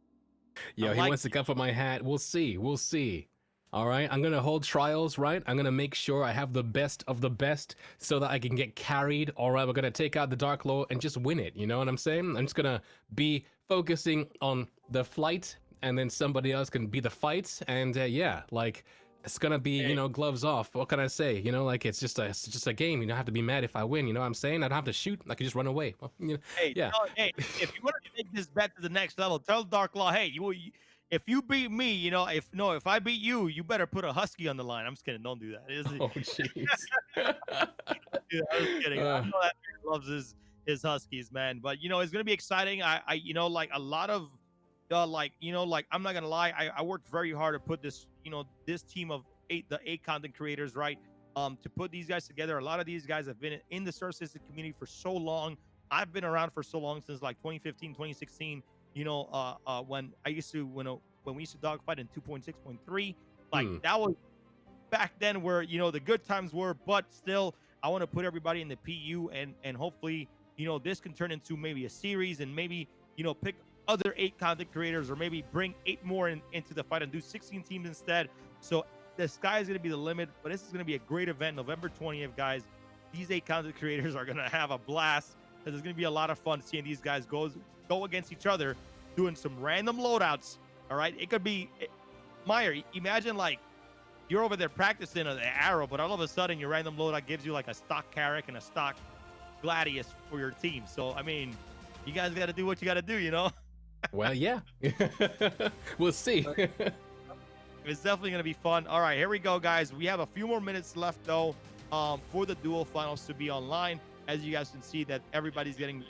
Yo, he wants to come for my hat. We'll see. We'll see. All right, I'm gonna hold trials, right? I'm gonna make sure I have the best of the best so that I can get carried. All right, we're gonna take out the Dark Law and just win it. You know what I'm saying? I'm just gonna be focusing on the flight, and then somebody else can be the fights, and yeah, like. It's gonna be, you know, gloves off. What can I say? You know, like it's just a game. You don't have to be mad if I win. You know what I'm saying? I don't have to shoot. I can just run away. Well, you know, hey, yeah. Hey, if you want to take this bet to the next level, tell Dark Law, hey, if you beat me, you know, if I beat you, you better put a husky on the line. I'm just kidding. Don't do that. Oh jeez. Yeah, I was kidding. I know that man loves his huskies, man. But you know, it's gonna be exciting. I you know, like a lot of like, you know, like I'm not gonna lie, I worked very hard to put this, you know, this team of the 8 content creators, right, to put these guys together. A lot of these guys have been in the Star Citizen community for so long. I've been around for so long, since like 2015, 2016, you know, when we used to dogfight in 2.6.3, like that was back then where, you know, the good times were. But still, I want to put everybody in the PU, and hopefully, you know, this can turn into maybe a series, and maybe, you know, pick other 8 content creators, or maybe bring 8 more into the fight and do 16 teams instead. So the sky is going to be the limit, but this is going to be a great event. November 20th, guys. These 8 content creators are going to have a blast, because it's going to be a lot of fun seeing these guys go against each other, doing some random loadouts. All right, it could be Meyer. Imagine like you're over there practicing an arrow, but all of a sudden your random loadout gives you like a stock Carrack and a stock Gladius for your team. So I mean, you guys got to do what you got to do, you know. Well, yeah. We'll see. It's definitely going to be fun. All right, here we go, guys. We have a few more minutes left, though, for the dual finals to be online. As you guys can see, that everybody's getting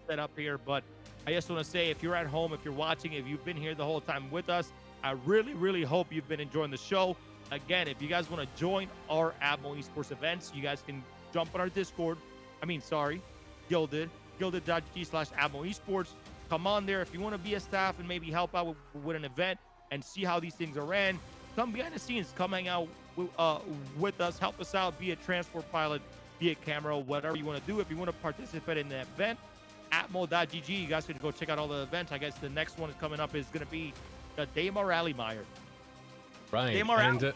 set up here. But I just want to say, if you're at home, if you're watching, if you've been here the whole time with us, I really, really hope you've been enjoying the show. Again, if you guys want to join our Atmo Esports events, you guys can jump on our Discord. Gilded.gg/Atmo Esports. Come on there. If you want to be a staff and maybe help out with an event and see how these things are ran, come behind the scenes, come hang out with us, help us out, be a transport pilot, be a camera, whatever you want to do. If you want to participate in the event, atmo.gg, you guys can go check out all the events. I guess the next one coming up is going to be the Daymar Rally, Meyer. Right. Daymar Rally.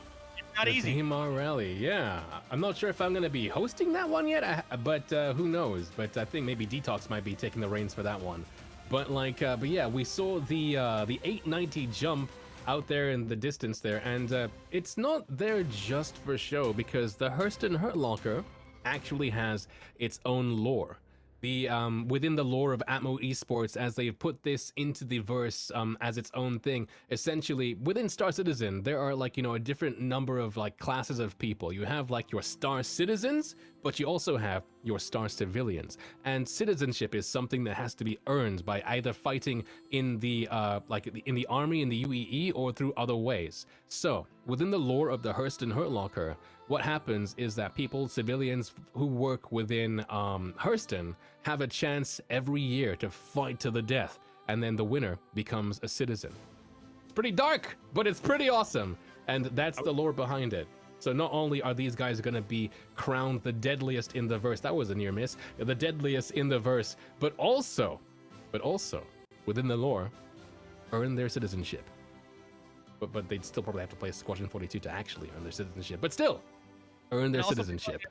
not the easy. Daymar Rally, yeah. I'm not sure if I'm gonna be hosting that one yet, but who knows? But I think maybe Detox might be taking the reins for that one. But like, but yeah, we saw the 890 jump out there in the distance there, and it's not there just for show, because the HURSTON Hurt Locker actually has its own lore. The within the lore of Atmo Esports, as they've put this into the verse as its own thing, essentially within Star Citizen there are like, you know, a different number of like classes of people. You have like your Star Citizens, but you also have your Star Civilians, and citizenship is something that has to be earned by either fighting in the in the army, in the UEE, or through other ways. So within the lore of the HURSTON Hurt Locker, what happens is that people, civilians who work within HURSTON, have a chance every year to fight to the death, and then the winner becomes a citizen. It's pretty dark, but it's pretty awesome, and that's the lore behind it. So not only are these guys gonna be crowned the deadliest in the verse, that was a near miss, the deadliest in the verse, but also within the lore, earn their citizenship. But they'd still probably have to play Squadron 42 to actually earn their citizenship. But still, earn their citizenship.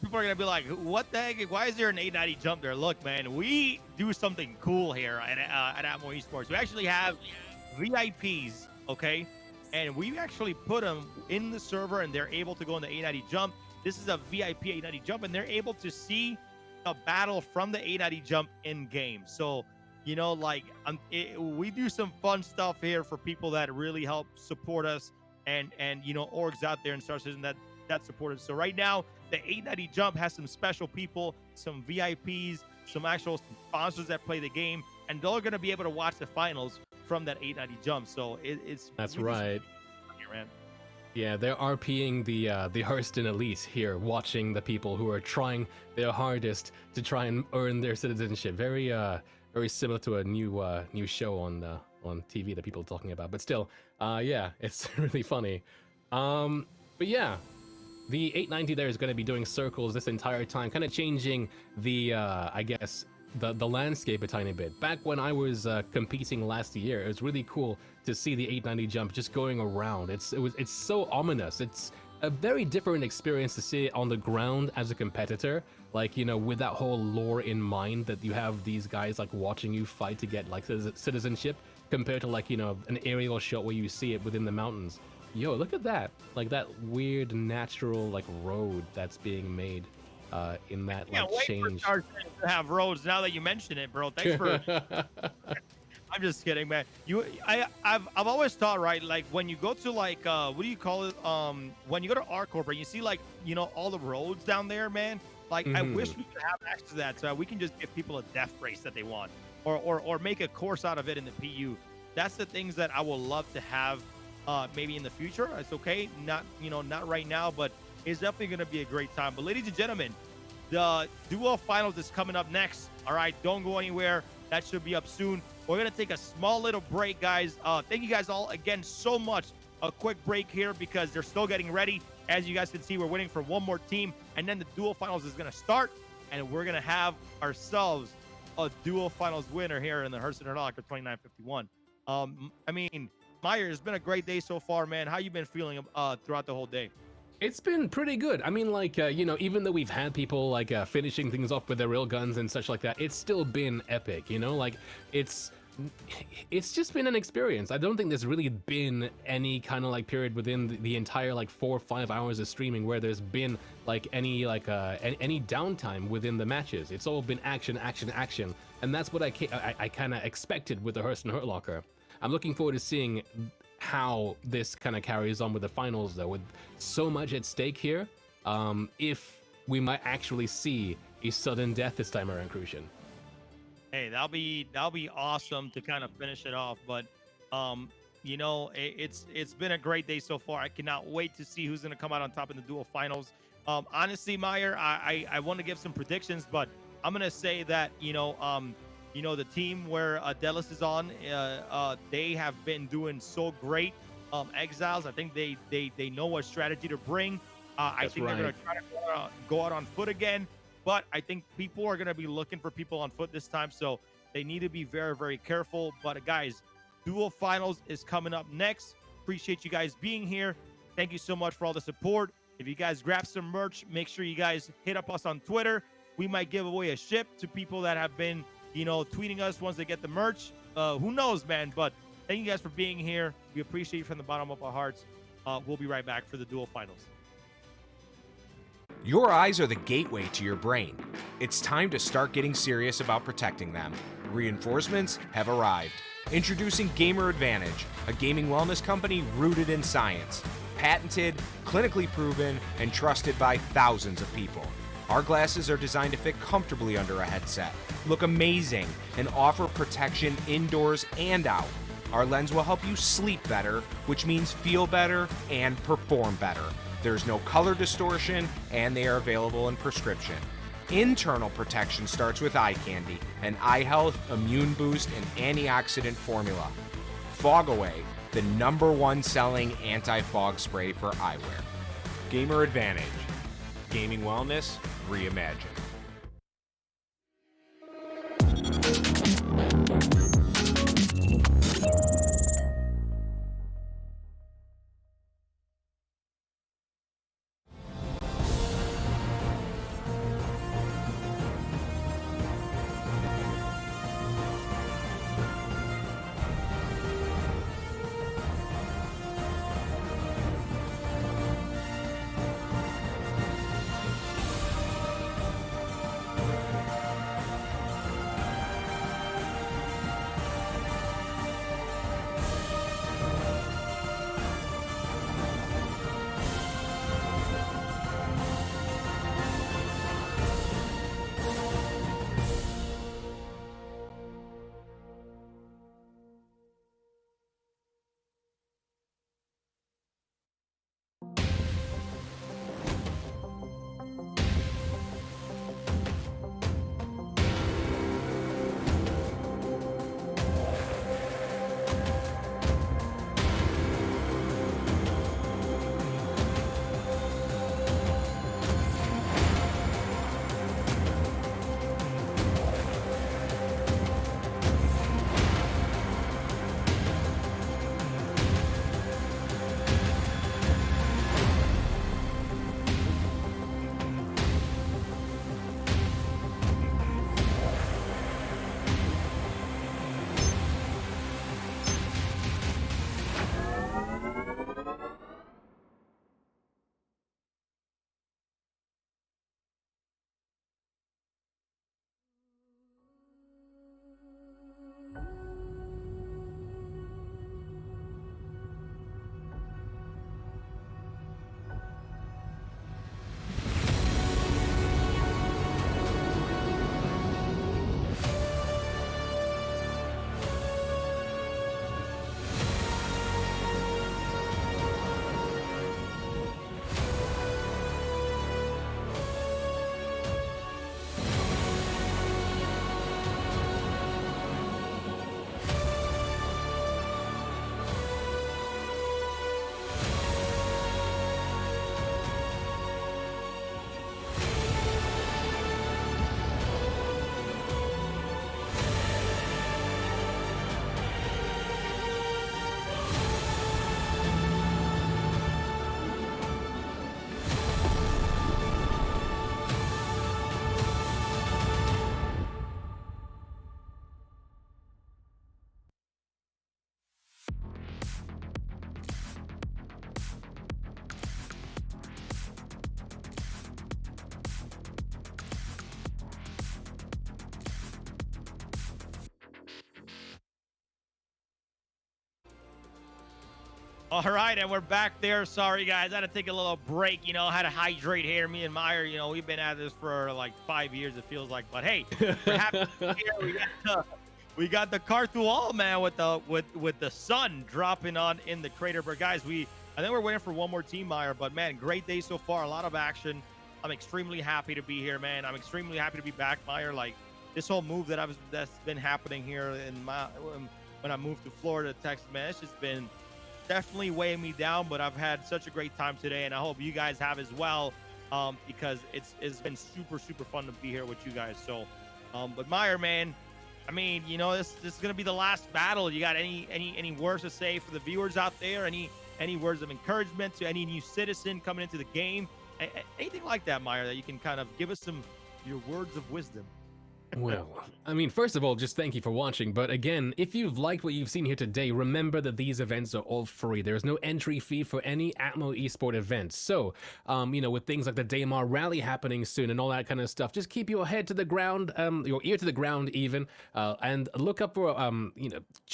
People are gonna be like, "What the heck? Why is there an 890 jump there?" Look, man, we do something cool here at Atmo Esports. We actually have VIPs, okay, and we actually put them in the server, and they're able to go in the 890 jump. This is a VIP 890 jump, and they're able to see a battle from the 890 jump in game. So, you know, like we do some fun stuff here for people that really help support us, and you know, orgs out there in Star Citizen that support us. So right now, the 890 jump has some special people, some VIPs, some actual sponsors that play the game, and they're going to be able to watch the finals from that 890 jump. So that's really right. Here, man. Yeah, they're RPing the HURSTON Elite here, watching the people who are trying their hardest to try and earn their citizenship. Very similar to a new show on TV that people are talking about. But still, yeah, it's really funny. But yeah, the 890 there is going to be doing circles this entire time, kind of changing the I guess the landscape a tiny bit. Back when I was competing last year, it was really cool to see the 890 jump just going around. It's so ominous. It's a very different experience to see it on the ground as a competitor, like, you know, with that whole lore in mind, that you have these guys like watching you fight to get like citizenship, compared to like, you know, an aerial shot where you see it within the mountains. Yo, look at that, like that weird natural like road that's being made in that like change. For to have roads now that you mention it, bro. Thanks for I'm just kidding, man. I've always thought, right, like when you go to like what do you call it, when you go to R Corp and you see like, you know, all the roads down there, man, like I wish we could have access to that, so we can just give people a death race that they want, or make a course out of it in the PU. That's the things that I will love to have maybe in the future. It's okay, not, you know, not right now, but it's definitely going to be a great time. But ladies and gentlemen, the duo finals is coming up next. All right, don't go anywhere. That should be up soon. We're going to take a small little break, guys. Thank you guys all again so much. A quick break here because they're still getting ready. As you guys can see, we're waiting for one more team, and then the duo finals is going to start, and we're going to have ourselves a duo finals winner here in the HURSTON Hurt Locker 2951. I mean, Meyer, it's been a great day so far, man. How you been feeling throughout the whole day? It's been pretty good. I mean, like, you know, even though we've had people like finishing things off with their real guns and such like that, it's still been epic, you know? Like, it's just been an experience. I don't think there's really been any kind of like period within the entire like 4 or 5 hours of streaming where there's been like any any downtime within the matches. It's all been action, action, action, and that's what I kind of expected with the HURSTON Hurt Locker. I'm looking forward to seeing how this kind of carries on with the finals, though, with so much at stake here. If we might actually see a sudden death this time around, Crucian. Hey, that'll be awesome to kind of finish it off. But you know, it's been a great day so far. I cannot wait to see who's going to come out on top in the dual finals. Honestly, Meyer, I want to give some predictions, but I'm going to say that, you know, the team where Delis is on, they have been doing so great. Exiles, I think they know what strategy to bring. I think they're going to try to go out on foot again, but I think people are going to be looking for people on foot this time, so they need to be very, very careful. But guys, dual finals is coming up next. Appreciate you guys being here. Thank you so much for all the support. If you guys grab some merch, make sure you guys hit up us on Twitter. We might give away a ship to people that have been, tweeting us once they get the merch. Who knows, man? But thank you guys for being here. We appreciate you from the bottom of our hearts. We'll be right back for the dual finals. Your eyes are the gateway to your brain. It's time to start getting serious about protecting them. Reinforcements have arrived. Introducing Gamer Advantage, a gaming wellness company rooted in science. Patented, clinically proven, and trusted by thousands of people. Our glasses are designed to fit comfortably under a headset, look amazing, and offer protection indoors and out. Our lens will help you sleep better, which means feel better and perform better. There's no color distortion, and they are available in prescription. Internal protection starts with eye candy, an eye health, immune boost, and antioxidant formula. Fog Away, the #1 selling anti-fog spray for eyewear. Gamer Advantage. Gaming wellness reimagined. All right, and we're back there. Sorry, guys. I had to take a little break. I had to hydrate here. Me and Meyer, we've been at this for like 5 years, it feels like. But hey, we're happy to be here. We got the Carthual, man, with the sun dropping on in the crater. But guys, I think we're waiting for one more team, Meyer. But man, great day so far. A lot of action. I'm extremely happy to be here, man. I'm extremely happy to be back, Meyer. Like this whole move that's been happening here when I moved to Florida, Texas, man, it's just been definitely weighing me down, but I've had such a great time today, and I hope you guys have as well, because it's been super fun to be here with you guys. So, but Meyer, man, I mean, this is gonna be the last battle. You got any words to say for the viewers out there? Any any words of encouragement to any new citizen coming into the game? Anything like that, Meyer, that you can kind of give us your words of wisdom? Well, I mean, first of all, just thank you for watching. But again, if you've liked what you've seen here today, remember that these events are all free. There's no entry fee for any Atmo Esport events. So, with things like the Daymar Rally happening soon and all that kind of stuff, just keep your head to the ground, your ear to the ground even, and look up for,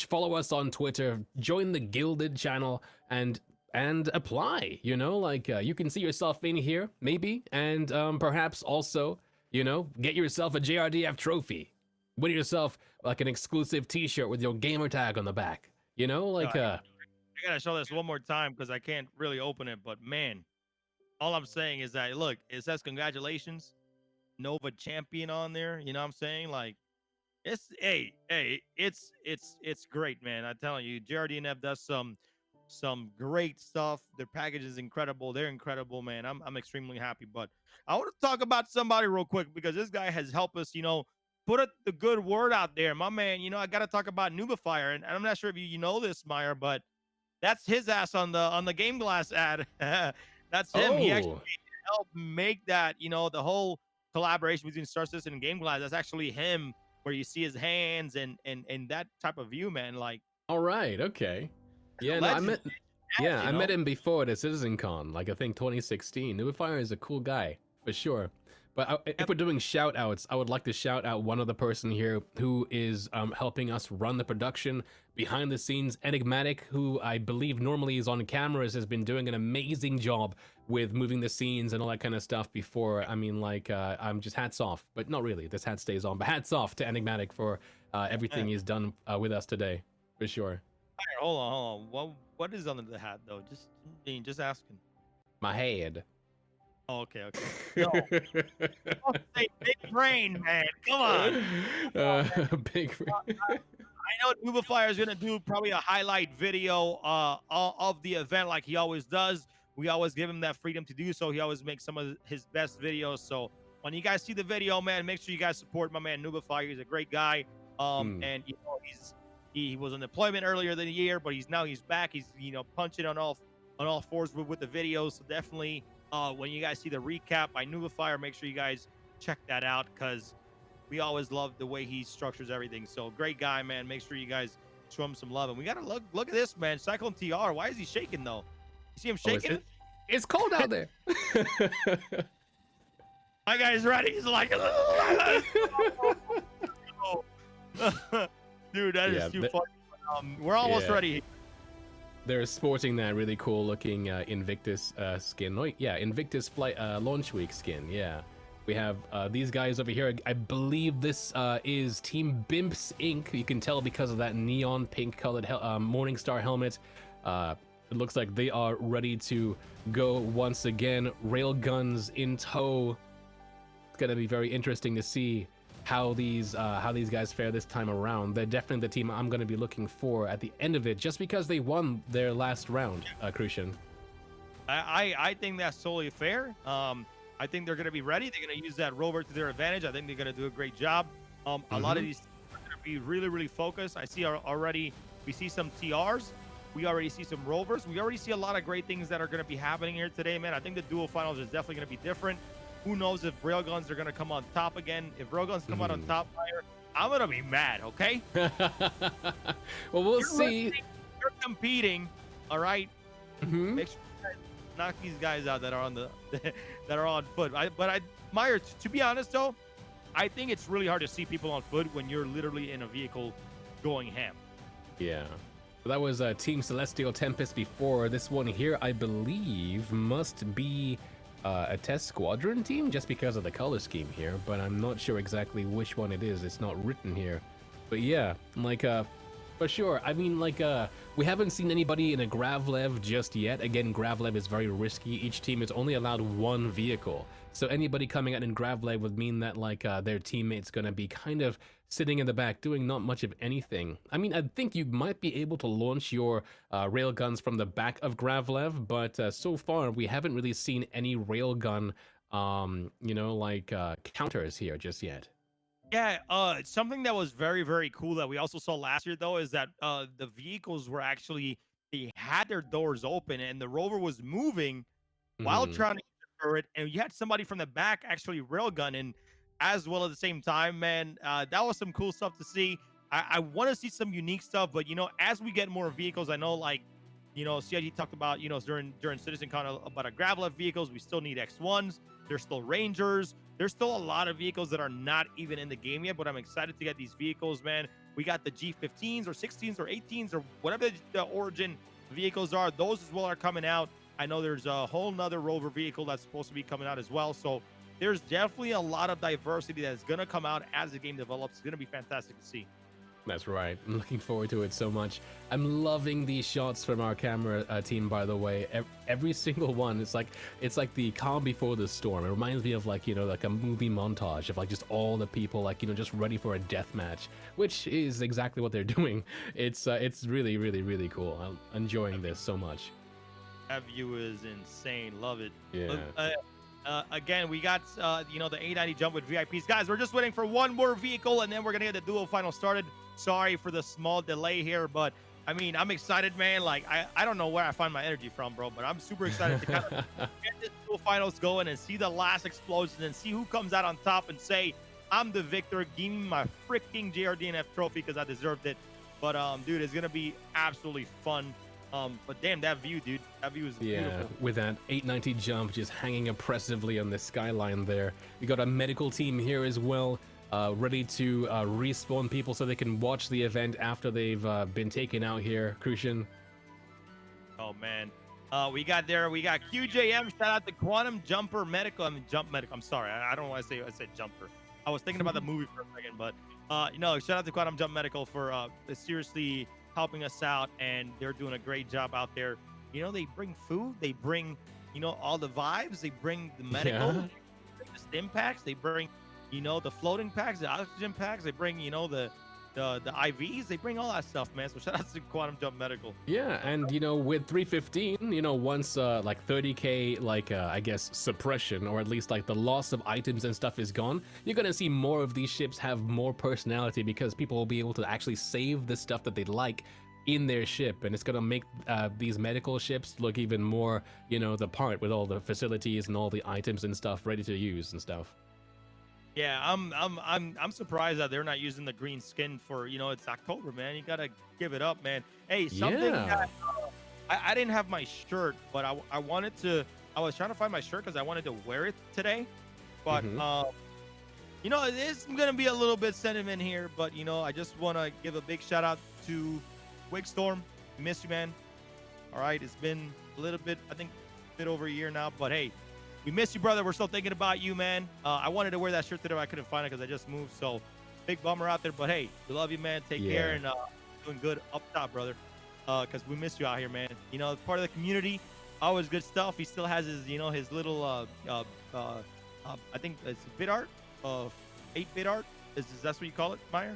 follow us on Twitter, join the Gilded channel, and apply. You can see yourself in here, maybe, and perhaps also, get yourself a JRDF trophy. Win yourself like an exclusive T-shirt with your gamer tag on the back. I gotta show this one more time because I can't really open it. But man, all I'm saying is that look, it says congratulations, Nova champion on there. You know what I'm saying? Like, it's it's great, man. I'm telling you, JRDNF does some great stuff. Their package is incredible. They're incredible, man. I'm extremely happy. But I want to talk about somebody real quick because this guy has helped us, put the good word out there. My man, I got to talk about Nubifier, and I'm not sure if you know this, Meyer, but that's his ass on the GameGlass ad. That's him. He actually helped make that, the whole collaboration between Star Citizen and GameGlass. That's actually him, where you see his hands and that type of view, man. Like, all right, okay. Yeah, no, I met him before at a CitizenCon, like I think 2016. Nubifier is a cool guy, for sure. But if we're doing shout outs, I would like to shout out one other person here who is helping us run the production behind the scenes. Enigmatic, who I believe normally is on cameras, has been doing an amazing job with moving the scenes and all that kind of stuff before. I mean, I'm just hats off, but not really. This hat stays on, but hats off to Enigmatic for everything he's done with us today, for sure. Hold on. What is under the hat though? Just asking. My head. Oh, okay. No. Don't say big brain, man. Come on. Big brain. I know Nubifier is gonna do probably a highlight video of the event like he always does. We always give him that freedom to do so. He always makes some of his best videos. So when you guys see the video, man, make sure you guys support my man Nubifier. He's a great guy. And he was on deployment earlier than a year, but he's back. He's punching on all fours with the videos. So definitely when you guys see the recap by Nubifier, make sure you guys check that out because we always love the way he structures everything. So great guy, man. Make sure you guys show him some love. And we gotta look at this, man. Cyclone TR. Why is he shaking though? You see him shaking? It's cold out there. My guy's ready. He's like, dude, that is too funny. We're almost ready. They're sporting that really cool looking Invictus skin. Oh, yeah, Invictus flight launch week skin. Yeah, we have these guys over here. I believe this is Team Bimps Inc. You can tell because of that neon pink colored Morningstar helmet. It looks like they are ready to go once again. Railguns in tow. It's gonna be very interesting to see how these guys fare this time around. They're definitely the team I'm going to be looking for at the end of it, just because they won their last round, Crucian. I think that's totally fair. I think they're going to be ready. They're going to use that rover to their advantage. I think they're going to do a great job. A lot of these teams are going to be really, really focused. I see already, we see some TRs. We already see some rovers. We already see a lot of great things that are going to be happening here today, man. I think the dual finals is definitely going to be different. Who knows if railguns are going to come on top again? If railguns come out on top, Fire, I'm going to be mad, okay? Well, we'll see. You're competing, all right? Make sure you guys knock these guys out that are on that are on foot. Meyer, to be honest, though, I think it's really hard to see people on foot when you're literally in a vehicle going ham. Yeah. That was Team Celestial Tempest before. This one here, I believe, must be a test squadron team just because of the color scheme here, but I'm not sure exactly which one it is. It's not written here. But yeah, for sure. I mean, we haven't seen anybody in a Gravlev just yet. Again, Gravlev is very risky. Each team is only allowed one vehicle. So anybody coming out in Gravlev would mean that their teammate's gonna be kind of sitting in the back doing not much of anything. I mean, I think you might be able to launch your railguns from the back of Gravlev, but so far we haven't really seen any railgun, counters here just yet. Yeah, something that was very, very cool that we also saw last year, though, is that the vehicles were actually they had their doors open and the rover was moving while Mhm. trying to get the turret, and you had somebody from the back actually railgunning as well at the same time, man. That was some cool stuff to see. I want to see some unique stuff, but as we get more vehicles, I know like CIG talked about during CitizenCon about a gravel vehicles. We still need X1s. There's still Rangers. There's still a lot of vehicles that are not even in the game yet, but I'm excited to get these vehicles, man. We got the G15s or 16s or 18s or whatever the origin vehicles are. Those as well are coming out. I know there's a whole nother rover vehicle that's supposed to be coming out as well. So there's definitely a lot of diversity that's going to come out as the game develops. It's going to be fantastic to see. That's right. I'm looking forward to it so much. I'm loving these shots from our camera team, by the way. Every single one, it's like the calm before the storm. It reminds me of like a movie montage of like just all the people like just ready for a death match, which is exactly what they're doing. It's really really really cool. I'm enjoying this so much. That view is insane. Love it. Yeah. Again, we got the 890 jump with VIPs. Guys, we're just waiting for one more vehicle, and then we're gonna get the duo final started. Sorry for the small delay here, but I mean, I'm excited, man. Like, I don't know where I find my energy from, bro, but I'm super excited to kind of get this duo finals going and see the last explosion and see who comes out on top and say, I'm the victor. Give me my freaking JRDNF trophy because I deserved it. But dude, it's gonna be absolutely fun. But damn, that view, dude. That view is beautiful. With that 890 jump just hanging oppressively on the skyline there. We got a medical team here as well, ready to respawn people so they can watch the event after they've been taken out here. Crucian. Oh man. We got QJM. Shout out to Quantum Jumper Medical. Jump Medical. I'm sorry. I don't know why I said jumper. I was thinking about the movie for a second, but shout out to Quantum Jump Medical for seriously helping us out, and they're doing a great job out there. They bring food, they bring all the vibes, they bring the medical, they bring the stim packs, they bring the floating packs, the oxygen packs, they bring the IVs, they bring all that stuff, man. So shout out to Quantum Jump Medical. Yeah, and with 315, once like 30k I guess suppression, or at least like the loss of items and stuff is gone, you're gonna see more of these ships have more personality because people will be able to actually save the stuff that they like in their ship, and it's gonna make these medical ships look even more the part with all the facilities and all the items and stuff ready to use and stuff. Yeah, I'm surprised that they're not using the green skin for it's October, man. You gotta give it up, man. Hey, something that I didn't have my shirt, but I wanted to. I was trying to find my shirt because I wanted to wear it today, but it's gonna be a little bit sentiment here, but I just want to give a big shout out to Wigstorm. Miss you, man. All right, it's been a little bit, I think, a bit over a year now, but hey. We miss you, brother. We're still thinking about you, man. I wanted to wear that shirt today, but I couldn't find it because I just moved. So, big bummer out there. But hey, we love you, man. Take care, and doing good up top, brother. Because we miss you out here, man. Part of the community. Always good stuff. He still has his, his little, I think it's bit art, 8-bit art. Is that what you call it, Meyer?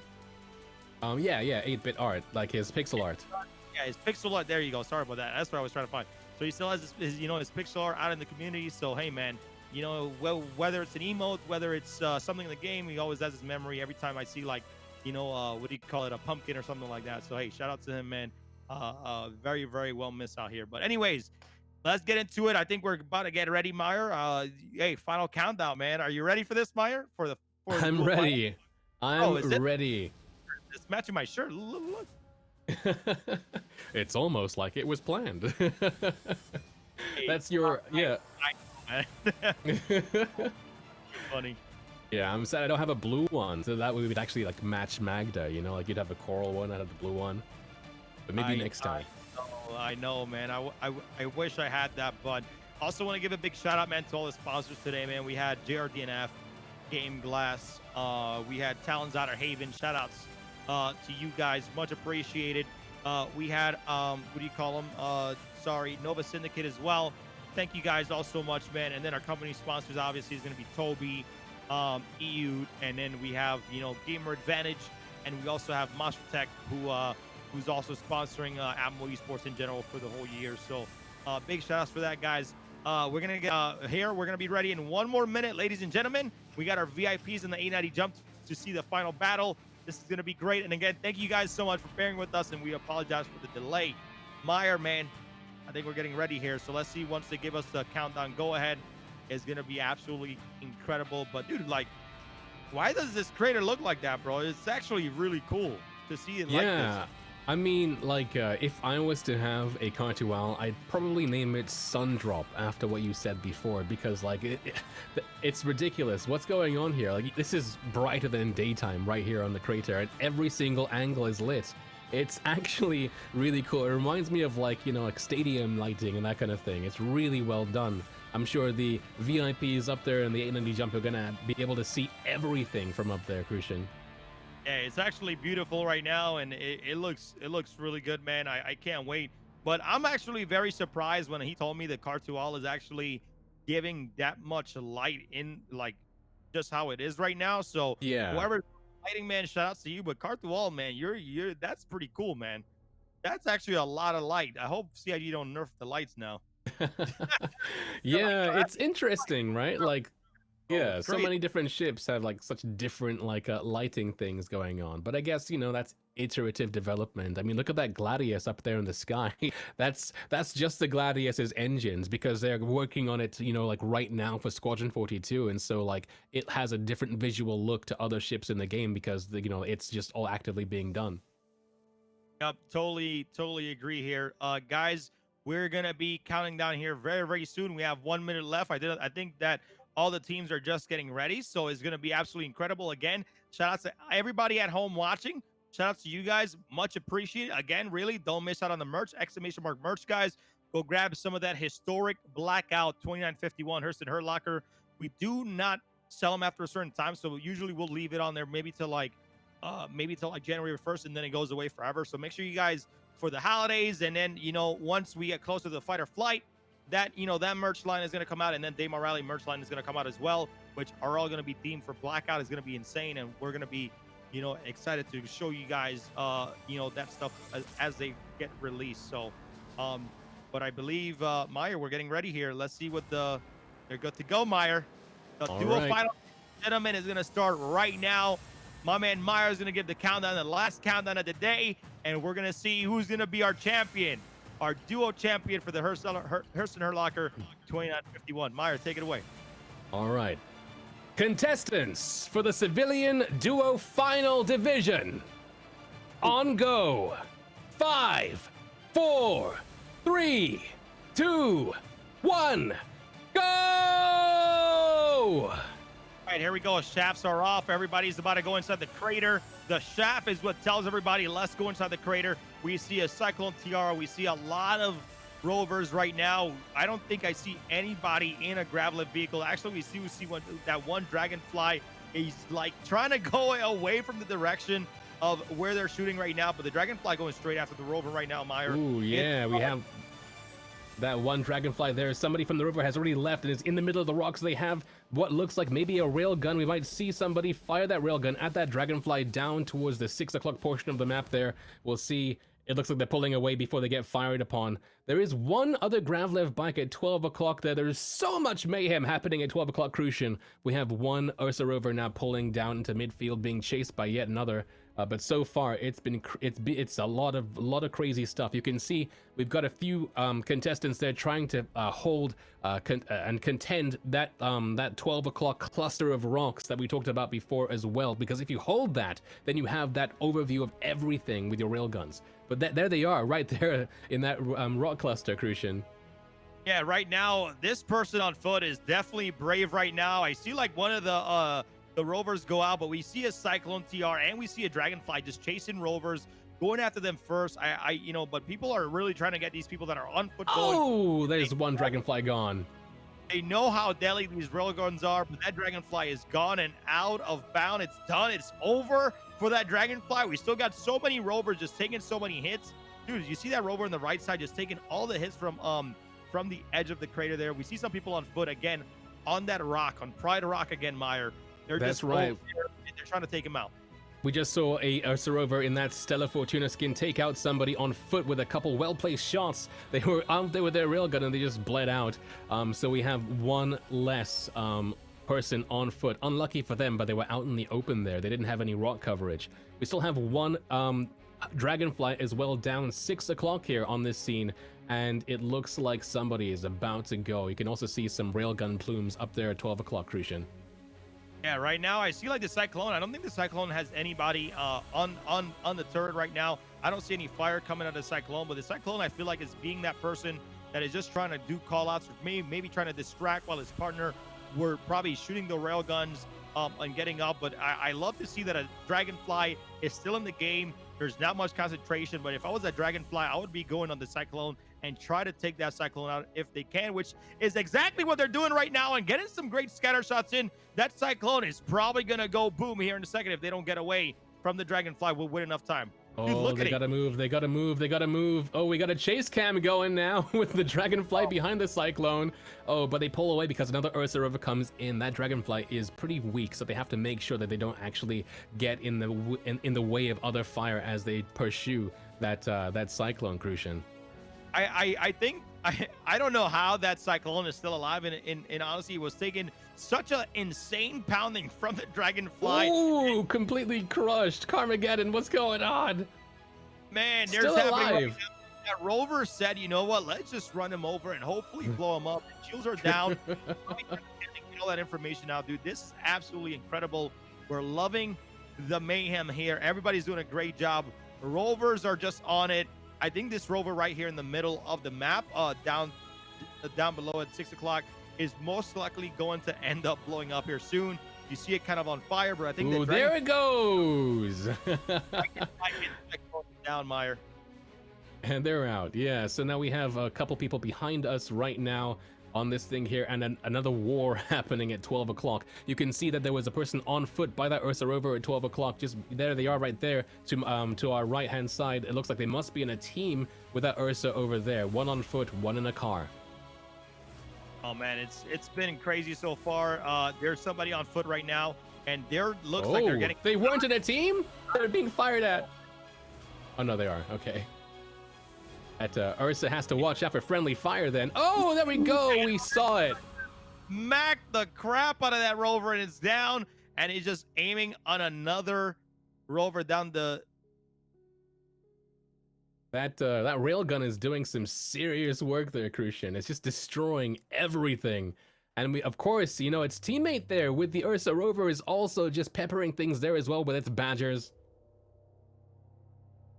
Yeah, 8-bit art, like his pixel art. Yeah, his pixel art. There you go. Sorry about that. That's what I was trying to find. So he still has his pixel art out in the community. So hey, man, whether it's an emote, whether it's something in the game, he always has his memory. Every time I see like, what do you call it, a pumpkin or something like that. So hey, shout out to him, man. Very very well missed out here. But anyways, let's get into it. I think we're about to get ready, Meyer. Hey, final countdown, man. Are you ready for this, Meyer? I'm ready. I'm ready. It's matching my shirt. Look. It's almost like it was planned. Hey, that's your funny. Yeah, I'm sad I don't have a blue one, so that way we would actually like match Magda, like you'd have a coral one, I'd have the blue one, but maybe next time. I know, man. I wish I had that, but also want to give a big shout out, man, to all the sponsors today, man. We had JRDNF, GameGlass, we had Talons Outer Haven. Shout outs to you guys, much appreciated. We had what do you call them, Nova Syndicate as well. Thank you guys all so much, man. And then our company sponsors obviously is going to be Toby, EU, and then we have Gamer Advantage, and we also have Monster Tech, who's also sponsoring Admiral Esports in general for the whole year. So big shout outs for that, guys. We're gonna get here, we're gonna be ready in 1 more minute, ladies and gentlemen. We got our VIPs in the 890 jump to see the final battle. This is going to be great. And again, thank you guys so much for bearing with us, and we apologize for the delay. Meyer, man, I think we're getting ready here. So let's see once they give us the countdown. Go ahead. It's gonna be absolutely incredible. But dude, like, why does this crater look like that, bro? It's actually really cool to see it like this. Yeah, I mean, like, if I was to have a Cartual, I'd probably name it Sundrop after what you said before, because, like, it's ridiculous. What's going on here? Like, this is brighter than daytime right here on the crater, and every single angle is lit. It's actually really cool. It reminds me of, like, you know, like stadium lighting and that kind of thing. It's really well done. I'm sure the VIPs up there in the 890 jump are gonna be able to see everything from up there, Crucian. Yeah, it's actually beautiful right now, and it looks really good, man. I can't wait. But I'm actually very surprised when he told me that Cartual is actually giving that much light in, like, just how it is right now. So Yeah. whoever lighting, man, shout outs to you. But Cartual, man, you're that's pretty cool, man. That's actually a lot of light. I hope CIG don't nerf the lights now. Yeah, it's interesting, right? Like, yeah, it's so great. many different ships have like such different like lighting things going on. But I guess, you know, that's iterative development. I mean, look at that Gladius up there in the sky. That's just the Gladius's engines, because they're working on it, you know, like right now for Squadron 42, and so like it has a different visual look to other ships in the game because you know, it's just all actively being done. Yep, totally agree here. Guys, we're gonna be counting down here very soon. We have 1 minute left. I think that all the teams are just getting ready, so it's gonna be absolutely incredible. Again, shout out to everybody at home watching. Shout out to you guys, much appreciated. Again, really don't miss out on the merch, !merch, guys. Go grab some of that historic blackout 2951 Hurston Hurt Locker. We do not sell them after a certain time, so usually we'll leave it on there maybe till like January 1st, and then it goes away forever. So make sure you guys, for the holidays, and then, you know, once we get closer to the fight or flight, that, you know, that merch line is going to come out, and then Dave Morale merch line is going to come out as well, which are all going to be themed for Blackout. Is going to be insane, and we're going to be, you know, excited to show you guys you know, that stuff as they get released. So but I believe Meyer, we're getting ready here. Let's see what they're good to go. Meyer, the duo final, gentlemen, is going to start right now. My man Meyer is going to give the countdown, the last countdown of the day, and we're going to see who's going to be our champion, our duo champion for the Hurston Hurt Locker 2951. Meyer, take it away. All right. Contestants for the civilian duo final division. On go. 5, 4, 3, 2, 1. Go! All right, here we go. Shafts are off. Everybody's about to go inside the crater. The shaft is what tells everybody, let's go inside the crater. We see a Cyclone Tiara. We see a lot of rovers right now. I don't think I see anybody in a gravel vehicle. Actually, we see that one Dragonfly is like trying to go away from the direction of where they're shooting right now, but the Dragonfly going straight after the rover right now, Meyer. Ooh, yeah, we have that one Dragonfly there. Somebody from the river has already left and is in the middle of the rocks. They have what looks like maybe a rail gun. We might see somebody fire that rail gun at that Dragonfly down towards the 6 o'clock portion of the map there. We'll see. It looks like they're pulling away before they get fired upon. There is one other Gravlev bike at 12 o'clock there. There's so much mayhem happening at 12 o'clock Crucian. We have one Ursa rover now pulling down into midfield, being chased by yet another. But so far, it's a lot of crazy stuff. You can see we've got a few contestants there trying to hold and contend that 12 o'clock cluster of rocks that we talked about before as well. Because if you hold that, then you have that overview of everything with your railguns. But there they are, right there in that rock cluster, Crucian. Yeah, right now, this person on foot is definitely brave right now. I see like one of the rovers go out, but we see a Cyclone TR and we see a Dragonfly just chasing rovers, going after them first. You know, but people are really trying to get these people that are on foot going. Oh, there's one Dragonfly gone. They know how deadly these railguns are, but that Dragonfly is gone and out of bound. It's done. It's over for that Dragonfly. We still got so many rovers just taking so many hits. Dude, you see that rover on the right side just taking all the hits from the edge of the crater there. We see some people on foot again on that rock, on Pride Rock again, Meyer. They're That's just right. They're trying to take him out. We just saw a Ursa rover in that Stella Fortuna skin take out somebody on foot with a couple well-placed shots. They were out there with their railgun and they just bled out. So we have one less person on foot. Unlucky for them, but they were out in the open there. They didn't have any rock coverage. We still have one Dragonfly as well down 6 o'clock here on this scene, and it looks like somebody is about to go. You can also see some railgun plumes up there at 12 o'clock, Crucian. Yeah, right now I see like the Cyclone. I don't think the Cyclone has anybody on the turret right now. I don't see any fire coming out of the Cyclone, but the Cyclone I feel like is being that person that is just trying to do call outs, or maybe trying to distract while his partner were probably shooting the rail guns and getting up. But I love to see that a Dragonfly is still in the game. There's not much concentration, but if I was a Dragonfly, I would be going on the Cyclone and try to take that Cyclone out if they can, which is exactly what they're doing right now and getting some great scatter shots in. That Cyclone is probably going to go boom here in a second if they don't get away from the Dragonfly. We'll win enough time. Dude, Oh, look they at gotta move, they gotta move, they gotta move. Oh, we got a chase cam going now with the Dragonfly behind the Cyclone. Oh, but they pull away because another Ursa Rover comes in. That Dragonfly is pretty weak, so they have to make sure that they don't actually get in the way of other fire as they pursue that Cyclone, Crucian. I think I don't know how that Cyclone is still alive, and honestly, it was taking such an insane pounding from the Dragonfly. Ooh, completely crushed. Carmageddon, what's going on? Man, there's Still happening right alive. now. That Rover said, you know what, let's just run him over and hopefully blow him up. Shields are down. Get all that information out, dude. This is absolutely incredible. We're loving the mayhem here. Everybody's doing a great job. The Rovers are just on it. I think this Rover right here in the middle of the map, down below at 6 o'clock, is most likely going to end up blowing up here soon. You see it kind of on fire, but I think Ooh, there it goes. I can down, Meyer. And they're out. Yeah, so now we have a couple people behind us right now on this thing here, and another war happening at 12 o'clock. You can see that there was a person on foot by that Ursa Rover at 12 o'clock. Just there they are right there to our right-hand side. It looks like they must be in a team with that Ursa over there. One on foot, one in a car. Oh man, it's been crazy so far. There's somebody on foot right now, and there looks like they're getting. They weren't in a team? They're being fired at. Oh no, they are. Okay. That Ursa has to watch out for friendly fire then. Oh, there we go. We saw it. Smack the crap out of that Rover, and it's down, and he's just aiming on another Rover down the. That railgun is doing some serious work there, Crucian. It's just destroying everything. And we, of course, you know, its teammate there with the Ursa Rover is also just peppering things there as well with its Badgers.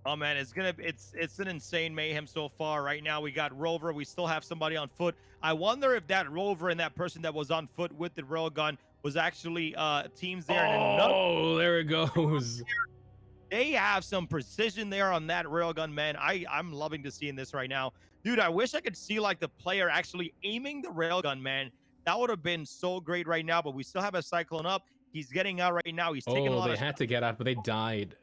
Oh man, it's an insane mayhem so far. Right now we got Rover, we still have somebody on foot. I wonder if that Rover and that person that was on foot with the railgun was actually teams there. Oh, there it goes. They have some precision there on that railgun, man. I'm loving to seeing this right now. Dude, I wish I could see like the player actually aiming the railgun, man. That would have been so great right now, but we still have a Cyclone up. He's getting out right now. He's taking a lot of. They had to get out, but they died.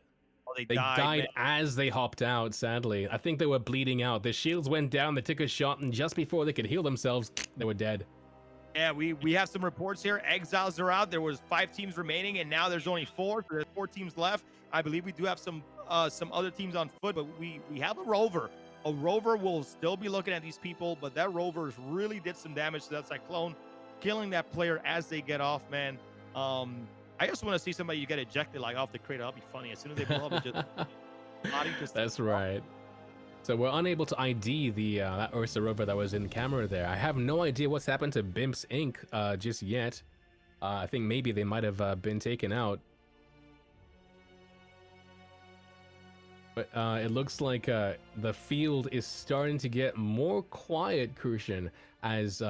Oh, they died as they hopped out, sadly. I think they were bleeding out. Their shields went down, they took a shot, and just before they could heal themselves, they were dead. Yeah, we have some reports here. Exiles are out. There was 5 teams remaining, and now there's only 4. So there's 4 teams left. I believe we do have some other teams on foot, but we have a Rover. A Rover will still be looking at these people, but that Rover really did some damage to that Cyclone, killing that player as they get off, man. I just want to see somebody get ejected like off the crate. That'll be funny. As soon as they blow up, it just That's right. So we're unable to ID the that Ursa Rover that was in camera there. I have no idea what's happened to Bimps Inc. Just yet. I think maybe they might have been taken out. But it looks like the field is starting to get more quiet, Crucian, as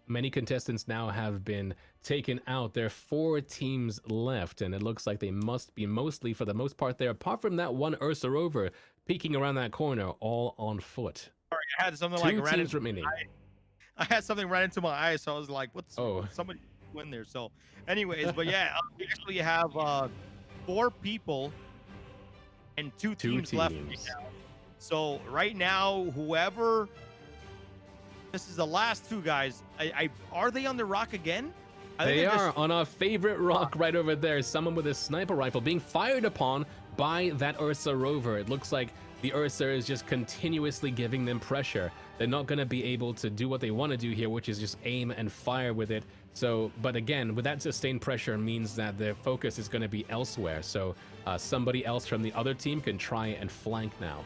many contestants now have been taken out. There are 4 teams left, and it looks like they must be mostly, for the most part, there, apart from that one Ursa Rover peeking around that corner, all on foot. Sorry, I had something 2 like teams remaining. I had something right into my eye, so I was like, what's somebody in there? So anyways, but yeah, we actually have 4 people and 2 teams left right now. So right now, whoever, this is the last 2 guys. Are they on the rock again? They are on our favorite rock right over there. Someone with a sniper rifle being fired upon by that Ursa Rover. It looks like the Ursa is just continuously giving them pressure. They're not going to be able to do what they want to do here, which is just aim and fire with it So, but again, with that sustained pressure means that their focus is going to be elsewhere. So somebody else from the other team can try and flank now.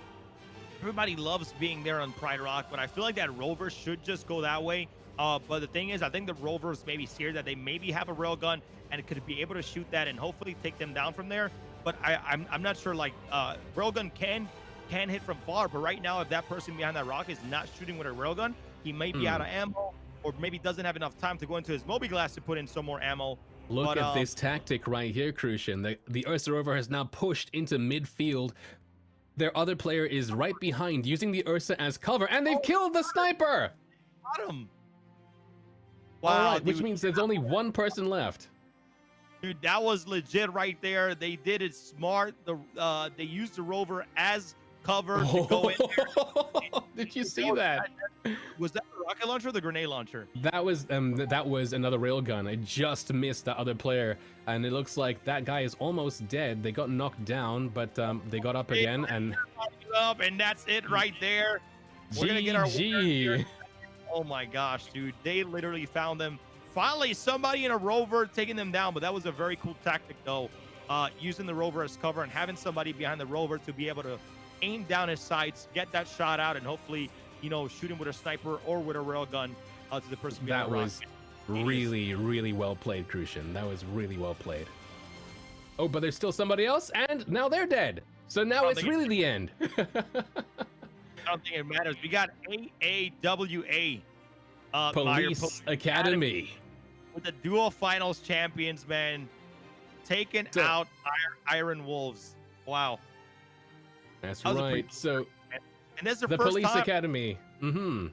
Everybody loves being there on Pride Rock, but I feel like that Rover should just go that way. But the thing is, I think the Rovers maybe scared that they maybe have a railgun and could be able to shoot that and hopefully take them down from there. But I'm not sure. Like railgun can hit from far, but right now, if that person behind that rock is not shooting with a railgun, he may be out of ammo, or maybe doesn't have enough time to go into his Moby-Glass to put in some more ammo. Look at this tactic right here, Crucian. The Ursa Rover has now pushed into midfield. Their other player is right behind, using the Ursa as cover, and they've killed the sniper! Got him! Wow, all right, which means there's only one person left. Dude, that was legit right there. They did it smart. They used the Rover as cover to go in there. Did you see that? Was that the rocket launcher or the grenade launcher? That was another railgun. It just missed the other player, and it looks like that guy is almost dead. They got knocked down, but they got up again, and that's it right there. We're gonna get our winner here. Oh my gosh, dude! They literally found them. Finally, somebody in a Rover taking them down, but that was a very cool tactic, though. Using the Rover as cover and having somebody behind the Rover to be able to aim down his sights, get that shot out, and hopefully, shoot him with a sniper or with a railgun to the person behind the rock. That was really, really well played, Crucian. That was really well played. Oh, but there's still somebody else, and now they're dead. So now it's really the end. I don't think it matters. We got AAWA. Police Academy. With the dual finals champions, man. Taking out Iron Wolves. Wow. That's right. So, and this is the first Police time. Academy. Mm-hmm.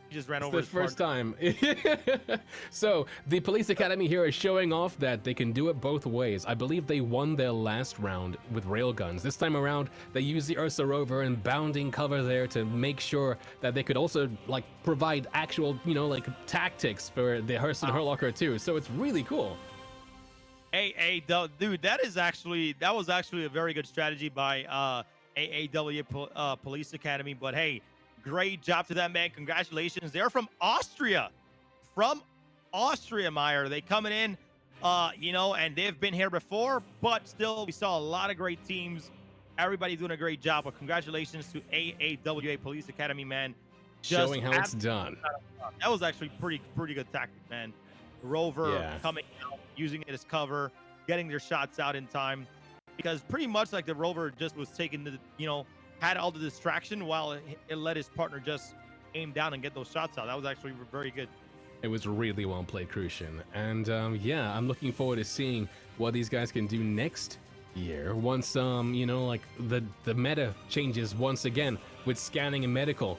He just ran it's over the his first partner. time. So the Police Academy here is showing off that they can do it both ways. I believe they won their last round with railguns. This time around, they used the Ursa Rover and bounding cover there to make sure that they could also provide actual, tactics for the HURSTON Hurlocker too. So it's really cool. Hey, dude, that was actually a very good strategy by AAW Police Academy. But hey, great job to that man. Congratulations. They're from Austria. Meyer. They coming in, and they've been here before, but still we saw a lot of great teams. Everybody doing a great job. But congratulations to AAWA Police Academy, man. Showing how it's done. That was actually pretty good tactic, man. Rover coming out, using it as cover, getting their shots out in time. Because pretty much the Rover just was taking had all the distraction while it let his partner just aim down and get those shots out. That was actually very good. It was really well played, Crucian. And I'm looking forward to seeing what these guys can do next year once, the meta changes once again with scanning and medical.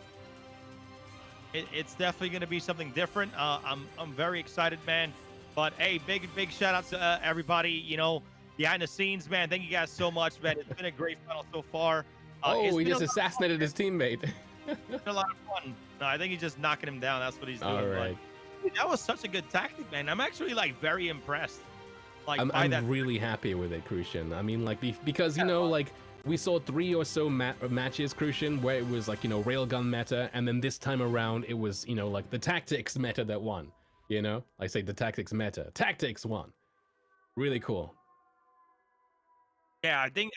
It's definitely going to be something different. I'm very excited, man. But hey, big shout out to everybody, behind the scenes, man. Thank you guys so much, man. It's been a great final so far. He just assassinated his teammate. It's been a lot of fun. No, I think he's just knocking him down. That's what he's doing. All right. But that was such a good tactic, man. I'm actually very impressed. I'm really happy with it, Crucian. I mean, because we saw 3 or so matches, Crucian, where it was railgun meta, and then this time around it was the tactics meta that won. I say the tactics meta. Tactics won. Really cool. Yeah, I think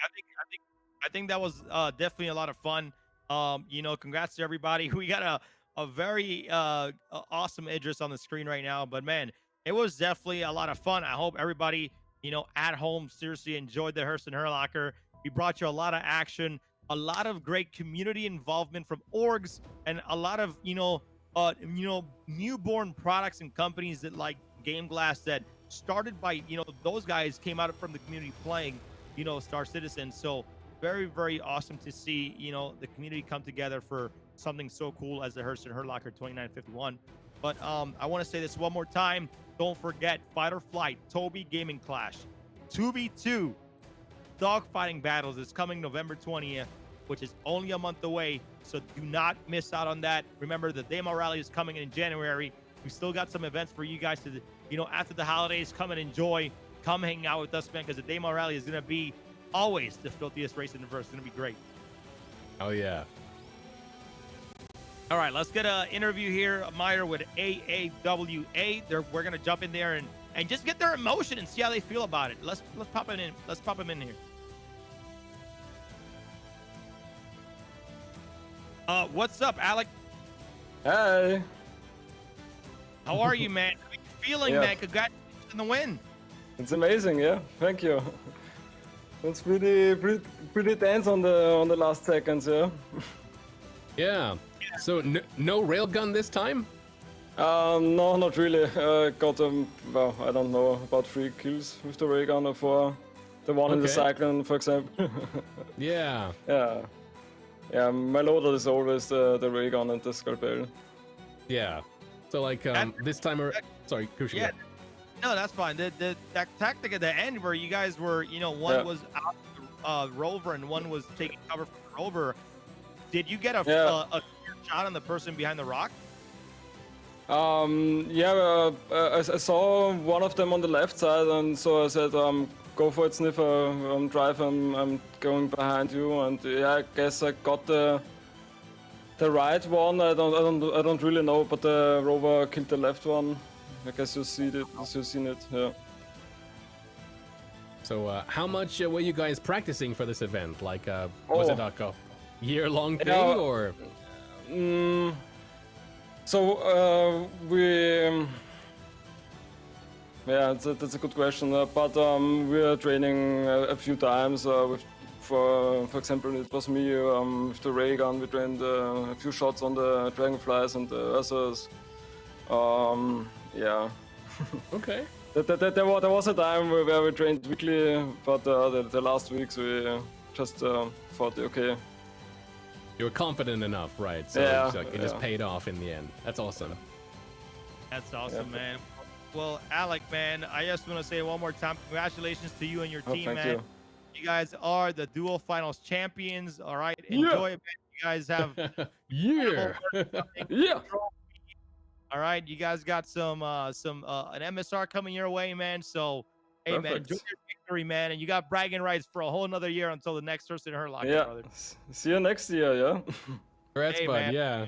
that was definitely a lot of fun. Congrats to everybody. We got a very awesome Idris on the screen right now, but man, it was definitely a lot of fun. I hope everybody, at home seriously enjoyed the HURSTON Hurlocker. We brought you a lot of action, a lot of great community involvement from orgs, and a lot of newborn products and companies that like GameGlass that started by those guys came out from the community playing Star Citizen. So very, very awesome to see the community come together for something so cool as the HURSTON Hurlocker 2951. But I want to say this one more time. Don't forget Fight or Flight Toby Gaming Clash 2v2 dogfighting battles is coming November 20th, which is only a month away. So do not miss out on that. Remember, the Demo Rally is coming in January. We still got some events for you guys to, after the holidays, come and enjoy. Come hang out with us, man, because the Demo Rally is going to be always the filthiest race in the verse. It's going to be great. Oh, yeah. All right, let's get an interview here, Meyer, with AAWA. We're gonna jump in there and just get their emotion and see how they feel about it. Let's pop it in. Let's pop them in here. What's up, Alec? Hi. How are you, man? How are you feeling, Yeah. man? Congratulations on the win. It's amazing, yeah. Thank you. It's pretty tense on the last seconds, yeah. Yeah. So no railgun this time? No, not really. Got well, I don't know, about 3 kills with the ray gun or 4. The one in the Okay. cyclone, for example. Yeah. Yeah. Yeah, my loader is always the ray gun and the scalpel. Yeah. So like this time sorry, Crucial. Yeah. No, that's fine. That tactic at the end where you guys were, one Yeah. was out rover and one was taking cover from the rover. Did you get a Yeah. clear shot on the person behind the rock? Yeah, I saw one of them on the left side, and so I said, go for it, Sniffer, drive, I'm going behind you, and yeah, I guess I got the right one. I don't really know, but the rover killed the left one. I guess you've seen it, yeah. So how much were you guys practicing for this event? Like was it like a year-long thing Yeah. or? So we, yeah, that's a good question. But we are training a few times. For example, it was me with the ray gun. We trained a few shots on the dragonflies and the others. Yeah. Okay. There was a time where we trained weekly, but the last weeks we just thought, okay. You were confident enough, right? So Yeah, it's like, it just yeah. paid off in the end. That's awesome. That's awesome, Yeah. man. Well, Alec, man, I just want to say one more time, congratulations to you and your team, Thank man. you. You guys are the dual finals champions. All right, Yeah. enjoy it, man. You guys have Yeah. Yeah. all right. You guys got some an MSR coming your way, man. So hey, man, Perfect. enjoy your victory, man. And you got bragging rights for a whole another year until the next HURSTON Hurlock, Yeah. brother. See you next year, yeah. Congrats, Hey, bud. man. Yeah.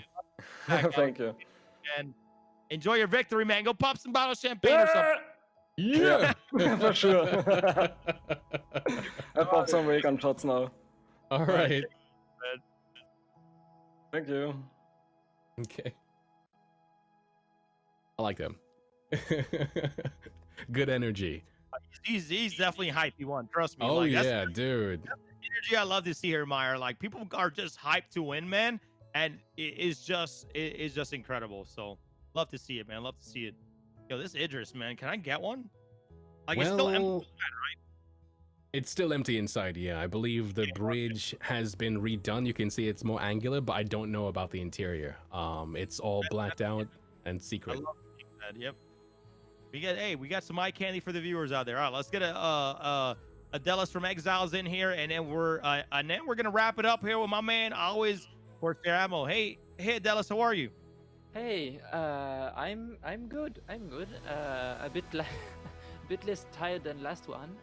Thank you. And enjoy your victory, man. Go pop some bottle of champagne or something. Yeah, for sure. I popped some ray gun shots now. All right. Thank you. Okay. I like them. Good energy. He's definitely hype. He won. Trust me. Oh like, that's yeah, dude. energy I love to see here, Meyer. Like people are just hyped to win, man, and it's just incredible. So love to see it, man. Love to see it. Yo, this Idris, man, can I get one? Like it's still empty, Well, it's still empty inside. Yeah, I believe the bridge has been redone. You can see it's more angular, but I don't know about the interior. It's all blacked out and I secret. love that. Yep. We got some eye candy for the viewers out there. All right, let's get a Delis from Exiles in here, and then we're gonna wrap it up here with my man, always Corsair Ammo. Hey, Delis, how are you? Hey, I'm good. I'm good. A bit a bit less tired than last one,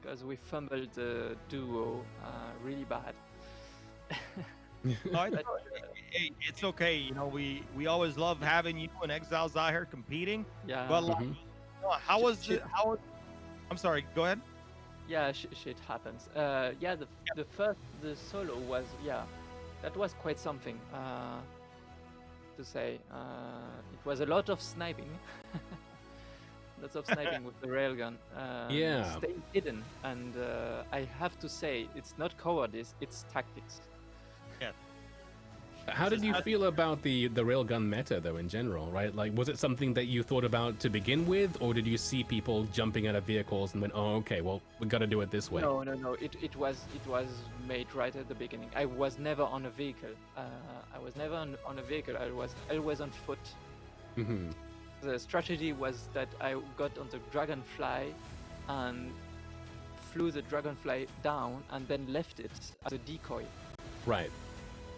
because we fumbled the duo really bad. Oh, hey, it's okay. You know, we always love having you and Exiles out here competing. Yeah. But like, Mhm. how was it? I'm sorry. Go ahead. Yeah, shit happens. Yeah, the solo was, yeah, that was quite something to say. It was a lot of sniping. Lots of sniping with the railgun. Yeah. Stay hidden, and I have to say, it's not cowardice, it's tactics. How did you feel about the railgun meta though in general, right? Like, was it something that you thought about to begin with, or did you see people jumping out of vehicles and went, "Oh, okay, well, we got to do it this way"? No. It was made right at the beginning. I was never on a vehicle. I was never on a vehicle. I was always on foot. Mm-hmm. The strategy was that I got on the dragonfly and flew the dragonfly down and then left it as a decoy Right.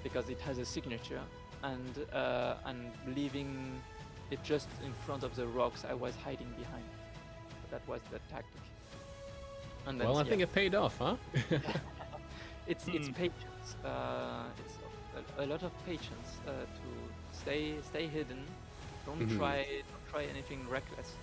because it has a signature, and leaving it just in front of the rocks I was hiding behind. That was the tactic. And Well, I yeah. think it paid off, huh? It's patience. a lot of patience to stay hidden. Don't Mhm. try anything reckless.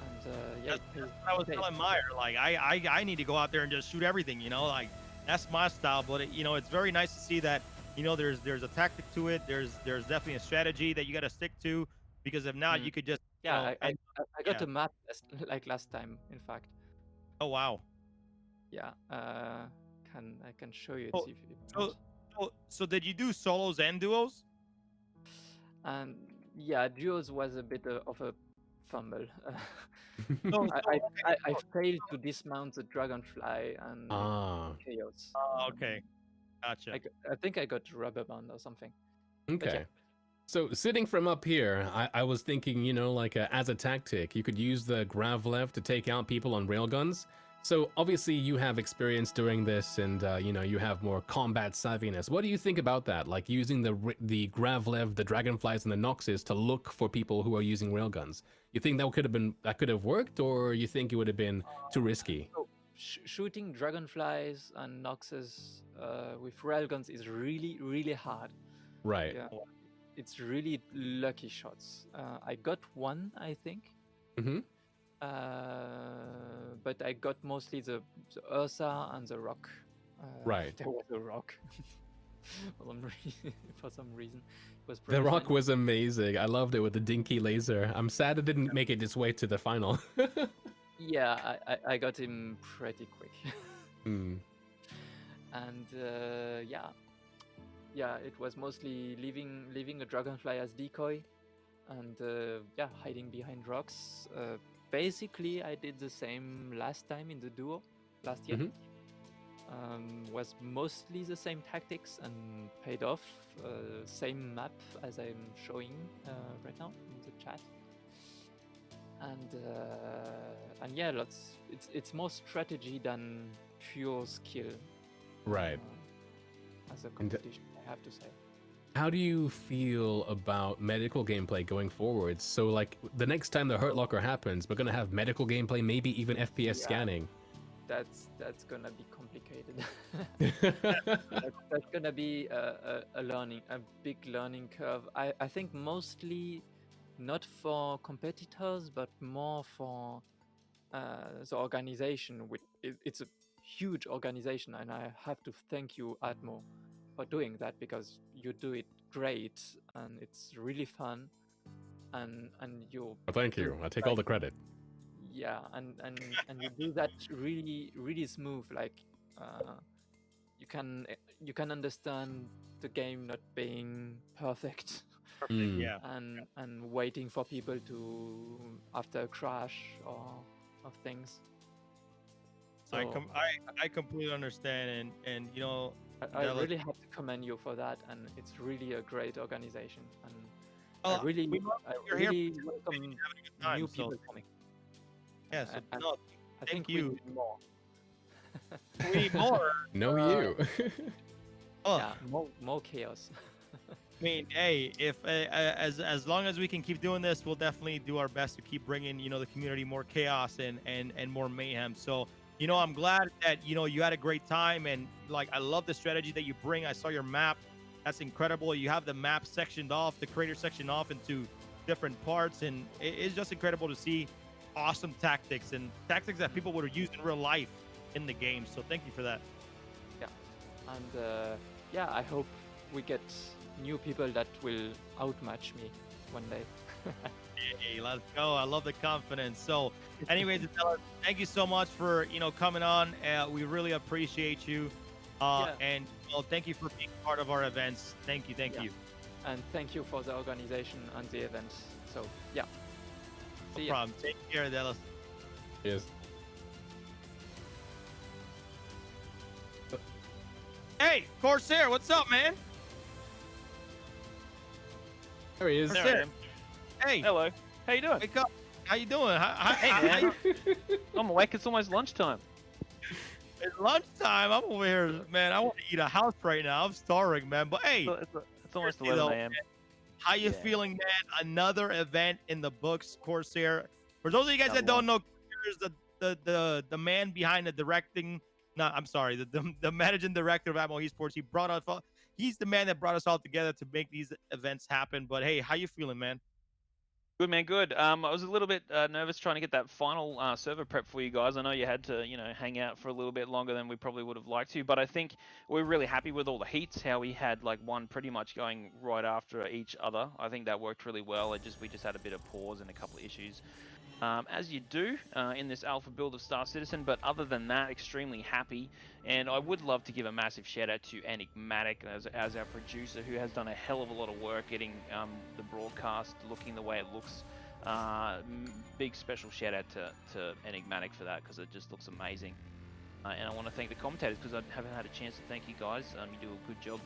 And yeah, That's what I was telling Meyer. Like I need to go out there and just shoot everything. You know, like that's my style. But it's very nice to see that there's a tactic to it. There's definitely a strategy that you got to stick to, because if not, Mm. you could just yeah, I got yeah. a map like last time, in fact. Oh wow. Yeah, I can show you it Oh, if you so want. so did you do solos and duos? And yeah, duos was a bit of a fumble. No, I failed to dismount the dragonfly and Ah, chaos. okay, gotcha. I think I got rubber band or something. But yeah. okay. So sitting from up here, I was thinking, like as a tactic, you could use the Gravlev to take out people on railguns. So obviously you have experience doing this, and you have more combat savviness. What do you think about that? Like using the Gravlev, the Dragonflies, and the Noxes to look for people who are using railguns. You think that could have worked, or you think it would have been too risky? So shooting dragonflies and noxes with railguns is really, really hard. Right. Yeah, it's really lucky shots. I got one, I think. Mm-hmm. But I got mostly the Ursa and the rock. Right. There was a rock. For some reason, it was The rock fun. was amazing. I loved it with the dinky laser. I'm sad it didn't make it its way to the final. Yeah, I got him pretty quick. Hmm. And yeah, it was mostly leaving a dragonfly as decoy, and hiding behind rocks. Basically, I did the same last time in the duo last year. Was mostly the same tactics and paid off. Same map as I'm showing right now in the chat. And yeah, it's more strategy than pure skill. Right. As a competition, I have to say. How do you feel about medical gameplay going forward? So, like, the next time the Hurt Locker happens, we're gonna have medical gameplay, maybe even FPS scanning. That's gonna be complicated. That's gonna be a big learning curve. I think mostly not for competitors, but more for the organization. It's a huge organization, and I have to thank you, Atmo, for doing that, because you do it great and it's really fun, and you. Well, thank you. I take all the credit. Yeah, and you do that really smooth. Like you can understand the game not being perfect. Yeah. And waiting for people to after a crash or of things. So I completely understand, and I really have to commend you for that, and it's really a great organization, and Oh, I really you're here welcome having a good time, new so- people coming. Yeah, so And no, I thank think we you. need more. We need more. No, you. Oh, Yeah, more chaos. I mean, hey, if as long as we can keep doing this, we'll definitely do our best to keep bringing the community more chaos and more mayhem. So I'm glad that you had a great time, and like I love the strategy that you bring. I saw your map. That's incredible. You have the map sectioned off, the crater sectioned off into different parts, and it's just incredible to see awesome tactics and tactics that people would use in real life in the game. So thank you for that. Yeah, and yeah, I hope we get new people that will outmatch me one day. Hey, let's go. I love the confidence. So anyways, Adela, thank you so much for coming on. We really appreciate you. And thank you for being part of our events. Thank you. Yeah. And thank you for the organization and the events. So yeah. No See ya. problem. Take care, Adela. Yes. Hey, Corsair, what's up, man? There he is. Corsair. Hey, Hello. How you doing? wake up. How you doing? Hey, man. I'm awake. It's almost lunchtime. It's lunchtime. I'm over here, man. I want to eat a house right now. I'm starving, man. But hey, It's almost seriously 11 though, a.m. how you Yeah. feeling, man? Another event in the books, Corsair. For those of you guys that Another don't know, Corsair is the man behind the directing. No, I'm sorry, the managing director of Atmo Esports. he's the man that brought us all together to make these events happen. But hey, how you feeling, man? Good man, good. I was a little bit nervous trying to get that final server prep for you guys. I know you had to, hang out for a little bit longer than we probably would have liked to, but I think we're really happy with all the heats. How we had like one pretty much going right after each other. I think that worked really well. We just had a bit of pause and a couple of issues. As you do in this alpha build of Star Citizen, but other than that, extremely happy. And I would love to give a massive shout out to Enigmatic as our producer, who has done a hell of a lot of work getting the broadcast looking the way it looks. Big special shout out to Enigmatic for that, because it just looks amazing. And I want to thank the commentators, because I haven't had a chance to thank you guys. You do a good job,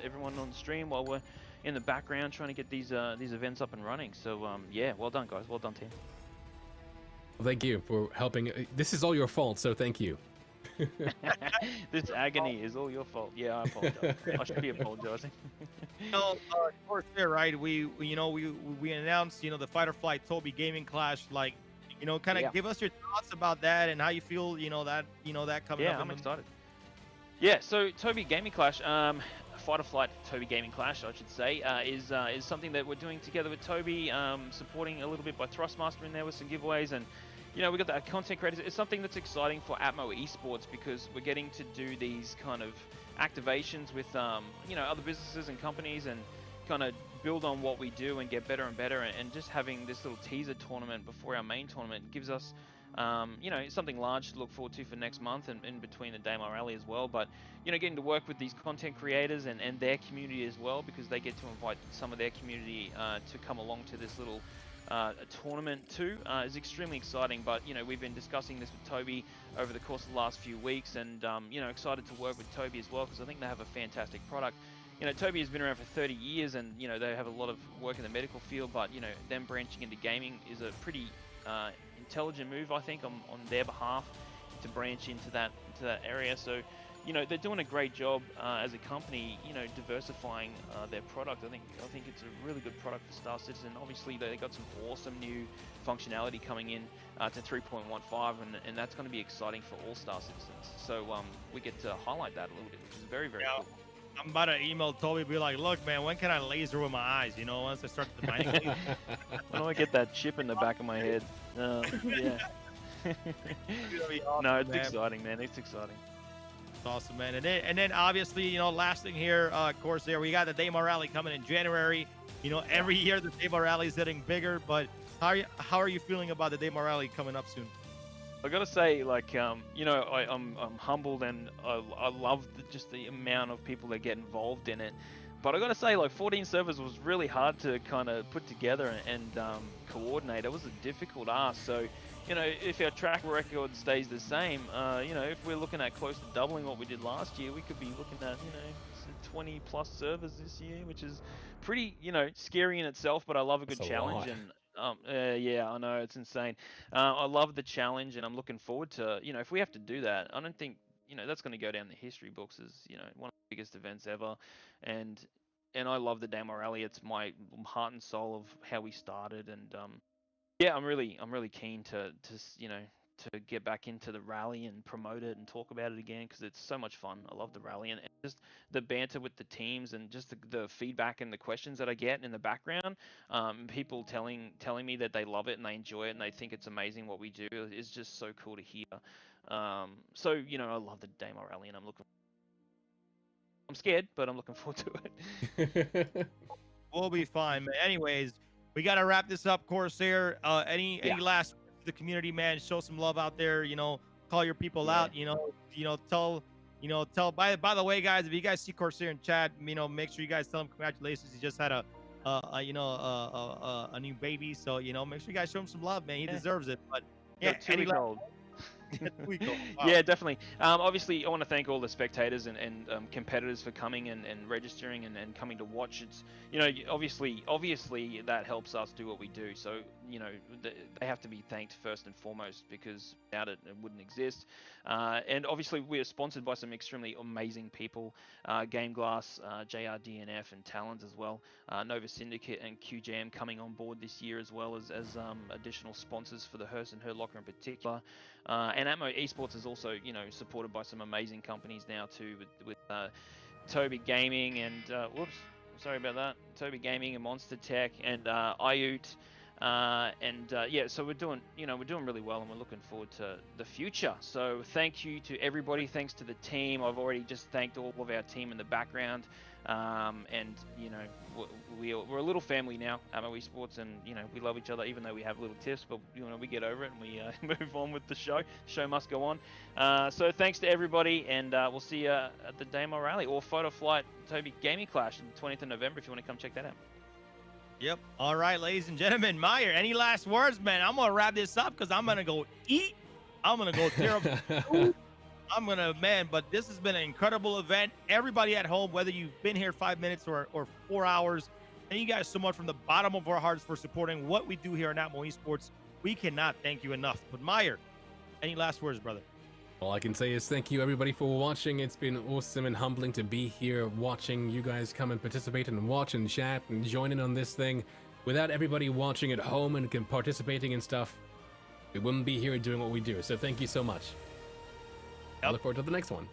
everyone on the stream while we're in the background trying to get these events up and running. So yeah, well done guys, well done team. Well, thank you for helping. This is all your fault, so thank you. This agony is all your fault. Yeah, I apologize. I should be apologizing. Of course, right? We announced, the Fight or Flight Toby Gaming Clash. Like, kind of give us your thoughts about that and how you feel, that coming up. Yeah, I'm excited. Yeah, so Toby Gaming Clash, Fight or Flight Toby Gaming Clash, I should say, is something that we're doing together with Toby, supporting a little bit by Thrustmaster in there with some giveaways, and we got that content creators. It's something that's exciting for Atmo Esports, because we're getting to do these kind of activations with other businesses and companies, and kind of build on what we do and get better and better, and just having this little teaser tournament before our main tournament gives us something large to look forward to for next month, and in between the Daymar Rally as well. But getting to work with these content creators and their community as well, because they get to invite some of their community to come along to this little tournament too, is extremely exciting. But we've been discussing this with Toby over the course of the last few weeks, and excited to work with Toby as well, because I think they have a fantastic product. Toby has been around for 30 years, and they have a lot of work in the medical field, but them branching into gaming is a pretty intelligent move, I think, on their behalf, to branch into that area. So they're doing a great job as a company, diversifying their product. I think it's a really good product for Star Citizen. Obviously, they got some awesome new functionality coming in to 3.15, and that's going to be exciting for all Star Citizens. So we get to highlight that a little bit, which is very, very cool. I'm about to email Toby, be like, look, man, when can I laser with my eyes? Once I start the mining. When do I get that chip in the back of my head? Yeah. Awesome, no, it's man. Exciting, man. It's exciting. It's awesome, man. And then obviously, last thing here, of course, there we got the Daymar Rally coming in January. Every year the Daymar Rally is getting bigger. But how are you feeling about the Daymar Rally coming up soon? I gotta say, like, I'm humbled, and I love just the amount of people that get involved in it. But I gotta say, like, 14 servers was really hard to kind of put together and coordinate. It was a difficult ask. So, if our track record stays the same, if we're looking at close to doubling what we did last year, we could be looking at, 20 plus servers this year, which is pretty, scary in itself. But I love a good challenge, and yeah, I know, it's insane. I love the challenge, and I'm looking forward to, if we have to do that, I don't think, that's going to go down in the history books as, one of the biggest events ever. And I love the Daymar Rally. It's my heart and soul of how we started. And yeah, I'm really keen to get back into the rally and promote it and talk about it again, because it's so much fun. I love the rally, and just the banter with the teams, and just the feedback and the questions that I get in the background. People telling me that they love it and they enjoy it and they think it's amazing what we do is just so cool to hear. So I love the Daymar Rally, and I'm scared, but I'm looking forward to it. We'll be fine, man. Anyways, we got to wrap this up, Corsair. Any last words to the community, man? Show some love out there. Call your people out. Tell. By the way, guys, if you guys see Corsair in chat, make sure you guys tell him congratulations. He just had a new baby, so make sure you guys show him some love, man. He deserves it. But yeah, any last. Wow. Yeah, definitely. Obviously, I want to thank all the spectators and competitors for coming and registering and coming to watch. It's obviously that helps us do what we do. So they have to be thanked first and foremost, because without it wouldn't exist. And obviously we are sponsored by some extremely amazing people, GameGlass, JRDNF, and Talons as well. Nova Syndicate and QJM coming on board this year, as well as additional sponsors for the HURSTON Her Locker in particular. And Atmo Esports is also, supported by some amazing companies now too, with Toby Gaming and whoops, sorry about that. Toby Gaming and Monster Tech and IUT. Yeah, so we're doing really well, and we're looking forward to the future. So thank you to everybody. Thanks to the team. I've already just thanked all of our team in the background. And we're a little family now at Esports, and we love each other, even though we have little tiffs. But we get over it, and we move on with the show. The show must go on. So thanks to everybody, and we'll see you at the Demo Rally or Photo Flight Toby Gaming Clash on the 20th of November if you want to come check that out. Yep. All right, ladies and gentlemen. Meyer, any last words, man? I'm going to wrap this up because I'm going to go eat. I'm going to go tear up some food. But this has been an incredible event. Everybody at home, whether you've been here 5 minutes or 4 hours, thank you guys so much from the bottom of our hearts for supporting what we do here at Atmo Esports. We cannot thank you enough. But Meyer, any last words, brother? All I can say is thank you everybody for watching. It's been awesome and humbling to be here watching you guys come and participate and watch and chat and join in on this thing. Without everybody watching at home and participating in stuff, we wouldn't be here doing what we do. So thank you so much. I look forward to the next one.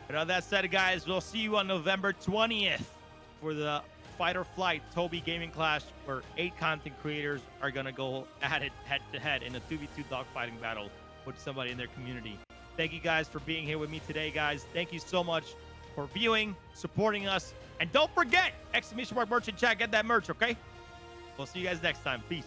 And on that said, guys, we'll see you on November 20th for the Fight or Flight Toby Gaming Clash, where 8 content creators are going to go at it head-to-head in a 2v2 dogfighting battle with somebody in their community. Thank you guys for being here with me today, guys. Thank you so much for viewing, supporting us. And don't forget, exclamation mark merch in chat. Get that merch, okay? We'll see you guys next time. Peace.